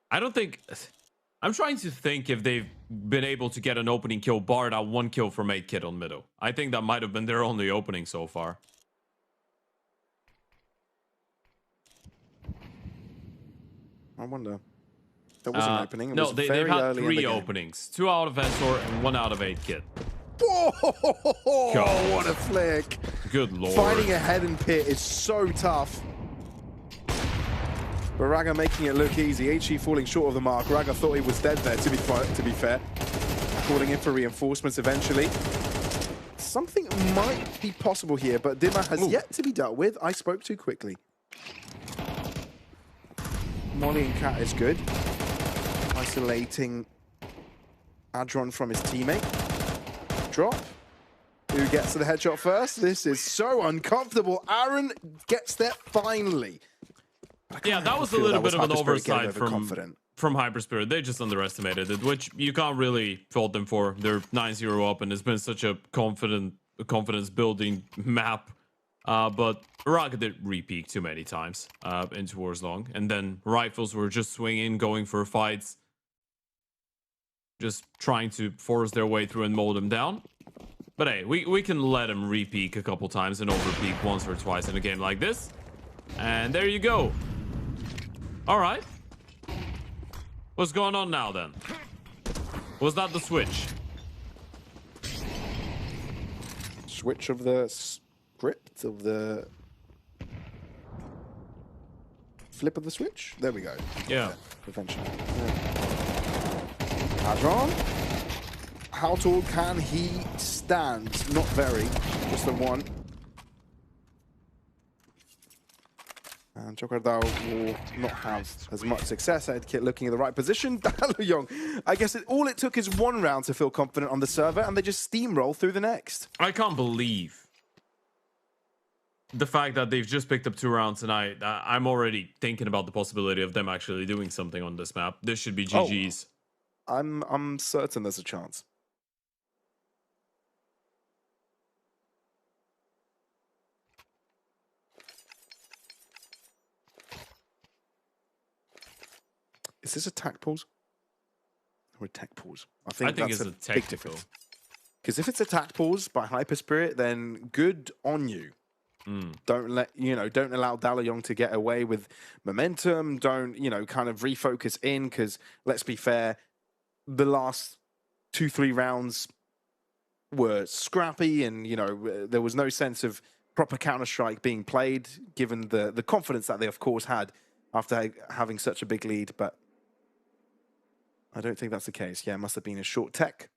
I don't think... I'm trying to think if they've been able to get an opening kill, bar that 1 kill from 8kid on middle. I think that might have been their only opening so far. I wonder. There was an opening. It no, was they've very had early 3 in the openings. 2 out of Ensor and 1 out of 8kid. Whoa! God. What a flick. Good lord. Finding a head and pit is so tough. But Raga making it look easy. HE falling short of the mark. Raga thought he was dead there, to be fair. Calling in for reinforcements eventually. Something might be possible here, but Dimmer has yet to be dealt with. I spoke too quickly. Molly and Cat is good. Isolating Adron from his teammate. Drop. Who gets to the headshot first? This is so uncomfortable. Aaron gets there finally. Yeah, that was a little bit of an oversight from HYPERSPIRIT. They just underestimated it, which you can't really fault them for. They're 9-0 up, and it's been such a confidence-building map. But Raga did re-peek too many times into Warzone. And then Rifles were just swinging, going for fights. Just trying to force their way through and mow them down. But hey, we can let them re-peek a couple times and over-peek once or twice in a game like this. And there you go. All right. What's going on now, then? Was that the switch? Switch of the script of the... Flip of the switch? There we go. Yeah. Eventually. Adron. How tall can he stand? Not very. Just the one. And Chokardao will not have as much success. Edkit looking in the right position. DALUYONG. I guess all it took is one round to feel confident on the server, and they just steamroll through the next. I can't believe the fact that they've just picked up 2 rounds tonight. I'm already thinking about the possibility of them actually doing something on this map. This should be GG's. Oh, I'm certain there's a chance. Is this a tac pause? Or a tech pause? I think it's that's a big difference. Because if it's a tac pause by HYPERSPIRIT, then good on you. Don't allow DALUYONG to get away with momentum. Don't, kind of refocus in, because let's be fair, the last 2-3 rounds were scrappy, and there was no sense of proper Counter-Strike being played, given the confidence that they of course had after having such a big lead. But I don't think that's the case. Yeah, it must have been a short tech.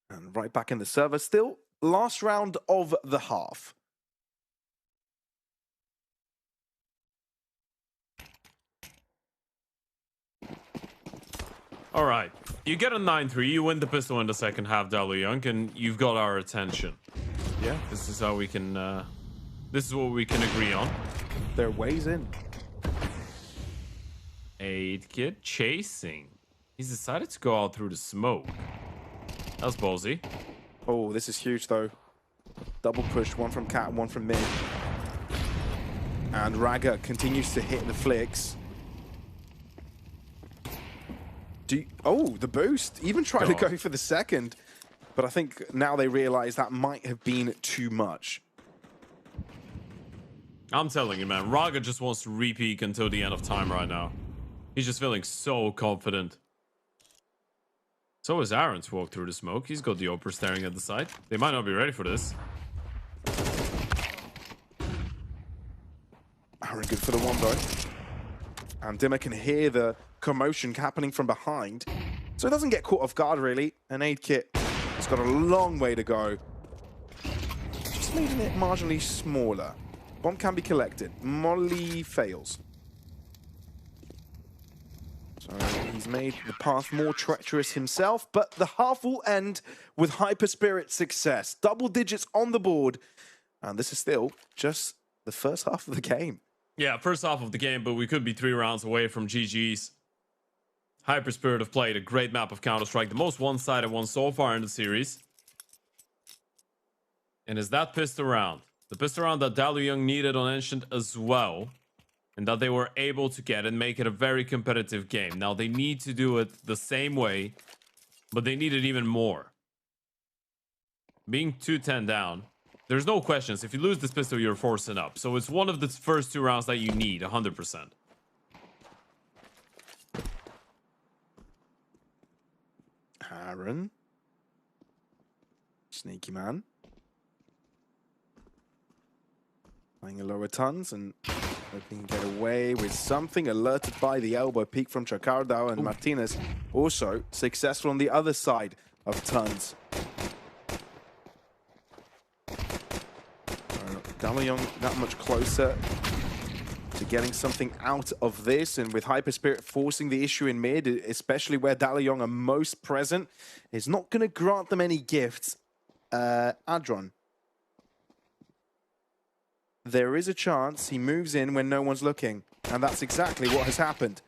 And right back in the server still. Last round of the half. All right. You get a 9-3. You win the pistol in the second half, DALUYONG, and you've got our attention. Yeah. This is how we can... this is what we can agree on. There are ways in. 8-Kid chasing. He's decided to go out through the smoke. That's ballsy. Oh, this is huge, though. Double push, one from Cat, one from mid. And Raga continues to hit the flicks. Oh, the boost. Even tried to go for the second. But I think now they realize that might have been too much. I'm telling you, man. Raga just wants to re-peek until the end of time right now. He's just feeling so confident. So is Aaron to walk through the smoke. He's got the Oper staring at the side. They might not be ready for this. Aaron good for the one, though. And Dimmer can hear the commotion happening from behind. So he doesn't get caught off guard, really. And 8-Kit has got a long way to go. Just making it marginally smaller. Bomb can be collected. Molly fails. So he's made the path more treacherous himself, but the half will end with HYPERSPIRIT success. Double digits on the board. And this is still just the first half of the game. Yeah, first half of the game, but we could be 3 rounds away from GG's. HYPERSPIRIT have played a great map of Counter-Strike, the most one-sided one so far in the series. And is that pistol round? The pistol round that DALUYONG needed on Ancient as well. And that they were able to get and make it a very competitive game. Now, they need to do it the same way, but they need it even more. Being 2-10 down, there's no questions. If you lose this pistol, you're forcing up. So it's one of the first 2 rounds that you need, 100%. Aaron. Sneaky man. Playing a lower tons and hoping to get away with something. Alerted by the elbow peek from Chacardao, and Martinez also successful on the other side of tons. DALUYONG that much closer to getting something out of this, and with HYPERSPIRIT forcing the issue in mid, especially where DALUYONG are most present, is not going to grant them any gifts. Adron. There is a chance he moves in when no one's looking, and that's exactly what has happened.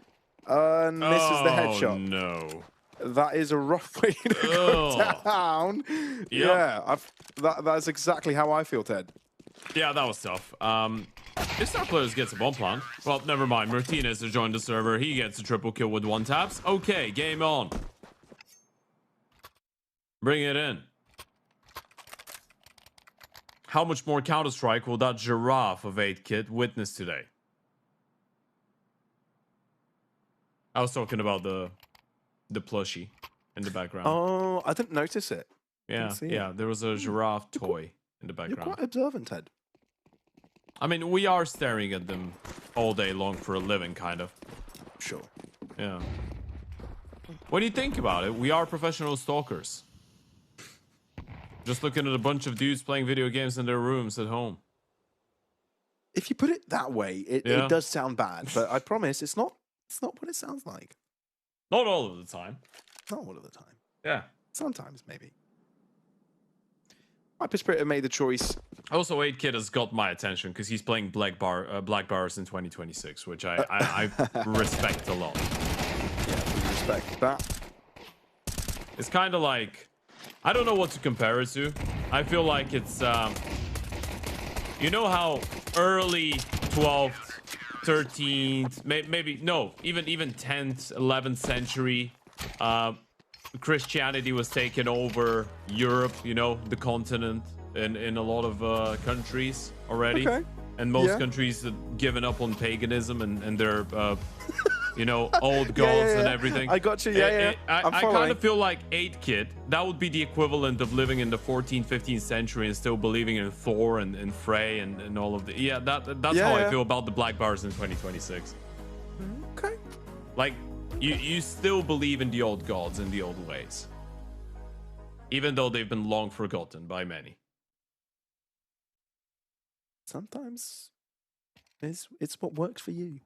And this is the headshot. No. That is a rough way to go down. Yep. Yeah, that's exactly how I feel, Ted. Yeah, that was tough. If Star Players gets a bomb plant, well, never mind. Martinez has joined the server. He gets a triple kill with 1 taps. Okay, game on. Bring it in. How much more Counter-Strike will that giraffe of 8 kit witness today? I was talking about the plushie in the background. Oh, I didn't notice it. Yeah, yeah. There was a giraffe toy in the background. You're quite observant, Ted. I mean, we are staring at them all day long for a living, kind of. Sure. Yeah. What do you think about it? We are professional stalkers. Just looking at a bunch of dudes playing video games in their rooms at home. If you put it that way, it does sound bad, but I promise it's not what it sounds like. Not all of the time. Not all of the time. Yeah. Sometimes, maybe. HYPERSPIRIT made the choice. Also, 8kid has got my attention because he's playing Black Bars in 2026, which I respect a lot. Yeah, we respect that. It's kind of like, I don't know what to compare it to. I feel like it's, you know how early 12th, 13th, maybe, no, even 10th, 11th century, Christianity was taking over Europe, you know, the continent, in a lot of countries already. Okay. And most countries have given up on paganism and their, you know, old gods and everything. I got you, I kind of feel like 8kid, that would be the equivalent of living in the 14th, 15th century and still believing in Thor and Frey and all of the... Yeah, that's how I feel about the Black Bars in 2026. Okay. Like, you still believe in the old gods and the old ways. Even though they've been long forgotten by many. Sometimes it's what works for you.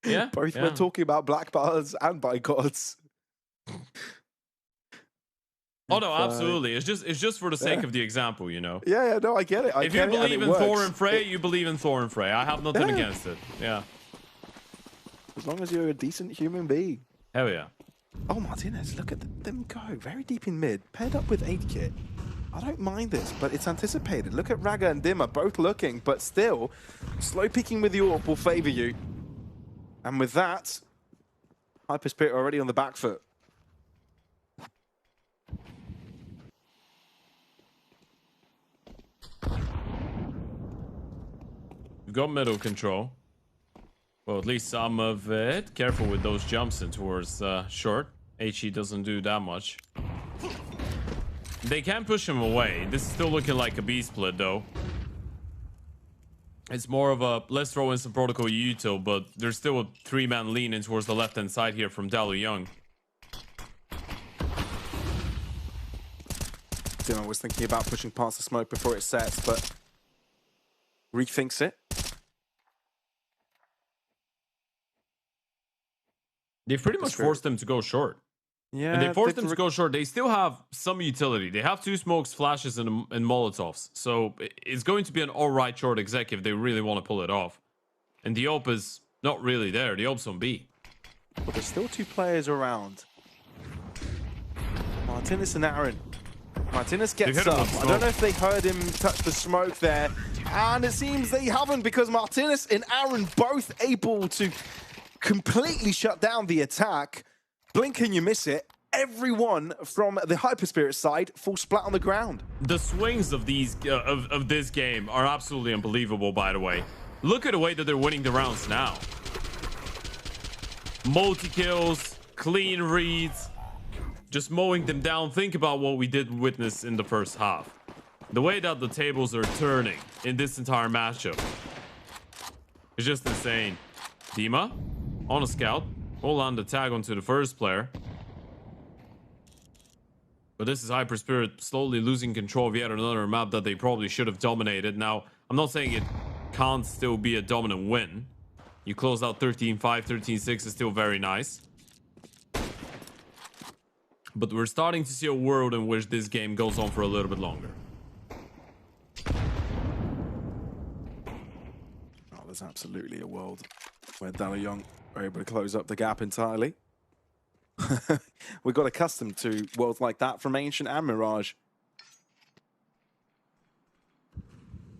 Yeah. Both we're talking about Black Bars and by gods. Oh no, absolutely. It's just for the sake of the example, you know. Yeah, no, I get it. If you believe in Thor and Frey, you believe in Thor and Frey. I have nothing against it. Yeah. As long as you're a decent human being. Hell yeah. Oh, Martinez, look at them go. Very deep in mid. Paired up with 8kit. I don't mind this, but it's anticipated. Look at Raga and Dimmer, both looking, but still, slow picking with the AWP will favor you. And with that, HYPERSPIRIT already on the back foot. We've got middle control. Well, at least some of it. Careful with those jumps in towards short. HE doesn't do that much. They can push him away. This is still looking like a B split, though. It's more of a let's throw in some protocol util, but there's still a 3-man lean in towards the left-hand side here from DALUYONG. Dimmer was thinking about pushing past the smoke before it sets, but rethinks it. They've pretty much forced them to go short. Yeah, and they forced them to go short. They still have some utility. They have 2 smokes, flashes, and molotovs. So it's going to be an alright short exec if they really want to pull it off. And the AWP is not really there. The AWP's on B. But there's still 2 players around. Martinez and Aaron. Martinez gets up. I don't know if they heard him touch the smoke there. And it seems they haven't, because Martinez and Aaron both able to completely shut down the attack. Blink and you miss it. Everyone from the HYPERSPIRIT side falls splat on the ground. The swings of these of this game are absolutely unbelievable, by the way. Look at the way that they're winning the rounds now. Multi-kills, clean reads, just mowing them down. Think about what we did witness in the first half. The way that the tables are turning in this entire matchup is just insane. Dima on a scout. Will land the tag onto the first player. But this is HYPERSPIRIT slowly losing control of yet another map that they probably should have dominated. Now, I'm not saying it can't still be a dominant win. You close out 13-5, 13-6 is still very nice. But we're starting to see a world in which this game goes on for a little bit longer. Oh, there's absolutely a world where DALUYONG are able to close up the gap entirely. We got accustomed to worlds like that from Ancient and Mirage.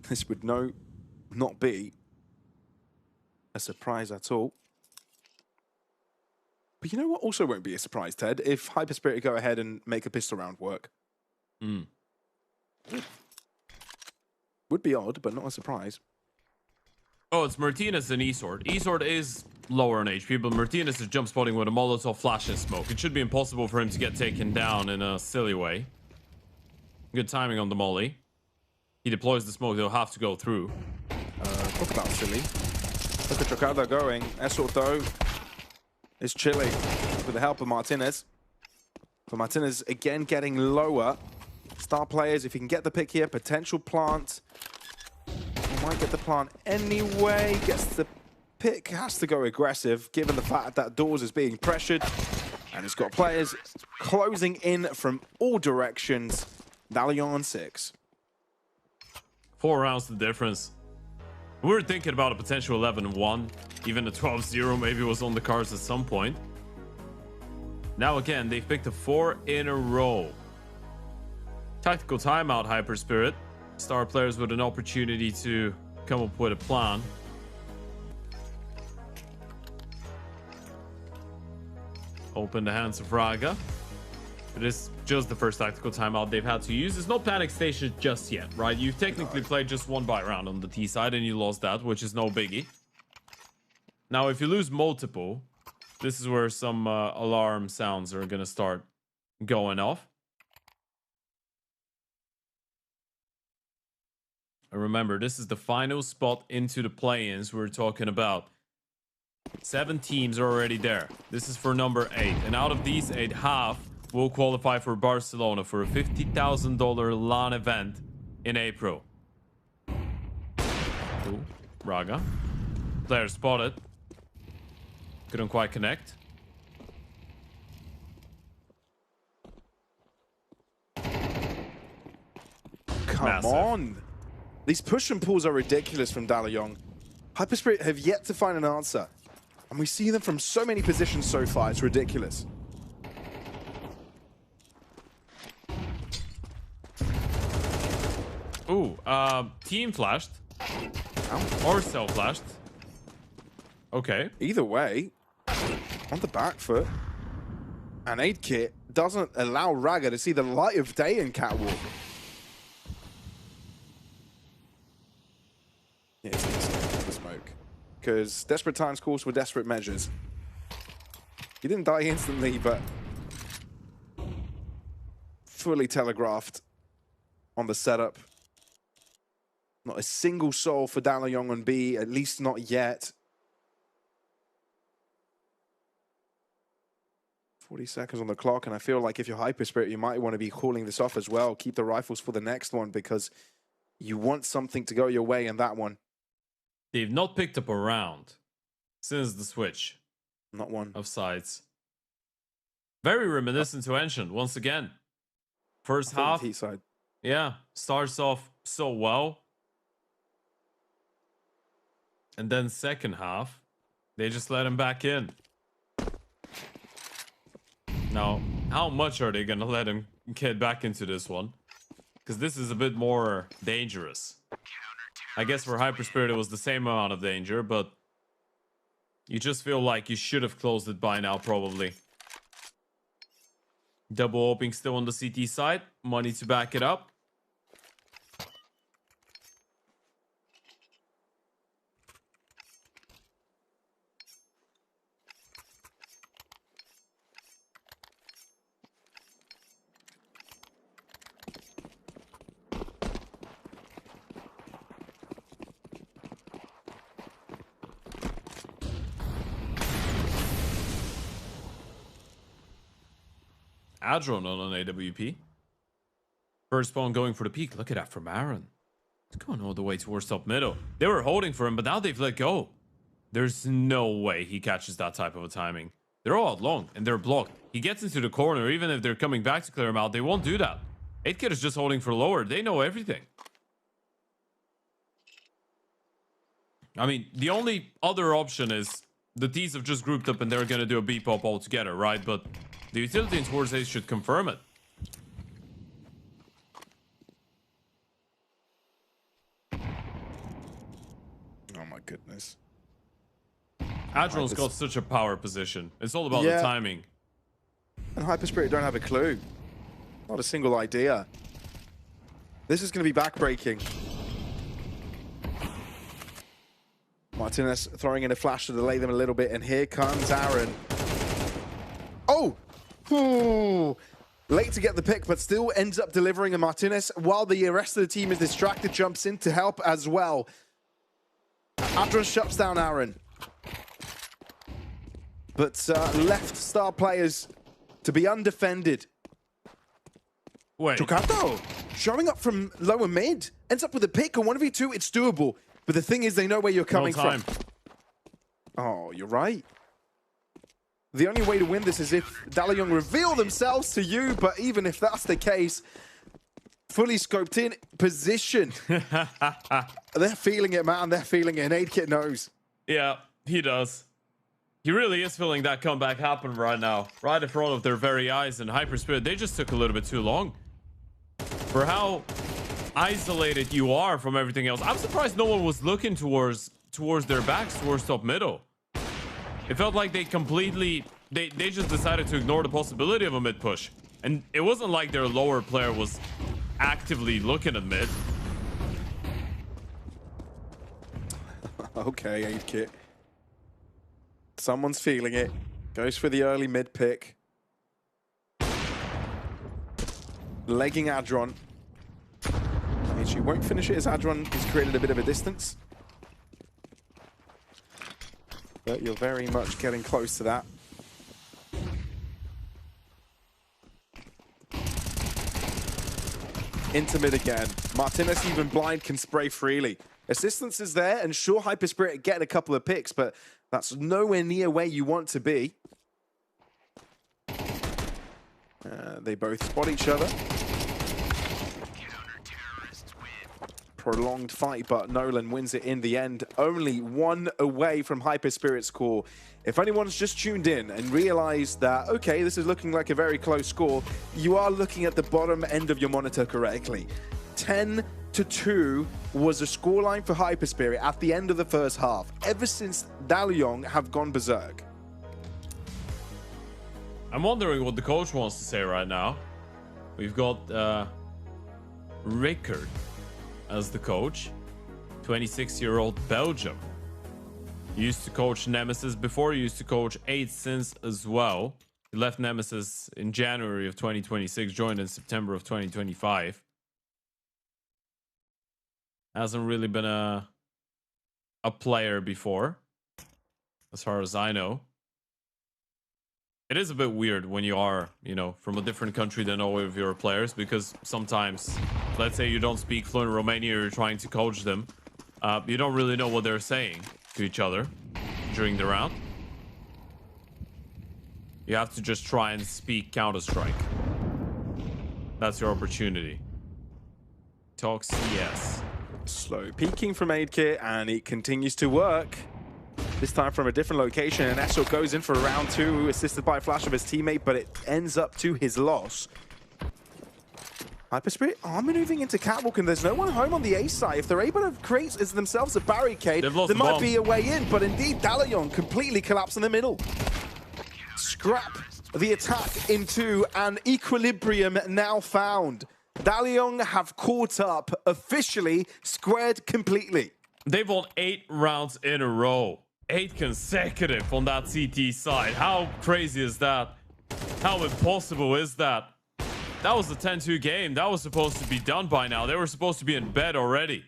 This would not be a surprise at all. But you know what also won't be a surprise, Ted? If HYPERSPIRIT go ahead and make a pistol round work. Would be odd, but not a surprise. Oh, it's Martinez and eSword. eSword is lower in HP, but Martinez is jump spotting with a Molotov, flash, and smoke. It should be impossible for him to get taken down in a silly way. Good timing on the molly. He deploys the smoke, they'll have to go through. Talk about silly. Look at Trocado going. Esort, though, is chilly with the help of Martinez. But Martinez again getting lower. Star players, if he can get the pick here, potential plant. He might get the plant anyway. Gets the pick, has to go aggressive given the fact that Doors is being pressured. And it's got players closing in from all directions. DALUYONG on 6. 4 rounds the difference. We were thinking about a potential 11-1. Even a 12-0 maybe was on the cards at some point. Now again, they've picked a 4 in a row. Tactical timeout, HYPERSPIRIT. Star players with an opportunity to come up with a plan. Open the hands of Raga. It is just the first tactical timeout they've had to use. It's not panic station just yet, right? You've technically played just 1 buy round on the T side and you lost that, which is no biggie. Now, if you lose multiple, this is where some alarm sounds are going to start going off. And remember, this is the final spot into the play-ins we're talking about. 7 teams are already there. This is for number 8. And out of these 8, half will qualify for Barcelona for a $50,000 LAN event in April. Ooh, Raga. Player spotted. Couldn't quite connect. Come Massive. on. These push and pulls are ridiculous from DALUYONG. HYPERSPIRIT have yet to find an answer. And we see them from so many positions so far. It's ridiculous. Ooh, team flashed. Or self flashed. Okay. Either way, on the back foot, an aid kit doesn't allow Raga to see the light of day in Catwalk. Yeah, it's the smoke. Because desperate times calls for desperate measures. He didn't die instantly, but fully telegraphed on the setup. Not a single soul for DALUYONG on B, at least not yet. 40 seconds on the clock, and I feel like if you're HYPERSPIRIT, you might want to be calling this off as well. Keep the rifles for the next one, because you want something to go your way in that one. They've not picked up a round since the switch. Not one. Of sides. Very reminiscent to Ancient, once again. First half. Heat side. Yeah, starts off so well. And then second half, they just let him back in. Now, how much are they going to let him get back into this one? Because this is a bit more dangerous. I guess for HYPERSPIRIT it was the same amount of danger, but you just feel like you should have closed it by now, probably. Double opening still on the CT side. Money to back it up. ASTRAL on an AWP. First spawn going for the peak. Look at that from Aaron. It's going all the way towards top middle. They were holding for him, but now they've let go. There's no way he catches that type of a timing. They're all out long, and they're blocked. He gets into the corner. Even if they're coming back to clear him out, they won't do that. 8kid is just holding for lower. They know everything. I mean, the only other option is the T's have just grouped up and they're going to do a B-pop all together, right? But the utility in towards Ace should confirm it. Oh my goodness. ASTRAL's got such a power position. It's all about the timing. And HYPERSPIRIT don't have a clue. Not a single idea. This is going to be backbreaking. Martinez throwing in a flash to delay them a little bit, and here comes Aaron. Oh! Ooh. Late to get the pick, but still ends up delivering. And Martinez, while the rest of the team is distracted, jumps in to help as well. ASTRAL shuts down Aaron. But left star players to be undefended. Wait. Chocato showing up from lower mid. Ends up with a pick on 1v2. It's doable. But the thing is, they know where you're coming from. Oh, you're right. The only way to win this is if DALUYONG reveal themselves to you. But even if that's the case, fully scoped in position. They're feeling it, man. They're feeling it. And 8kid knows. Yeah, he does. He really is feeling that comeback happen right now. Right in front of their very eyes. And HYPERSPIRIT, they just took a little bit too long. For how isolated you are from everything else. I'm surprised no one was looking towards their backs, towards top middle. It felt like they completely... They just decided to ignore the possibility of a mid push. And it wasn't like their lower player was actively looking at mid. Okay, 8kid. Someone's feeling it. Goes for the early mid pick. Legging Adron. And she won't finish it as Adron has created a bit of a distance. But you're very much getting close to that. Into mid again. Martinez, even blind, can spray freely. Assistance is there, and sure, HYPERSPIRIT get a couple of picks, but that's nowhere near where you want to be. They both spot each other. Prolonged fight, but Nolan wins it in the end. Only one away from HYPERSPIRIT's score. If anyone's just tuned in and realized that, okay, this is looking like a very close score, you are looking at the bottom end of your monitor correctly. 10-2 was the scoreline for HYPERSPIRIT at the end of the first half, ever since DALUYONG have gone berserk. I'm wondering what the coach wants to say right now. We've got Rickard as the coach, 26-year-old Belgium. He used to coach Nemesis before. He used to coach 8 since as well. He left Nemesis in January of 2026, joined in September of 2025. Hasn't really been a player before, as far as I know. It is a bit weird when you are, you know, from a different country than all of your players, because sometimes, let's say you don't speak fluent Romanian, you're trying to coach them. You don't really know what they're saying to each other during the round. You have to just try and speak Counter-Strike. That's your opportunity. Talk CS. Slow peeking from 8kid, and it continues to work. This time from a different location, and ASTRAL goes in for round 2, assisted by a flash of his teammate, but it ends up to his loss. HYPERSPIRIT are maneuvering into Catwalk, and there's no one home on the A side. If they're able to create themselves a barricade, there might be a way in, but indeed DALUYONG completely collapse in the middle. Scrap the attack into an equilibrium now found. DALUYONG have caught up, officially squared completely. They've won 8 rounds in a row. 8 consecutive on that CT side. How crazy is that? How impossible is that? That was a 10-2 game. That was supposed to be done by now. They were supposed to be in bed already.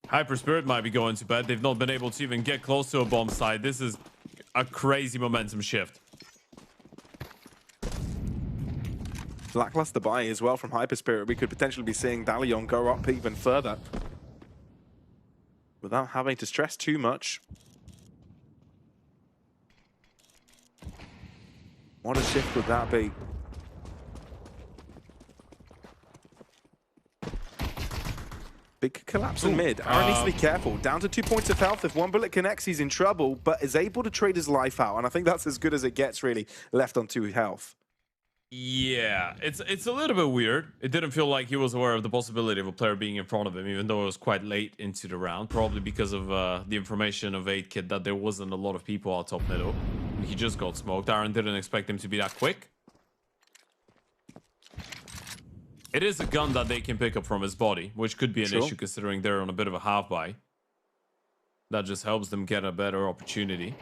HYPERSPIRIT might be going to bed. They've not been able to even get close to a bomb site. This is a crazy momentum shift. Lackluster buy as well from HYPERSPIRIT. We could potentially be seeing DALUYONG go up even further without having to stress too much. What a shift would that be? Big collapse in mid. Aaron needs to be careful. Down to 2 points of health. If one bullet connects, he's in trouble, but is able to trade his life out. And I think that's as good as it gets, really, left on 2 health. Yeah, it's a little bit weird. It didn't feel like he was aware of the possibility of a player being in front of him, even though it was quite late into the round, probably because of the information of 8-Kit that there wasn't a lot of people out top middle. He just got smoked. Aaron didn't expect him to be that quick. It is a gun that they can pick up from his body, which could be an issue considering they're on a bit of a half buy. That just helps them get a better opportunity.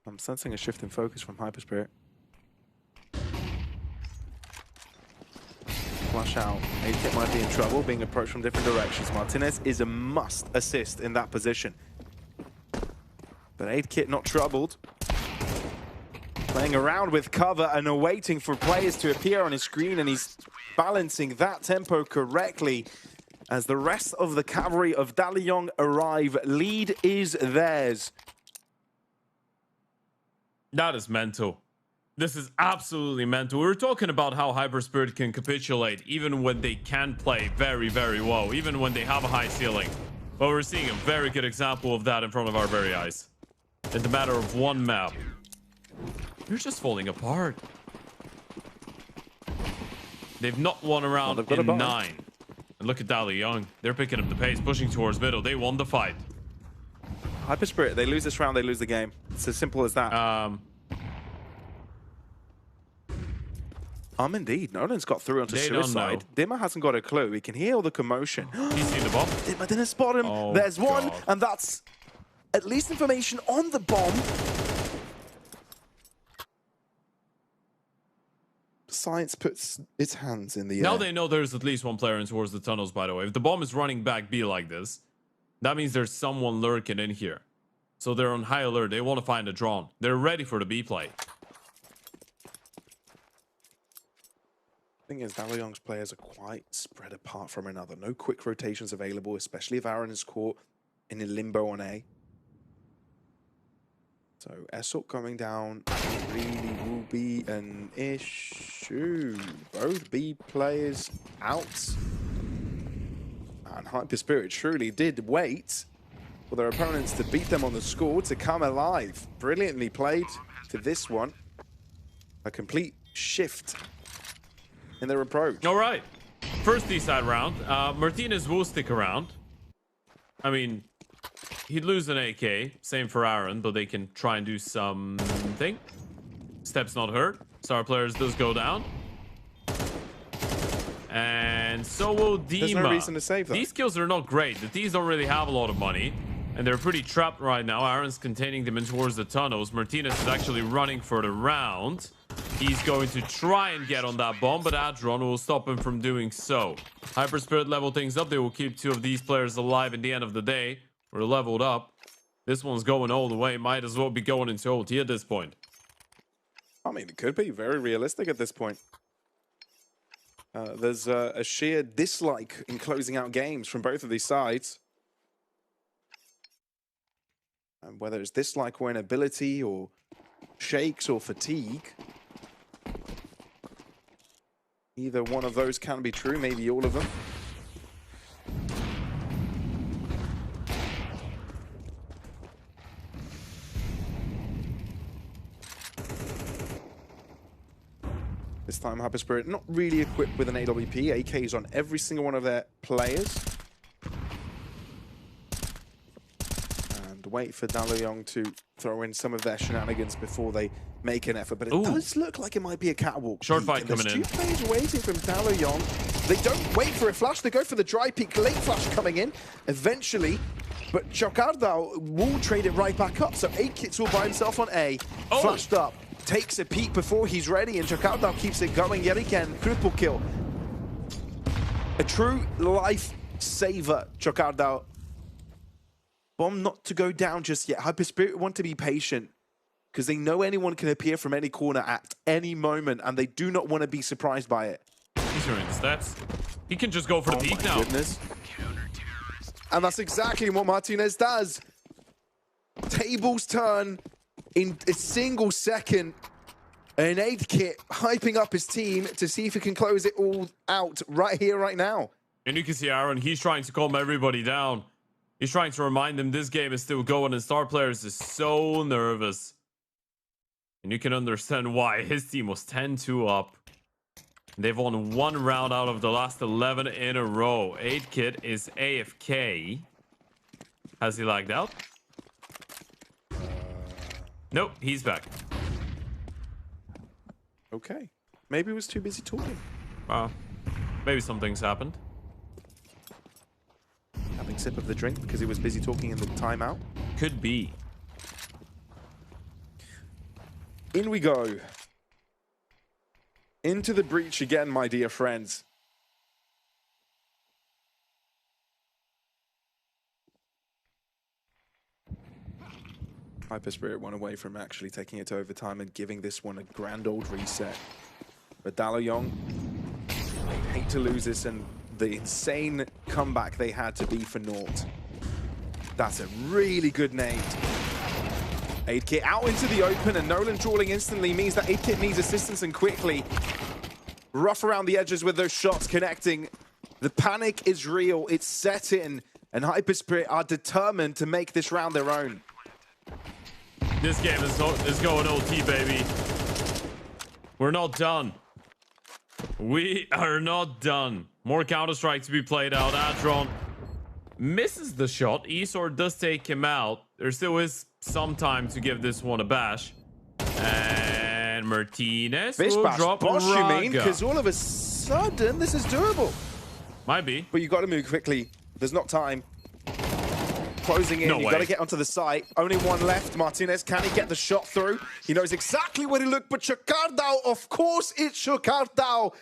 I'm sensing a shift in focus from HYPERSPIRIT. Flash out. 8-Kit might be in trouble, being approached from different directions. Martinez is a must assist in that position. But 8-Kit not troubled. Playing around with cover and awaiting for players to appear on his screen, and he's balancing that tempo correctly as the rest of the cavalry of DALUYONG arrive. Lead is theirs. That is mental. This is absolutely mental. We were talking about how HYPERSPIRIT can capitulate even when they can play very, very well, even when they have a high ceiling. But we're seeing a very good example of that in front of our very eyes. In the matter of one map. You're just falling apart. They've not won a round in 9. And look at DALUYONG. They're picking up the pace, pushing towards middle. They won the fight. HYPERSPIRIT, they lose this round, they lose the game. It's as simple as that. Indeed. Nolan's got through onto suicide. Dimmer hasn't got a clue. He can hear all the commotion. He's seen the bomb. Dimmer didn't spot him. Oh, there's one, God. and that's at least information on the bomb. Science puts its hands in the air. Now they know there's at least one player in towards the tunnels, by the way. If the bomb is running back B like this, that means there's someone lurking in here. So they're on high alert. They want to find a drone. They're ready for the B play. Thing is, DALUYONG's players are quite spread apart from another. No quick rotations available, especially if Aaron is caught in a limbo on A. So Esort coming down really will be an issue. Both B players out. And HYPERSPIRIT truly did wait for their opponents to beat them on the score to come alive. Brilliantly played for this one. A complete shift in their approach. All right. First D-side round. Martinez will stick around. I mean, he'd lose an AK. Same for Aaron, but they can try and do something. Steps not hurt. Star players does go down. And so will Dima. There's no reason to save that. These kills are not great. The T's don't really have a lot of money. And they're pretty trapped right now. Aaron's containing them in towards the tunnels. Martinez is actually running for the round. He's going to try and get on that bomb, but ASTRAL will stop him from doing so. HYPERSPIRIT level things up. They will keep 2 of these players alive in the end of the day. We're leveled up. This one's going all the way. Might as well be going into OT at this point. I mean, it could be very realistic at this point. There's a sheer dislike in closing out games from both of these sides. And whether it's dislike or inability or shakes or fatigue, either one of those can be true, maybe all of them. This time HYPERSPIRIT not really equipped with an AWP. AKs on every single one of their players. And wait for DALUYONG to throw in some of their shenanigans before they make an effort. But it does look like it might be a catwalk. Short fight coming in. There's 2 players waiting from DALUYONG. They don't wait for a flash. They go for the dry peek. Late flash coming in eventually. But Chocardao will trade it right back up. So 8-Kit's all by himself on A. Flashed up. Takes a peek before he's ready, and Chocardao keeps it going yet again. Triple kill. A true life saver, Chocardao. Bomb not to go down just yet. HYPERSPIRIT want to be patient. because they know anyone can appear from any corner at any moment, and they do not want to be surprised by it. He's hearing the stats. He can just go for the peak now. Goodness. And that's exactly what Martinez does. Tables turn in a single second. An 8-kit hyping up his team to see if he can close it all out right here, right now. And you can see Aaron, he's trying to calm everybody down. He's trying to remind them this game is still going, and Star Players is so nervous. And you can understand why. His team was 10-2 up. They've won 1 round out of the last 11 in a row. 8-kit is AFK. Has he lagged out? Nope, he's back. Okay. Maybe he was too busy talking. Maybe some things happened. Having a sip of the drink because he was busy talking in the timeout. Could be. In we go. Into the breach again, my dear friends. HYPERSPIRIT went away from actually taking it to overtime and giving this one a grand old reset. But DALUYONG, they'd hate to lose this, and the insane comeback they had to be for naught. That's a really good nade. 8-kit out into the open, and Nolan drawing instantly means that 8-kit needs assistance, and quickly. Rough around the edges with those shots connecting. The panic is real, it's set in, and HYPERSPIRIT are determined to make this round their own. This game is going OT, baby. We're not done. We are not done. More Counter-Strike to be played out. ASTRAL misses the shot. eSports does take him out. There still is some time to give this one a bash. And Martinez will drop Bosh, you mean? Raga. Because all of a sudden, this is doable. Might be. But you got to move quickly. There's not time. Closing in, you got to get onto the site. Only one left. Martinez, can he get the shot through? He knows exactly where he looked, but Chakardao, of course it's Chakardao.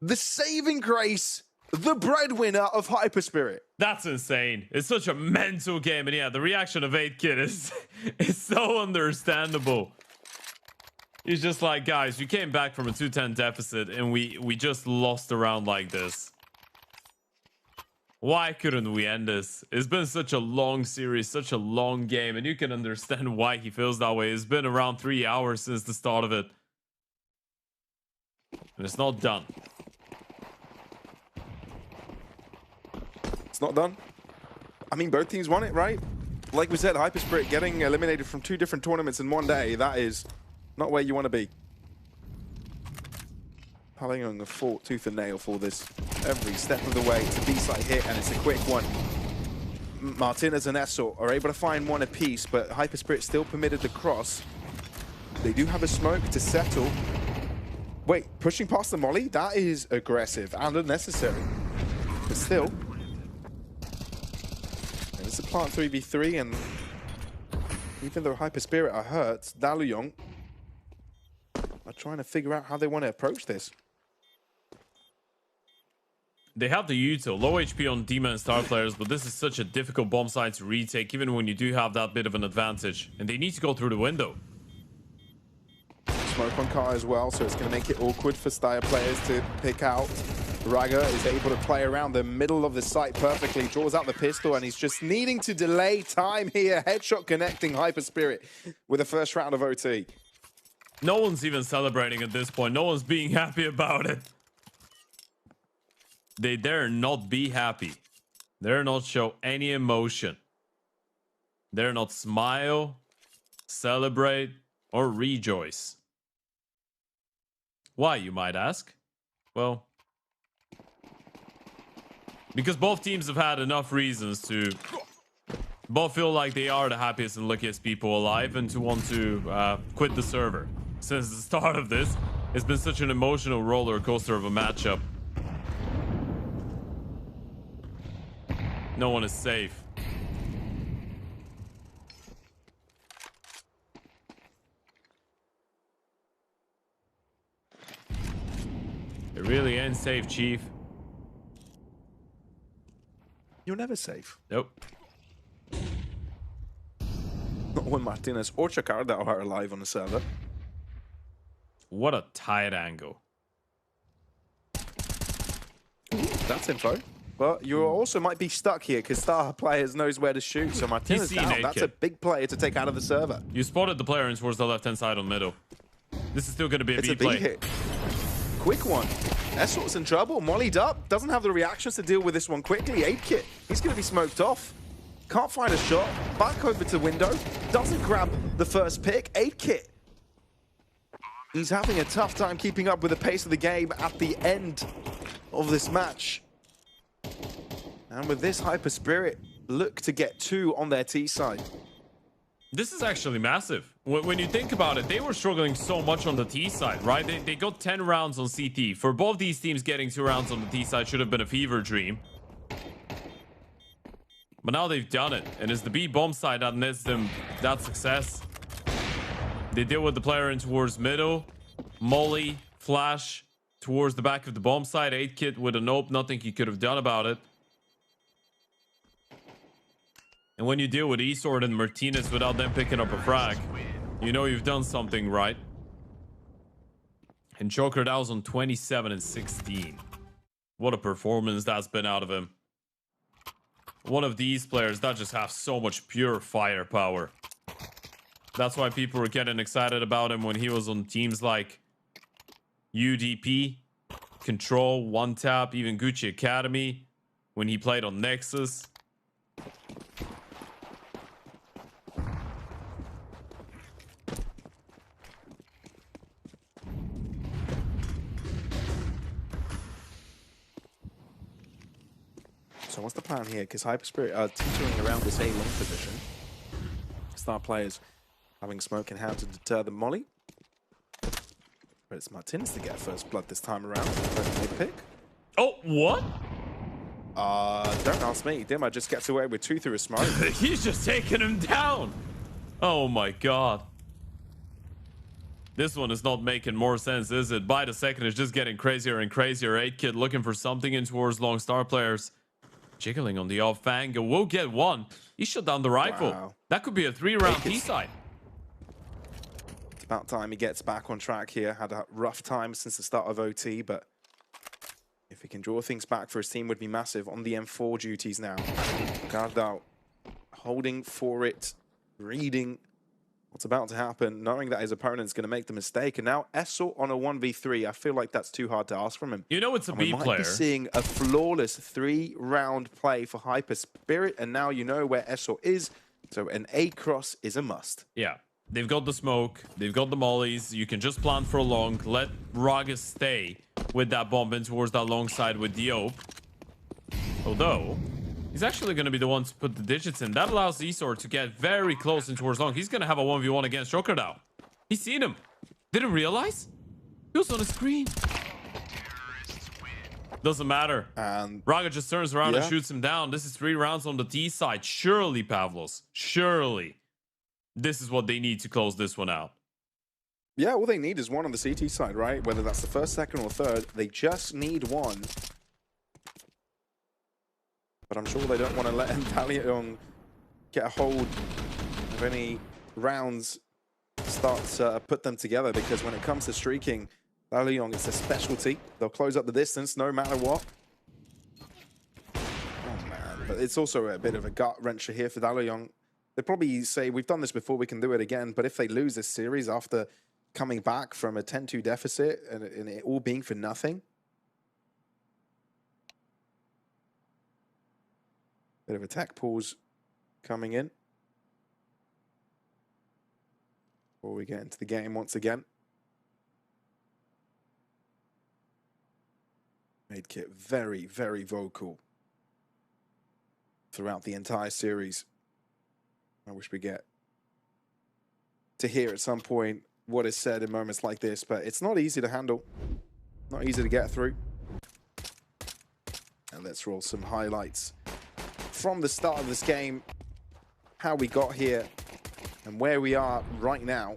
The saving grace, the breadwinner of HYPERSPIRIT. That's insane. It's such a mental game. And yeah, the reaction of 8-kit is so understandable. He's just like, guys, we came back from a 2-10 deficit and we just lost a round like this. Why couldn't we end this? It's been such a long series, such a long game, and you can understand why he feels that way. It's been around 3 hours since the start of it. And it's not done. It's not done. I mean, both teams won it, right? Like we said, HYPERSPIRIT getting eliminated from 2 different tournaments in one day, that is not where you want to be. DALUYONG fought tooth and nail for this every step of the way. It's a B-side hit, and it's a quick one. Martinez and Essel are able to find one apiece, but HYPERSPIRIT still permitted the cross. They do have a smoke to settle. Wait, pushing past the molly? That is aggressive and unnecessary. But still. It's a plant 3v3, and even though HYPERSPIRIT are hurt, DALUYONG are trying to figure out how they want to approach this. They have the util, low HP on Demon and Star Players, but this is such a difficult bomb site to retake, even when you do have that bit of an advantage. And they need to go through the window. Smoke on car as well, so it's going to make it awkward for Steyr players to pick out. Raga is able to play around the middle of the site perfectly, draws out the pistol, and he's just needing to delay time here. Headshot connecting HYPERSPIRIT with the first round of OT. No one's even celebrating at this point. No one's being happy about it. They dare not be happy. Dare not show any emotion. Dare not smile, celebrate, or rejoice. Why, you might ask? Well, because both teams have had enough reasons to both feel like they are the happiest and luckiest people alive and to want to quit the server. Since the start of this, it's been such an emotional roller coaster of a matchup. No one is safe. It really ain't safe, Chief. You're never safe. Nope. Not when Martinez or Chakardao are alive on the server. What a tight angle. That's info. But you also might be stuck here because Star Players knows where to shoot. So Martinez down. That's a big player to take out of the server. You spotted the player in towards the left-hand side on middle. This is still going to be a B play. Hit. Quick one. eSports in trouble. Mollied up. Doesn't have the reactions to deal with this one quickly. 8-Kit. He's going to be smoked off. Can't find a shot. Back over to window. Doesn't grab the first pick. 8-Kit. He's having a tough time keeping up with the pace of the game at the end of this match. And with this, HYPERSPIRIT look to get 2 on their T side. This is actually massive. When you think about it, they were struggling so much on the T side, right? They got 10 rounds on CT. For both these teams, getting 2 rounds on the T side should have been a fever dream. But now they've done it. And it's the B bomb side that nets them that success. They deal with the player in towards middle. Molly, flash towards the back of the bomb side. 8-Kit with a nope. Nothing he could have done about it. And when you deal with eSword and Martinez without them picking up a frag, you know you've done something right. And Chokardow's on 27 and 16. What a performance that's been out of him. One of these players that just have so much pure firepower. That's why people were getting excited about him when he was on teams like UDP, Control, One Tap, even Gucci Academy, when he played on Nexus. So what's the plan here? Because HYPERSPIRIT are teetering around this A-long position. Star players having smoke in hand to deter the molly. But it's Martinez to get first blood this time around. Mid-pick. Oh, what? Don't ask me. Dima just gets away with 2 through a smoke. He's just taking him down. Oh my god. This one is not making more sense, is it? By the second, it's just getting crazier and crazier. 8-Kit looking for something in towards long star players. Jiggling on the off angle. We'll get one. He shut down the rifle. Wow. That could be a 3-round T-side. It's about time he gets back on track here. Had a rough time since the start of OT, but if he can draw things back for his team would be massive. On the M4 duties now. Gardau holding for it, reading what's about to happen, knowing that his opponent's going to make the mistake. And now Essel on a 1v3. I feel like that's too hard to ask from him. You know it's a B player. We might be seeing a flawless 3-round play for HYPERSPIRIT, and now you know where Essel is. So an A-cross is a must. Yeah. They've got the smoke. They've got the mollies. You can just plant for a long. Let Raga stay with that bomb in towards that long side with Diop. Although, he's actually going to be the one to put the digits in. That allows eSword to get very close in towards long. He's going to have a 1v1 against Chokardao. He's seen him. Didn't realize? He was on the screen. Doesn't matter. Raga just turns around and shoots him down. This is 3 rounds on the T side. Surely, Pavlos. Surely. This is what they need to close this one out. Yeah, all they need is one on the CT side, right? Whether that's the first, second, or third. They just need one. But I'm sure they don't want to let DALUYONG get a hold of any rounds, start to put them together, because when it comes to streaking, DALUYONG, it's a specialty. They'll close up the distance no matter what. Oh man, but it's also a bit of a gut wrencher here for DALUYONG. They probably say, we've done this before, we can do it again. But if they lose this series after coming back from a 10-2 deficit and it all being for nothing, bit of a tech pause coming in before we get into the game once again. 8-Kit very, very vocal throughout the entire series. I wish we get to hear at some point what is said in moments like this, but it's not easy to handle, not easy to get through. And let's roll some highlights from the start of this game, how we got here and where we are right now.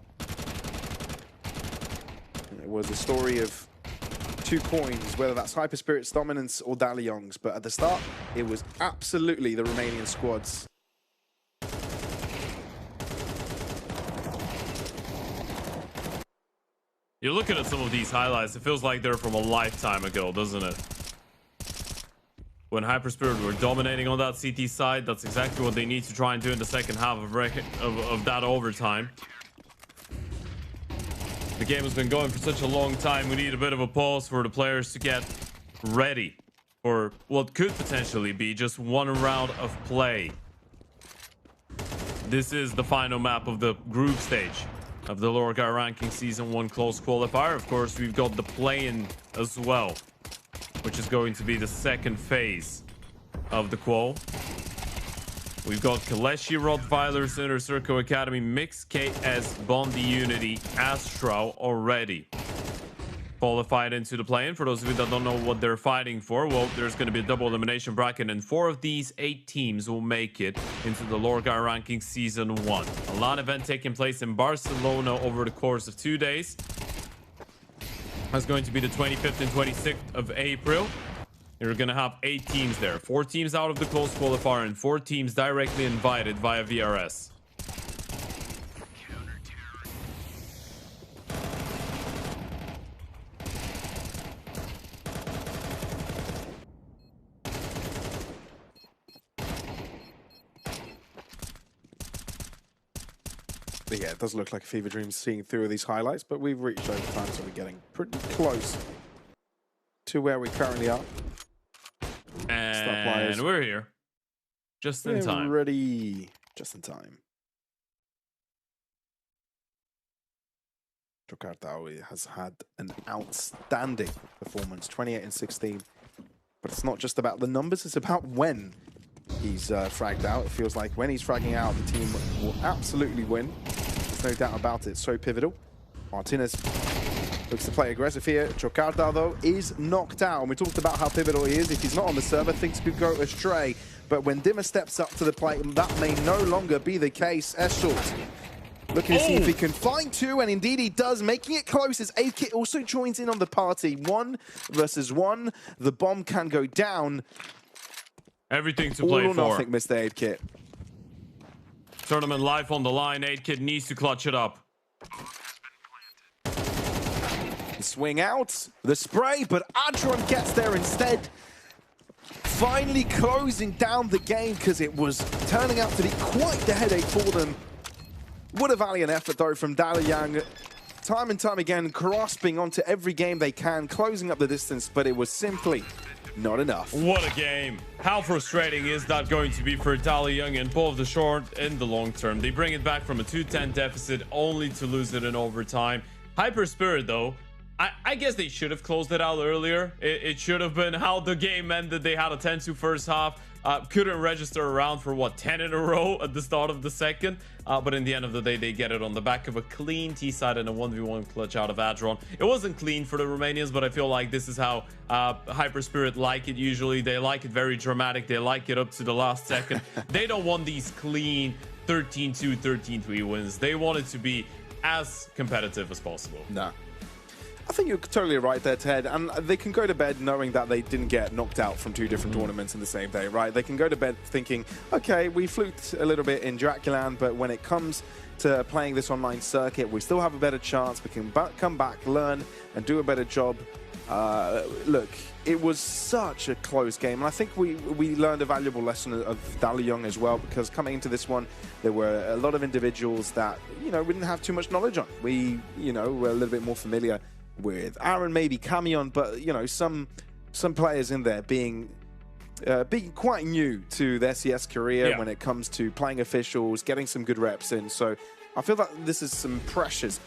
It was a story of 2 coins, whether that's HYPERSPIRIT's dominance or DALUYONG's, but at the start, it was absolutely the Romanian squads. You're looking at some of these highlights, it feels like they're from a lifetime ago, doesn't it? When HYPERSPIRIT were dominating on that CT side, that's exactly what they need to try and do in the second half of that overtime. The game has been going for such a long time, we need a bit of a pause for the players to get ready for what could potentially be just one round of play. This is the final map of the group stage of the LORGAR Ranking Season 1 Close Qualifier. Of course, we've got the play-in as well, which is going to be the second phase of the qual. We've got Kaleshi, Rottweilers, Inner Circle Academy, Mix, KS, Bondi, Unity, ASTRAL already qualified into the play-in. For those of you that don't know what they're fighting for, well, there's going to be a double elimination bracket, and 4 of these 8 teams will make it into the LORGAR Ranking Season 1. A LAN event taking place in Barcelona over the course of 2 days. That's going to be the 25th and 26th of April. You're going to have 8 teams there. 4 teams out of the close qualifier and 4 teams directly invited via VRS. But yeah, it does look like a fever dream seeing through these highlights, but we've reached overtime, so we're getting pretty close to where we currently are. And we're here. Just in time. Ready. Just in time. Jokartawi has had an outstanding performance, 28 and 16. But it's not just about the numbers, it's about when he's fragged out. It feels like when he's fragging out, the team will absolutely win. There's no doubt about it. So pivotal. Martinez looks to play aggressive here. Jokarta, though, is knocked out. And we talked about how pivotal he is. If he's not on the server, things could go astray. But when Dimmer steps up to the plate, that may no longer be the case. Eschelt looking to see if he can find 2, and indeed he does, making it close as AKIT also joins in on the party. 1 versus 1. The bomb can go down. Everything to play for. All or nothing, Mr. AKIT. Tournament life on the line. AKIT needs to clutch it up. Swing out, the spray, but Adron gets there instead. Finally closing down the game because it was turning out to be quite the headache for them. What a valiant effort, though, from DALUYONG. Time and time again, grasping onto every game they can, closing up the distance, but it was simply not enough. What a game. How frustrating is that going to be for DALUYONG in both the short and the long term? They bring it back from a 2-10 deficit only to lose it in overtime. HYPERSPIRIT, though, I guess they should have closed it out earlier. It should have been how the game ended. They had a 10-2 first half. Couldn't register around for, what, 10 in a row at the start of the second. But in the end of the day, they get it on the back of a clean T-side and a 1v1 clutch out of Adron. It wasn't clean for the Romanians, but I feel like this is how HYPERSPIRIT like it usually. They like it very dramatic. They like it up to the last second. They don't want these clean 13-2, 13-3 wins. They want it to be as competitive as possible. Nah. I think you're totally right there, Ted. And they can go to bed knowing that they didn't get knocked out from 2 different tournaments in the same day, right? They can go to bed thinking, okay, we fluked a little bit in Draculan, but when it comes to playing this online circuit, we still have a better chance. We can come back, learn, and do a better job. Look, it was such a close game, and I think we learned a valuable lesson of DALUYONG as well, because coming into this one, there were a lot of individuals that, we didn't have too much knowledge on. We, were a little bit more familiar with Aaron, maybe Camion, but some players in there being quite new to their CS career when it comes to playing officials, getting some good reps in. So I feel that this is some precious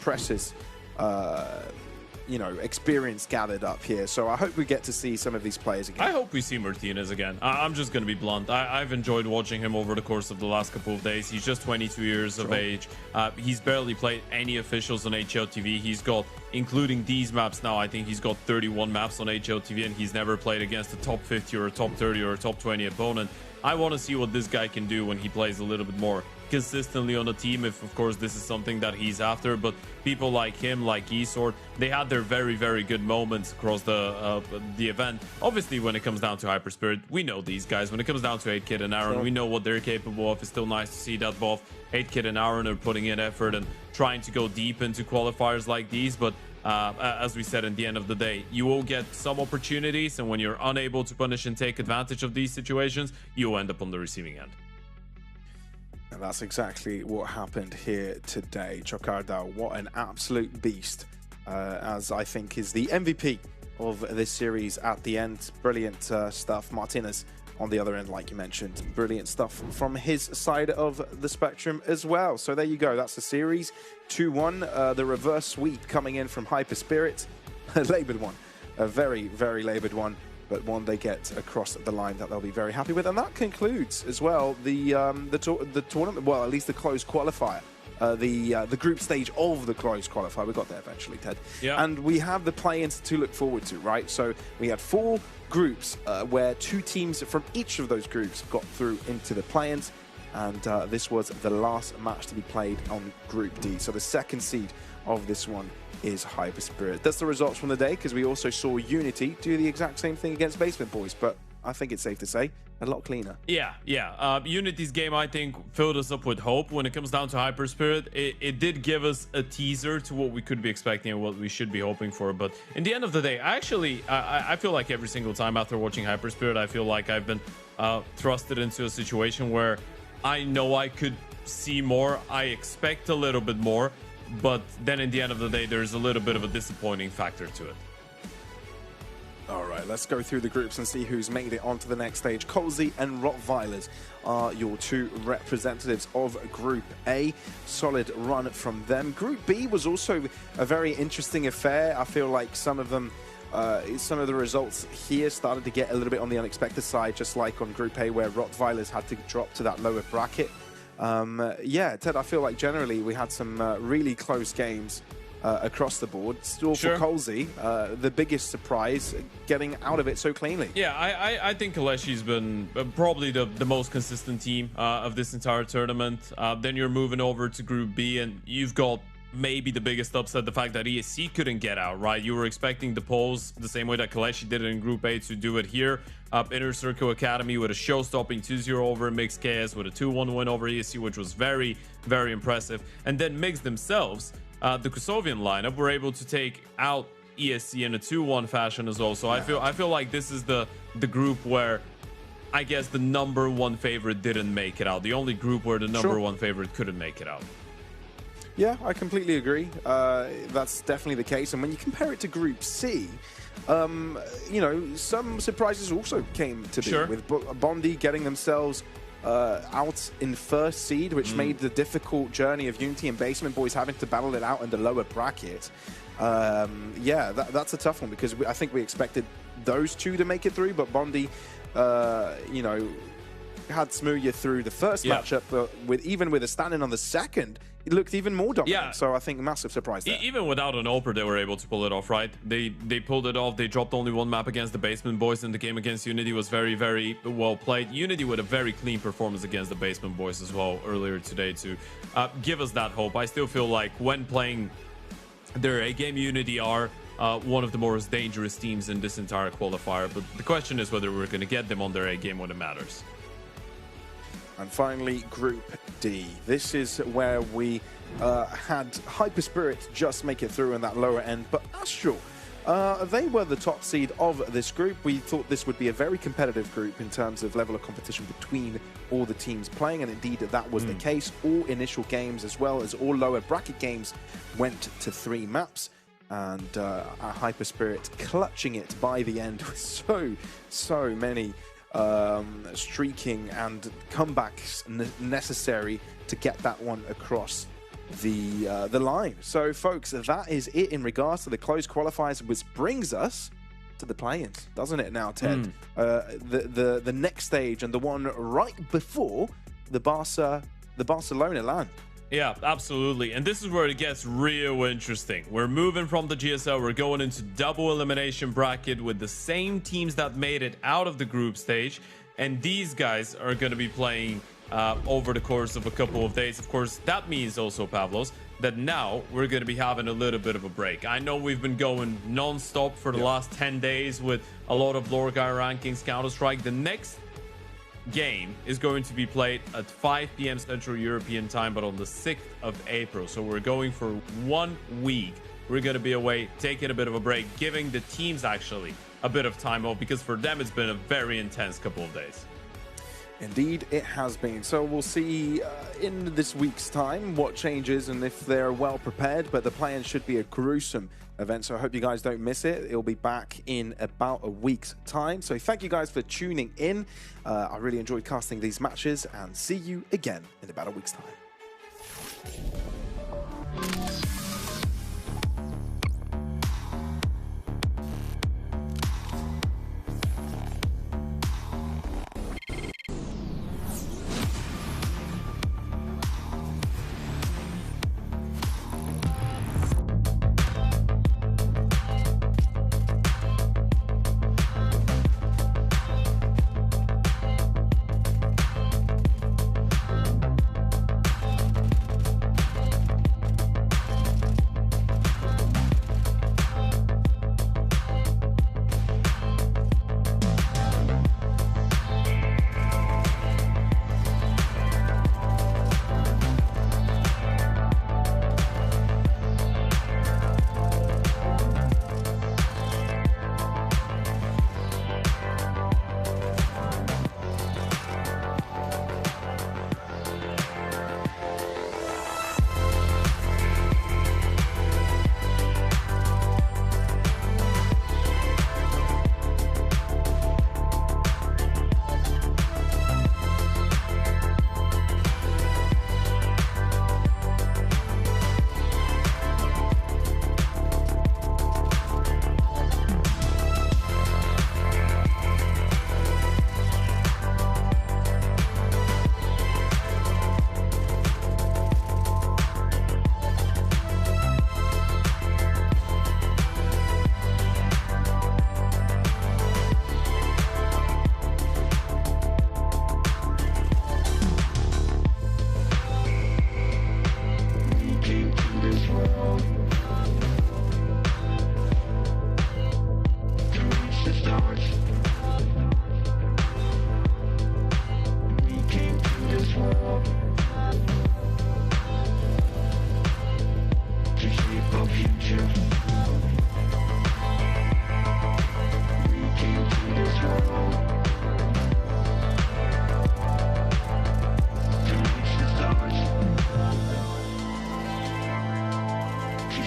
experience gathered up here. So I hope we get to see some of these players again. I hope we see Martinez again. I'm just going to be blunt. I've enjoyed watching him over the course of the last couple of days. He's just 22 years of age. He's barely played any officials on HLTV. He's got, including these maps now, I think he's got 31 maps on HLTV, and he's never played against a top 50 or a top 30 or a top 20 opponent. I want to see what this guy can do when he plays a little bit more consistently on the team, if of course this is something that he's after. But people like him, like eSports, they had their very, very good moments across the event. Obviously, when it comes down to HYPERSPIRIT, we know these guys. When it comes down to 8kit and Aaron, we know what they're capable of. It's still nice to see that both 8kit and Aaron are putting in effort and trying to go deep into qualifiers like these. But as we said, in the end of the day, you will get some opportunities, and when you're unable to punish and take advantage of these situations, you will end up on the receiving end. And that's exactly what happened here today. Chocardo, what an absolute beast, as I think is the MVP of this series at the end. Brilliant stuff. Martinez on the other end, like you mentioned. Brilliant stuff from his side of the spectrum as well. So there you go. That's the series. 2-1. The reverse sweep coming in from HYPERSPIRIT. A laboured one. A very, very laboured one. But one they get across the line that they'll be very happy with. And that concludes as well the tournament, well, at least the closed qualifier. The group stage of the closed qualifier. We got there eventually, Ted. Yeah. And we have the play-ins to look forward to, right? So we had 4 groups where 2 teams from each of those groups got through into the play-ins. And this was the last match to be played on Group D. So the second seed of this one is HYPERSPIRIT. That's the results from the day, because we also saw Unity do the exact same thing against Basement Boys, but I think it's safe to say a lot cleaner. Yeah. Unity's game, I think, filled us up with hope. When it comes down to HYPERSPIRIT, it did give us a teaser to what we could be expecting and what we should be hoping for. But in the end of the day, I feel like every single time after watching HYPERSPIRIT, I feel like I've been thrusted into a situation where I know I could see more. I expect a little bit more. But then in the end of the day, there's a little bit of a disappointing factor to it. All right, let's go through the groups and see who's made it onto the next stage. Colsey and Rottweilers are your 2 representatives of Group A. Solid run from them. Group B was also a very interesting affair. I feel like some of the results here started to get a little bit on the unexpected side, just like on Group A, where Rottweilers had to drop to that lower bracket. Yeah, Ted, I feel like generally we had some really close games across the board. Still for Colsey, the biggest surprise, getting out of it so cleanly. Yeah, I think Kaleshi's been probably the most consistent team of this entire tournament. Then you're moving over to Group B, and you've got maybe the biggest upset, the fact that ESC couldn't get out, right? You were expecting the polls the same way that Kaleshi did it in Group A to do it here. Inner Circle Academy with a show-stopping 2-0 over Mixed KS with a 2-1 win over ESC, which was very, very impressive. And then Mixed themselves, the Kosovian lineup, were able to take out ESC in a 2-1 fashion as well. So I feel like this is the group where I guess the #1 favorite didn't make it out. The only group where the #1 favorite couldn't make it out. Yeah, I completely agree. That's definitely the case. And when you compare it to Group C, you know, some surprises also came to be with Bondi getting themselves out in first seed, which made the difficult journey of Unity and Basement Boys having to battle it out in the lower bracket. Yeah, that's a tough one, because I think we expected those 2 to make it through, but Bondi, you know, had Smooya through the first matchup, but even with a stand-in on the second, it looked even more dominant. Yeah. So I think massive surprise there. Even without an opener, they were able to pull it off, right? They pulled it off. They dropped only 1 map against the Basement Boys, and the game against Unity was very, very well played. Unity with a very clean performance against the Basement Boys as well earlier today to give us that hope. I still feel like when playing their A game, Unity are one of the most dangerous teams in this entire qualifier. But the question is whether we're going to get them on their A game when it matters. And finally, Group D. This is where we had HYPERSPIRIT just make it through in that lower end, but Astral, they were the top seed of this group. We thought this would be a very competitive group in terms of level of competition between all the teams playing, and indeed that was the case. All initial games, as well as all lower bracket games, went to 3 maps. And HYPERSPIRIT clutching it by the end with so many streaking and comebacks necessary to get that one across the line. So folks, that is it in regards to the closed qualifiers, which brings us to the play-ins, doesn't it now, Ted? The next stage, and the one right before the Barcelona LAN. Yeah, absolutely. And this is where it gets real interesting. We're moving from the GSL. We're going into double elimination bracket with the same teams that made it out of the group stage. And these guys are going to be playing over the course of a couple of days. Of course, that means also, Pavlos, that now we're going to be having a little bit of a break. I know we've been going non-stop for the last 10 days with a lot of LORGAR rankings, Counter-Strike. The next game is going to be played at 5 p.m. Central European time, but on the 6th of April. So we're going for 1 week we're going to be away, taking a bit of a break, giving the teams actually a bit of time off, because for them it's been a very intense couple of days. Indeed, it has been. So we'll see in this week's time what changes and if they're well prepared, but the plan should be a gruesome event, so I hope you guys don't miss it. It'll be back in about a week's time. So thank you guys for tuning in. I really enjoyed casting these matches, and see you again in about a week's time.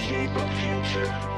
Shape of future.